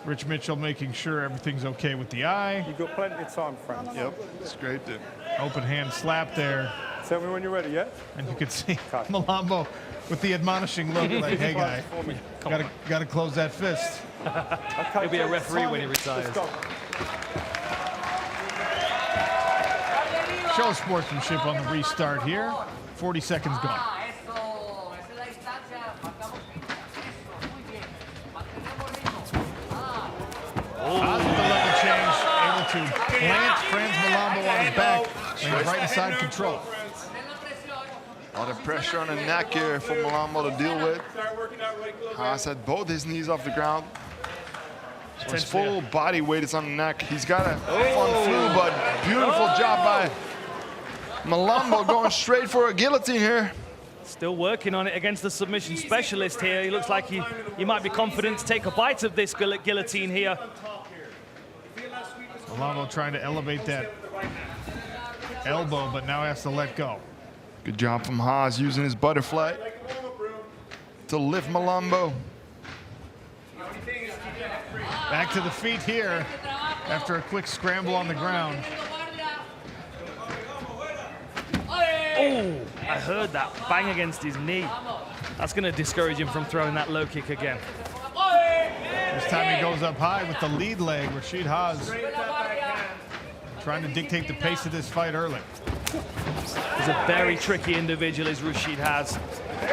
Rich Mitchell making sure everything's okay with the eye. You've got plenty of time, friends. Yep, scraped it. Open hand slap there. Tell me when you're ready, yeah? And you can see Malambo with the admonishing look like, hey guy, gotta close that fist. Okay, he'll be a referee when he retires. Show sportsmanship on the restart here. 40 seconds gone. Haas with the level change, able to plant Franz Malambo on his back, and right inside control. A lot of pressure on the neck here for Malambo to deal with. Haas had both his knees off the ground. So his full body weight is on the neck. He's got a fun flu, but beautiful job by Malambo going straight for a guillotine here. Still working on it against the submission specialist here. He looks like he might be confident to take a bite of this guillotine here. Malambo trying to elevate that elbow, but now has to let go. Good job from Haas using his butterfly to lift Malambo. Back to the feet here after a quick scramble on the ground. Oh, I heard that bang against his knee. That's going to discourage him from throwing that low kick again. This time he goes up high with the lead leg. Rashid Haas trying to dictate the pace of this fight early. He's a very tricky individual, is Rashid Haas.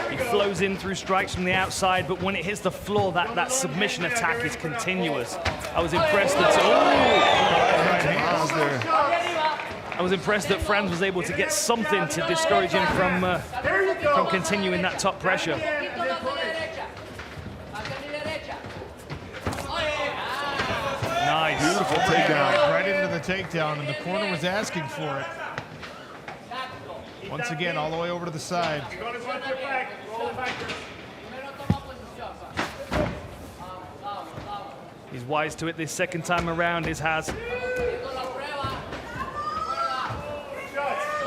He flows in through strikes from the outside, but when it hits the floor, that submission attack is continuous. I was impressed that I was impressed that Franz was able to get something to discourage him from continuing that top pressure. Nice. Beautiful takedown. Right into the takedown, and the corner was asking for it. Once again, all the way over to the side. He's wise to it this second time around, is Haas.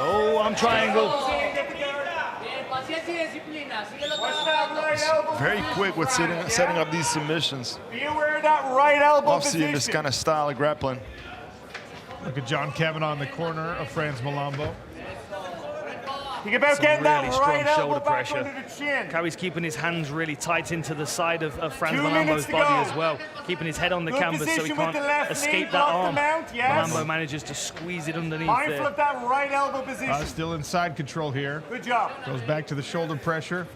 Oh, arm triangle. Very quick with setting up these submissions. Be aware of that right elbow Love seeing this kind of style of grappling. Look at John Kavanaugh in the corner of Franz Malambo. Think about getting that really right strong elbow shoulder back pressure. under the chin. Carey's keeping his hands really tight into the side of Franz 2 Malambo's minutes to body go. as well, keeping his head on the Good canvas so he position with can't the left escape knee, that block the arm. mount, yes. Malambo manages to squeeze it underneath Mindful there. of that right elbow position. Still inside control here. Good job. Goes back to the shoulder pressure.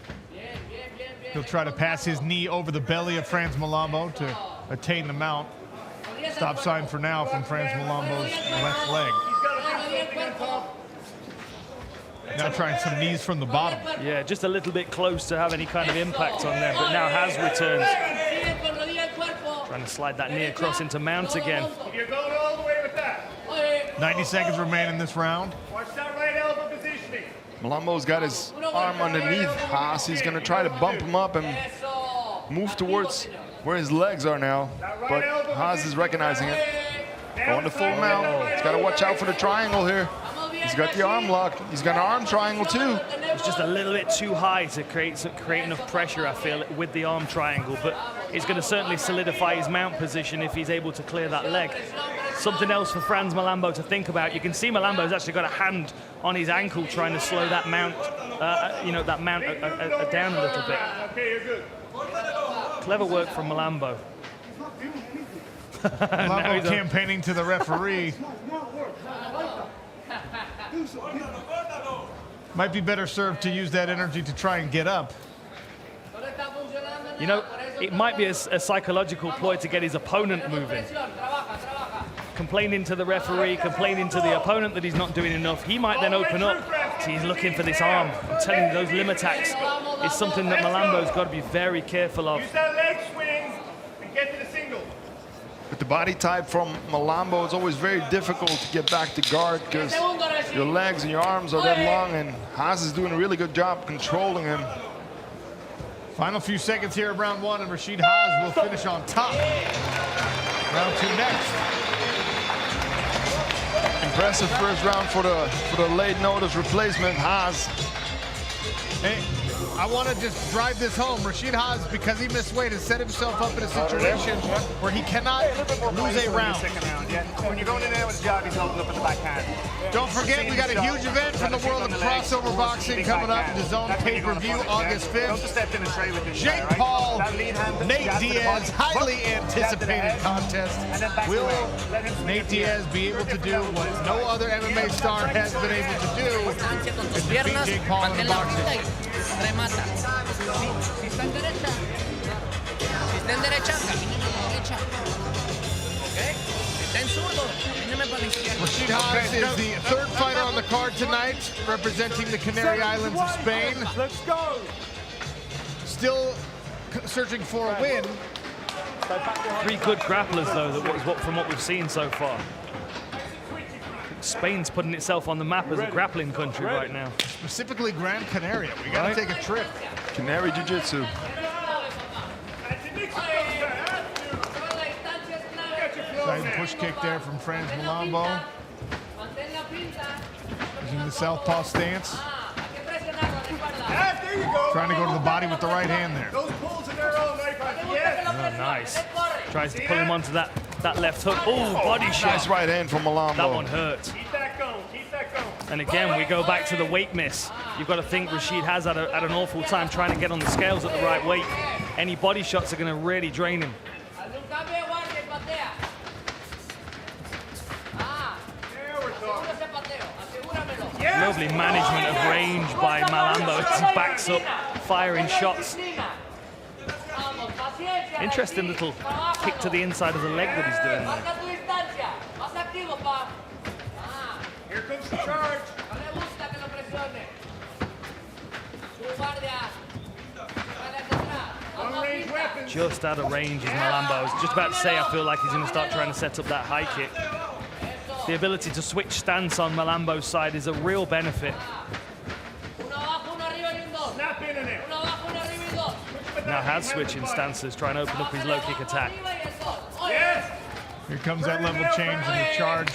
He'll try to pass his knee over the belly of Franz Malambo to attain the mount. Stop sign for now from Franz Malambo's left leg. Now trying some knees from the bottom. Yeah, just a little bit close to have any kind of impact on there, but now has returned. Trying to slide that knee across into mount again. You're going all the way with that. 90 seconds remain in this round. Watch that right elbow positioning. Malambo's got his arm underneath Haas. He's going to try to bump him up and move towards where his legs are now. But Haas is recognizing it. Going to full mount. He's got to watch out for the triangle here. He's got the arm lock. He's got an arm triangle too. It's just a little bit too high to create enough pressure, I feel, with the arm triangle. But it's going to certainly solidify his mount position if he's able to clear that leg. Something else for Franz Malambo to think about. You can see Malambo's actually got a hand on his ankle trying to slow that mount, down a little bit. Okay, you're good. Clever work from Malambo. Malambo campaigning to the referee. Might be better served to use that energy to try and get up. You know, it might be a psychological ploy to get his opponent moving. Complaining to the referee, complaining to the opponent that he's not doing enough. He might then open up. So he's looking for this arm. I'm telling you, those limb attacks is something that Malambo's got to be very careful of. Use that leg swing and get to the single. With the body type from Malambo, it's always very difficult to get back to guard because your legs and your arms are that long, and Haas is doing a really good job controlling him. Final few seconds here of round one, and Rashid Haas will finish on top. Round two next. Impressive first round for the late notice replacement, Haas. Hey, I want to just drive this home. Rashid Haas, because he missed weight, has set himself up in a situation where he cannot lose a round. When you're going in there with a jab, he's holding up in the backhand. Don't forget, we got a huge event from the world of crossover boxing coming up in the Zone pay-per-view August 5th. Jake Paul, Nate Diaz, highly anticipated contest. Will Nate Diaz be able to do what no other MMA star has been able to do, is defeat Jake Paul in the boxing? Remata. Si está en derecha. Si está en derecha, camina a la derecha. ¿Ok? Si está en zurdo, camíname para la izquierda. Rashid Haas is the third fighter on the card tonight, representing the Canary Islands of Spain. Let's go. Still searching for a win. Three good grapplers, though, from what we've seen so far. Spain's putting itself on the map as a grappling country right now. Specifically Gran Canaria. We got to take a trip. Canary Jiu-Jitsu. Side push kick there from Franz Malambo. Using the southpaw stance. Trying to go to the body with the right hand there. Oh, nice. Tries to pull him onto that left hook. Oh, body shot. Nice right hand from Malambo. That one hurt. And again, we go back to the weight miss. You've got to think Rashid has had an awful time trying to get on the scales at the right weight. Any body shots are going to really drain him. Lovely management of range by Malambo as he backs up, firing shots. Interesting little kick to the inside of the leg that he's doing there. Here comes the charge. Just out of range is Malambo. I was just about to say, I feel like he's going to start trying to set up that high kick. The ability to switch stance on Malambo's side is a real benefit. Now has switching stances, trying to open up his low kick attack. Here comes that level change in the charge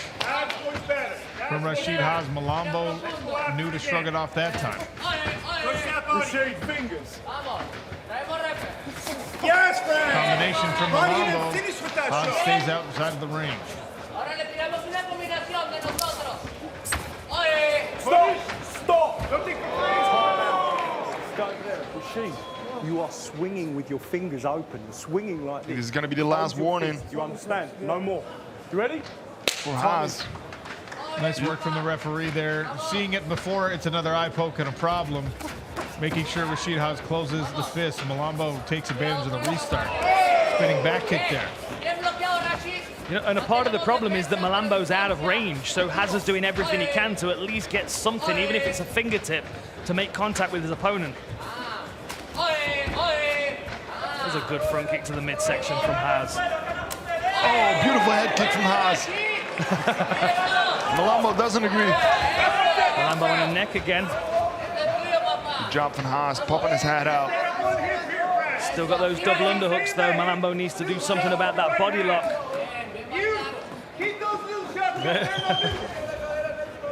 from Rashid Haas. Malambo knew to shrug it off that time. Rashid, fingers. Yes, man. Combination from Malambo. Haas stays outside of the range. Stop! Stop there. Rashid, you are swinging with your fingers open, swinging like this. This is going to be the last warning. You understand? No more. You ready? For Haas. Nice work from the referee there. Seeing it before it's another eye poke and a problem. making sure Rashid Haas closes the fist. Malambo takes advantage of the restart. Spinning back kick there. You know, and a part of the problem is that Malambo's out of range, so Haas is doing everything he can to at least get something, even if it's a fingertip, to make contact with his opponent. There's a good front kick to the midsection from Haas. Oh, beautiful head kick from Haas. Malambo doesn't agree. Malambo on the neck again. Good job from Haas, popping his head out. Still got those double underhooks though. Malambo needs to do something about that body lock.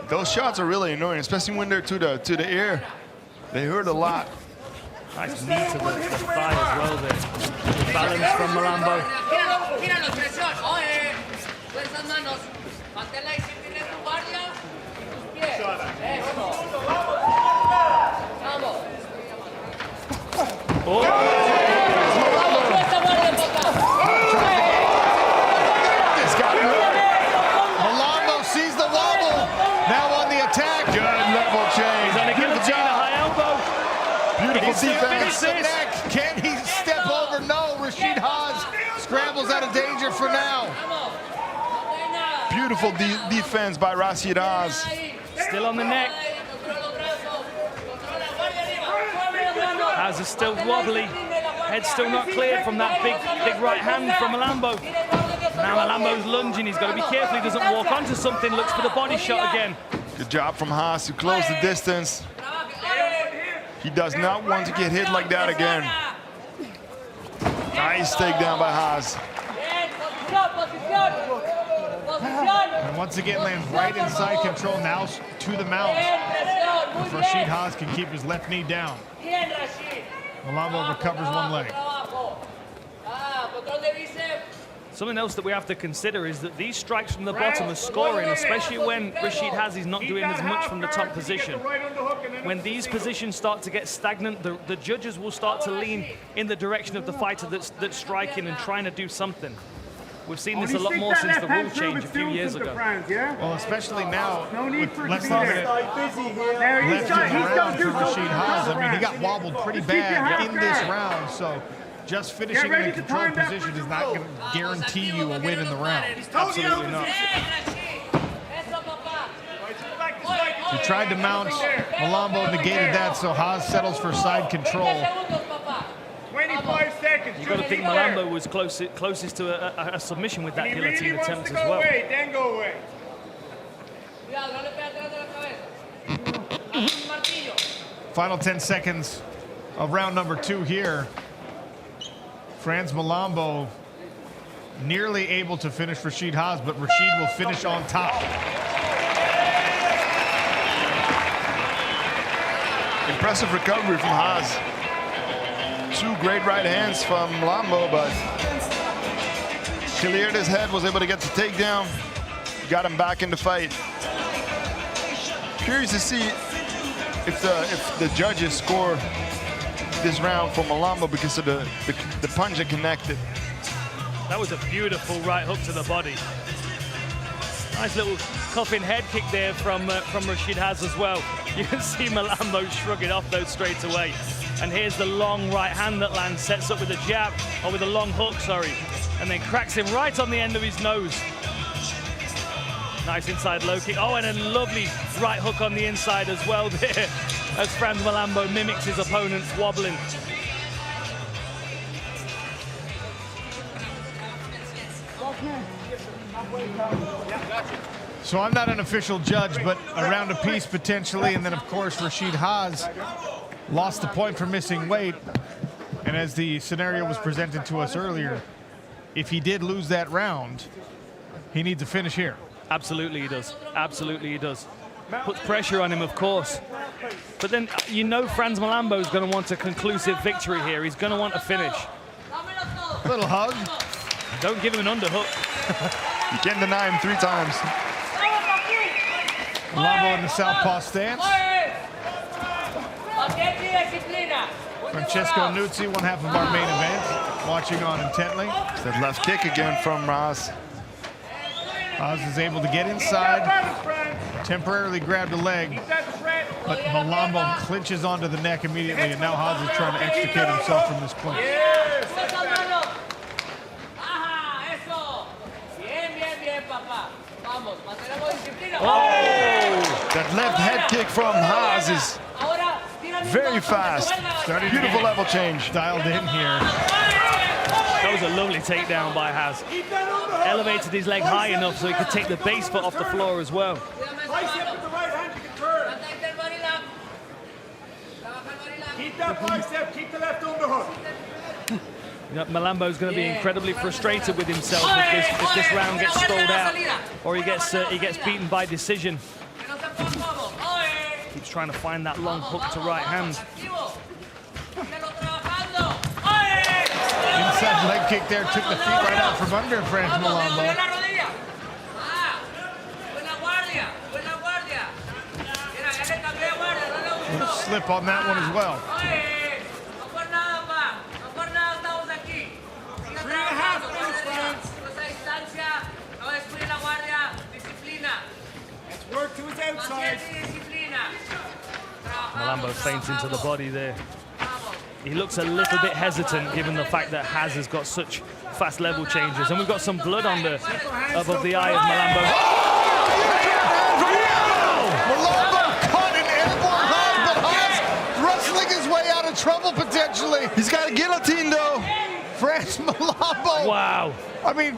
Those shots are really annoying, especially when they're to the ear. They hurt a lot. Nice knee to the thigh as well there. Good balance from Malambo. Malambo sees the wobble. Now on the attack. Good level change. He's on a guillotine, a high elbow. Beautiful Defense. defense. Neck. Can he step over? No. Rashid Haas scrambles out of danger for now. Beautiful defense by Rashid Haas. Still on the neck. Haas is still wobbly. Head's still not cleared from that big right hand from Malambo. Now Malambo's lunging. He's got to be careful he doesn't walk onto something. Looks for the body shot again. Good job from Haas to close the distance. He does not want to get hit like that again. Nice takedown by Haas. And once again lands right inside control now to the mount. If Rashid Haas can keep his left knee down. Malambo recovers one leg. Something else that we have to consider is that these strikes from the bottom are scoring, especially when Rashid Haas is not doing as much from the top position. When these positions start to get stagnant, the judges will start to lean in the direction of the fighter that's striking and trying to do something. We've seen this a lot more since the rule change a few years ago. Well, especially now, with less than a minute left in the round for Rashid Haas. I mean, he got wobbled pretty bad in this round, so just finishing in a controlled position is not going to guarantee you a win in the round. Absolutely not. He tried to mount. Malambo negated that, so Haas settles for side control. 25 seconds. You've got to think Malambo was closest to a submission with that guillotine attempt as well. Then go away. Final 10 seconds of round number 2 here. Franz Malambo nearly able to finish Rashid Haas, but Rashid will finish on top. Impressive recovery from Haas. 2 great right hands from Malambo, but cleared his head, was able to get the takedown, got him back in the fight. Curious to see if the judges score this round for Malambo because of the punch that connected. That was a beautiful right hook to the body. Nice little cuffing head kick there from Rashid Haas as well. You can see Malambo shrug it off though straight away. And here's the long right hand that lands, sets up with a jab, or with a long hook, sorry, and then cracks him right on the end of his nose. Nice inside low kick. Oh, and a lovely right hook on the inside as well there, as Franz Malambo mimics his opponent wobbling. So I'm not an official judge, but a round apiece potentially, and then of course Rashid Haas lost the point for missing weight. And as the scenario was presented to us earlier, if he did lose that round, he needs a finish here. Absolutely he does. Absolutely he does. Puts pressure on him, of course. But then you know Franz Malambo is going to want a conclusive victory here. He's going to want a finish. Little hug. Don't give him an underhook. You can't deny him 3 times. Malambo in the southpaw stance. Francesco Nuzzi, one half of our main event, watching on intently. That left kick again from Haas. Haas is able to get inside, temporarily grabbed a leg, but Malambo clinches onto the neck immediately, and now Haas is trying to extricate himself from this clinch. That left head kick from Haas is very fast. Beautiful level change. Dialed in here. That was a lovely takedown by Haas. Elevated his leg high enough so he could take the base foot off the floor as well. Keep that bicep, keep the left underhook. Malambo's going to be incredibly frustrated with himself if this round gets stalled out, or he gets beaten by decision. Keeps trying to find that long hook to right hand. Inside leg kick there, took the feet right out from under Franz Malambo. Slip on that one as well. Work to his outside. Malambo feints into the body there. He looks a little bit hesitant given the fact that Haas has got such fast level changes. And we've got some blood on the above the eye of Malambo. Malambo caught an airborne Haas, but Haas wrestling his way out of trouble potentially. He's got a guillotine though. Franz Malambo. Wow. I mean,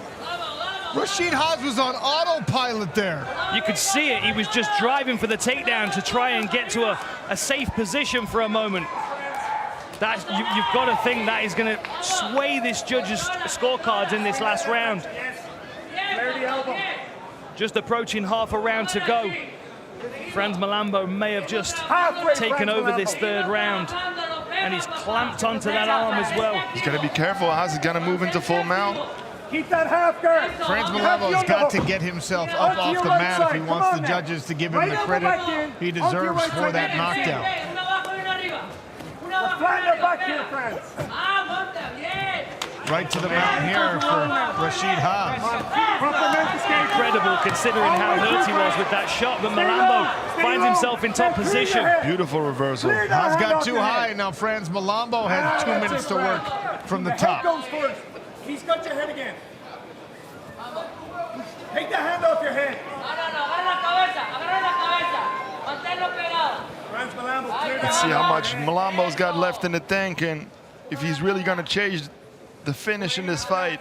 Rashid Haas was on autopilot there. You could see it. He was just driving for the takedown to try and get to a safe position for a moment. You've got to think that is going to sway this judge's scorecards in this last round. Just approaching half a round to go. Franz Malambo may have just taken over this third round, and he's clamped onto that arm as well. He's got to be careful. Haas is going to move into full mount. Keep that half guard. Franz Malambo's got to get himself up off the mat if he wants the judges to give him the credit he deserves for that knockdown. Flatten back here, Franz. Right to the mountain here for Rashid Haas. Incredible considering how hurt he was with that shot, but Malambo finds himself in top position. Beautiful reversal. Haas got too high. Now Franz Malambo has 2 minutes to work from the top. He's got your head again. Take the hand off your head. Let's see how much Malambo's got left in the tank, and if he's really going to change the finish in this fight.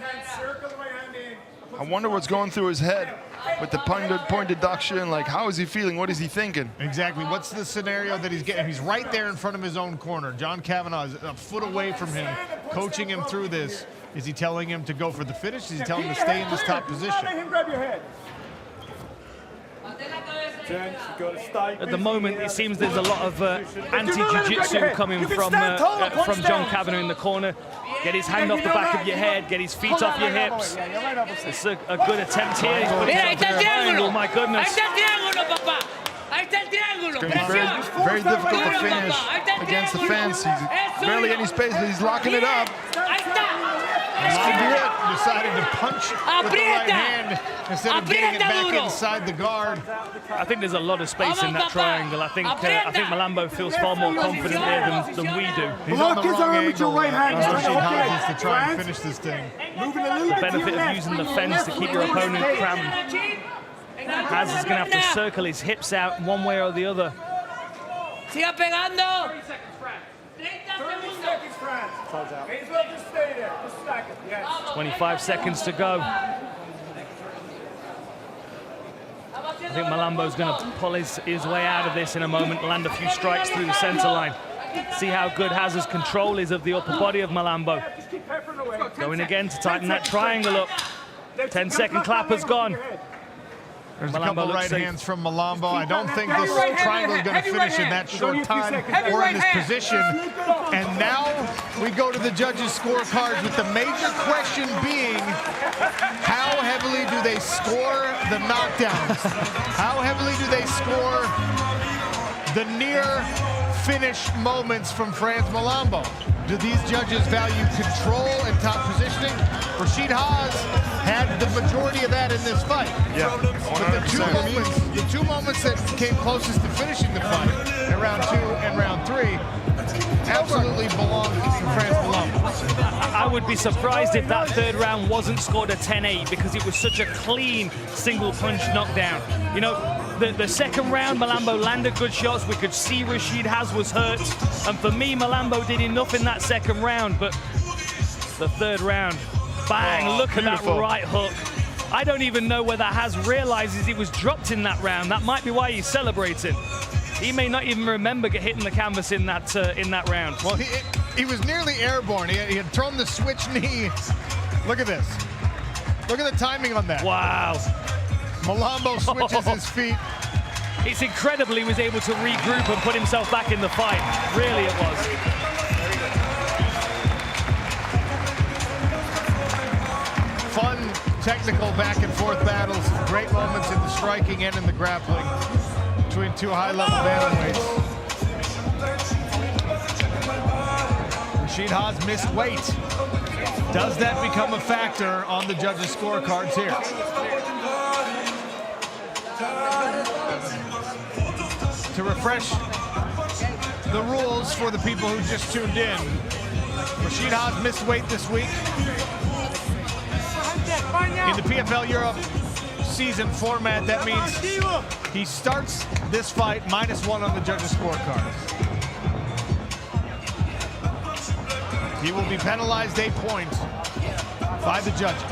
I wonder what's going through his head with the point deduction. Like, how is he feeling? What is he thinking? Exactly. What's the scenario that he's getting? He's right there in front of his own corner. John Kavanagh is a foot away from him, coaching him through this. Is he telling him to go for the finish? Is he telling him to stay in this top position? Let him grab your head. At the moment, it seems there's a lot of anti-jiu-jitsu coming from John Kavanagh in the corner. Get his hand off the back of your head, get his feet off your hips. It's a good attempt here. He's putting himself in a triangle, my goodness. It's going to be very difficult to finish against the fence. He's barely any space, but he's locking it up. Decided to punch with the right hand instead of getting it back inside the guard. I think there's a lot of space in that triangle. I think Malambo feels far more confident there than we do. He's on the wrong angle. Rashid Haas to try and finish this thing. The benefit of using the fence to keep your opponent crammed. Haas is going to have to circle his hips out one way or the other. Siga pegando. 30 seconds, Franz. May as well just stay there. Just a second. Yes. 25 seconds to go. I think Malambo's going to pull his way out of this in a moment, land a few strikes through the center line. See how good Haz's control is of the upper body of Malambo. Going again to tighten that triangle up. 10-second clap has gone. There's a couple right hands from Malambo. I don't think this triangle is going to finish in that short time or in this position. And now we go to the judges' scorecards with the major question being, how heavily do they score the knockdowns? How heavily do they score the near finish moments from Franz Malambo? do these judges value control and top positioning? Rashid Haas had the majority of that in this fight. Yeah, But the two moments that came closest to finishing the fight in round 2 and round 3 absolutely belonged to Franz Malambo. I would be surprised if that third round wasn't scored a 10-8 because it was such a clean single punch knockdown. You know, the second round, Malambo landed good shots. We could see Rashid Haas was hurt. And for me, Malambo did enough in that second round. But the third round, bang, look beautiful. at that right hook. I don't even know whether Haas realizes he was dropped in that round. That might be why he's celebrating. He may not even remember hitting the canvas in that round. Well, he was nearly airborne. He had thrown the switch knee. Look at this. Look at the timing on that. Wow. Malambo switches his feet. It's incredible he was able to regroup and put himself back in the fight. Really, it was. Fun, technical back and forth battles. Great moments in the striking and in the grappling between two high-level bantamweights. Rashid Haas missed weight. Does that become a factor on the judges' scorecards here? To refresh the rules for the people who just tuned in, Rashid Haas missed weight this week. In the PFL Europe season format, that means he starts this fight -1 on the judges' scorecards. He will be penalized 8 points by the judges,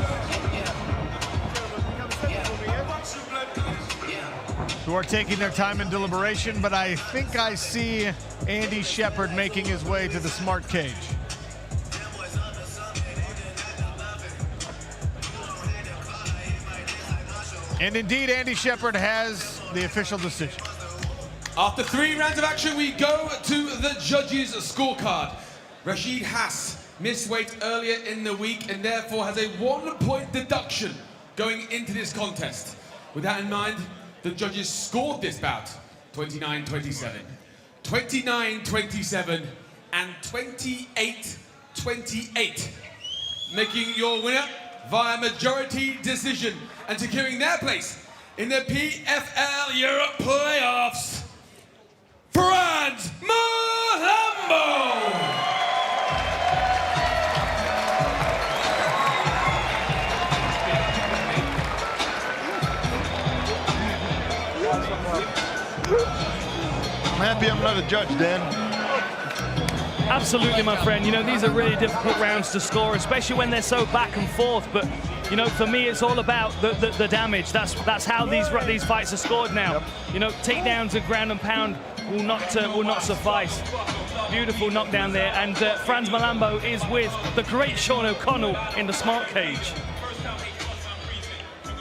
who are taking their time in deliberation, but I think I see Andy Shepard making his way to the smart cage. And indeed, Andy Shepard has the official decision. After 3 rounds of action, we go to the judges' scorecard. Rashid Haas missed weight earlier in the week and therefore has a 1-point deduction going into this contest. With that in mind, the judges scored this bout 29-27, 29-27, and 28-28, making your winner via majority decision and securing their place in the PFL Europe playoffs, Franz Malambo! I'm happy I'm not a judge, Dan. Absolutely, my friend. You know, these are really difficult rounds to score, especially when they're so back and forth. But, you know, for me, it's all about the damage. That's how these fights are scored now. Yep. You know, takedowns and ground and pound will not suffice. Beautiful knockdown there. And Franz Malambo is with the great Sean O'Connell in the smart cage.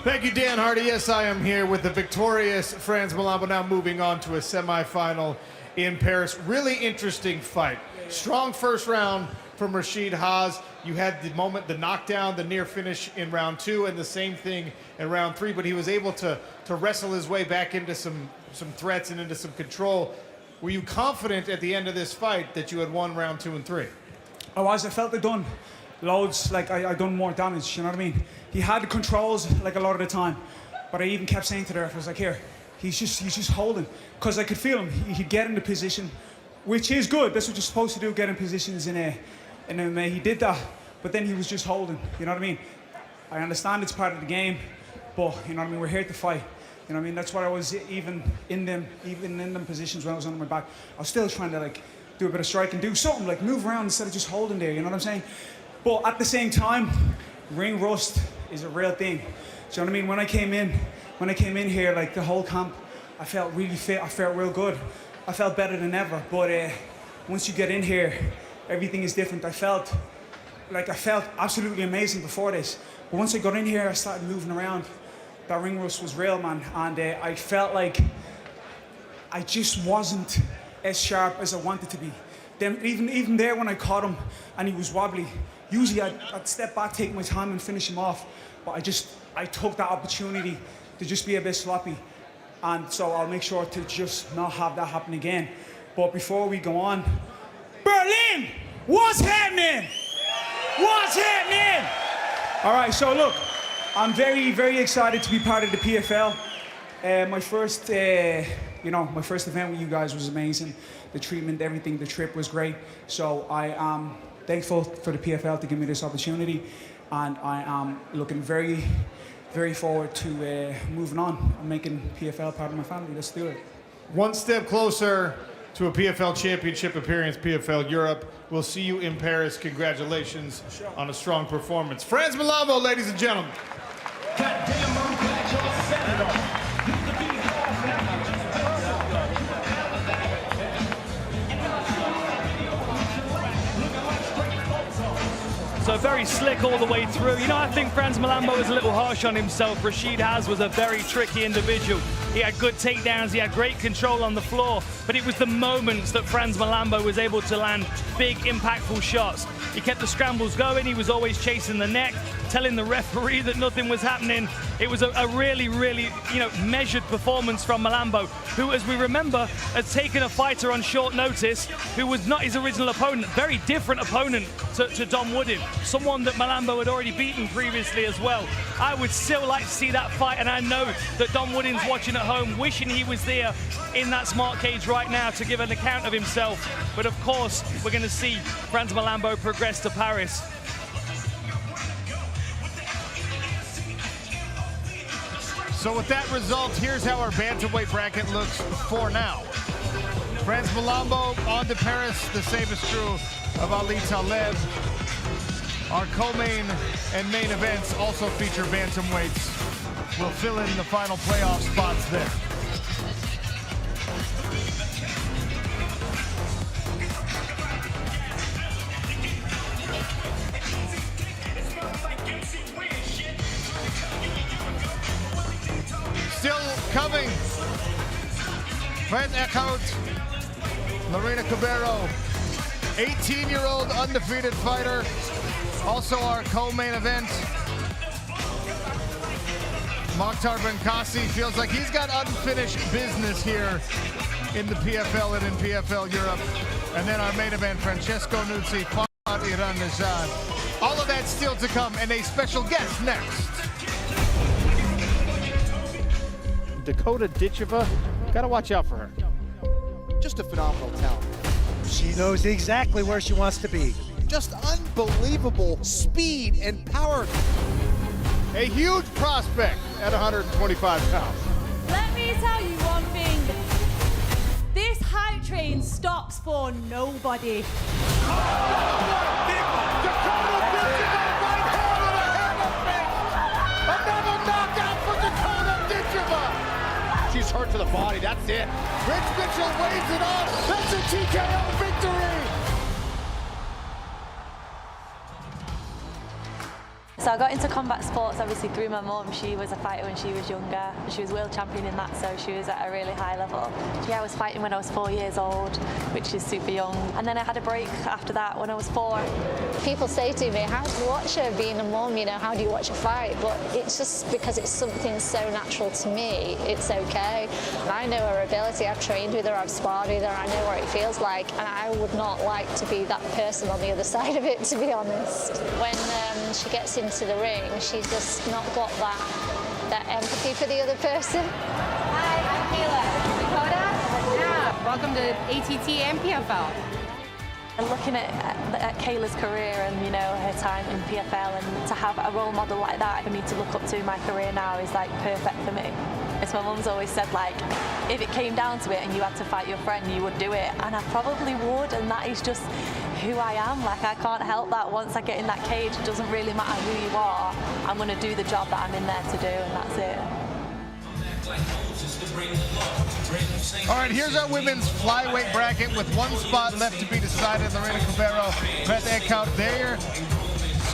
Thank you, Dan Hardy. Yes, I am here with the victorious Franz Malambo, now moving on to a semifinal in Paris. Really interesting fight. Strong first round from Rashid Haas. You had the moment, the knockdown, the near finish in round 2, and the same thing in round 3, but he was able to wrestle his way back into some threats and into some control. Were you confident at the end of this fight that you had won round 2 and 3? I was. I felt I done loads, like I done more damage, you know what I mean? He had the controls like a lot of the time, but I even kept saying to the ref, I was like, here, he's just holding, because I could feel him. He'd get into position, which is good. That's what you're supposed to do, get in positions in MMA. He did that, but then he was just holding, you know what I mean? I understand it's part of the game, but, you know what I mean, we're here to fight. You know what I mean? That's what I was, even in them positions when I was on my back, I was still trying to like do a bit of strike and do something, like move around instead of just holding there, you know what I'm saying? But at the same time, ring rust is a real thing. Do you know what I mean? When I came in here, like the whole camp, I felt really fit. I felt real good. I felt better than ever. But once you get in here, everything is different. I felt absolutely amazing before this. But once I got in here, I started moving around. That ring rust was real, man. And I felt like I just wasn't as sharp as I wanted to be. Then even there when I caught him and he was wobbly, usually I'd step back, take my time and finish him off. But I took that opportunity to just be a bit sloppy. And so I'll make sure to just not have that happen again. But before we go on, Berlin! What's happening? What's happening? All right, so look, I'm very, very excited to be part of the PFL. My first event with you guys was amazing. The treatment, everything, the trip was great. So I am thankful for the PFL to give me this opportunity, and I am looking very, very forward to moving on and making PFL part of my family. Let's do it. One step closer to a PFL championship appearance, PFL Europe. We'll see you in Paris. Congratulations on a strong performance. Franz Malambo, ladies and gentlemen. So very slick all the way through. You know, I think Franz Malambo was a little harsh on himself. Rashid Haas was a very tricky individual. He had good takedowns, he had great control on the floor, but it was the moments that Franz Malambo was able to land big, impactful shots. He kept the scrambles going, he was always chasing the neck, telling the referee that nothing was happening. It was a really, really, measured performance from Malambo, who, as we remember, has taken a fighter on short notice who was not his original opponent. Very different opponent to Dom Woodin, someone that Malambo had already beaten previously as well. I would still like to see that fight, and I know that Dom Woodin's watching at home, wishing he was there in that smart cage right now to give an account of himself. But of course, we're going to see Franz Malambo progress to Paris. So with that result, here's how our bantamweight bracket looks for now. Franz Malambo on to Paris. The same is true of Ali Taleb. Our co-main and main events also feature bantamweights. We'll fill in the final playoff spots there. Still coming, Fred Eckhout, Lorena Cabrero, 18-year-old undefeated fighter. Also our co-main event, Mokhtar Benkasi feels like he's got unfinished business here in the PFL and in PFL Europe. And then our main event, Francesco Nuzzi, Fouad Iran-Nejad. All of that still to come, and a special guest next. Dakota Ditcheva, gotta watch out for her. Just a phenomenal talent. She knows exactly where she wants to be. Just unbelievable speed and power. A huge prospect at 125 pounds. Let me tell you one thing. This hype train stops for nobody. Another knockout for Dakota Ditcheva. She's hurt to the body, that's it. Rich Mitchell waves it off. That's a TKO victory. So I got into combat sports obviously through my mum. She was a fighter when she was younger. She was world champion in that, so she was at a really high level. Yeah, I was fighting when I was 4 years old, which is super young. And then I had a break after that when I was 4. People say to me, how do you watch her being a mum, how do you watch a fight? But it's just because it's something so natural to me, it's okay. And I know her ability, I've trained with her, I've sparred with her, I know what it feels like, and I would not like to be that person on the other side of it, to be honest. When she gets into the ring, she's just not got that empathy for the other person. Hi, I'm Kayla. Dakota? Yeah. Welcome to ATT and PFL. And looking at Kayla's career and her time in PFL, and to have a role model like that for me to look up to in my career now is like perfect for me. As my mum's always said, like, if it came down to it and you had to fight your friend, you would do it, and I probably would, and that is just who I am. Like, I can't help that. Once I get in that cage, it doesn't really matter who you are. I'm going to do the job that I'm in there to do, and that's it. All right, here's our women's flyweight bracket with one spot left to be decided. Lorena Cabrero, Fred Eckhout, they're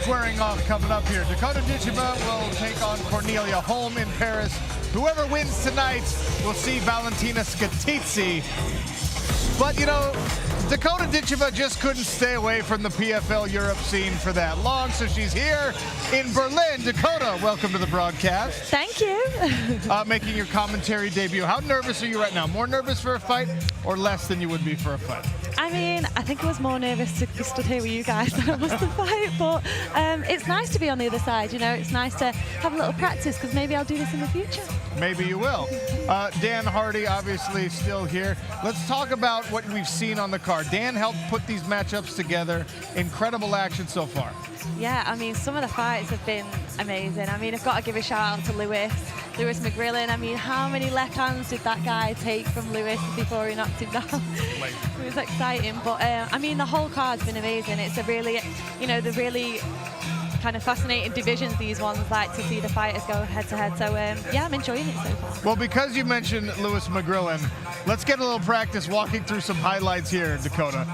squaring off coming up here. Dakota Ditcheva will take on Cornelia Holm in Paris. Whoever wins tonight will see Valentina Skitizzi. But, you know, Dakota Ditcheva just couldn't stay away from the PFL Europe scene for that long, so she's here in Berlin. Dakota, welcome to the broadcast. Thank you. Making your commentary debut. How nervous are you right now? More nervous for a fight or less than you would be for a fight? I mean, I think I was more nervous to be stood here with you guys than I was to fight, but it's nice to be on the other side, you know. It's nice to have a little practice because maybe I'll do this in the future. Maybe you will. Dan Hardy, obviously still here. Let's talk about what we've seen on the card. Dan helped put these matchups together. Incredible action so far. Yeah, I mean, some of the fights have been amazing. I mean, I've got to give a shout out to Lewis McGrillen. I mean, how many left hands did that guy take from Lewis before he knocked him down? It was exciting, but I mean, the whole card's been amazing. It's a really, you know, the really kind of fascinating divisions these ones like to see the fighters go head to head. So yeah, I'm enjoying it so far. Well, because you mentioned Lewis McGrillen, let's get a little practice walking through some highlights here, Dakota.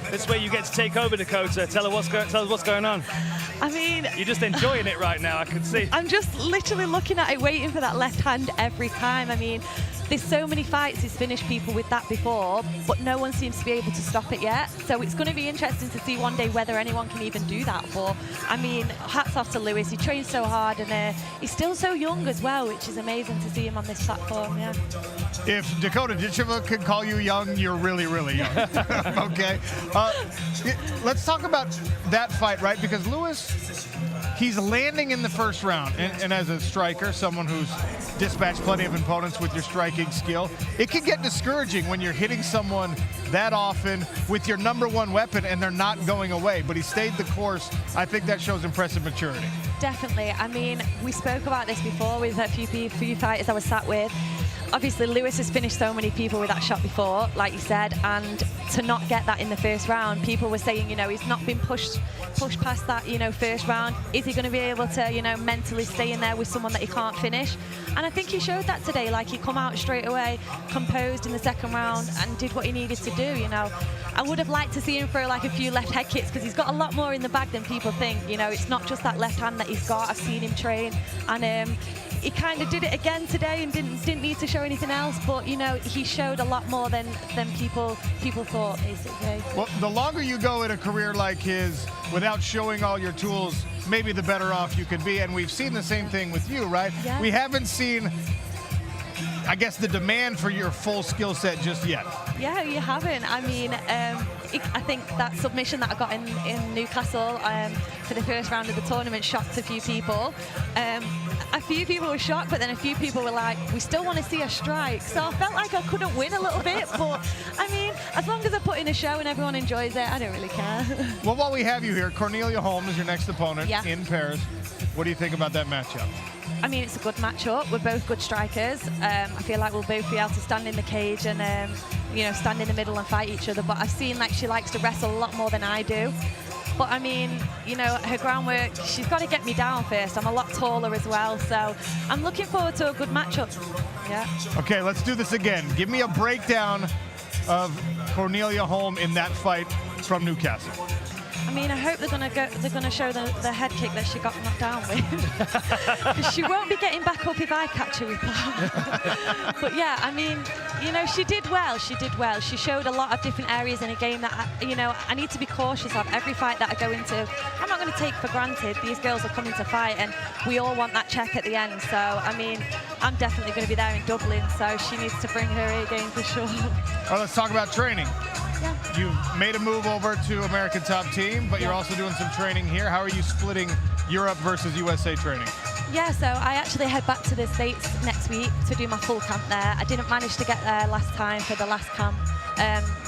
This way you get to take over, Dakota. Tell us what's going on. I mean, you're just enjoying it right now, I can see. I'm just literally looking at it, waiting for that left hand every time. I mean, there's so many fights he's finished people with that before, but no one seems to be able to stop it yet. So it's going to be interesting to see one day whether anyone can even do that. But I mean, hats off to Lewis. He trains so hard, and he's still so young as well, which is amazing to see him on this platform. Yeah. If Dakota Ditcheva could call you young, you're really, really young. Okay. Let's talk about that fight, right? Because Lewis, he's landing in the first round. And as a striker, someone who's dispatched plenty of opponents with your striking skill, it can get discouraging when you're hitting someone that often with your #1 weapon and they're not going away. But he stayed the course. I think that shows impressive maturity. Definitely. I mean, we spoke about this before with a few fighters I was sat with. Obviously, Lewis has finished so many people with that shot before, like you said, and to not get that in the first round, people were saying, you know, he's not been pushed past that, you know, first round. Is he going to be able to, you know, mentally stay in there with someone that he can't finish? And I think he showed that today. Like, he come out straight away, composed in the second round, and did what he needed to do, you know. I would have liked to see him throw like a few left head kicks because he's got a lot more in the bag than people think. You know, it's not just that left hand that he's got. I've seen him train, and he kind of did it again today and didn't need to show anything else, but you know, he showed a lot more than people thought, basically. Well, the longer you go in a career like his without showing all your tools, maybe the better off you could be. And we've seen the same thing with you, right? Yeah. We haven't seen, I guess, the demand for your full skill set just yet. Yeah, you haven't. I mean, I think that submission that I got in Newcastle for the first round of the tournament shocked a few people. A few people were shocked, but then a few people were like, we still want to see a strike. So I felt like I couldn't win a little bit, but I mean, as long as I put in a show and everyone enjoys it, I don't really care. Well, while we have you here, Cornelia Holm is your next opponent in Paris. What do you think about that matchup? I mean, it's a good matchup. We're both good strikers. I feel like we'll both be able to stand in the cage and, you know, stand in the middle and fight each other. But I've seen like she likes to wrestle a lot more than I do. But I mean, you know, her groundwork, she's got to get me down first. I'm a lot taller as well, so I'm looking forward to a good matchup. Yeah. Okay, let's do this again. Give me a breakdown of Cornelia Holm in that fight from Newcastle. I mean, I hope they're gonna show the head kick that she got knocked down with. Because she won't be getting back up if I catch her with that. But yeah, I mean, you know, she did well. She did well. She showed a lot of different areas in a game that, you know, I need to be cautious of. Every fight that I go into, I'm not going to take for granted. These girls are coming to fight, and we all want that check at the end. So, I mean, I'm definitely going to be there in Dublin, so she needs to bring her A game for sure. Well, let's talk about training. Yeah. You've made a move over to American Top Team, but you're also doing some training here. How are you splitting Europe versus USA training? Yeah, so I actually head back to the States next week to do my full camp there. I didn't manage to get there last time for the last camp,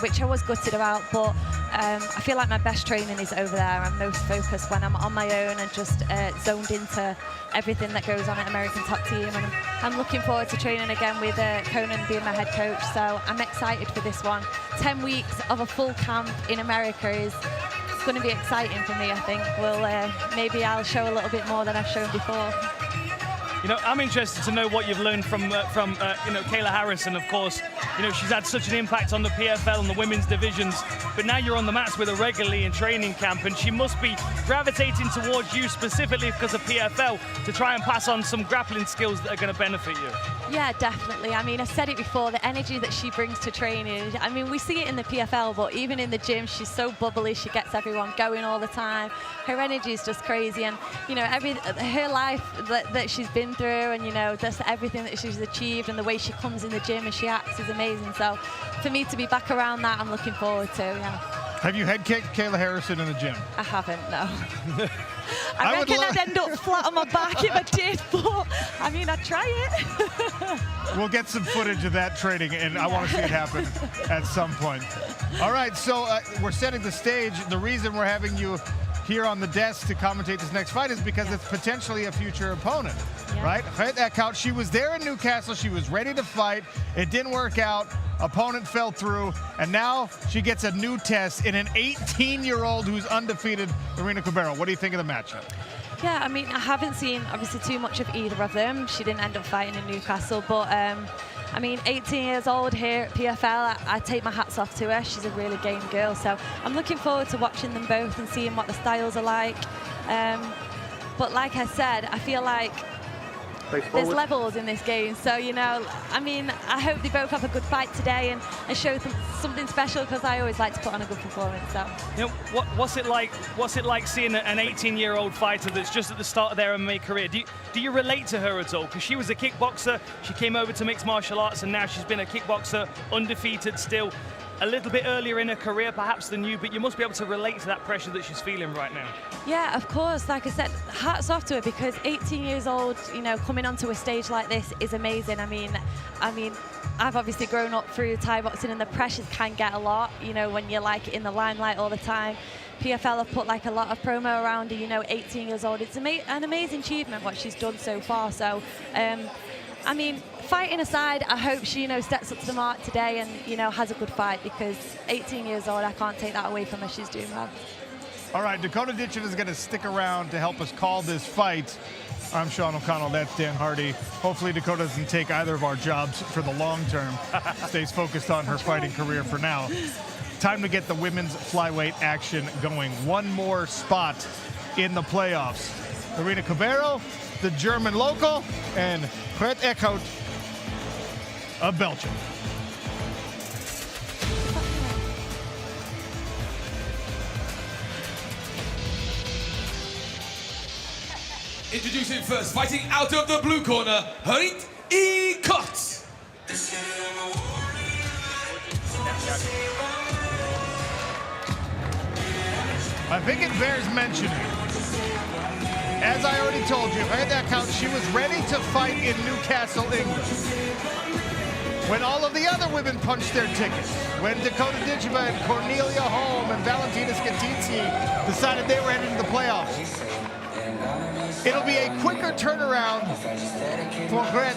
which I was gutted about, but I feel like my best training is over there. I'm most focused when I'm on my own and just zoned into everything that goes on at American Top Team. And I'm looking forward to training again with Conan being my head coach, so I'm excited for this one. 10 weeks of a full camp in America is going to be exciting for me, I think. Maybe I'll show a little bit more than I've shown before. You know, I'm interested to know what you've learned from Kayla Harrison. Of course, you know, she's had such an impact on the PFL and the women's divisions, but now you're on the mats with her regularly in training camp, and she must be gravitating towards you specifically because of PFL to try and pass on some grappling skills that are going to benefit you. Yeah, definitely. I mean, I said it before, the energy that she brings to training. I mean, we see it in the PFL, but even in the gym, she's so bubbly. She gets everyone going all the time. Her energy is just crazy. And, you know, her life that she's been through, and, you know, just everything that she's achieved and the way she comes in the gym and she acts is amazing. So for me to be back around that, I'm looking forward to, yeah. Have you head kicked Kayla Harrison in the gym? I haven't, no. I reckon I'd end up flat on my back if I did, but I mean, I'd try it. We'll get some footage of that training, and I want to see it happen at some point. All right, so we're setting the stage. The reason we're having you here on the desk to commentate this next fight is because it's potentially a future opponent, right? Eckhout, she was there in Newcastle. She was ready to fight. It didn't work out. Opponent fell through, and now she gets a new test in an 18-year-old who's undefeated, Lorena Cabrero. What do you think of the matchup? Yeah, I mean, I haven't seen, obviously, too much of either of them. She didn't end up fighting in Newcastle, but, I mean, 18 years old here at PFL, I take my hats off to her. She's a really game girl, so I'm looking forward to watching them both and seeing what the styles are like. But like I said, I feel like there's levels in this game, so, you know, I mean, I hope they both have a good fight today and show them something special, because I always like to put on a good performance. So, you know, what's it like seeing an 18-year-old fighter that's just at the start of their MMA career? Do you relate to her at all? Because she was a kickboxer, she came over to mixed martial arts, and now she's been a kickboxer, undefeated still. A little bit earlier in her career perhaps than you, but you must be able to relate to that pressure that she's feeling right now. Yeah, of course. Like I said, hats off to her, because 18 years old, you know, coming onto a stage like this is amazing. I mean, I've obviously grown up through Thai boxing, and the pressures can get a lot, you know, when you're like in the limelight all the time. PFL have put like a lot of promo around her, you know, 18 years old. It's an amazing achievement what she's done so far. So, I mean, fighting aside, I hope she, you know, steps up to the mark today and, you know, has a good fight, because 18 years old, I can't take that away from her. She's doing well. All right, Dakota Ditchin is going to stick around to help us call this fight. I'm Sean O'Connell, that's Dan Hardy. Hopefully Dakota doesn't take either of our jobs for the long term. Stays focused on her fighting career for now. Time to get the women's flyweight action going. One more spot in the playoffs. Lorena Cabrero, the German local, and Fred Eckhout of Belgium. Introducing first, fighting out of the blue corner, Harit Ikot. I think it bears mentioning, as I already told you, Fred Eckhout, she was ready to fight in Newcastle, England, when all of the other women punched their tickets, when Dakota Ditchin and Cornelia Holm and Valentina Scatizzi decided they were headed to the playoffs. It'll be a quicker turnaround for Gret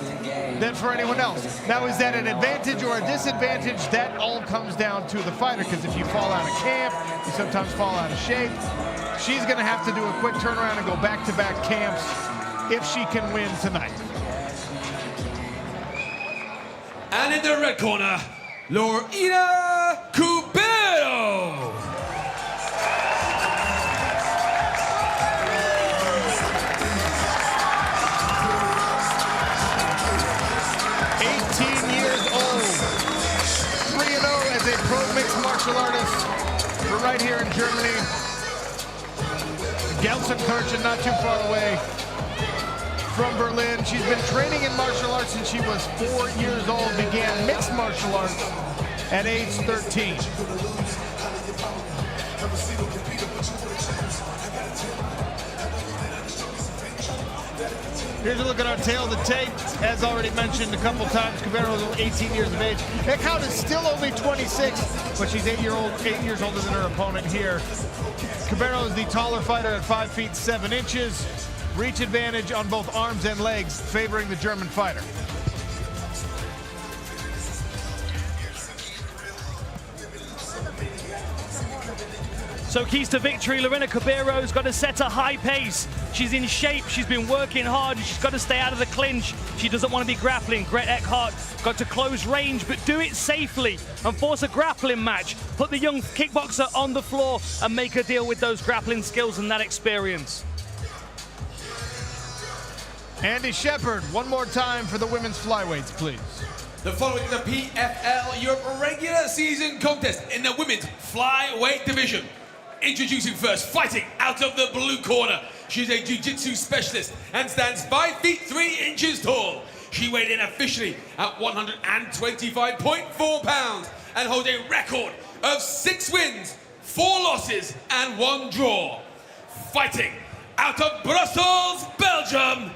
than for anyone else. Now, is that an advantage or a disadvantage? That all comes down to the fighter, because if you fall out of camp, you sometimes fall out of shape. She's going to have to do a quick turnaround and go back-to-back camps if she can win tonight. And in the red corner, Lorena Cabrero. Pro mixed martial artist. We're right here in Germany. Gelsenkirchen, not too far away from Berlin. She's been training in martial arts since she was 4 years old. Began mixed martial arts at age 13. Here's a look at our tail of the tape. As already mentioned a couple times, Cabrero is 18 years of age. Eckhout is still only 26, but she's 8 years older than her opponent here. Cabrero is the taller fighter at 5 feet 7 inches. Reach advantage on both arms and legs, favoring the German fighter. So keys to victory, Lorena Cabrero's got to set a high pace. She's in shape, she's been working hard, she's got to stay out of the clinch. She doesn't want to be grappling. Gret Eckhart got to close range, but do it safely and force a grappling match. Put the young kickboxer on the floor and make her deal with those grappling skills and that experience. Andy Shepard, one more time for the women's flyweights, please. The following is the PFL Europe regular season contest in the women's flyweight division. Introducing first, fighting out of the blue corner. She's a jiu-jitsu specialist and stands 5 feet 3 inches tall. She weighed in officially at 125.4 pounds and holds a record of 6 wins, 4 losses and 1 draw. Fighting out of Brussels, Belgium,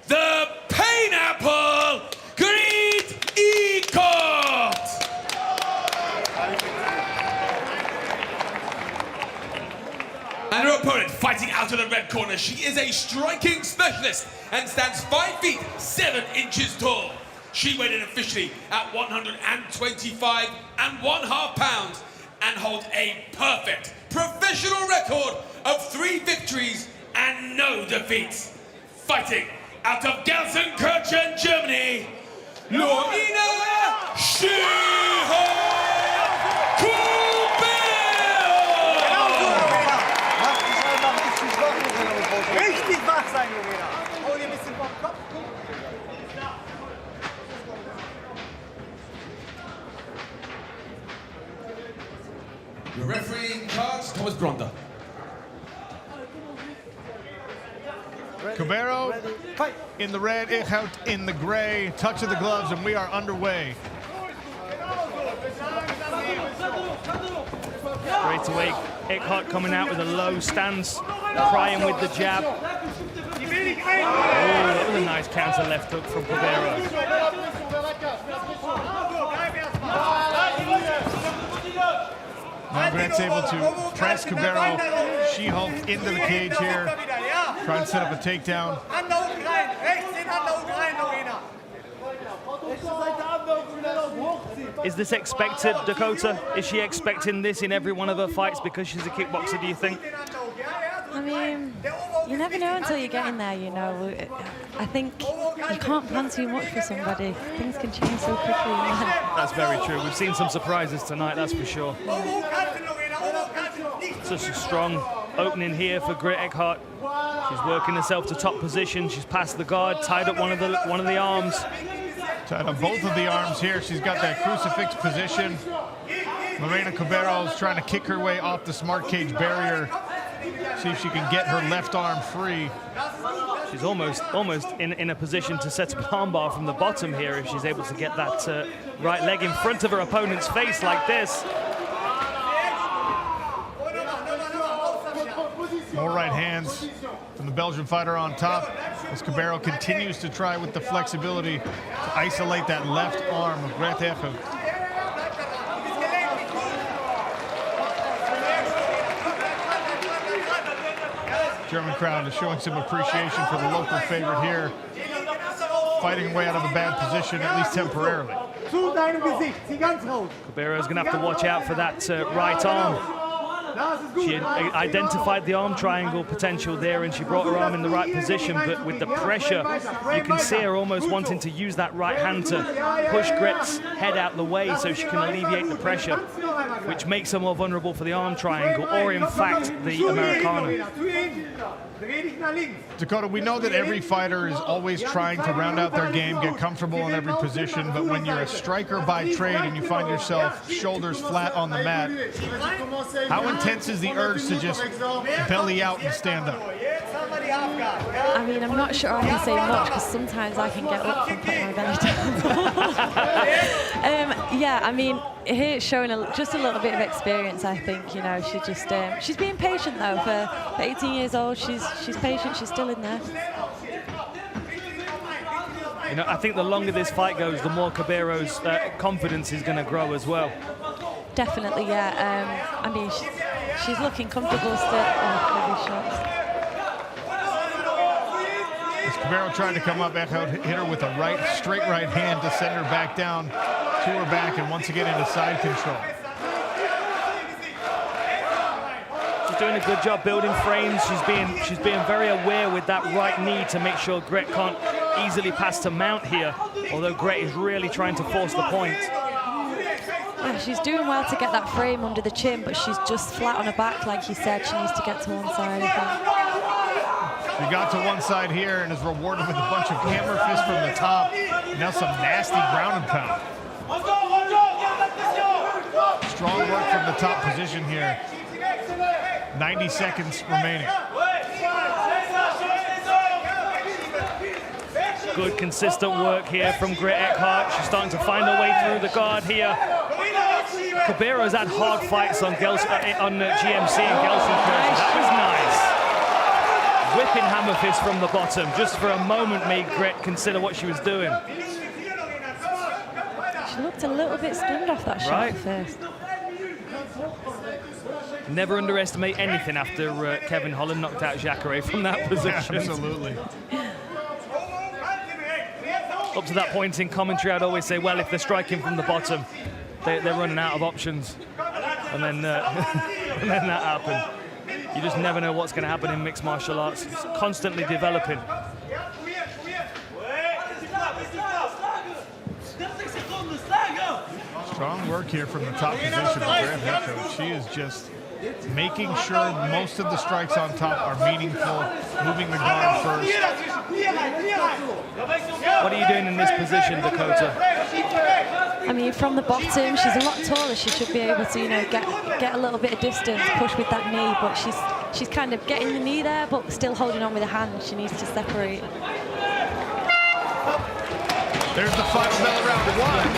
the Pineapple, Gret Eckhart. And her opponent, fighting out of the red corner, she is a striking specialist and stands 5 feet 7 inches tall. She weighed in officially at 125.5 pounds and holds a perfect professional record of 3 victories and no defeats. Fighting out of Gelsenkirchen, Germany, Lorena Schieholt. Richtig wach sein, Lorena. Hau dir ein bisschen vom Kopf. The referee cards, Thomas Bronda. Cabero in the red, Eckhart in the gray. Touch of the gloves, and we are underway. Straight away, Eckhart coming out with a low stance, trying with the jab. Oh, that was a nice counter left hook from Cabero. Now Gret's able to press Cabero, Schieholt into the cage here, try and set up a takedown. Is this expected, Dakota? Is she expecting this in every one of her fights because she's a kickboxer, do you think? I mean, you never know until you get in there, you know. I think you can't plan too much for somebody. Things can change so quickly. That's very true. We've seen some surprises tonight, that's for sure. Such a strong opening here for Gret Eckhart. She's working herself to top position. She's past the guard, tied up one of the arms. Tied up both of the arms here. She's got that crucifix position. Lorena Cabero's trying to kick her way off the smart cage barrier. See if she can get her left arm free. She's almost in a position to set up an armbar from the bottom here if she's able to get that right leg in front of her opponent's face like this. More right hands from the Belgian fighter on top as Cabero continues to try with the flexibility to isolate that left arm of Gret Eckhart. German crowd is showing some appreciation for the local favorite here, fighting away out of a bad position, at least temporarily. Cabero's going to have to watch out for that right arm. She identified the arm triangle potential there and she brought her arm in the right position, but with the pressure, you can see her almost wanting to use that right hand to push Gret's head out the way so she can alleviate the pressure, which makes her more vulnerable for the arm triangle, or in fact, the Americana. Dakota, we know that every fighter is always trying to round out their game, get comfortable in every position, but when you're a striker by trade and you find yourself shoulders flat on the mat, how intense is the urge to just belly out and stand up? I mean, I'm not sure I can say much because sometimes I can get up and put my belly down. Yeah, I mean, here it's showing just a little bit of experience, I think. You know, she just she's being patient though. For 18 years old, she's patient. She's still in there. You know, I think the longer this fight goes, the more Cabero's confidence is going to grow as well. Definitely, yeah. I mean, she's looking comfortable still. Oh, heavy shots. As Cabero trying to come up, Eckhart hit her with a straight right hand to send her back down to her back and once again into side control. She's doing a good job building frames. She's being very aware with that right knee to make sure Gret can't easily pass to mount here, although Gret is really trying to force the point. Yeah, she's doing well to get that frame under the chin, but she's just flat on her back, like you said. She needs to get to one side, I think. She got to one side here and is rewarded with a bunch of hammer fists from the top. Now some nasty ground and pound. Strong work from the top position here. 90 seconds remaining. Good, consistent work here from Gret Eckhart. She's starting to find her way through the guard here. Cabeiro's had hard fights on GMC and Gelsenkirchen. That was nice. Whipping hammer fist from the bottom. Just for a moment made Gret consider what she was doing. She looked a little bit stunned off that shot at first. Never underestimate anything after Kevin Holland knocked out Jacare from that position. Yeah, absolutely. Up to that point in commentary, I'd always say, well, if they're striking from the bottom, they're running out of options. And then, and then that happened. You just never know what's going to happen in mixed martial arts. It's constantly developing. Strong work here from the top position of Grant Hetko. She is just making sure most of the strikes on top are meaningful, moving the guard first. What are you doing in this position, Dakota? I mean, from the bottom, she's a lot taller. She should be able to, you know, get a little bit of distance, push with that knee, but she's kind of getting the knee there, but still holding on with her hand. She needs to separate. There's the final bell round one.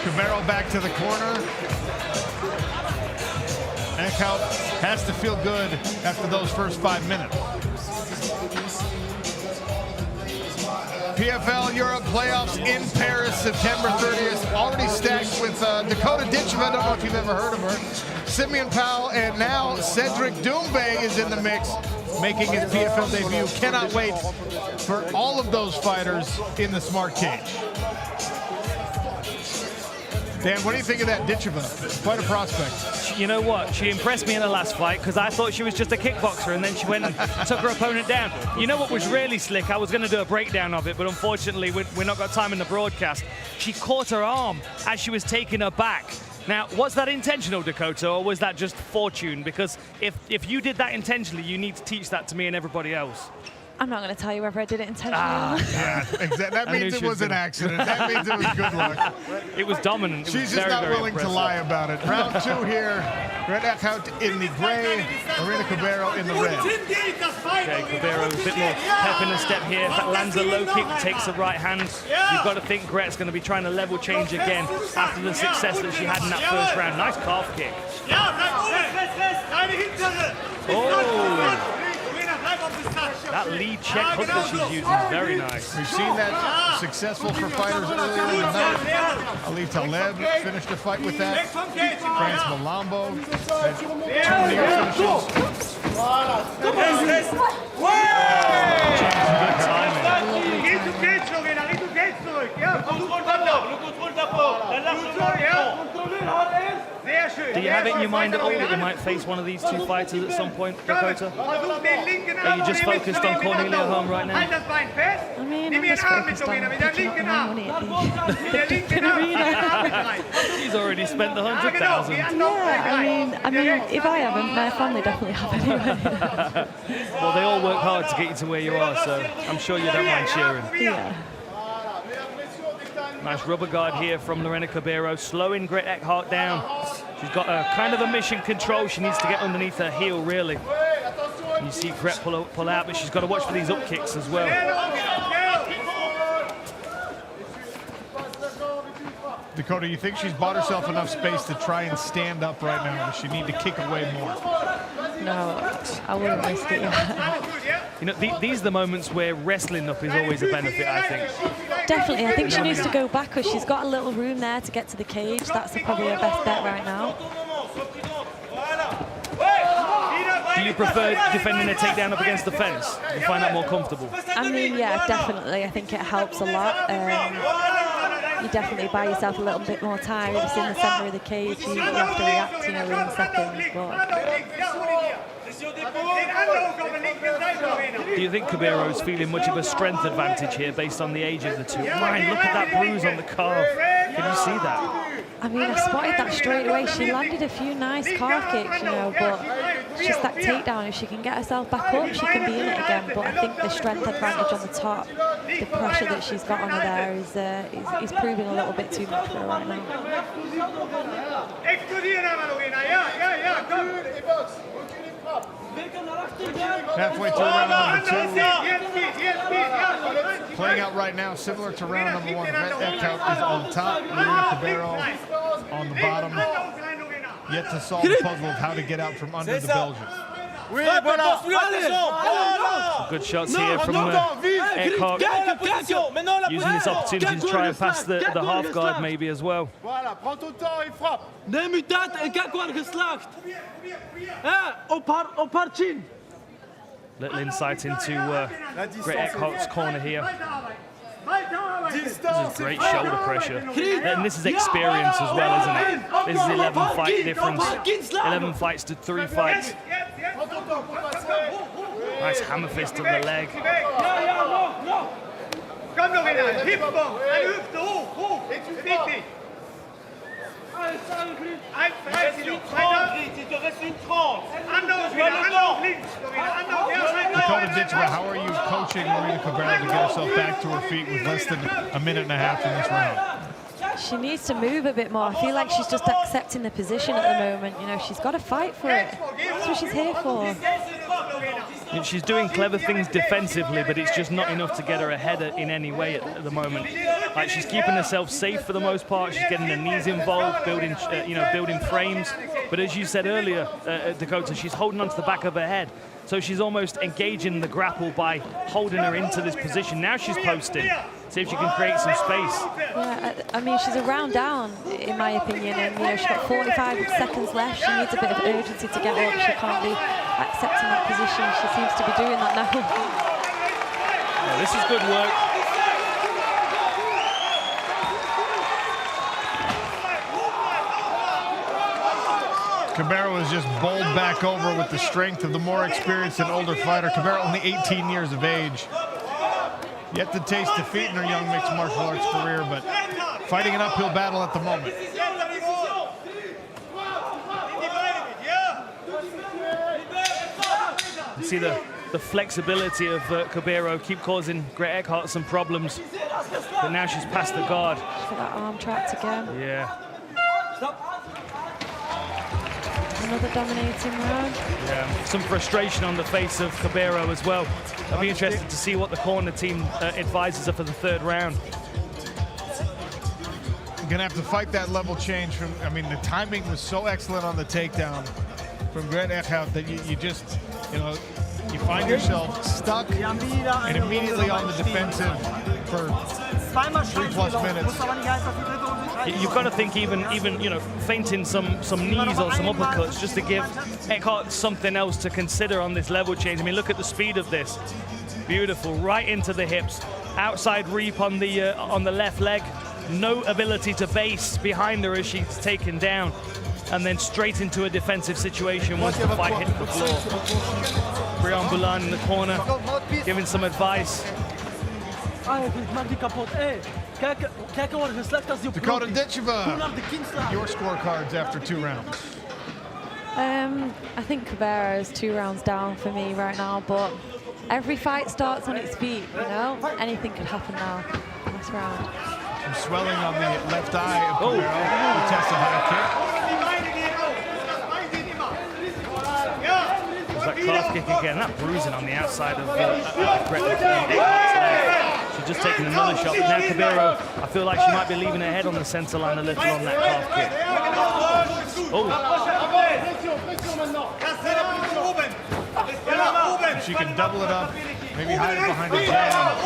Cabeiro back to the corner. Eckhout has to feel good after those first 5 minutes. PFL Europe playoffs in Paris, September 30th. Already stacked with Dakota Ditcheva. I don't know if you've ever heard of her. Simeon Powell, and now Cedric Doumbé is in the mix, making his PFL debut. Cannot wait for all of those fighters in the smart cage. Dan, what do you think of that Ditcheva? Quite a prospect. You know what? She impressed me in the last fight because I thought she was just a kickboxer, and then she went and took her opponent down. You know what was really slick? I was going to do a breakdown of it, but unfortunately we're not got time in the broadcast. She caught her arm as she was taking her back. Now, was that intentional, Dakota, or was that just fortune? Because if you did that intentionally, you need to teach that to me and everybody else. I'm not going to tell you whether I did it intentionally. Yeah, exactly. That means it was an accident. That means it was good luck. It was dominant. She's just not willing to lie about it. Round two here. Red Eckhout in the gray, Marina Cabeiro in the red. Okay, Cabeiro a bit more pep in the step here. If that lands a low kick, takes the right hand. You've got to think Gret's going to be trying to level change again after the success that she had in that first round. Nice calf kick. Oh! That lead check hook that she's using is very nice. We've seen that successful for fighters earlier in the night. Ali Taleb finished the fight with that. France Malambo had 2 near finishes. Good timing. Do you have it in your mind at all that you might face one of these two fighters at some point, Dakota? Are you just focused on Cornelia Holm right now? I mean, I'm just focused on picking up my money at the Dublin Arena. She's already spent the 100,000. Yeah, I mean, if I haven't, my family definitely have anyway. Well, they all work hard to get you to where you are, so I'm sure you don't mind cheering. Yeah. Nice rubber guard here from Lorena Cabeiro, slowing Gret Eckhart down. She's got a kind of a mission control. She needs to get underneath her heel, really. And you see Gret pull out, but she's got to watch for these up kicks as well. Dakota, you think she's bought herself enough space to try and stand up right now, or does she need to kick away more? No, I wouldn't risk it yet. You know, these are the moments where wrestling up is always a benefit, I think. Definitely, I think she needs to go back because she's got a little room there to get to the cage. That's probably her best bet right now. Do you prefer defending a takedown up against the fence? Do you find that more comfortable? I mean, yeah, definitely. I think it helps a lot. you definitely buy yourself a little bit more time. If it's in the centre of the cage, you have to react, you know, within seconds. But do you think Kabiro's feeling much of a strength advantage here based on the age of the two? Ryan, look at that bruise on the calf. Can you see that? I mean, I spotted that straight away. She landed a few nice calf kicks, you know, but it's just that takedown. If she can get herself back up, she can be in it again. But I think the strength advantage on the top, the pressure that she's got on her there is proving a little bit too much for her right now. Halfway through round number 2. Playing out right now, similar to round number 1. Brett Eckhout is on top, Marina Cabero on the bottom. Yet to solve the puzzle of how to get out from under the Belgian. Some good shots here from Eckhout, using this opportunity to try and pass the half guard maybe as well. Little insight into Brett Eckhout's corner here. This is great shoulder pressure. And this is experience as well, isn't it? This is 11 fight difference. 11 fights to 3 fights. Nice hammer fist to the leg. Dakota Ditchba, how are you coaching Marina Cabero to get herself back to her feet with less than a minute and a half in this round? She needs to move a bit more. I feel like she's just accepting the position at the moment. You know, she's got to fight for it. That's what she's here for. She's doing clever things defensively, but it's just not enough to get her ahead in any way at the moment. Like, she's keeping herself safe for the most part. She's getting her knees involved, building, building frames. But as you said earlier, Dakota, she's holding onto the back of her head. So she's almost engaging the grapple by holding her into this position. Now she's posting. See if she can create some space. Yeah, I mean, she's a round down, in my opinion, and you know, she's got 45 seconds left. She needs a bit of urgency to get up. She can't be accepting that position. She seems to be doing that now. Yeah, this is good work. Cabero is just bowled back over with the strength of the more experienced and older fighter. Cabero only 18 years of age. Yet to taste defeat in her young mixed martial arts career, but fighting an uphill battle at the moment. You see the flexibility of Cabero keep causing Brett Eckhout some problems, but now she's past the guard. For that arm trapped again. Yeah. Another dominating round. Yeah, some frustration on the face of Cabero as well. I'll be interested to see what the corner team advises her for the 3rd round. You're gonna have to fight that level change from, I mean, the timing was so excellent on the takedown from Brett Eckhout that you just, you find yourself stuck and immediately on the defensive for 3+ minutes. You've got to think even feinting some knees or some uppercuts just to give Eckhout something else to consider on this level change. I mean, look at the speed of this. Beautiful, right into the hips. Outside reap on the left leg. No ability to base behind her as she's taken down. And then straight into a defensive situation once the fight hits the floor. Brian Boulan in the corner, giving some advice. Dakota Ditchba, your scorecards after 2 rounds. I think Cabero is 2 rounds down for me right now, but every fight starts on its feet, you know? Anything could happen now in this round. Some swelling on the left eye of Cabero. He tests a high kick. That calf kick again, that bruising on the outside of Brett Eckhout. She's just taking another shot. Now Cabero, I feel like she might be leaving her head on the center line a little on that calf kick. Oh. If she can double it up, maybe hide it behind a jab.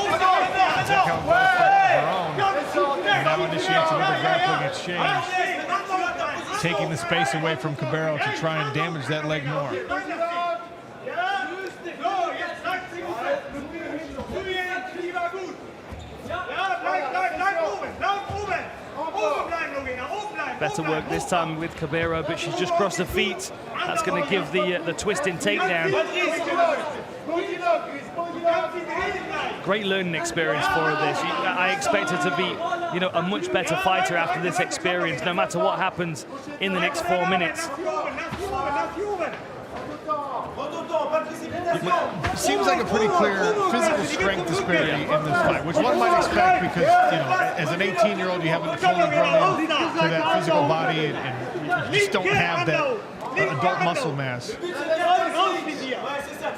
Eckhout goes for her own. And now initiates another grappling exchange, taking the space away from Cabero to try and damage that leg more. Better work this time with Cabero, but she's just crossed her feet. That's going to give the twisting takedown. Great learning experience for her this. I expect her to be, you know, a much better fighter after this experience, no matter what happens in the next 4 minutes. It seems like a pretty clear physical strength disparity in this fight, which one might expect because, you know, as an 18-year-old, you haven't fully grown into that physical body, and you just don't have that adult muscle mass.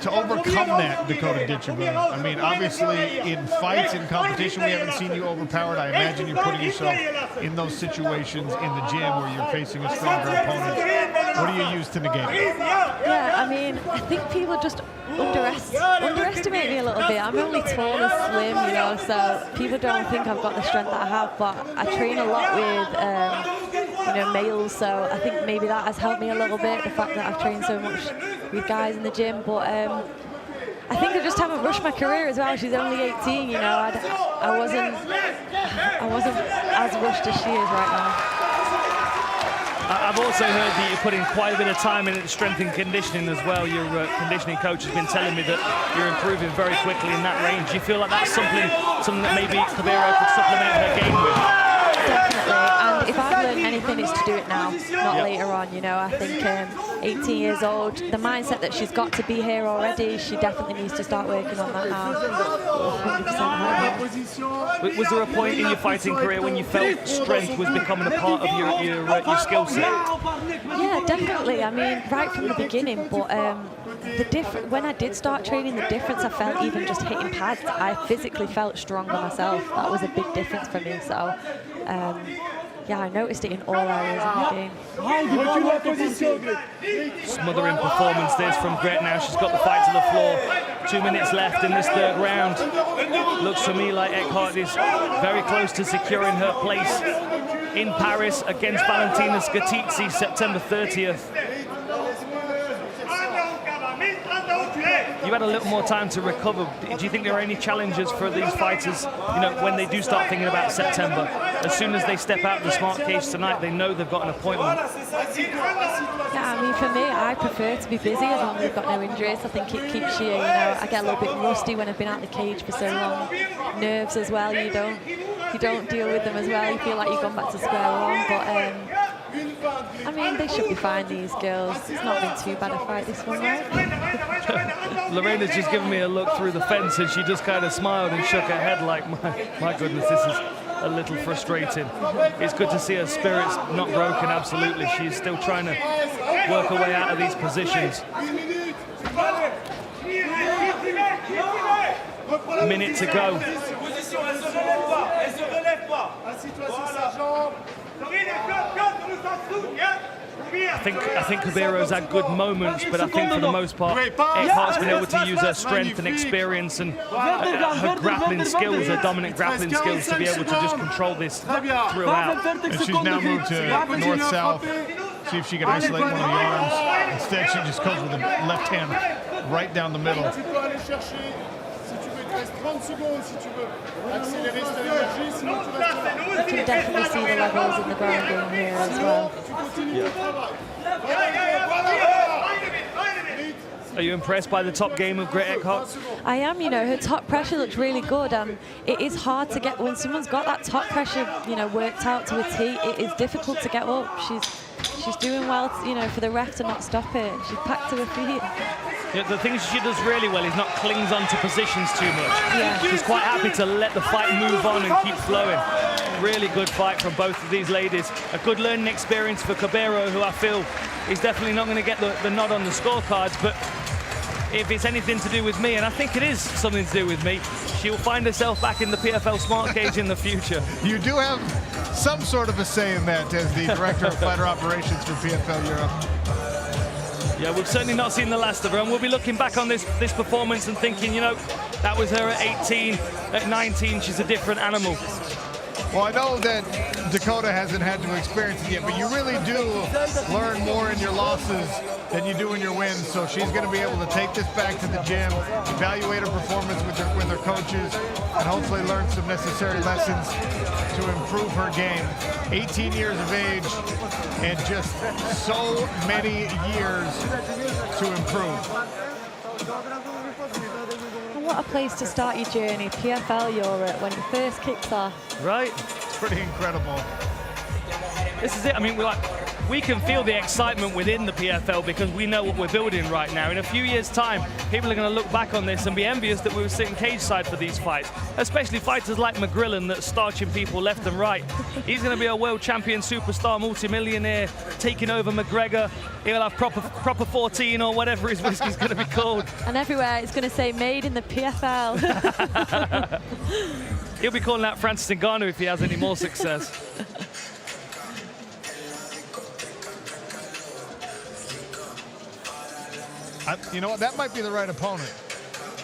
To overcome that, Dakota Ditchaba, I mean, obviously in fights, in competition, we haven't seen you overpowered. I imagine you're putting yourself in those situations in the gym where you're facing a stronger opponent. What do you use to negate it? Yeah, I mean, I think people just underestimate me a little bit. I'm only tall and slim, you know, so people don't think I've got the strength that I have, but I train a lot with, you know, males, so I think maybe that has helped me a little bit, the fact that I've trained so much with guys in the gym, but I think I just haven't rushed my career as well. She's only 18, you know, I wasn't as rushed as she is right now. I've also heard that you're putting quite a bit of time in strength and conditioning as well. Your conditioning coach has been telling me that you're improving very quickly in that range. Do you feel like that's something that maybe Cabero could supplement her game with? Definitely, and if I've learned anything, it's to do it now, not later on, you know. I think 18 years old, the mindset that she's got to be here already, she definitely needs to start working on that now. 100%. Was there a point in your fighting career when you felt strength was becoming a part of your skill set? Yeah, definitely. I mean, right from the beginning, but when I did start training, the difference I felt even just hitting pads, I physically felt stronger myself. That was a big difference for me. So, yeah, I noticed it in all areas of the game. Smothering performance this from Gret now. She's got the fight to the floor. 2 minutes left in this third round. Looks to me like Eckhart is very close to securing her place in Paris against Valentina Skatici, September 30th. You had a little more time to recover. Do you think there are any challenges for these fighters, you know, when they do start thinking about September? As soon as they step out of the smart cage tonight, they know they've got an appointment. Yeah, I mean, for me, I prefer to be busy as long as I've got no injuries. I think it keeps you, you know, I get a little bit rusty when I've been out of the cage for so long. Nerves as well, you don't deal with them as well. You feel like you've gone back to square one, but I mean, they should be fine, these girls. It's not been too bad a fight, this one, right? Lorena's just given me a look through the fence and she just kind of smiled and shook her head like, my goodness, this is a little frustrating. It's good to see her spirit's not broken, absolutely. She's still trying to work her way out of these positions. A minute to go. I think Cabero's had good moments, but I think for the most part, Eckhart's been able to use her strength and experience and her grappling skills, her dominant grappling skills, to be able to just control this throughout. And she's now moved to north-south, see if she can isolate one of the arms. Instead, she just goes with the left hand right down the middle. You can definitely see the levels in the ground game here as well. Are you impressed by the top game of Gret Eckhart? I am, you know, her top pressure looks really good. It is hard to get, when someone's got that top pressure, you know, worked out to a T, it is difficult to get up. She's doing well, you know, for the ref to not stop it. She's packed to her feet. Yeah, the thing she does really well is not clings onto positions too much. Yeah. She's quite happy to let the fight move on and keep flowing. Really good fight from both of these ladies. A good learning experience for Cabero, who I feel is definitely not going to get the nod on the scorecards, but if it's anything to do with me, and I think it is something to do with me, she will find herself back in the PFL Smart Cage in the future. You do have some sort of a say in that as the Director of Fighter Operations for PFL Europe. Yeah, we've certainly not seen the last of her, and we'll be looking back on this performance and thinking, you know, that was her at 18, at 19, she's a different animal. Well, I know that Dakota hasn't had to experience it yet, but you really do learn more in your losses than you do in your wins. So she's going to be able to take this back to the gym, evaluate her performance with her coaches, and hopefully learn some necessary lessons to improve her game. 18 years of age and just so many years to improve. And what a place to start your journey, PFL Europe, when it first kicks off. Right? It's pretty incredible. This is it. I mean, we can feel the excitement within the PFL because we know what we're building right now. In a few years' time, people are going to look back on this and be envious that we were sitting cage side for these fights, especially fighters like McGrillen that's starching people left and right. He's going to be a world champion, superstar, multimillionaire, taking over McGregor. He'll have proper 14 or whatever his whiskey's going to be called. And everywhere it's going to say made in the PFL. He'll be calling out Francis Ngannou if he has any more success. You know what? That might be the right opponent.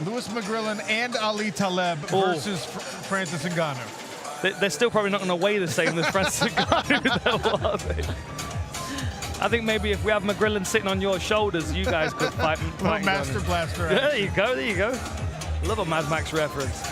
Louis McGrillen and Ali Taleb versus Francis Ngannou. They're still probably not going to weigh the same as Francis Ngannou, though, are they? I think maybe if we have McGrillen sitting on your shoulders, you guys could fight. Little Master Blaster. Yeah, there you go. There you go. Love a Mad Max reference.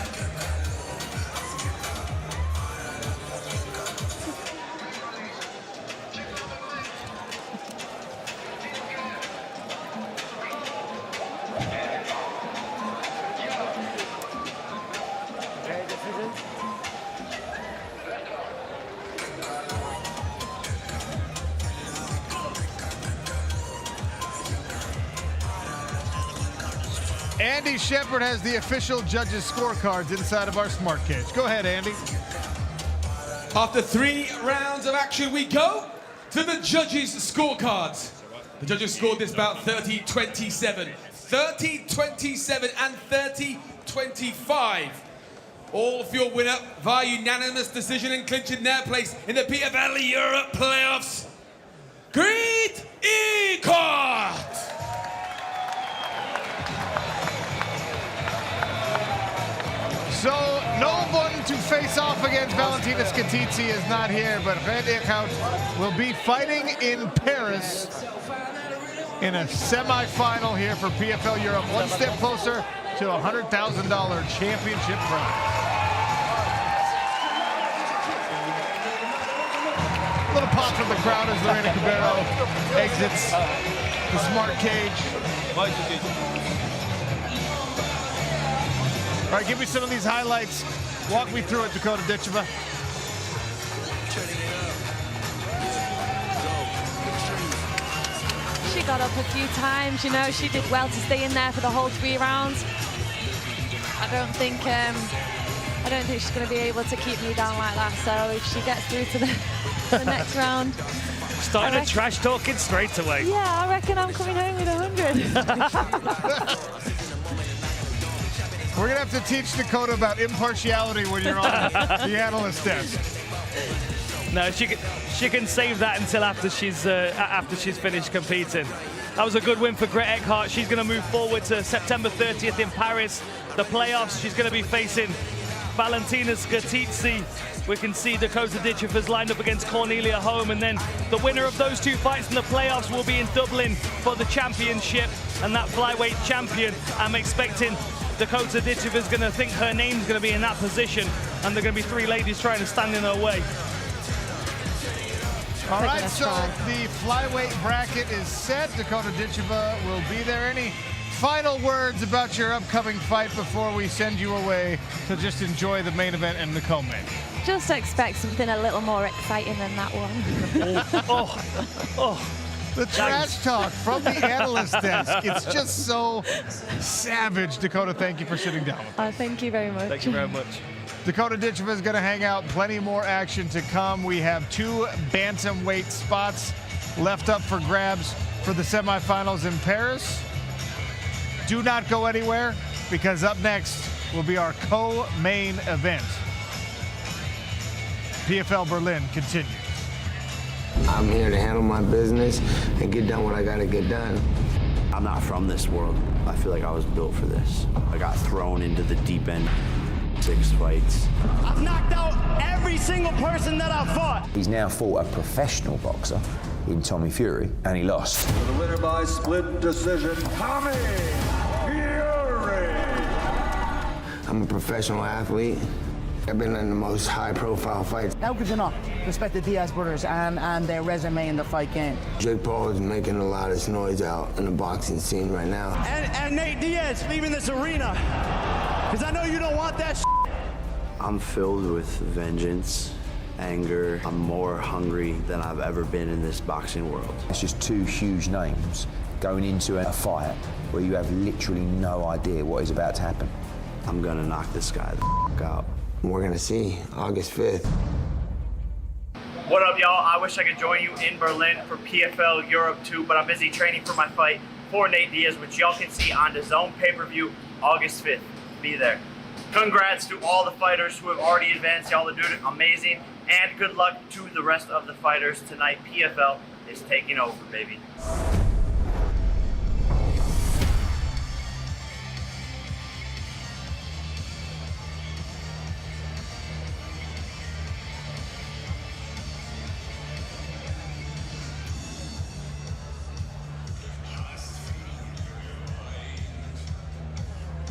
Andy Shepard has the official judges' scorecards inside of our smart cage. Go ahead, Andy. After 3 rounds of action, we go to the judges' scorecards. The judges scored this bout 30-27, 30-27, and 30-25. All for your winner via unanimous decision and clinching their place in the PFL Europe playoffs. Great Ecart! So no one to face off against Valentina Skatici is not here, but Red Ecart will be fighting in Paris in a semi-final here for PFL Europe. One step closer to a $100,000 championship prize. A little pop from the crowd as Lorena Cabero exits the smart cage. All right, give me some of these highlights. Walk me through it, Dakota Ditcheva. She got up a few times, you know, she did well to stay in there for the whole 3 rounds. I don't think she's going to be able to keep me down like that, so if she gets through to the next round. Starting to trash talking straight away. Yeah, I reckon I'm coming home with 100. We're going to have to teach Dakota about impartiality when you're on the analyst desk. No, she can save that until after she's finished competing. That was a good win for Grete Eckhart. She's going to move forward to September 30th in Paris. The playoffs, she's going to be facing Valentina Skatici. We can see Dakota Ditcheva's lined up against Cornelia Holm, and then the winner of those 2 fights in the playoffs will be in Dublin for the championship and that flyweight champion. I'm expecting Dakota Ditcheva's going to think her name's going to be in that position, and there are going to be 3 ladies trying to stand in her way. All right, so the flyweight bracket is set. Dakota Ditcheva will be there. Any final words about your upcoming fight before we send you away to just enjoy the main event and the co-main? Just expect something a little more exciting than that one. The trash talk from the analyst desk. It's just so savage. Dakota, thank you for sitting down with us. Thank you very much. Thank you very much. Dakota Ditcheva is going to hang out. Plenty more action to come. We have 2 bantamweight spots left up for grabs for the semifinals in Paris. Do not go anywhere, because up next will be our co-main event. PFL Berlin continues. I'm here to handle my business and get done what I gotta get done. I'm not from this world. I feel like I was built for this. I got thrown into the deep end. 6 fights. I've knocked out every single single person that I fought. He's now fought a professional boxer in Tommy Fury, and he lost. The winner by split decision, Tommy Fury. I'm a professional athlete. I've been in the most high-profile fights. How could you not respect the Diaz brothers and their resume in the fight game? Jake Paul is making the loudest noise out in the boxing scene right now. And Nate Diaz leaving this arena, because I know you don't want that shit. I'm filled with vengeance, anger. I'm more hungry than I've ever been in this boxing world. It's just two huge names going into a fight where you have literally no idea what is about to happen. I'm gonna knock this guy the f out. We're gonna see August 5th. What up, y'all? I wish I could join you in Berlin for PFL Europe 2, but I'm busy training for my fight for Nate Diaz, which y'all can see on the DAZN pay-per-view August 5th. Be there. Congrats to all the fighters who have already advanced. Y'all are doing amazing. And good luck to the rest of the fighters tonight. PFL is taking over, baby.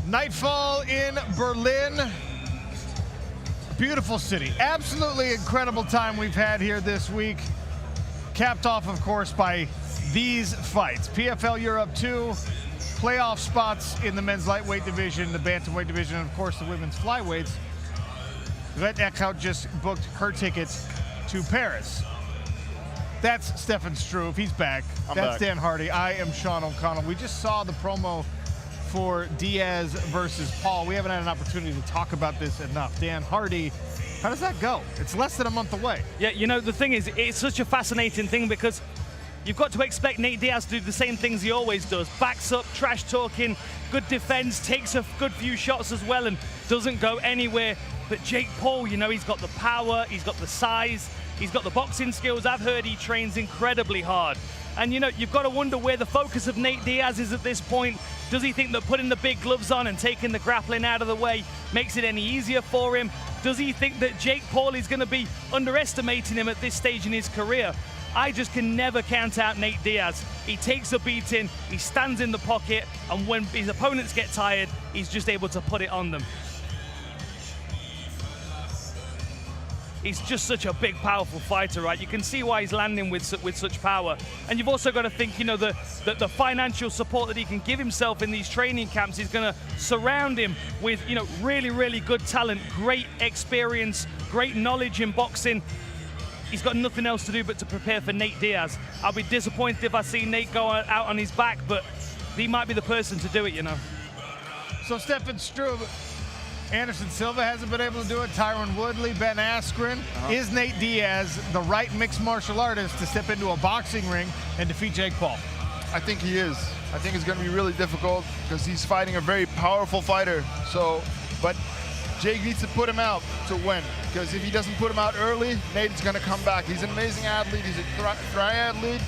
Nightfall in Berlin. Beautiful city. Absolutely incredible time we've had here this week. Capped off, of course, by these fights. PFL Europe 2, playoff spots in the men's lightweight division, the bantamweight division, and of course the women's flyweights. Red Eckhout just booked her tickets to Paris. That's Stefan Struve. He's back. That's Dan Hardy. I am Sean O'Connell. We just saw the promo for Diaz versus Paul. We haven't had an opportunity to talk about this enough. Dan Hardy, how does that go? It's less than a month away. Yeah, you know, the thing is, it's such a fascinating thing because you've got to expect Nate Diaz to do the same things he always does. Backs up, trash talking, good defense, takes a good few shots as well and doesn't go anywhere. But Jake Paul, you know, he's got the power, he's got the size, he's got the boxing skills. I've heard he trains incredibly hard. And, you know, you've got to wonder where the focus of Nate Diaz is at this point. Does he think that putting the big gloves on and taking the grappling out of the way makes it any easier for him? Does he think that Jake Paul is going to be underestimating him at this stage in his career? I just can never count out Nate Diaz. He takes a beating, he stands in the pocket, and when his opponents get tired, he's just able to put it on them. He's just such a big, powerful fighter, right? You can see why he's landing with such power. And you've also got to think, you know, the financial support that he can give himself in these training camps is going to surround him with, you know, really, really good talent, great experience, great knowledge in boxing. He's got nothing else to do but to prepare for Nate Diaz. I'll be disappointed if I see Nate go out on his back, but he might be the person to do it, you know. So Stefan Struve, Anderson Silva hasn't been able to do it. Tyron Woodley, Ben Askren. Is Nate Diaz the right mixed martial artist to step into a boxing ring and defeat Jake Paul? I think he is. I think it's going to be really difficult because he's fighting a very powerful fighter. But Jake needs to put him out to win, because if he doesn't put him out early, Nate's going to come back. He's an amazing athlete. He's a triathlete.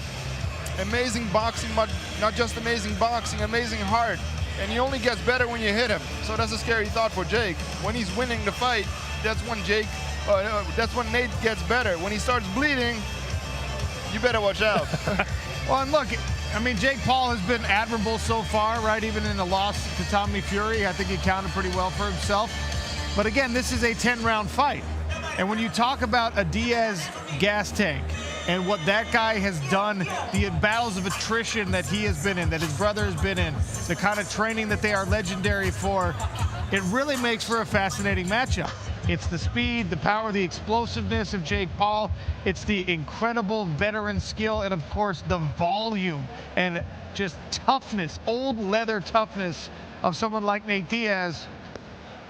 Amazing boxing, not just amazing boxing, amazing heart. And he only gets better when you hit him. So that's a scary thought for Jake. When he's winning the fight, that's when Nate gets better. When he starts bleeding, you better watch out. Well, and look, I mean, Jake Paul has been admirable so far, right? Even in the loss to Tommy Fury, I think he counted pretty well for himself. But again, this is a 10-round fight. And when you talk about a Diaz gas tank and what that guy has done, the battles of attrition that he has been in, that his brother has been in, the kind of training that they are legendary for, it really makes for a fascinating matchup. It's the speed, the power, the explosiveness of Jake Paul. It's the incredible veteran skill and, of course, the volume and just toughness, old leather toughness of someone like Nate Diaz.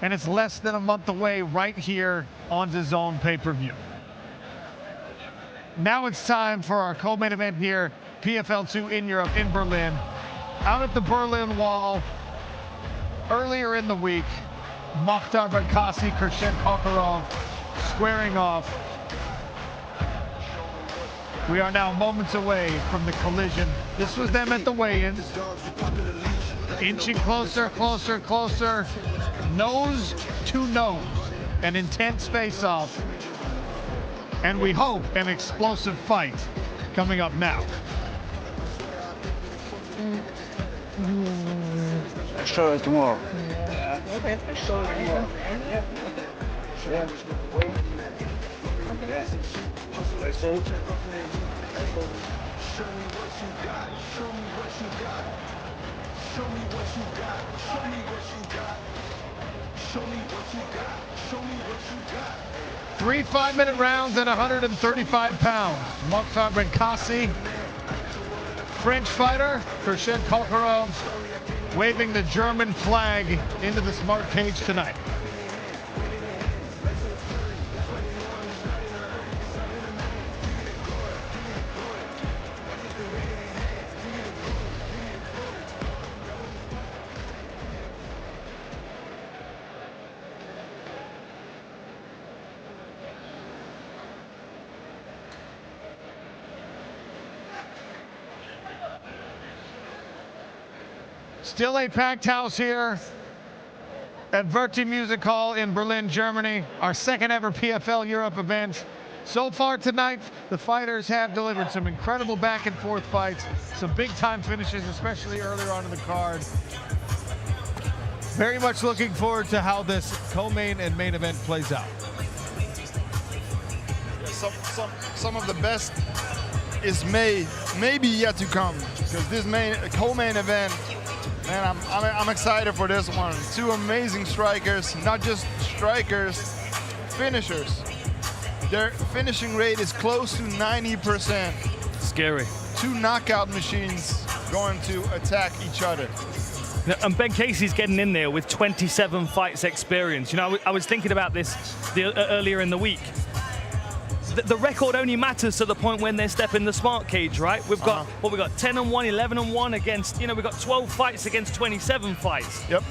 And it's less than a month away right here on DAZN pay-per-view. Now it's time for our co-main event here, PFL 2 in Europe, in Berlin. Out at the Berlin Wall, earlier in the week, Mokhtar Bakasi, Khurshid Kokorov squaring off. We are now moments away from the collision. This was them at the weigh-ins. Inching closer, closer, closer. Nose to nose. An intense face-off. and we hope an explosive fight coming up now. Show it tomorrow. Three 5-minute rounds and 135 pounds. Mokhtar Benkassi, French fighter, Khurshid Kokharov, waving the German flag into the smart cage tonight. Still a packed house here at Verti Music Hall in Berlin, Germany, our second ever PFL Europe event. So far tonight, the fighters have delivered some incredible back and forth fights, some big time finishes, especially earlier on in the card. Very much looking forward to how this co-main and main event plays out. Some of the best is maybe yet to come, because this co-main event, man, I'm excited for this one. Two amazing strikers, not just strikers, finishers. Their finishing rate is close to 90%. Scary. Two knockout machines going to attack each other. And Benkasi's getting in there with 27 fights experience. You know, I was thinking about this earlier in the week. The record only matters to the point when they step in the smart cage, right? We've got, what we got, 10-1, 11-1 against, you know, we've got 12 fights against 27 fights. Yep.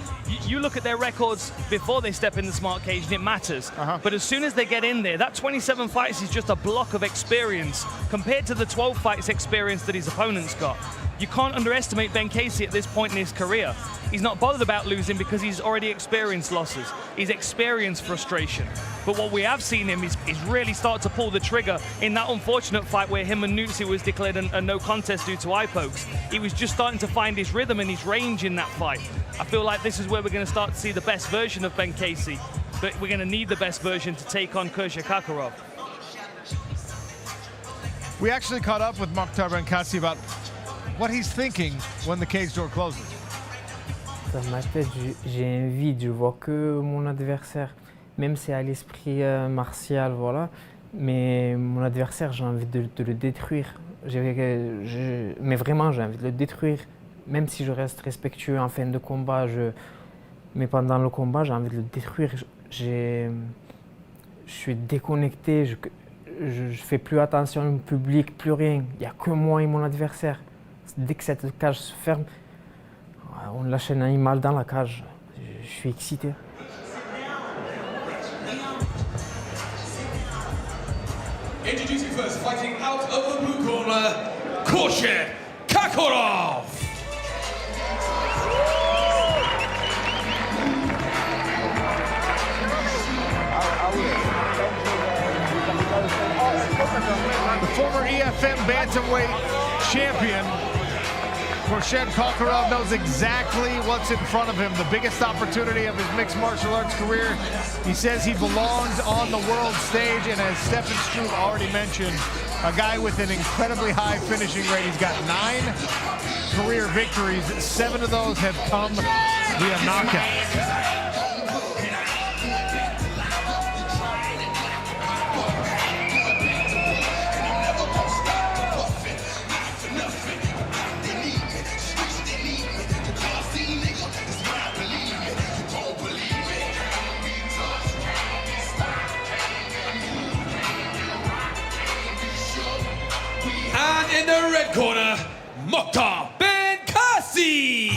You look at their records before they step in the smart cage and it matters. But as soon as they get in there, that 27 fights is just a block of experience compared to the 12 fights experience that his opponent's got. You can't underestimate Benkasi at this point in his career. He's not bothered about losing because he's already experienced losses. He's experienced frustration. But what we have seen him is really start to pull the trigger in that unfortunate fight where him and Nutsi was declared a no contest due to eye pokes. He was just starting to find his rhythm and his range in that fight. I feel like this is where we're going to start to see the best version of Benkasi, but we're going to need the best version to take on Khurshid Kokharov. We actually caught up with Mokhtar Benkassi about what he's thinking when the cage door closes. Dans ma tête, j'ai un vide, je vois que mon adversaire, même si à l'esprit martial, voilà, mais mon adversaire, j'ai envie de le détruire. Mais vraiment, j'ai envie de le détruire, même si je reste respectueux en fin de combat. Mais pendant le combat, j'ai envie de le détruire. Je suis déconnecté, je fais plus attention au public, plus rien. Il n'y a que moi et mon adversaire. Dès que cette cage se ferme, on lâche un animal dans la cage. Je suis excité. Introducing first, fighting out of the blue corner, Khurshid Kokharov. The former EFM bantamweight champion, Khurshid Kokharov, knows exactly what's in front of him, the biggest opportunity of his mixed martial arts career. He says he belongs on the world stage, and as Stefan Struve already mentioned, a guy with an incredibly high finishing rate. He's got 9 career victories. 7 of those have come via knockout. And in the red corner, Mokhtar Benkassi.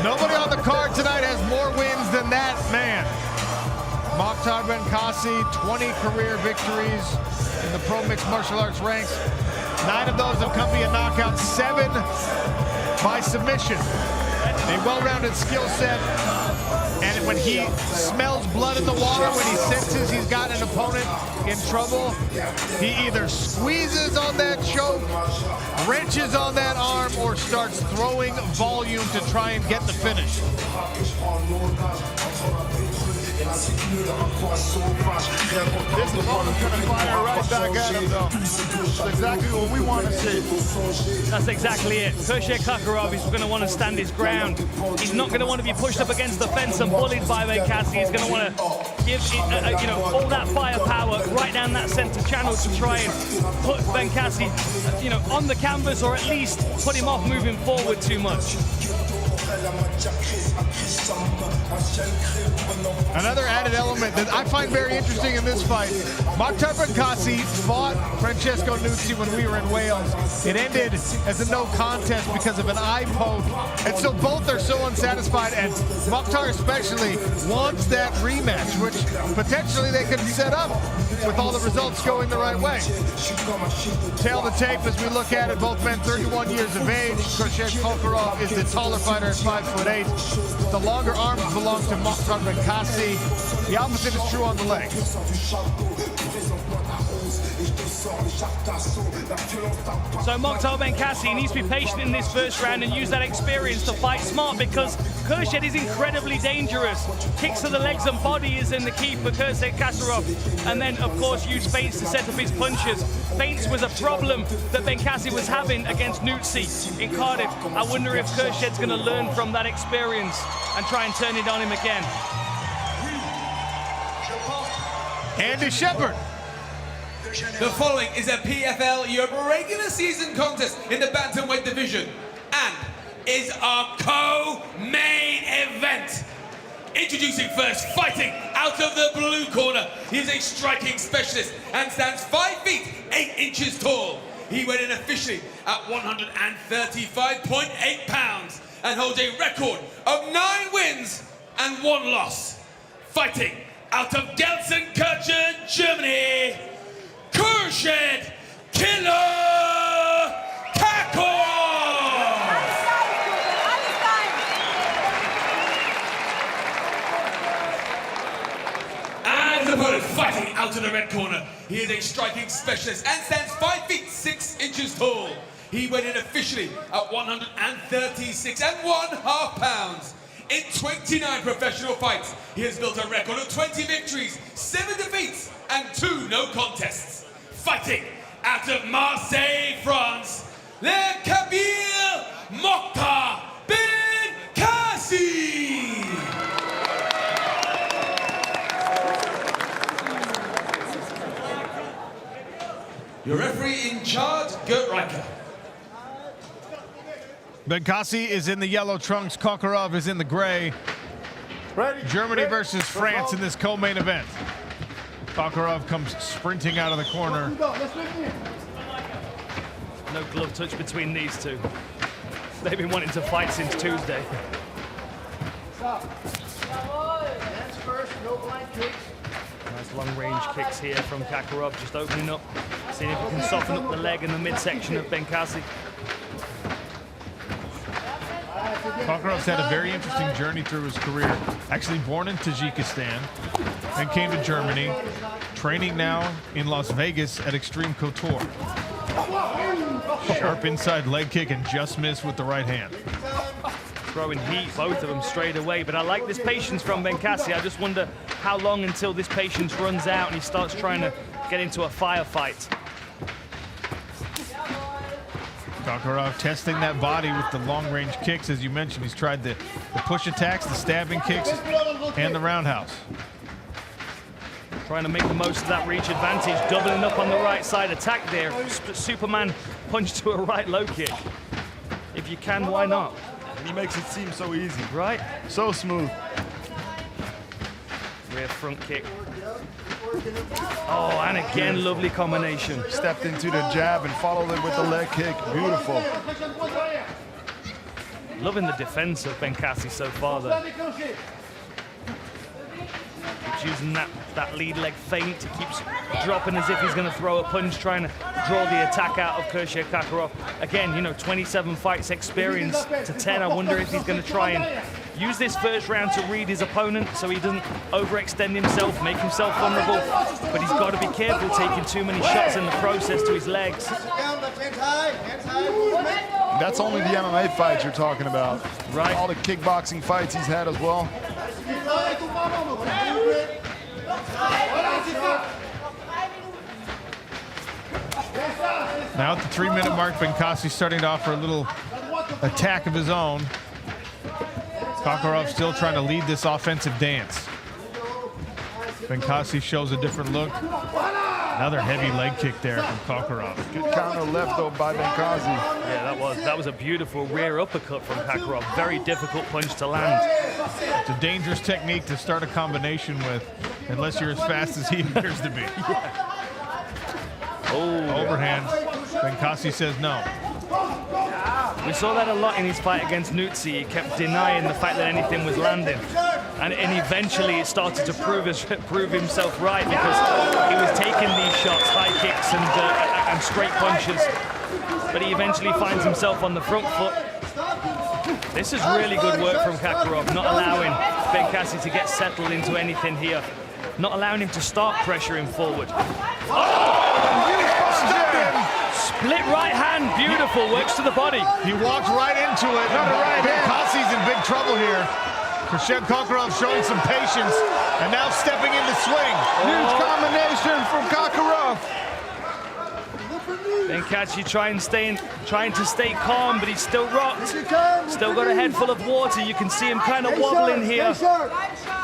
Nobody on the card tonight has more wins than that man. Mokhtar Benkassi, 20 career victories in the pro mixed martial arts ranks. 9 of those have come via knockout, 7 by submission. A well-rounded skill set. And when he smells blood in the water, when he senses he's got an opponent in trouble, he either squeezes on that choke, wrenches on that arm, or starts throwing volume to try and get the finish. This opponent's going to fire right back at him, though. That's exactly what we want to see. That's exactly it. Khurshid Kakhorov is going to want to stand his ground. He's not going to want to be pushed up against the fence and bullied by Benkasi. He's going to want to give all that firepower right down that center channel to try and put Benkasi on the canvas, or at least put him off moving forward too much. Another added element that I find very interesting in this fight, Mokhtar Benkasi fought Francesco Nuzzi when we were in Wales. It ended as a no contest because of an eye poke, and so both are so unsatisfied, and Mokhtar especially wants that rematch, which potentially they could set up with all the results going the right way. Tail the tape as we look at it, both men 31 years of age. Khurshid Kakhorov is the taller fighter at 5'8". The longer arms belong to Mokhtar Benkasi. The opposite is true on the leg. So Mokhtar Benkasi needs to be patient in this first round and use that experience to fight smart, because Khurshid is incredibly dangerous. Kicks to the legs and body is in the key for Khurshid Kakhorov. And then, of course, use feints to set up his punches. Feints was a problem that Benkasi was having against Nuzzi in Cardiff. I wonder if Khurshid's going to learn from that experience and try and turn it on him again. Andy Shepard. The following is a PFL Europe regular season contest in the bantamweight division and is our co-main event. Introducing first, fighting out of the blue corner. He is a striking specialist and stands 5 feet 8 inches tall. He weighed in officially at 135.8 pounds and holds a record of 9 wins and 1 loss. Fighting out of Gelsenkirchen, Germany, Khurshid Killer Kakhorov! And his opponent fighting out of the red corner. He is a striking specialist and stands 5 feet 6 inches tall. He weighed in officially at 136.5 pounds. In 29 professional fights, he has built a record of 20 victories, 7 defeats, and 2 no contests. Fighting out of Marseille, France, Le Kabyle Mokhtar Benkasi. Your referee in charge, Gert Reicher. Benkasi is in the yellow trunks, Kakhorov is in the gray. Germany versus France in this co-main event. Kakhorov comes sprinting out of the corner. No glove touch between these two. They've been wanting to fight since Tuesday. Nice long-range kicks here from Kakhorov, just opening up, seeing if he can soften up the leg in the midsection of Benkasi. Kakhorov's had a very interesting journey through his career. Actually born in Tajikistan, then came to Germany, training now in Las Vegas at Extreme Couture. Sharp inside leg kick and just missed with the right hand. Throwing heat, both of them straight away, but I like this patience from Benkasi. I just wonder how long until this patience runs out and he starts trying to get into a firefight. Kakhorov testing that body with the long-range kicks. As you mentioned, he's tried the push attacks, the stabbing kicks, and the roundhouse. Trying to make the most of that reach advantage, doubling up on the right side attack there. Superman punch to a right low kick. If you can, why not? He makes it seem so easy. Right? So smooth. Rear front kick. Oh, and again, lovely combination. Stepped into the jab and followed it with the leg kick. Beautiful. Loving the defense of Benkasi so far, though. Keeps using that lead leg feint. He keeps dropping as if he's going to throw a punch, trying to draw the attack out of Khurshid Kakhorov. Again, you know, 27 fights experience to 10. I wonder if he's going to try and use this first round to read his opponent so he doesn't overextend himself, make himself vulnerable. But he's got to be careful taking too many shots in the process to his legs. That's only the MMA fights you're talking about. Right. All the kickboxing fights he's had as well. Now at the 3-minute mark, Benkasi starting to offer a little attack of his own. Kakhorov still trying to lead this offensive dance. Benkasi shows a different look. Another heavy leg kick there from Kakhorov. Good counter left though by Benkasi. Yeah, that was a beautiful rear uppercut from Kakhorov. Very difficult punch to land. It's a dangerous technique to start a combination with, unless you're as fast as he appears to be. Oh, overhand. Benkasi says no. We saw that a lot in his fight against Nutsi. He kept denying the fact that anything was landing. And eventually it started to prove himself right, because he was taking these shots, high kicks and straight punches. But he eventually finds himself on the front foot. This is really good work from Kakhorov, not allowing Benkasi to get settled into anything here. Not allowing him to start pressuring forward. Split right hand, beautiful, works to the body. He walked right into it. Benkasi's in big trouble here. Khurshid Kakhorov showing some patience, and now stepping in the swing. Huge combination from Kakhorov. Benkasi trying to stay calm, but he's still rocked. Still got a head full of water. You can see him kind of wobbling here.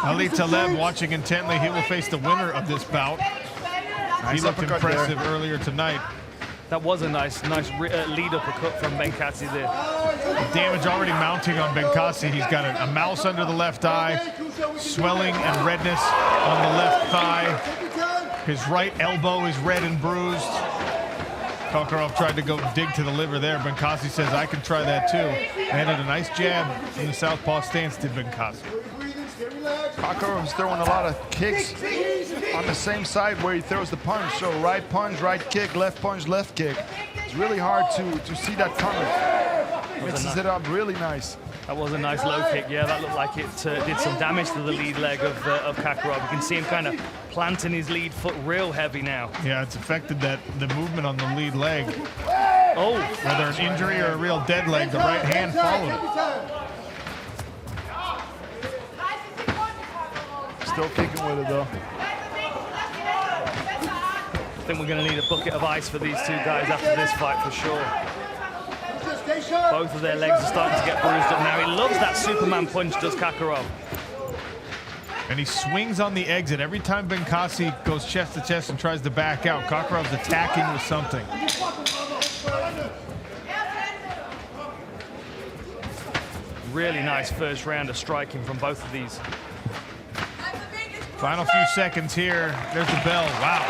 Ali Taleb watching intently. He will face the winner of this bout. He looked impressive earlier tonight. That was a nice lead uppercut from Benkasi there. The damage already mounting on Benkasi. He's got a mouse under the left eye, swelling and redness on the left thigh. His right elbow is red and bruised. Kakhorov tried to go dig to the liver there. Benkasi says, I can try that too. Landed a nice jab in the southpaw stance, did Benkasi. Kakhorov's throwing a lot of kicks on the same side where he throws the punch. So right punch, right kick, left punch, left kick. It's really hard to see that coming. Mixes it up really nice. That was a nice low kick. Yeah, that looked like it did some damage to the lead leg of Kakhorov. You can see him kind of planting his lead foot real heavy now. Yeah, it's affected the movement on the lead leg. Oh, whether an injury or a real dead leg, the right hand followed it. Still kicking with it though. I think we're going to need a bucket of ice for these two guys after this fight for sure. Both of their legs are starting to get bruised up now. He loves that Superman punch, does Kakhorov. And he swings on the exit. Every time Benkasi goes chest to chest and tries to back out, Kakhorov's attacking with something. Really nice first round of striking from both of these. Final few seconds here. There's the bell. Wow.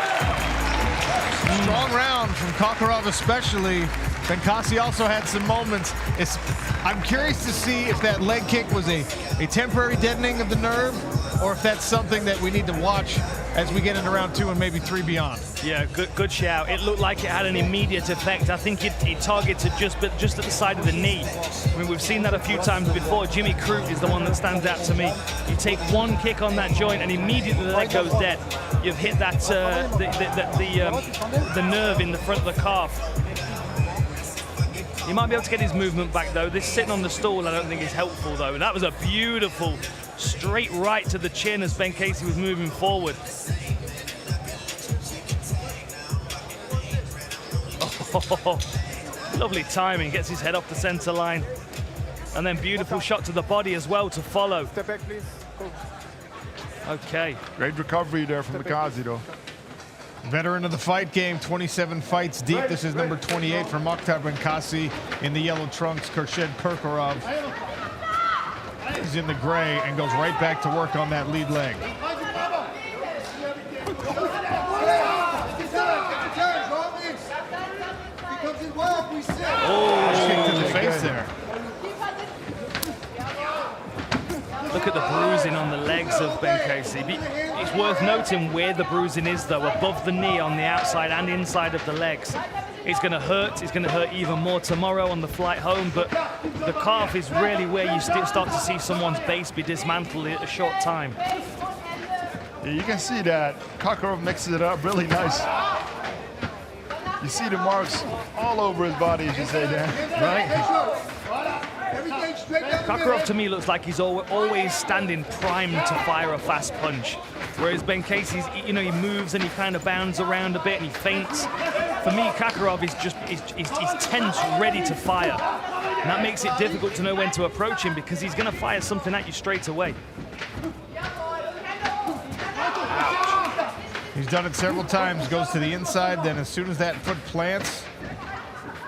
Strong round from Kakhorov especially. Benkasi also had some moments. I'm curious to see if that leg kick was a temporary deadening of the nerve, or if that's something that we need to watch as we get into round 2 and maybe 3 beyond. Yeah, good shout. It looked like it had an immediate effect. I think it targeted just at the side of the knee. I mean, we've seen that a few times before. Jimmy Crute is the one that stands out to me. You take one kick on that joint and immediately the leg goes dead. You've hit that the nerve in the front of the calf. He might be able to get his movement back though. This sitting on the stool I don't think is helpful though. And that was a beautiful straight right to the chin as Benkasi was moving forward. Oh, lovely timing, gets his head off the center line. And then beautiful shot to the body as well to follow. Step back, please. Okay. Great recovery there from Benkasi though. Veteran of the fight game, 27 fights deep. This is number 28 for Mokhtar Benkasi in the yellow trunks. Khurshid Kakhorov is in the gray and goes right back to work on that lead leg. Oh, kick to the face there. Look at the bruising on the legs of Benkesi. It's worth noting where the bruising is, though, above the knee on the outside and inside of the legs. It's going to hurt. It's going to hurt even more tomorrow on the flight home, but the calf is really where you start to see someone's base be dismantled in a short time. Yeah, you can see that Kakarov mixes it up really nice. You see the marks all over his body, as you say, Dan. Right? Kakarov to me looks like he's always standing primed to fire a fast punch, whereas Benkesi's, you know, he moves and he kind of bounds around a bit and he feints. For me, Kakarov is he's tense, ready to fire, and that makes it difficult to know when to approach him because he's going to fire something at you straight away. He's done it several times, goes to the inside, then as soon as that foot plants,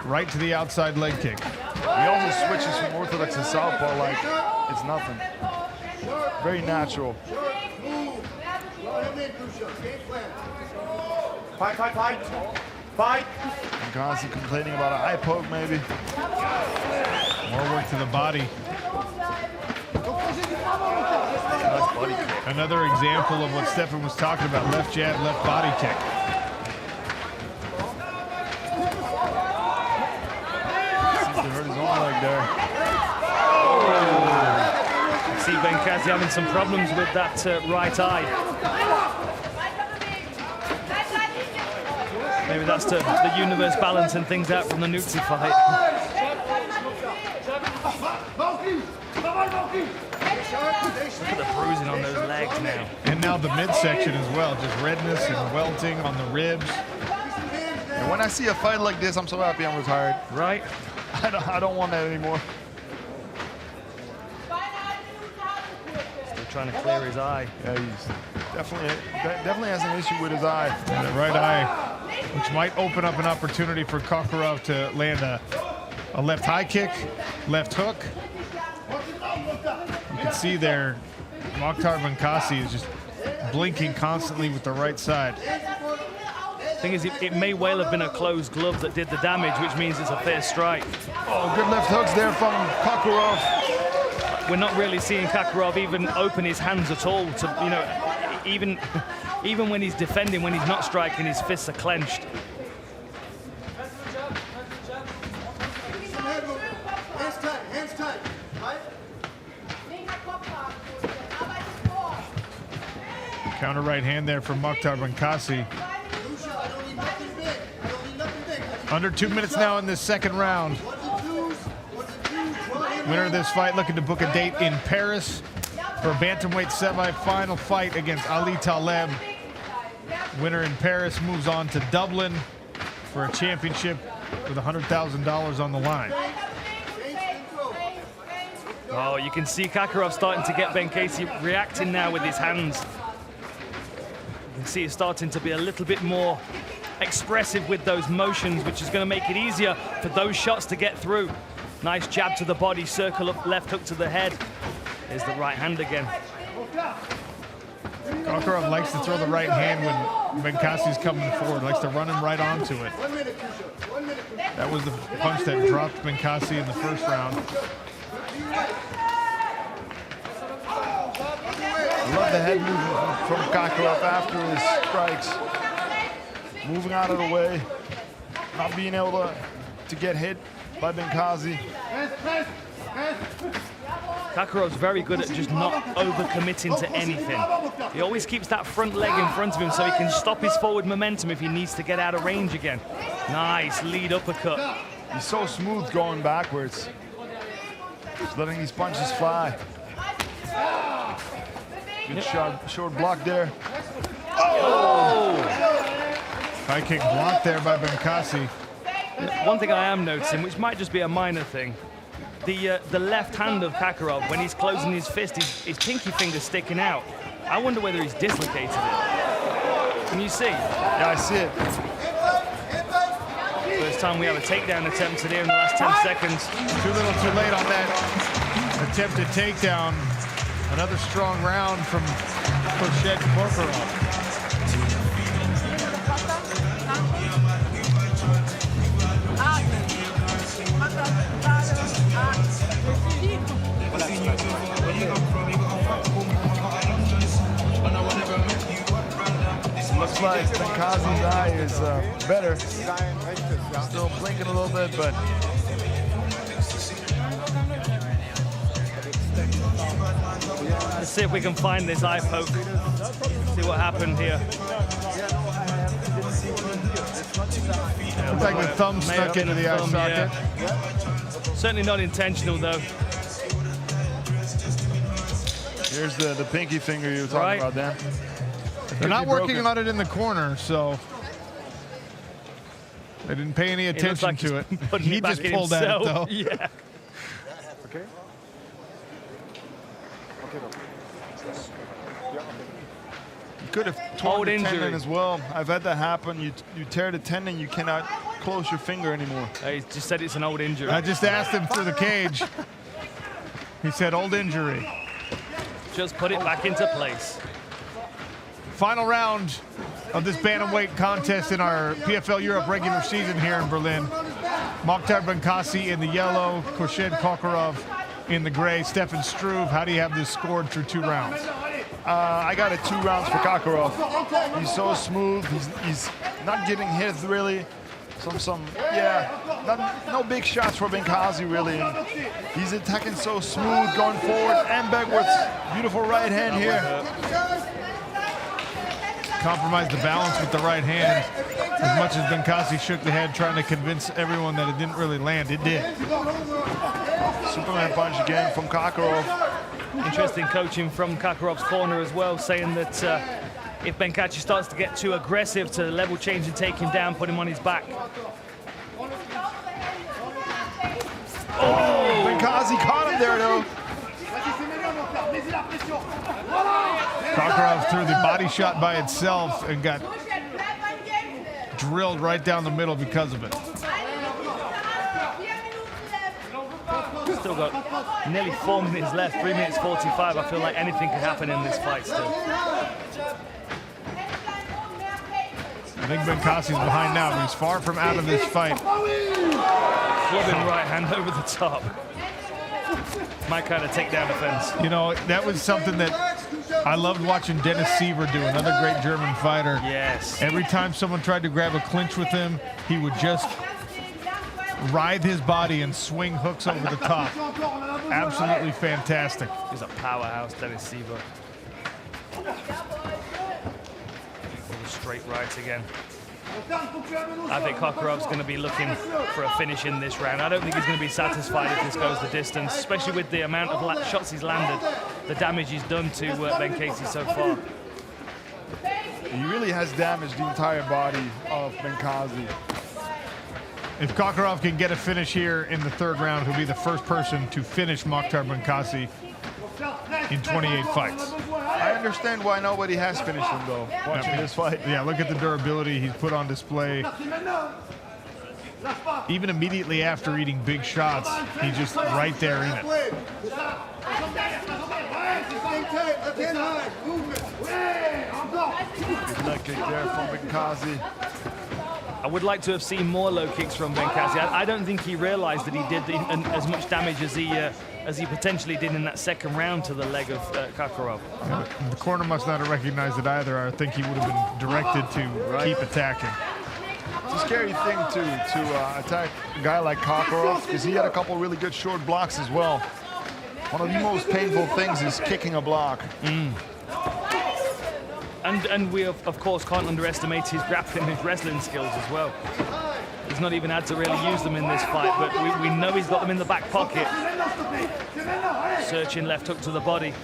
right to the outside leg kick. He also switches from orthodox to southpaw like it's nothing. Very natural. Fight. And constantly complaining about an eye poke, maybe. More work to the body. Nice body kick. Another example of what Stefan was talking about, left jab, left body kick. Seems to hurt his own leg there. I see Benkesi having some problems with that right eye. Maybe that's the universe balancing things out from the Nutsi fight. Look at the bruising on those legs now. And now the midsection as well, just redness and welting on the ribs. And when I see a fight like this, I'm so happy I'm retired. Right? I don't want that anymore. Still trying to clear his eye. Yeah, he's definitely has an issue with his eye. And the right eye, which might open up an opportunity for Kakarov to land a left high kick, left hook. You can see there, Mokhtar Benkesi is just blinking constantly with the right side. Thing is, it may well have been a closed glove that did the damage, which means it's a fair strike. Oh, good left hooks there from Kakarov. We're not really seeing Kakarov even open his hands at all. To, you know, even when he's defending, when he's not striking, his fists are clenched. Hands tight. Counter right hand there from Mokhtar Benkesi. Under 2 minutes now in this second round. Winner of this fight looking to book a date in Paris for a bantamweight semi-final fight against Ali Taleb. Winner in Paris moves on to Dublin for a championship with $100,000 on the line. Oh, you can see Kakarov starting to get Benkesi reacting now with his hands. You can see he's starting to be a little bit more expressive with those motions, which is going to make it easier for those shots to get through. Nice jab to the body, circle up, left hook to the head. There's the right hand again. Kakarov likes to throw the right hand when Benkesi's coming forward, likes to run him right onto it. That was the punch that dropped Benkesi in the first round. I love the head movement from Kakarov after his strikes. Moving out of the way, not being able to get hit by Benkesi. Kakarov's very good at just not overcommitting to anything. He always keeps that front leg in front of him so he can stop his forward momentum if he needs to get out of range again. Nice lead uppercut. He's so smooth going backwards. Just letting these punches fly. Good short block there. Oh! High kick blocked there by Benkesi. One thing I am noticing, which might just be a minor thing, the left hand of Kakarov, when he's closing his fist, his pinky finger's sticking out. I wonder whether he's dislocated it. Can you see? Yeah, I see it. First time we have a takedown attempt today in the last 10 seconds. Too little too late on that attempted takedown. Another strong round from Khurshid Korkorov. Where you come from? You got looks like Benkazi's eye is better. Still blinking a little bit, but Let's see if we can find this eye poke. See what happened here. Looks like the thumb stuck into the eye socket. Yeah. Certainly not intentional, though. here's the pinky finger you were talking about, Dan. They're not working on it in the corner, so they didn't pay any attention to it. He just pulled at it, though. Yeah. Okay. You could have torn the tendon as well. I've had that happen. You tear the tendon, you cannot close your finger anymore. He just said it's an old injury. I just asked him through the cage. He said old injury. Just put it back into place. Final round of this bantamweight contest in our PFL Europe regular season here in Berlin. Mokhtar Benkasi in the yellow, Khurshid Kokorov in the gray. Stefan Struve, how do you have this scored through 2 rounds? I got it 2 rounds for Kokorov. He's so smooth. He's not getting hit really. No big shots for Benkasi really. And he's attacking so smooth, going forward and backwards. Beautiful right hand here. Compromised the balance with the right hand. As much as Benkasi shook the head trying to convince everyone that it didn't really land, it did. Superman punch again from Kokorov. Interesting coaching from Kokorov's corner as well, saying that if Benkasi starts to get too aggressive, to level change and take him down, put him on his back. Oh, Benkasi caught him there though. Kokorov threw the body shot by itself and got drilled right down the middle because of it. Still got nearly 4 minutes left, 3 minutes 45. I feel like anything could happen in this fight still. I think Benkasi's behind now, but he's far from out of this fight. Clubbing right hand over the top. Might kind of take down defense. You know, that was something that I loved watching Dennis Siever do, another great German fighter. Yes. Every time someone tried to grab a clinch with him, he would just writhe his body and swing hooks over the top. Absolutely fantastic. He's a powerhouse, Dennis Siever. All the straight rights again. I think Kokorov's going to be looking for a finish in this round. I don't think he's going to be satisfied if this goes the distance, especially with the amount of shots he's landed, the damage he's done to Benkasi so far. He really has damaged the entire body of Benkasi. If Kokorov can get a finish here in the 3rd round, he'll be the first person to finish Mokhtar Benkasi in 28 fights. I understand why nobody has finished him though, watching this fight. Yeah, look at the durability he's put on display. Even immediately after eating big shots, he's just right there in it. Good leg kick there from Benkasi. I would like to have seen more low kicks from Benkasi. I don't think he realized that he did as much damage as he potentially did in that 2nd round to the leg of Kokorov. Yeah, the corner must not have recognized it either. I think he would have been directed to keep attacking. It's a scary thing to attack a guy like Kokorov because he had a couple really good short blocks as well. One of the most painful things is kicking a block. And we, of course, can't underestimate his grappling and his wrestling skills as well. He's not even had to really use them in this fight, but we know he's got them in the back pocket. Searching left hook to the body.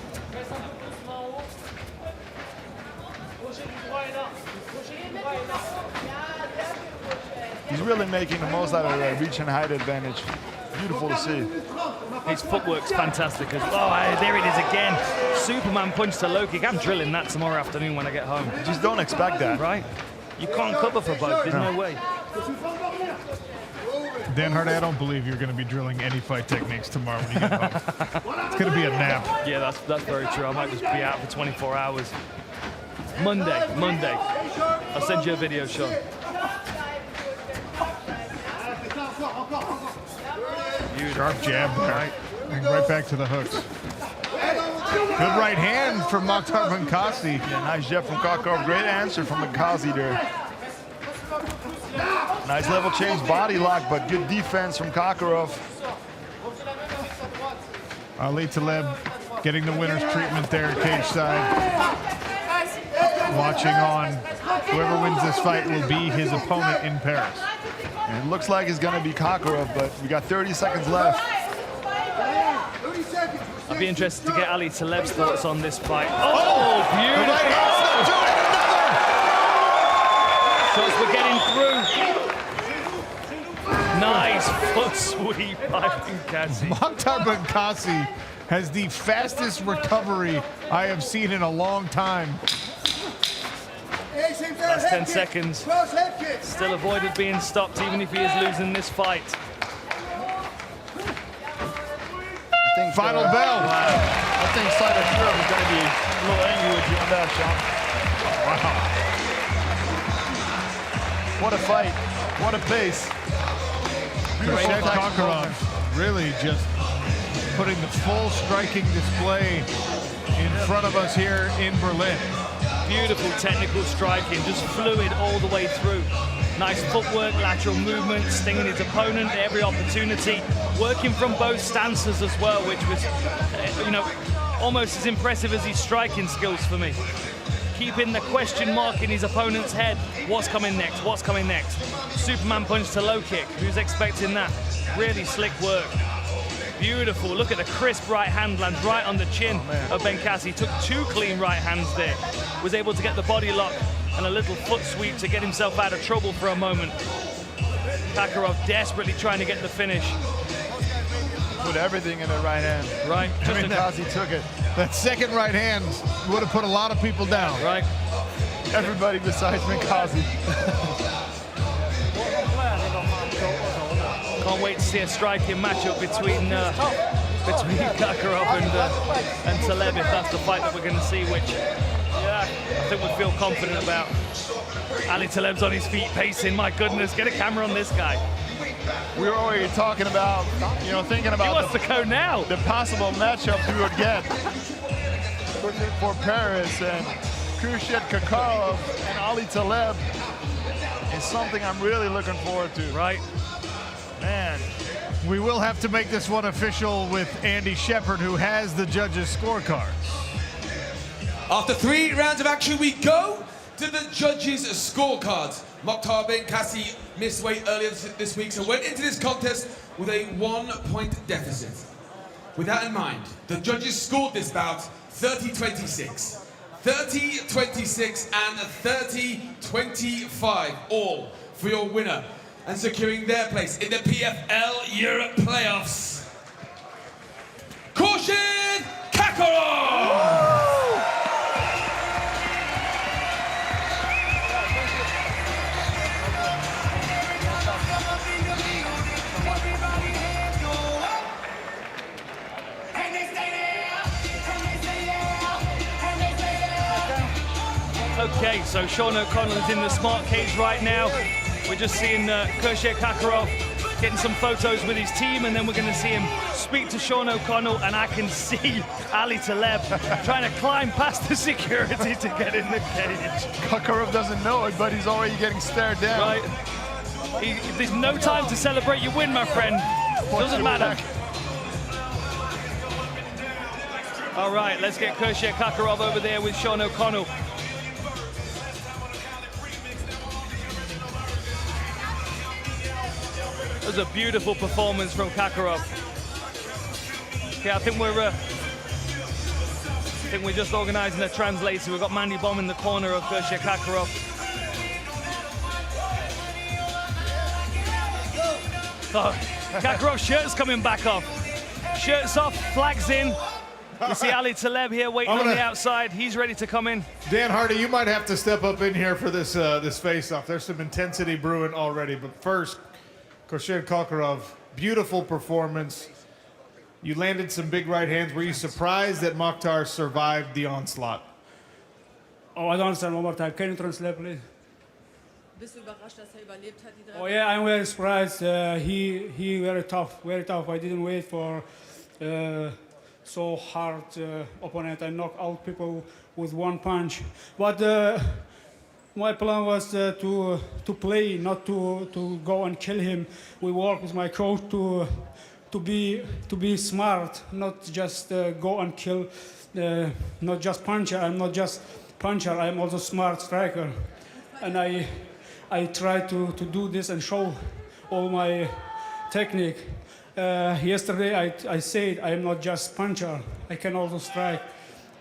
He's really making the most out of the reach and height advantage. Beautiful to see. His footwork's fantastic as well. Oh, there it is again. Superman punch to low kick. I'm drilling that tomorrow afternoon when I get home. You just don't expect that. Right? You can't cover for both. There's no way. Dan Hardy, I don't believe you're going to be drilling any fight techniques tomorrow when you get home. It's going to be a nap. Yeah, that's very true. I might just be out for 24 hours. Monday. I'll send you a video, Sean. Sharp jab there. And right back to the hooks. Good right hand from Mokhtar Benkasi. Yeah, nice jab from Kakarov. Great answer from Benkasi there. Nice level change body lock, but good defense from Kakarov. Ali Taleb getting the winner's treatment there cage side. Watching on. Whoever wins this fight will be his opponent in Paris. And it looks like it's going to be Kakarov, but we got 30 seconds left. I'd be interested to get Ali Taleb's thoughts on this fight. Oh, beautiful! Shots were getting through. Nice foot sweep by Benkasi. Mokhtar Benkasi has the fastest recovery I have seen in a long time. Last 10 seconds. Still avoided being stopped even if he is losing this fight. Final bell. Wow. I think Sider Europe is going to be a little angry with you on that, Sean. Wow. What a fight. What a pace. Khurshid Kakarov really just putting the full striking display in front of us here in Berlin. Beautiful technical striking, just fluid all the way through. Nice footwork, lateral movement, stinging his opponent at every opportunity, working from both stances as well, which was, you know, almost as impressive as his striking skills for me. Keeping the question mark in his opponent's head. What's coming next? What's coming next? Superman punch to low kick. Who's expecting that? Really slick work. Beautiful. Look at the crisp right hand lands right on the chin of Benkasi. Took 2 clean right hands there. Was able to get the body lock and a little foot sweep to get himself out of trouble for a moment. Kakarov desperately trying to get the finish. Put everything in the right hand. Right. Benkasi took it. That second right hand would have put a lot of people down. Right. Everybody besides Benkasi. Can't wait to see a striking matchup between Kakarov and Taleb if that's the fight that we're going to see, which I think we feel confident about. Ali Taleb's on his feet pacing. My goodness, get a camera on this guy. We were already talking about, you know, thinking about he wants to go now. The possible matchups we would get for Paris, and Khurshid Kakarov and Ali Taleb is something I'm really looking forward to. Right. Man. We will have to make this one official with Andy Shepard, who has the judges' scorecards. After 3 rounds of action, we go to the judges' scorecards. Mokhtar Benkasi missed weight earlier this week, so went into this contest with a 1-point deficit. With that in mind, the judges scored this bout 30-26, 30-26, and 30-25, all for your winner and securing their place in the PFL Europe playoffs. Khurshid Kakarov! Okay, so Sean O'Connell is in the smart cage right now. We're just seeing Khurshid Kakarov getting some photos with his team, and then we're going to see him speak to Sean O'Connell, and I can see Ali Taleb trying to climb past the security to get in the cage. Kakarov doesn't know it, but he's already getting stared down. Right. There's no time to celebrate your win, my friend. Doesn't matter. All right, let's get Khurshid Kakarov over there with Sean O'Connell. That was a beautiful performance from Kakarov. Okay, I think we're just organising a translator. We've got Mandy Bomb in the corner of Khurshid Kakarov. Oh, Kakarov's shirt's coming back off. Shirt's off, flags in. You see Ali Taleb here waiting on the outside. He's ready to come in. Dan Hardy, you might have to step up in here for this this face-off. There's some intensity brewing already, but first, Khurshid Kakarov, beautiful performance. You landed some big right hands. Were you surprised that Mokhtar survived the onslaught? Oh, I don't understand one more time. Can you translate, please? Oh yeah, I'm very surprised. He very tough, very tough. I didn't wait for so hard opponent and knock out people with one punch. But my plan was to play, not to go and kill him. We work with my coach to be smart, not just go and kill, not just puncher. I'm not just puncher. I'm also smart striker, and I try to do this and show all my technique. Yesterday I said I am not just puncher. I can also strike.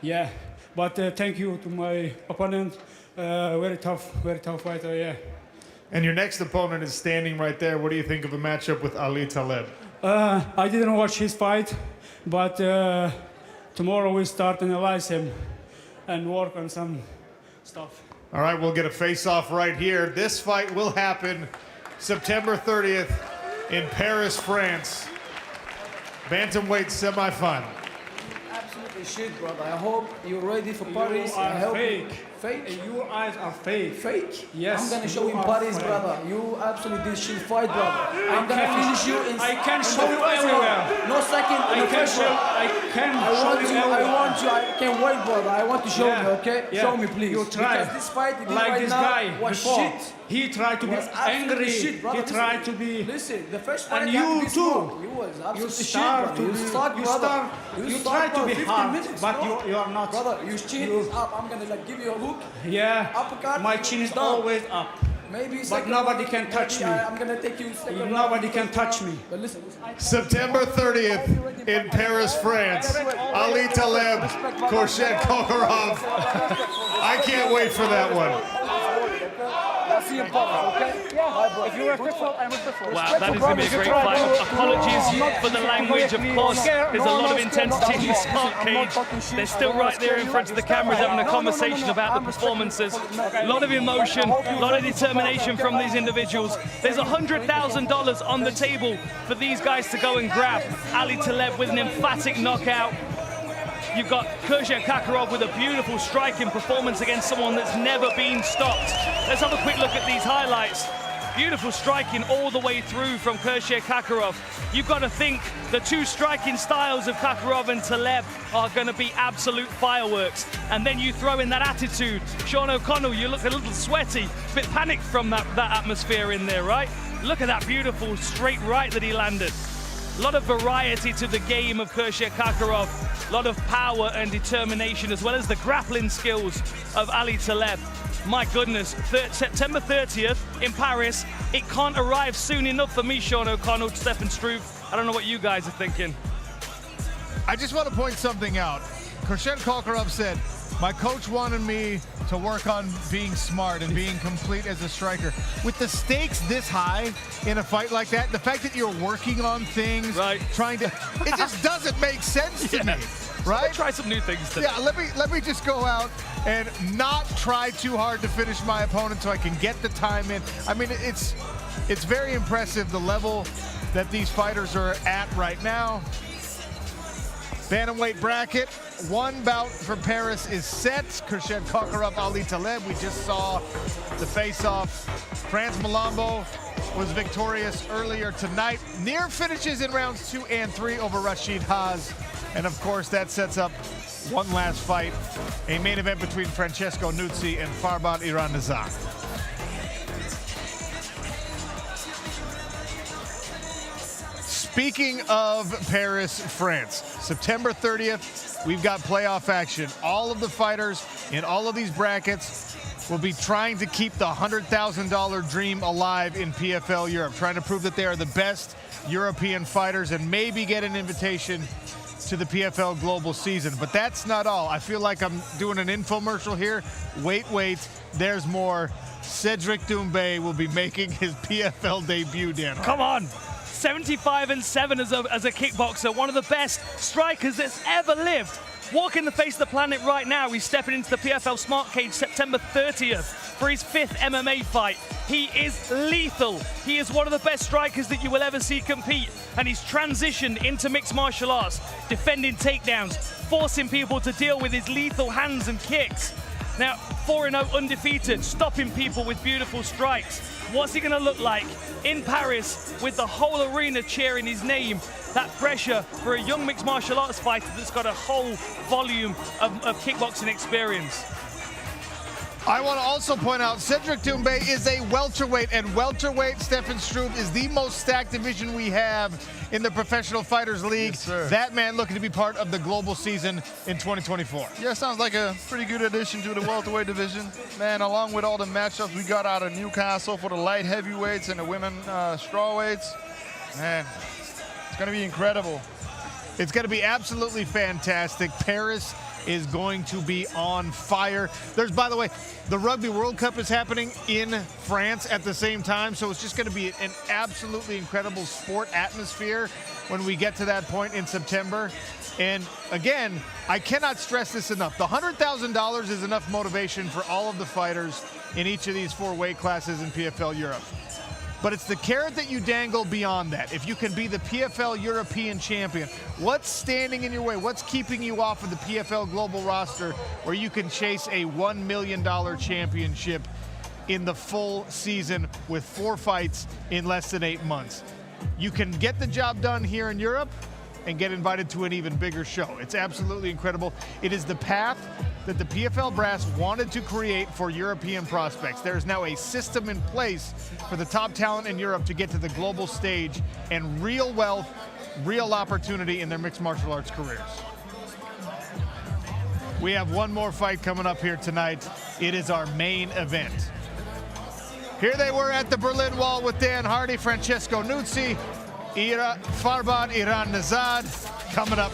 Yeah, but thank you to my opponent. Very tough fighter. Yeah. And your next opponent is standing right there. What do you think of the matchup with Ali Taleb? I didn't watch his fight, but tomorrow we start analyze him and work on some stuff. All right, we'll get a face-off right here. This fight will happen September 30th in Paris, France. Bantamweight semifinal. Absolutely shit, brother. I hope you're ready for Paris. You are I hope fake. Fake? Your eyes are fake. Fake? Yes. I'm gonna show you are Paris, fake. brother. You absolutely shit fight, brother. I'm gonna finish you in. I can in show the you first everywhere. round. No second. in the first round. I want you. I can't wait, brother. I want to show Yeah. me, okay? Yeah. Show me, please. You try. Because this fight you did like right this now guy was before. shit. He tried to be Was absolutely angry. shit, brother. He Listen. tried to be. Listen, the first fight And you had you to be too. smart. You was You absolutely shit, start brother. to You be. suck, You brother. start. You suck, try to brother. be 15 hard, minutes, but no. you are not. Brother, your chin is up. I'm gonna like give you a hook. Yeah. Uppercut. My chin is done. always up. Maybe But second nobody round, can touch maybe me. I'm gonna take you second Nobody round. can touch me. But listen. September 30th in Paris, France. Ali Taleb, Khorshid Kokharov. I can't wait for that one. I'll see you in Paris, okay? If you're respectful, I'm respectful. Wow, that is going to be a great fight. Apologies for the language, of course. There's a lot of intensity in the smart cage. They're still right there in front of the cameras having a conversation about the performances. A lot of emotion, a lot of determination from these individuals. There's $100,000 on the table for these guys to go and grab. Ali Taleb with an emphatic knockout. You've got Khorshid Kokharov with a beautiful striking performance against someone that's never been stopped. Let's have a quick look at these highlights. Beautiful striking all the way through from Khorshid Kokharov. You've got to think the two striking styles of Kokharov and Taleb are going to be absolute fireworks. And then you throw in that attitude. Sean O'Connell, you look a little sweaty, a bit panicked from that atmosphere in there, right? Look at that beautiful straight right that he landed. A lot of variety to the game of Khorshid Kokharov. A lot of power and determination, as well as the grappling skills of Ali Taleb. My goodness, September 30th in Paris. It can't arrive soon enough for me, Sean O'Connell, Stefan Struve. I don't know what you guys are thinking. I just want to point something out. Khorshid Kokharov said, my coach wanted me to work on being smart and being complete as a striker. With the stakes this high in a fight like that, the fact that you're working on things, trying to, it just doesn't make sense to me, right? Try some new things today. Yeah, let me just go out and not try too hard to finish my opponent so I can get the time in. I mean, it's very impressive the level that these fighters are at right now. Bantamweight bracket, one bout for Paris is set. Khorshid Kokharov, Ali Taleb. We just saw the face-off. Franz Malambo was victorious earlier tonight. Near finishes in rounds 2 and 3 over Rashid Haas. And of course, that sets up one last fight, a main event between Francesco Nuzzi and Farbad Iranizad. Speaking of Paris, France, September 30th, we've got playoff action. All of the fighters in all of these brackets will be trying to keep the $100,000 dream alive in PFL Europe, trying to prove that they are the best European fighters and maybe get an invitation to the PFL Global season. But that's not all. I feel like I'm doing an infomercial here. Wait, there's more. Cedric Doumbé will be making his PFL debut, Dan. Come on. 75-7 as a kickboxer, one of the best strikers that's ever lived. Walking the face of the planet right now, he's stepping into the PFL Smart Cage September 30th for his 5th MMA fight. He is lethal. He is one of the best strikers that you will ever see compete, and he's transitioned into mixed martial arts, defending takedowns, forcing people to deal with his lethal hands and kicks. Now, 4-0 undefeated, stopping people with beautiful strikes. What's he going to look like in Paris with the whole arena cheering his name? That pressure for a young mixed martial arts fighter that's got a whole volume of kickboxing experience. I want to also point out Cedric Doumbé is a welterweight, and welterweight, Stefan Struve, is the most stacked division we have in the Professional Fighters League. Yes, sir. That man looking to be part of the global season in 2024. Yeah, sounds like a pretty good addition to the welterweight division. Man, along with all the matchups we got out of Newcastle for the light heavyweights and the women strawweights, man, it's going to be incredible. It's going to be absolutely fantastic. Paris is going to be on fire. There's, by the way, the Rugby World Cup is happening in France at the same time, so it's just going to be an absolutely incredible sport atmosphere when we get to that point in September. And again, I cannot stress this enough. The $100,000 is enough motivation for all of the fighters in each of these 4 weight classes in PFL Europe. But it's the carrot that you dangle beyond that. If you can be the PFL European champion, what's standing in your way? What's keeping you off of the PFL global roster where you can chase a $1 million championship in the full season with 4 fights in less than 8 months? You can get the job done here in Europe and get invited to an even bigger show. It's absolutely incredible. It is the path that the PFL brass wanted to create for European prospects. There is now a system in place for the top talent in Europe to get to the global stage and real wealth, real opportunity in their mixed martial arts careers. We have one more fight coming up here tonight. It is our main event. Here they were at the Berlin Wall with Dan Hardy, Francesco Nuzzi, Farbad Iran Nazad coming up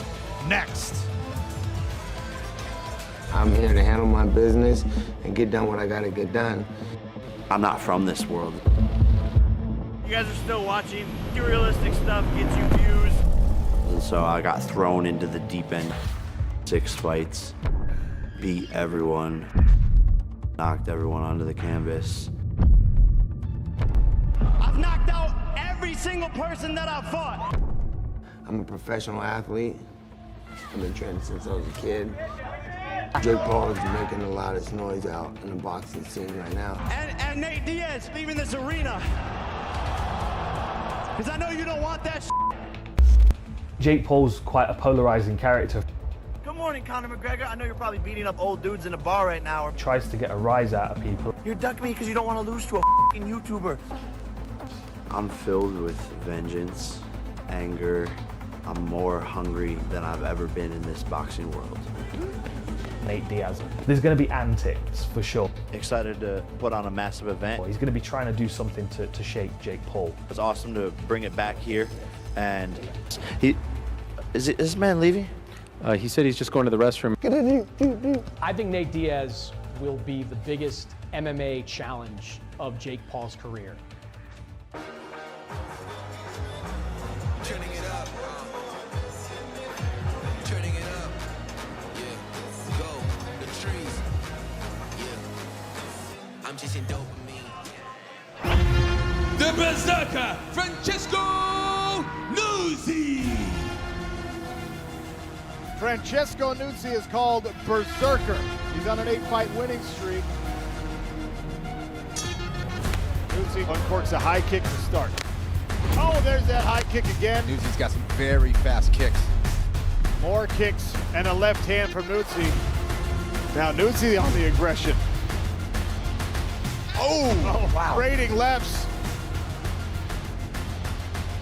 next. I'm here to handle my business and get done what I gotta get done. I'm not from this world. You guys are still watching. Do realistic stuff, gets you views. And so I got thrown into the deep end. 6 fights, beat everyone, knocked everyone onto the canvas. I've knocked out every single person that I've fought. I'm a professional athlete. I've been training since I was a kid. Jake Paul is making the loudest noise out in the boxing scene right now. And Nate Diaz leaving this arena. Because I know you don't want that Jake Paul's quite a polarizing character. Good morning, Conor McGregor. I know you're probably beating up old dudes in a bar right now. Or Tries to get a rise out of people. you're ducking me because you don't want to lose to a f***ing YouTuber. I'm filled with vengeance, anger. I'm more hungry than I've ever been in this boxing world. Nate Diaz. There's going to be antics for sure. Excited to put on a massive event. He's going to be trying to do something to shake Jake Paul. It's awesome to bring it back here. And is this man leaving? He said he's just going to the restroom. I think Nate Diaz will be the biggest MMA challenge of Jake Paul's career. Turning it up. Turning it up. Yeah. Go. The trees. Yeah. I'm chasing dopamine. The Berserker, Francesco Nuzzi. Francesco Nuzzi is called Berserker. He's on an 8-fight winning streak. Nuzzi uncorks a high kick to start. Oh, there's that high kick again. Nuzzi's got some very fast kicks. More kicks and a left hand from Nuzzi. Now Nuzzi on the aggression. Oh wow. Trading lefts.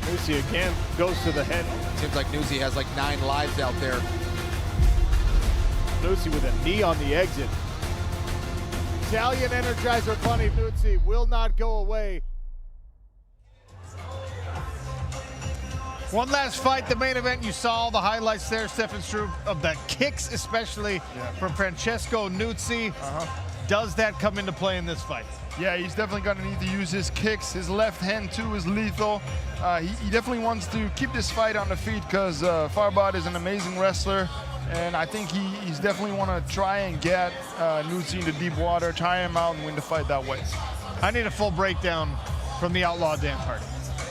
Nuzzi again goes to the head. Seems like Nuzzi has like 9 lives out there. Nuzzi with a knee on the exit. Italian Energizer Bunny Nuzzi will not go away. One last fight, the main event. You saw all the highlights there, Stefan Struve, of the kicks, especially from Francesco Nuzzi. Does that come into play in this fight? Yeah, he's definitely going to need to use his kicks. His left hand, too, is lethal. He definitely wants to keep this fight on the feet because Farbad is an amazing wrestler. And I think he's definitely want to try and get Nuzzi into deep water, tire him out, and win the fight that way. I need a full breakdown from the outlaw Dan Hardy.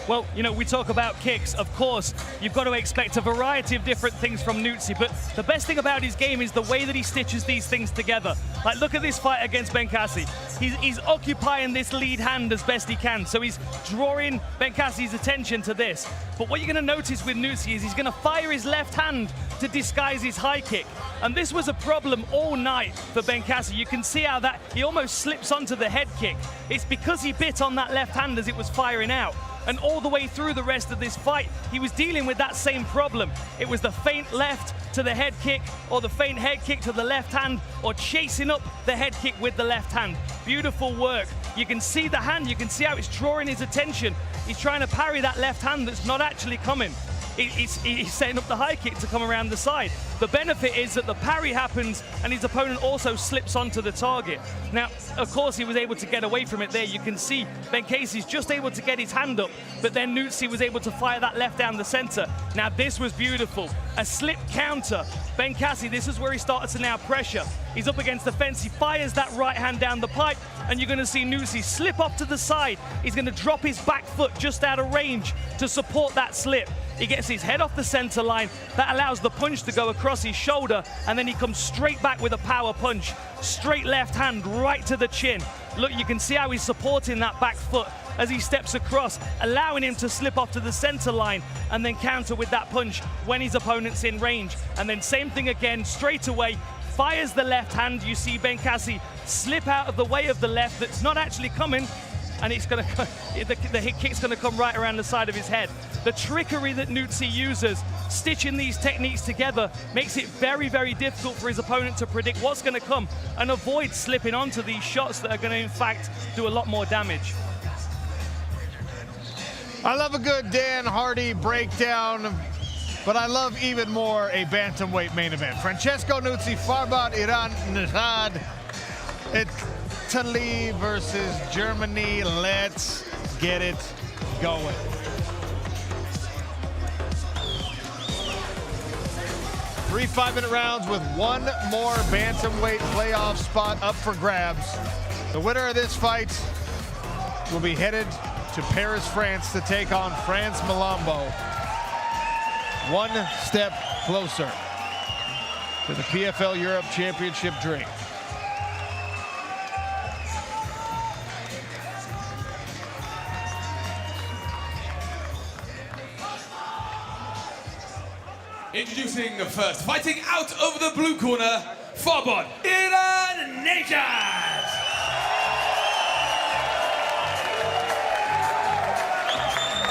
Well, you know, we talk about kicks. Of course, you've got to expect a variety of different things from Nutsi, but the best thing about his game is the way that he stitches these things together. Like, look at this fight against Benkasi. He's occupying this lead hand as best he can, so he's drawing Benkasi's attention to this. But what you're going to notice with Nutsi is he's going to fire his left hand to disguise his high kick. And this was a problem all night for Benkasi. You can see how that he almost slips onto the head kick. It's because he bit on that left hand as it was firing out. And all the way through the rest of this fight, he was dealing with that same problem. It was the feint left to the head kick, or the feint head kick to the left hand, or chasing up the head kick with the left hand. Beautiful work. You can see the hand, you can see how it's drawing his attention. He's trying to parry that left hand that's not actually coming. He's setting up the high kick to come around the side. The benefit is that the parry happens and his opponent also slips onto the target. Now, of course, he was able to get away from it there. You can see Benkasi's just able to get his hand up, but then Nutsi was able to fire that left down the center. Now, this was beautiful. A slip counter. Benkasi, this is where he started to now pressure. He's up against the fence. He fires that right hand down the pipe, and you're going to see Nutsi slip off to the side. He's going to drop his back foot just out of range to support that slip. He gets his head off the center line. That allows the punch to go across his shoulder, and then he comes straight back with a power punch. Straight left hand right to the chin. Look, you can see how he's supporting that back foot as he steps across, allowing him to slip off to the center line and then counter with that punch when his opponent's in range. And then same thing again, straight away, fires the left hand. You see Benkasi slip out of the way of the left that's not actually coming, and it's going to the hit kick's going to come right around the side of his head. The trickery that Nutsi uses, stitching these techniques together, makes it very, very difficult for his opponent to predict what's going to come and avoid slipping onto these shots that are going to, in fact, do a lot more damage. I love a good Dan Hardy breakdown, but I love even more a bantamweight main event. Francesco Nutsi, Farbad Iran Nihad, Italy versus Germany. Let's get it going. Three 5-minute rounds with one more bantamweight playoff spot up for grabs. The winner of this fight will be headed to Paris, France to take on France Malambo. One step closer to the PFL Europe Championship dream. Introducing first, fighting out of the blue corner, Farbad Iran Nihad.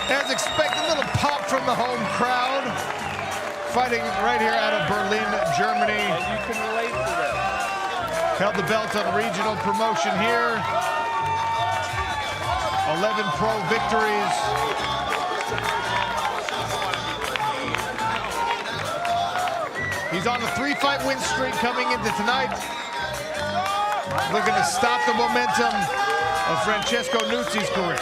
As expected, a little pop from the home crowd. Fighting right here out of Berlin, Germany. And you can relate to that. Held the belt on regional promotion here. 11 pro victories. He's on a 3-fight win streak coming into tonight. Looking to stop the momentum of Francesco Nutsi's career.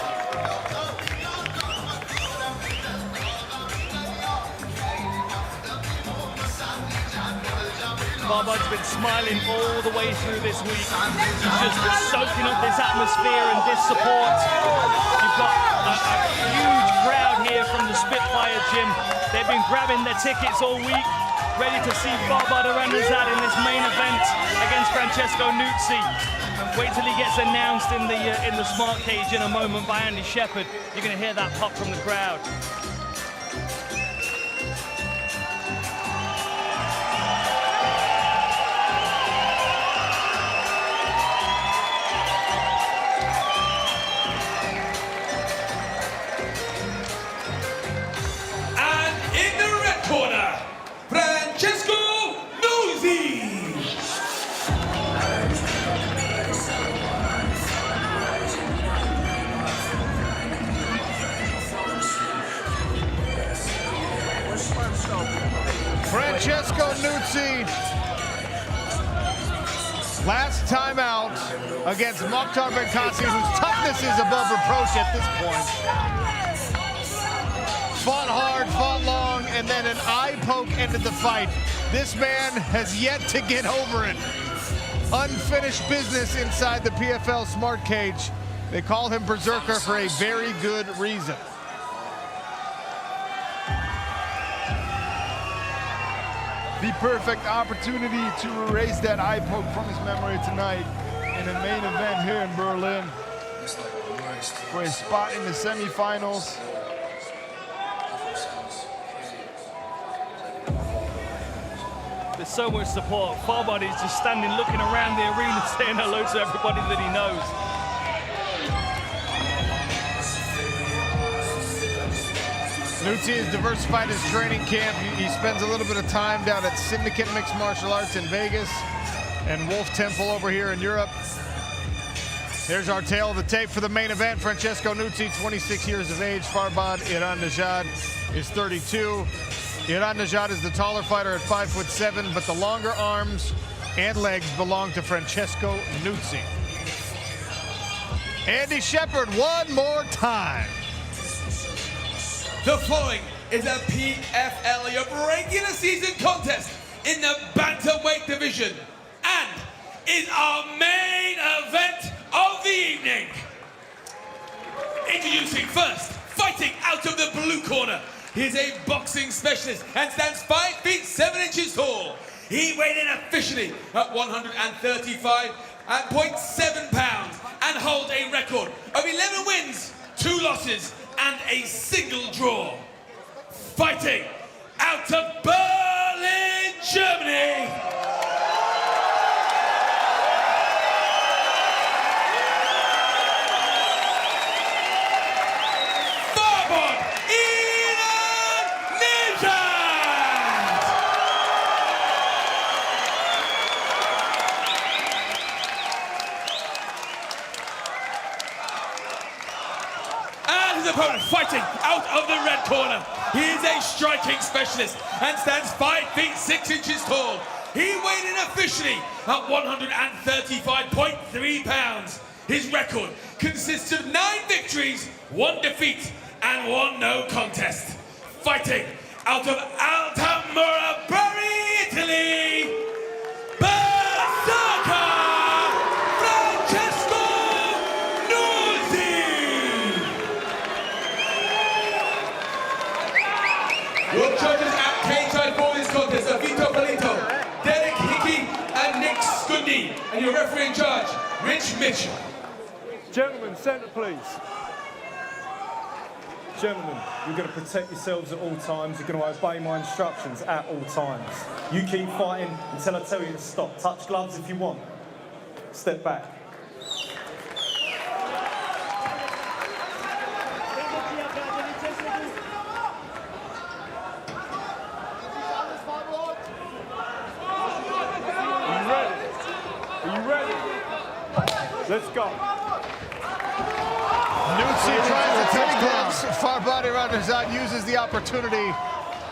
Farbad's been smiling all the way through this week. He's just soaking up this atmosphere and this support. You've got a huge crowd here from the Spitfire gym. They've been grabbing their tickets all week, ready to see Farbad Iran Nihad in this main event against Francesco Nutsi. Wait till he gets announced in the smart cage in a moment by Andy Shepherd. You're going to hear that pop from the crowd. Francesco Nutsi, last time out against Mokhtar Benkasi, whose toughness is above reproach at this point. Fought hard, fought long, and then an eye poke ended the fight. This man has yet to get over it. Unfinished business inside the PFL smart cage. They call him Berserker for a very good reason. the perfect opportunity to erase that eye poke from his memory tonight in the main event here in Berlin for a spot in the semifinals. There's so much support. Farbod is just standing, looking around the arena, saying hello to everybody that he knows. Nutsi has diversified his training camp. He spends a little bit of time down at Syndicate Mixed Martial Arts in Vegas and Wolf Temple over here in Europe. Here's our tail of the tape for the main event. Francesco Nutsi, 26 years of age. Farbod Iranlijad is 32. Iranlijad is the taller fighter at 5'7", but the longer arms and legs belong to Francesco Nutsi. Andy Shepard, one more time. The following is a PFL Europe regular season contest in the bantamweight division and is our main event of the evening. Introducing first, fighting out of the blue corner. He's a boxing specialist and stands 5 feet 7 inches tall. He weighed in officially at 135.7 pounds and holds a record of 11 wins, 2 losses, and a single draw. Fighting out of Berlin, Germany. Farbod Iranlijad. And his opponent fighting out of the red corner. He is a striking specialist and stands 5 feet 6 inches tall. He weighed in officially at 135.3 pounds. His record consists of 9 victories, 1 defeat, and 1 no contest. Fighting out of Altamura, Bari, Italy, Berserker Francesco Nutsi. Your judges at cage-side for this contest are Vito Polito, Derek Hickey, and Nick Scundi, and your referee in charge, Rich Mitchell. Gentlemen, centre please. Gentlemen, you're going to protect yourselves at all times. You're going to obey my instructions at all times. You keep fighting until I tell you to stop. Touch gloves if you want. Step back. Are you ready? Let's go. Nutsi tries to take gloves. Farbod Iranlijad uses the opportunity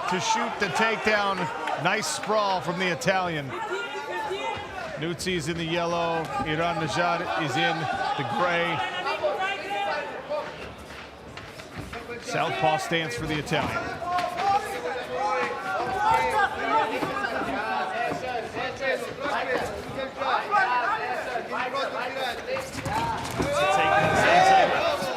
to shoot the takedown. Nice sprawl from the Italian. Nutsi is in the yellow. Iranlijad is in the gray. Southpaw stance for the Italian.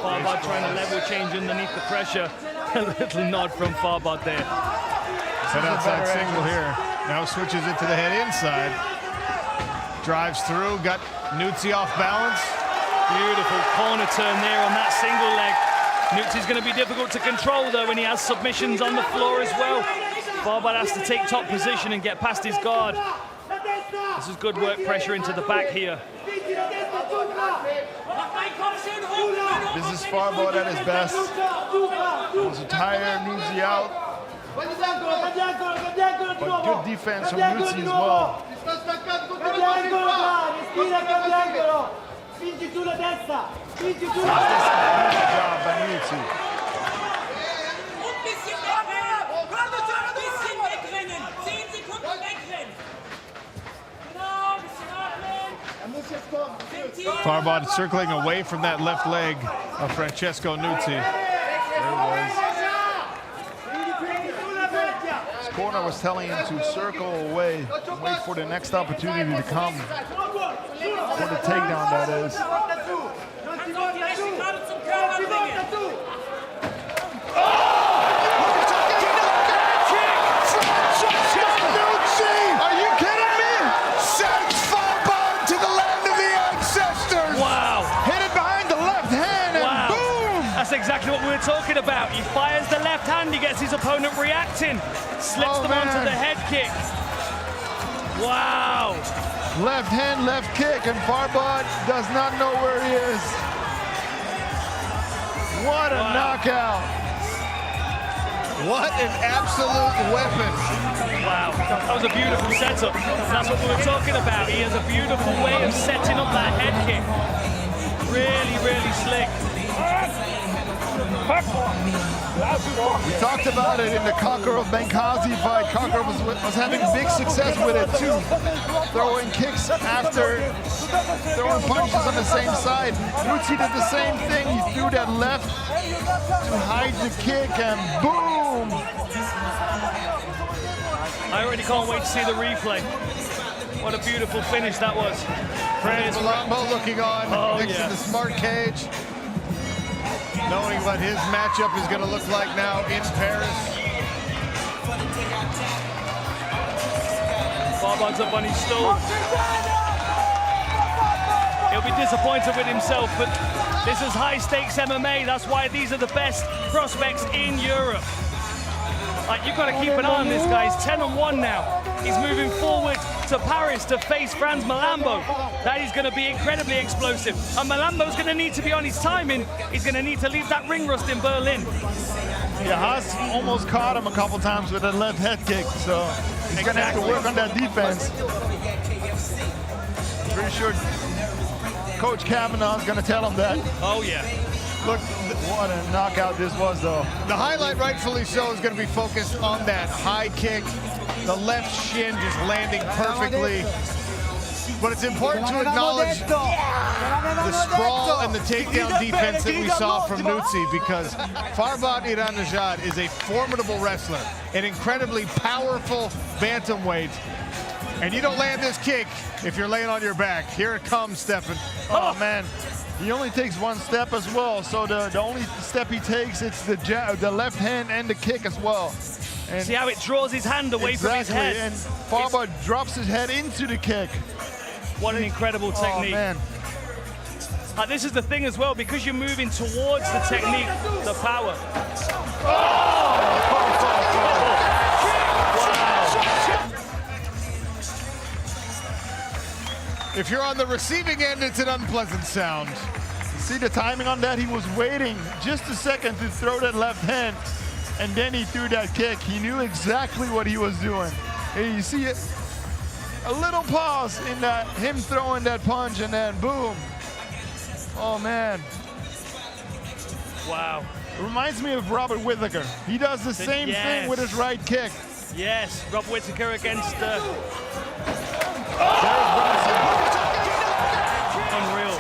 Farbod trying to level change underneath the pressure. A little nod from Farbod there. Head outside single here. Now switches it to the head inside. Drives through, got Nutsi off balance. Beautiful corner turn there on that single leg. Nutsi's going to be difficult to control though when he has submissions on the floor as well. Farbod has to take top position and get past his guard. This is good work, pressure into the back here. This is Farbod at his best. Wants to tire Nutsi out. But good defense from Nutsi as well. Good job by Nutsi. Farbod circling away from that left leg of Francesco Nutsi. There it was. His corner was telling him to circle away, wait for the next opportunity to come. For the takedown, that is. Nutsi exactly what we were talking about. He fires the left hand, he gets his opponent reacting, slips them onto the head kick. Wow. Left hand, left kick, and Farbod does not know where he is. What a knockout. What an absolute weapon. Wow, that was a beautiful setup. That's what we were talking about. He has a beautiful way of setting up that head kick. Really, really slick. We talked about it in the Conqueror Benghazi fight. Conqueror was having big success with it too. Throwing kicks after throwing punches on the same side. Nutsi did the same thing. He threw that left to hide the kick and boom! I already can't wait to see the replay. What a beautiful finish that was. Franz Malambo looking on next to the smart cage, knowing what his matchup is going to look like now in Paris. Farbod's up on his stool. He'll be disappointed with himself, but this is high-stakes MMA. That's why these are the best prospects in Europe. Like, you've got to keep an eye on this guy. He's 10-1 now. He's moving forward to Paris to face Franz Malambo. That is going to be incredibly explosive. And Malambo's going to need to be on his timing. He's going to need to leave that ring rust in Berlin. Yeah, Haas almost caught him a couple times with a left head kick, so he's going to have to work on that defense. Pretty sure Coach Kavanaugh's going to tell him that. Oh, yeah. Look, what a knockout this was, though. The highlight, rightfully so, is going to be focused on that high kick. The left shin just landing perfectly. But it's important to acknowledge the sprawl and the takedown defense that we saw from Nutsi, because Farbod Iranejad is a formidable wrestler, an incredibly powerful bantamweight. And you don't land this kick if you're laying on your back. Here it comes, Stefan. Oh, man. He only takes one step as well, so the only step he takes, it's the left hand and the kick as well. And see how it draws his hand away from his head? And Farbod drops his head into the kick. What an incredible technique. Oh, man. This is the thing as well, because you're moving towards the technique, the power. If you're on the receiving end, it's an unpleasant sound. See the timing on that? He was waiting just a second to throw that left hand, and then he threw that kick. He knew exactly what he was doing. And you see it, a little pause in that, him throwing that punch, and then boom. Oh, man. Wow. It reminds me of Robert Whittaker. He does the same thing with his right kick. Yes, Rob Whittaker against... Unreal.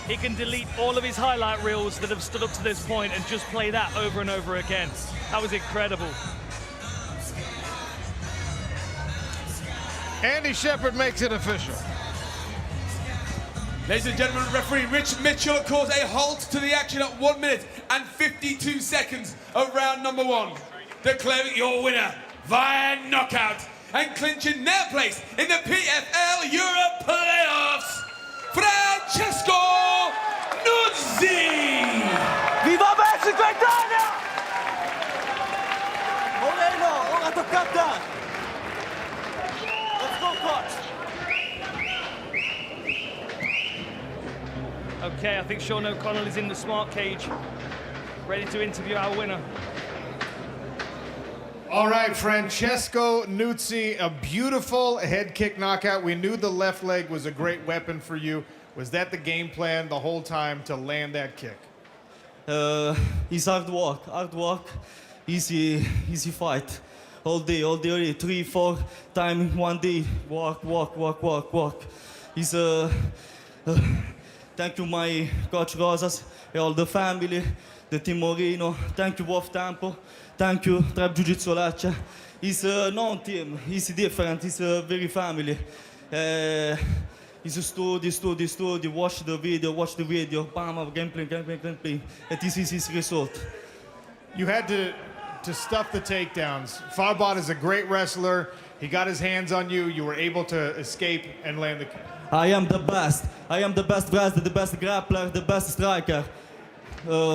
He can delete all of his highlight reels that have stood up to this point and just play that over and over again. That was incredible. Andy Shepherd makes it official. Ladies and gentlemen, referee Rich Mitchell calls a halt to the action at 1 minute and 52 seconds of round number 1. Declaring your winner via knockout and clinching their place in the PFL Europe playoffs, Francesco Nuzzi! Viva Verso Italia! Moreno, ora toccata! Let's go, coach! Okay, I think Sean O'Connell is in the smart cage, ready to interview our winner. All right, Francesco Nuzzi, a beautiful head kick knockout. We knew the left leg was a great weapon for you. Was that the game plan the whole time to land that kick? It's hard work, easy fight. All day, 3, 4 times 1 day, work. It's thank you my coach Rosas, all the family, the team Moreno, thank you Wolf Tempo. Thank you, Trap Jiu-Jitsu Laccia. It's no team, it's different, it's very family. It's a study, watch the video, bam, gameplay, and this is his result. You had to stuff the takedowns. Farbod is a great wrestler. He got his hands on you. You were able to escape and land the kick. I am the best. I am the best wrestler, the best grappler, the best striker.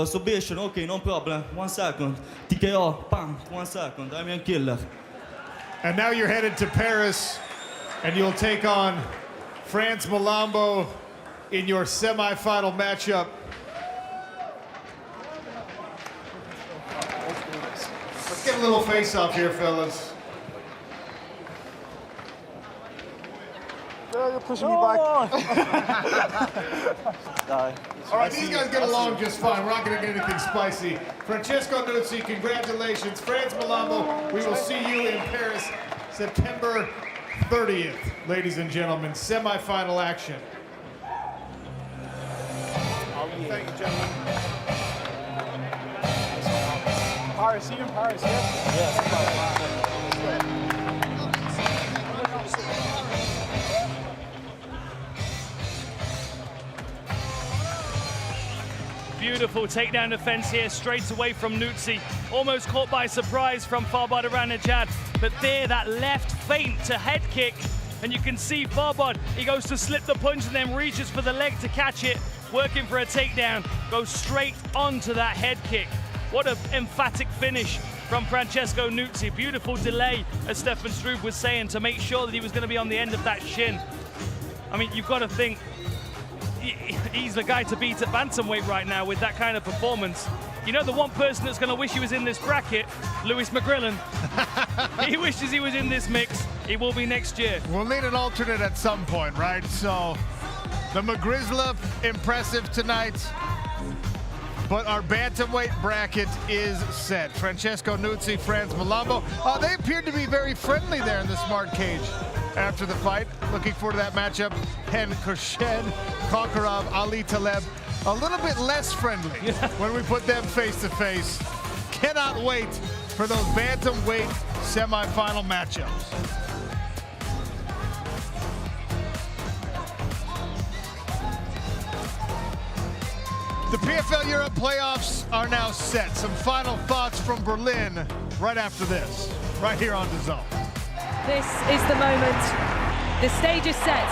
Submission, okay, no problem. 1 second. TKO, bam, 1 second. I'm a killer. And now you're headed to Paris, and you'll take on France Malambo in your semifinal matchup. Let's get a little face-off here, fellas. You're pushing me back. All right, these guys get along just fine. We're not going to get anything spicy. Francesco Nuzzi, congratulations. France Malambo, we will see you in Paris September 30th, ladies and gentlemen. Semi-final action. Thank you, gentlemen. Paris, see you in Paris, yeah? Yes. Beautiful takedown defense here, straight away from Nuzzi. Almost caught by surprise from Farbod Iranejad, but there, that left feint to head kick, and you can see Farbod, he goes to slip the punch and then reaches for the leg to catch it, working for a takedown, goes straight onto that head kick. What an emphatic finish from Francesco Nuzzi. Beautiful delay, as Stefan Struve was saying, to make sure that he was going to be on the end of that shin. I mean, you've got to think, he's the guy to beat at bantamweight right now with that kind of performance. You know, the one person that's going to wish he was in this bracket, Lewis McGrillen. He wishes he was in this mix. He will be next year. We'll need an alternate at some point, right? So, the McGrizzler, impressive tonight. But our bantamweight bracket is set. Francesco Nuzzi, France Malambo. They appeared to be very friendly there in the smart cage after the fight. Looking forward to that matchup. Hen Khurshid, Konkarov, Ali Taleb. A little bit less friendly when we put them face to face. Cannot wait for those bantamweight semifinal matchups. The PFL Europe playoffs are now set. Some final thoughts from Berlin right after this, right here on DAZN. This is the moment. The stage is set.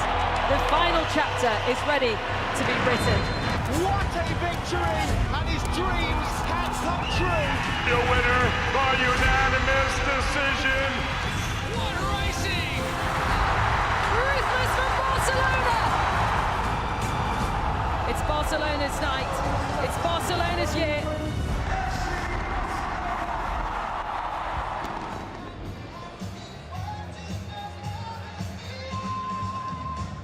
The final chapter is ready to be written. What a victory! And his dreams can come true. Your winner by unanimous decision. What racing! Ruthless from Barcelona! It's Barcelona's night. It's Barcelona's year.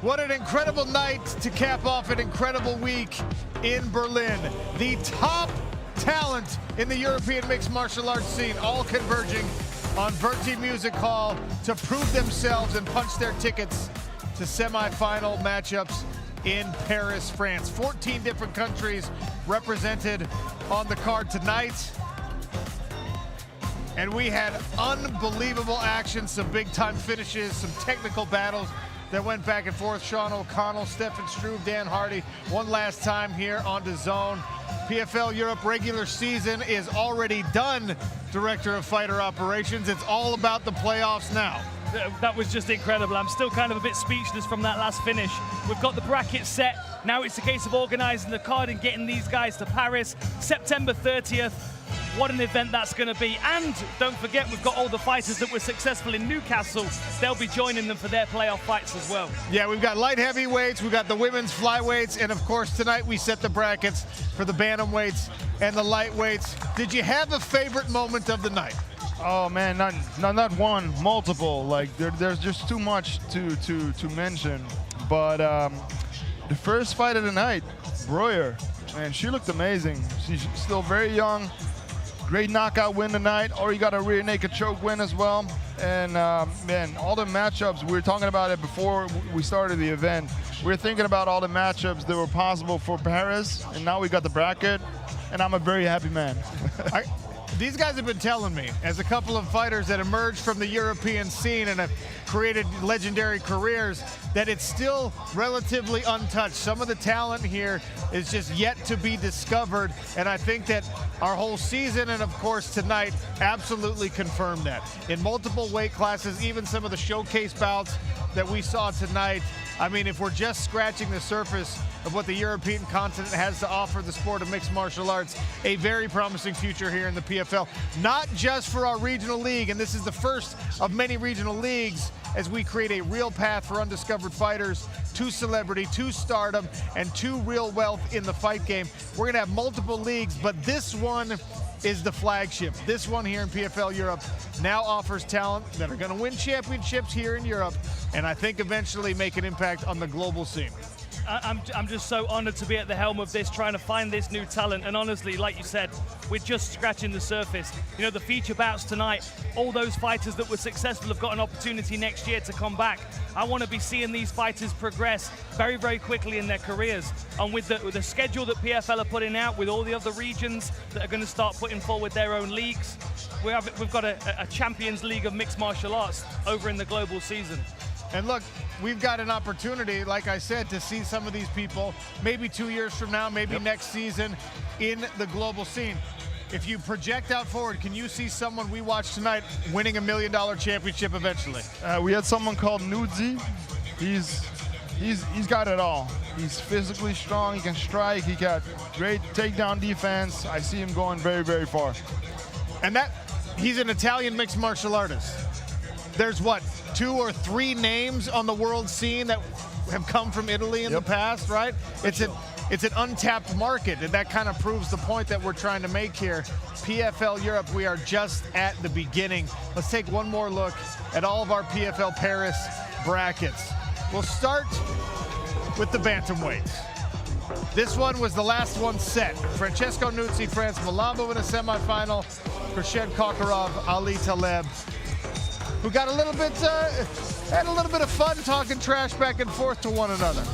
What an incredible night to cap off an incredible week in Berlin. The top talent in the European mixed martial arts scene all converging on Verti Music Hall to prove themselves and punch their tickets to semifinal matchups in Paris, France. 14 different countries represented on the card tonight. And we had unbelievable action, some big time finishes, some technical battles that went back and forth. Sean O'Connell, Stefan Struve, Dan Hardy, one last time here on DAZN. PFL Europe regular season is already done, Director of Fighter Operations. It's all about the playoffs now. That was just incredible. I'm still kind of a bit speechless from that last finish. We've got the bracket set. Now it's a case of organizing the card and getting these guys to Paris, September 30th. What an event that's going to be. And don't forget, we've got all the fighters that were successful in Newcastle. They'll be joining them for their playoff fights as well. Yeah, we've got light heavyweights, we've got the women's flyweights, and of course tonight we set the brackets for the bantamweights and the lightweights. Did you have a favorite moment of the night? Oh man, not one, multiple. Like there's just too much to mention. But the first fight of the night, Breuer, man, she looked amazing. She's still very young. Great knockout win tonight, or you got a rear naked choke win as well. And man, all the matchups, we were talking about it before we started the event. We were thinking about all the matchups that were possible for Paris, and now we got the bracket, and I'm a very happy man. these guys have been telling me, as a couple of fighters that emerged from the European scene and have created legendary careers, that it's still relatively untouched. Some of the talent here is just yet to be discovered, and I think that our whole season and of course tonight absolutely confirmed that. In multiple weight classes, even some of the showcase bouts that we saw tonight, I mean, if we're just scratching the surface of what the European continent has to offer the sport of mixed martial arts, a very promising future here in the PFL, not just for our regional league, and this is the first of many regional leagues as we create a real path for undiscovered fighters to celebrity, to stardom, and to real wealth in the fight game. We're gonna have multiple leagues, but this one is the flagship. This one here in PFL Europe now offers talent that are gonna win championships here in Europe, and I think eventually make an impact on the global scene. I'm just so honored to be at the helm of this, trying to find this new talent. And honestly, like you said, we're just scratching the surface. You know, the feature bouts tonight, all those fighters that were successful have got an opportunity next year to come back. I want to be seeing these fighters progress very, very quickly in their careers. And with the schedule that PFL are putting out, with all the other regions that are going to start putting forward their own leagues, we've got a Champions League of mixed martial arts over in the global season. And look, we've got an opportunity, like I said, to see some of these people maybe 2 years from now, maybe next season in the global scene. If you project out forward, can you see someone we watched tonight winning $1 million championship eventually? We had someone called Nudzi. He's got it all. He's physically strong, he can strike, he got great takedown defense. I see him going very, very far. And he's an Italian mixed martial artist. There's what, 2 or 3 names on the world scene that have come from Italy in the past, right? It's an untapped market, and that kind of proves the point that we're trying to make here. PFL Europe, we are just at the beginning. Let's take one more look at all of our PFL Paris brackets. We'll start with the bantamweights. This one was the last one set. Francesco Nuzzi, France Malambo in a semifinal. Khurshid Kokarov, Ali Taleb, who got a little bit, had a little bit of fun talking trash back and forth to one another.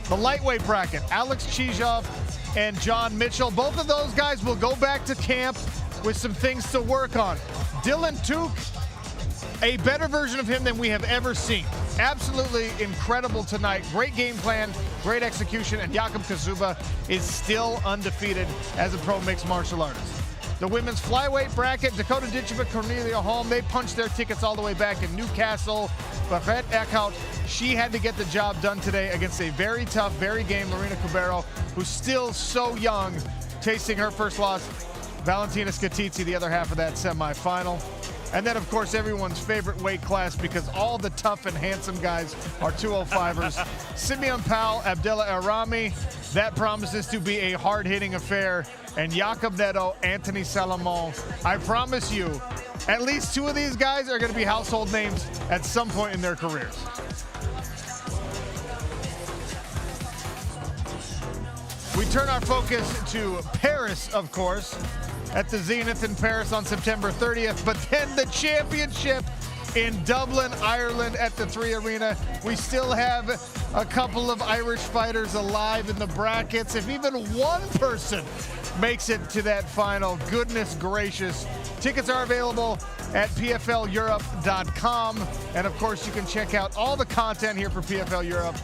The lightweight bracket, Alex Chijov and John Mitchell. Both of those guys will go back to camp with some things to work on. Dylan Tuke, a better version of him than we have ever seen. Absolutely incredible tonight. Great game plan, great execution, and Jakub Kazuba is still undefeated as a pro mixed martial artist. The women's flyweight bracket, Dakota Ditcheva, Cornelia Holm, they punched their tickets all the way back in Newcastle. Barrett Eckhout, she had to get the job done today against a very tough, very game Lorena Cubero, who's still so young, tasting her first loss. Valentina Scatizzi, the other half of that semifinal. And then, of course, everyone's favorite weight class, because all the tough and handsome guys are 205ers. Simeon Powell, Abdullah Arami, that promises to be a hard-hitting affair. And Jacob Neto, Anthony Salomon. I promise you, at least 2 of these guys are going to be household names at some point in their careers. We turn our focus to Paris, of course, at the Zenith in Paris on September 30th, but then the championship in Dublin, Ireland at the 3 Arena. We still have a couple of Irish fighters alive in the brackets. If even one person makes it to that final, goodness gracious. Tickets are available at pfleurope.com. And of course, you can check out all the content here for PFL Europe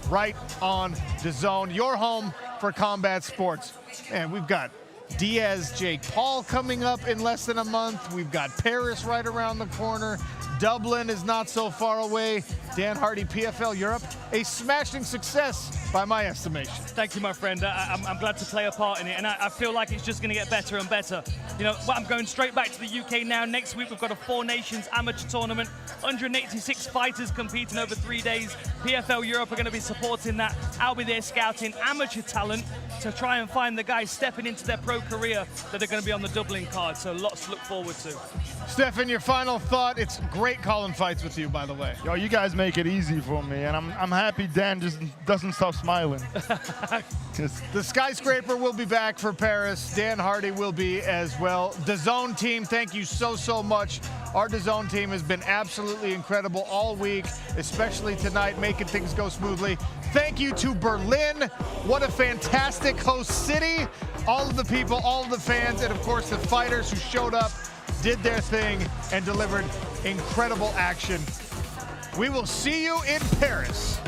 right on DAZN, your home for combat sports. And we've got Diaz, Jake Paul coming up in less than a month. We've got Paris right around the corner. Dublin is not so far away. Dan Hardy, PFL Europe, a smashing success by my estimation. Thank you, my friend. I'm glad to play a part in it, and I feel like it's just going to get better and better. You know, I'm going straight back to the UK now. Next week, we've got a 4 nations amateur tournament, 186 fighters competing over 3 days. PFL Europe are going to be supporting that. I'll be there scouting amateur talent to try and find the guys stepping into their pro career that are going to be on the Dublin card. So lots to look forward to. Stefan, your final thought. It's great calling fights with you, by the way. Yo, you guys make it easy for me, and I'm happy Dan just doesn't stop smiling. The Skyscraper will be back for Paris. Dan Hardy will be as well. DAZN team, thank you so much. Our DAZN team has been absolutely incredible all week, especially tonight, making things go smoothly. Thank you to Berlin. What a fantastic host city. All of the people, all of the fans, and of course the fighters who showed up, did their thing, and delivered incredible action. We will see you in Paris.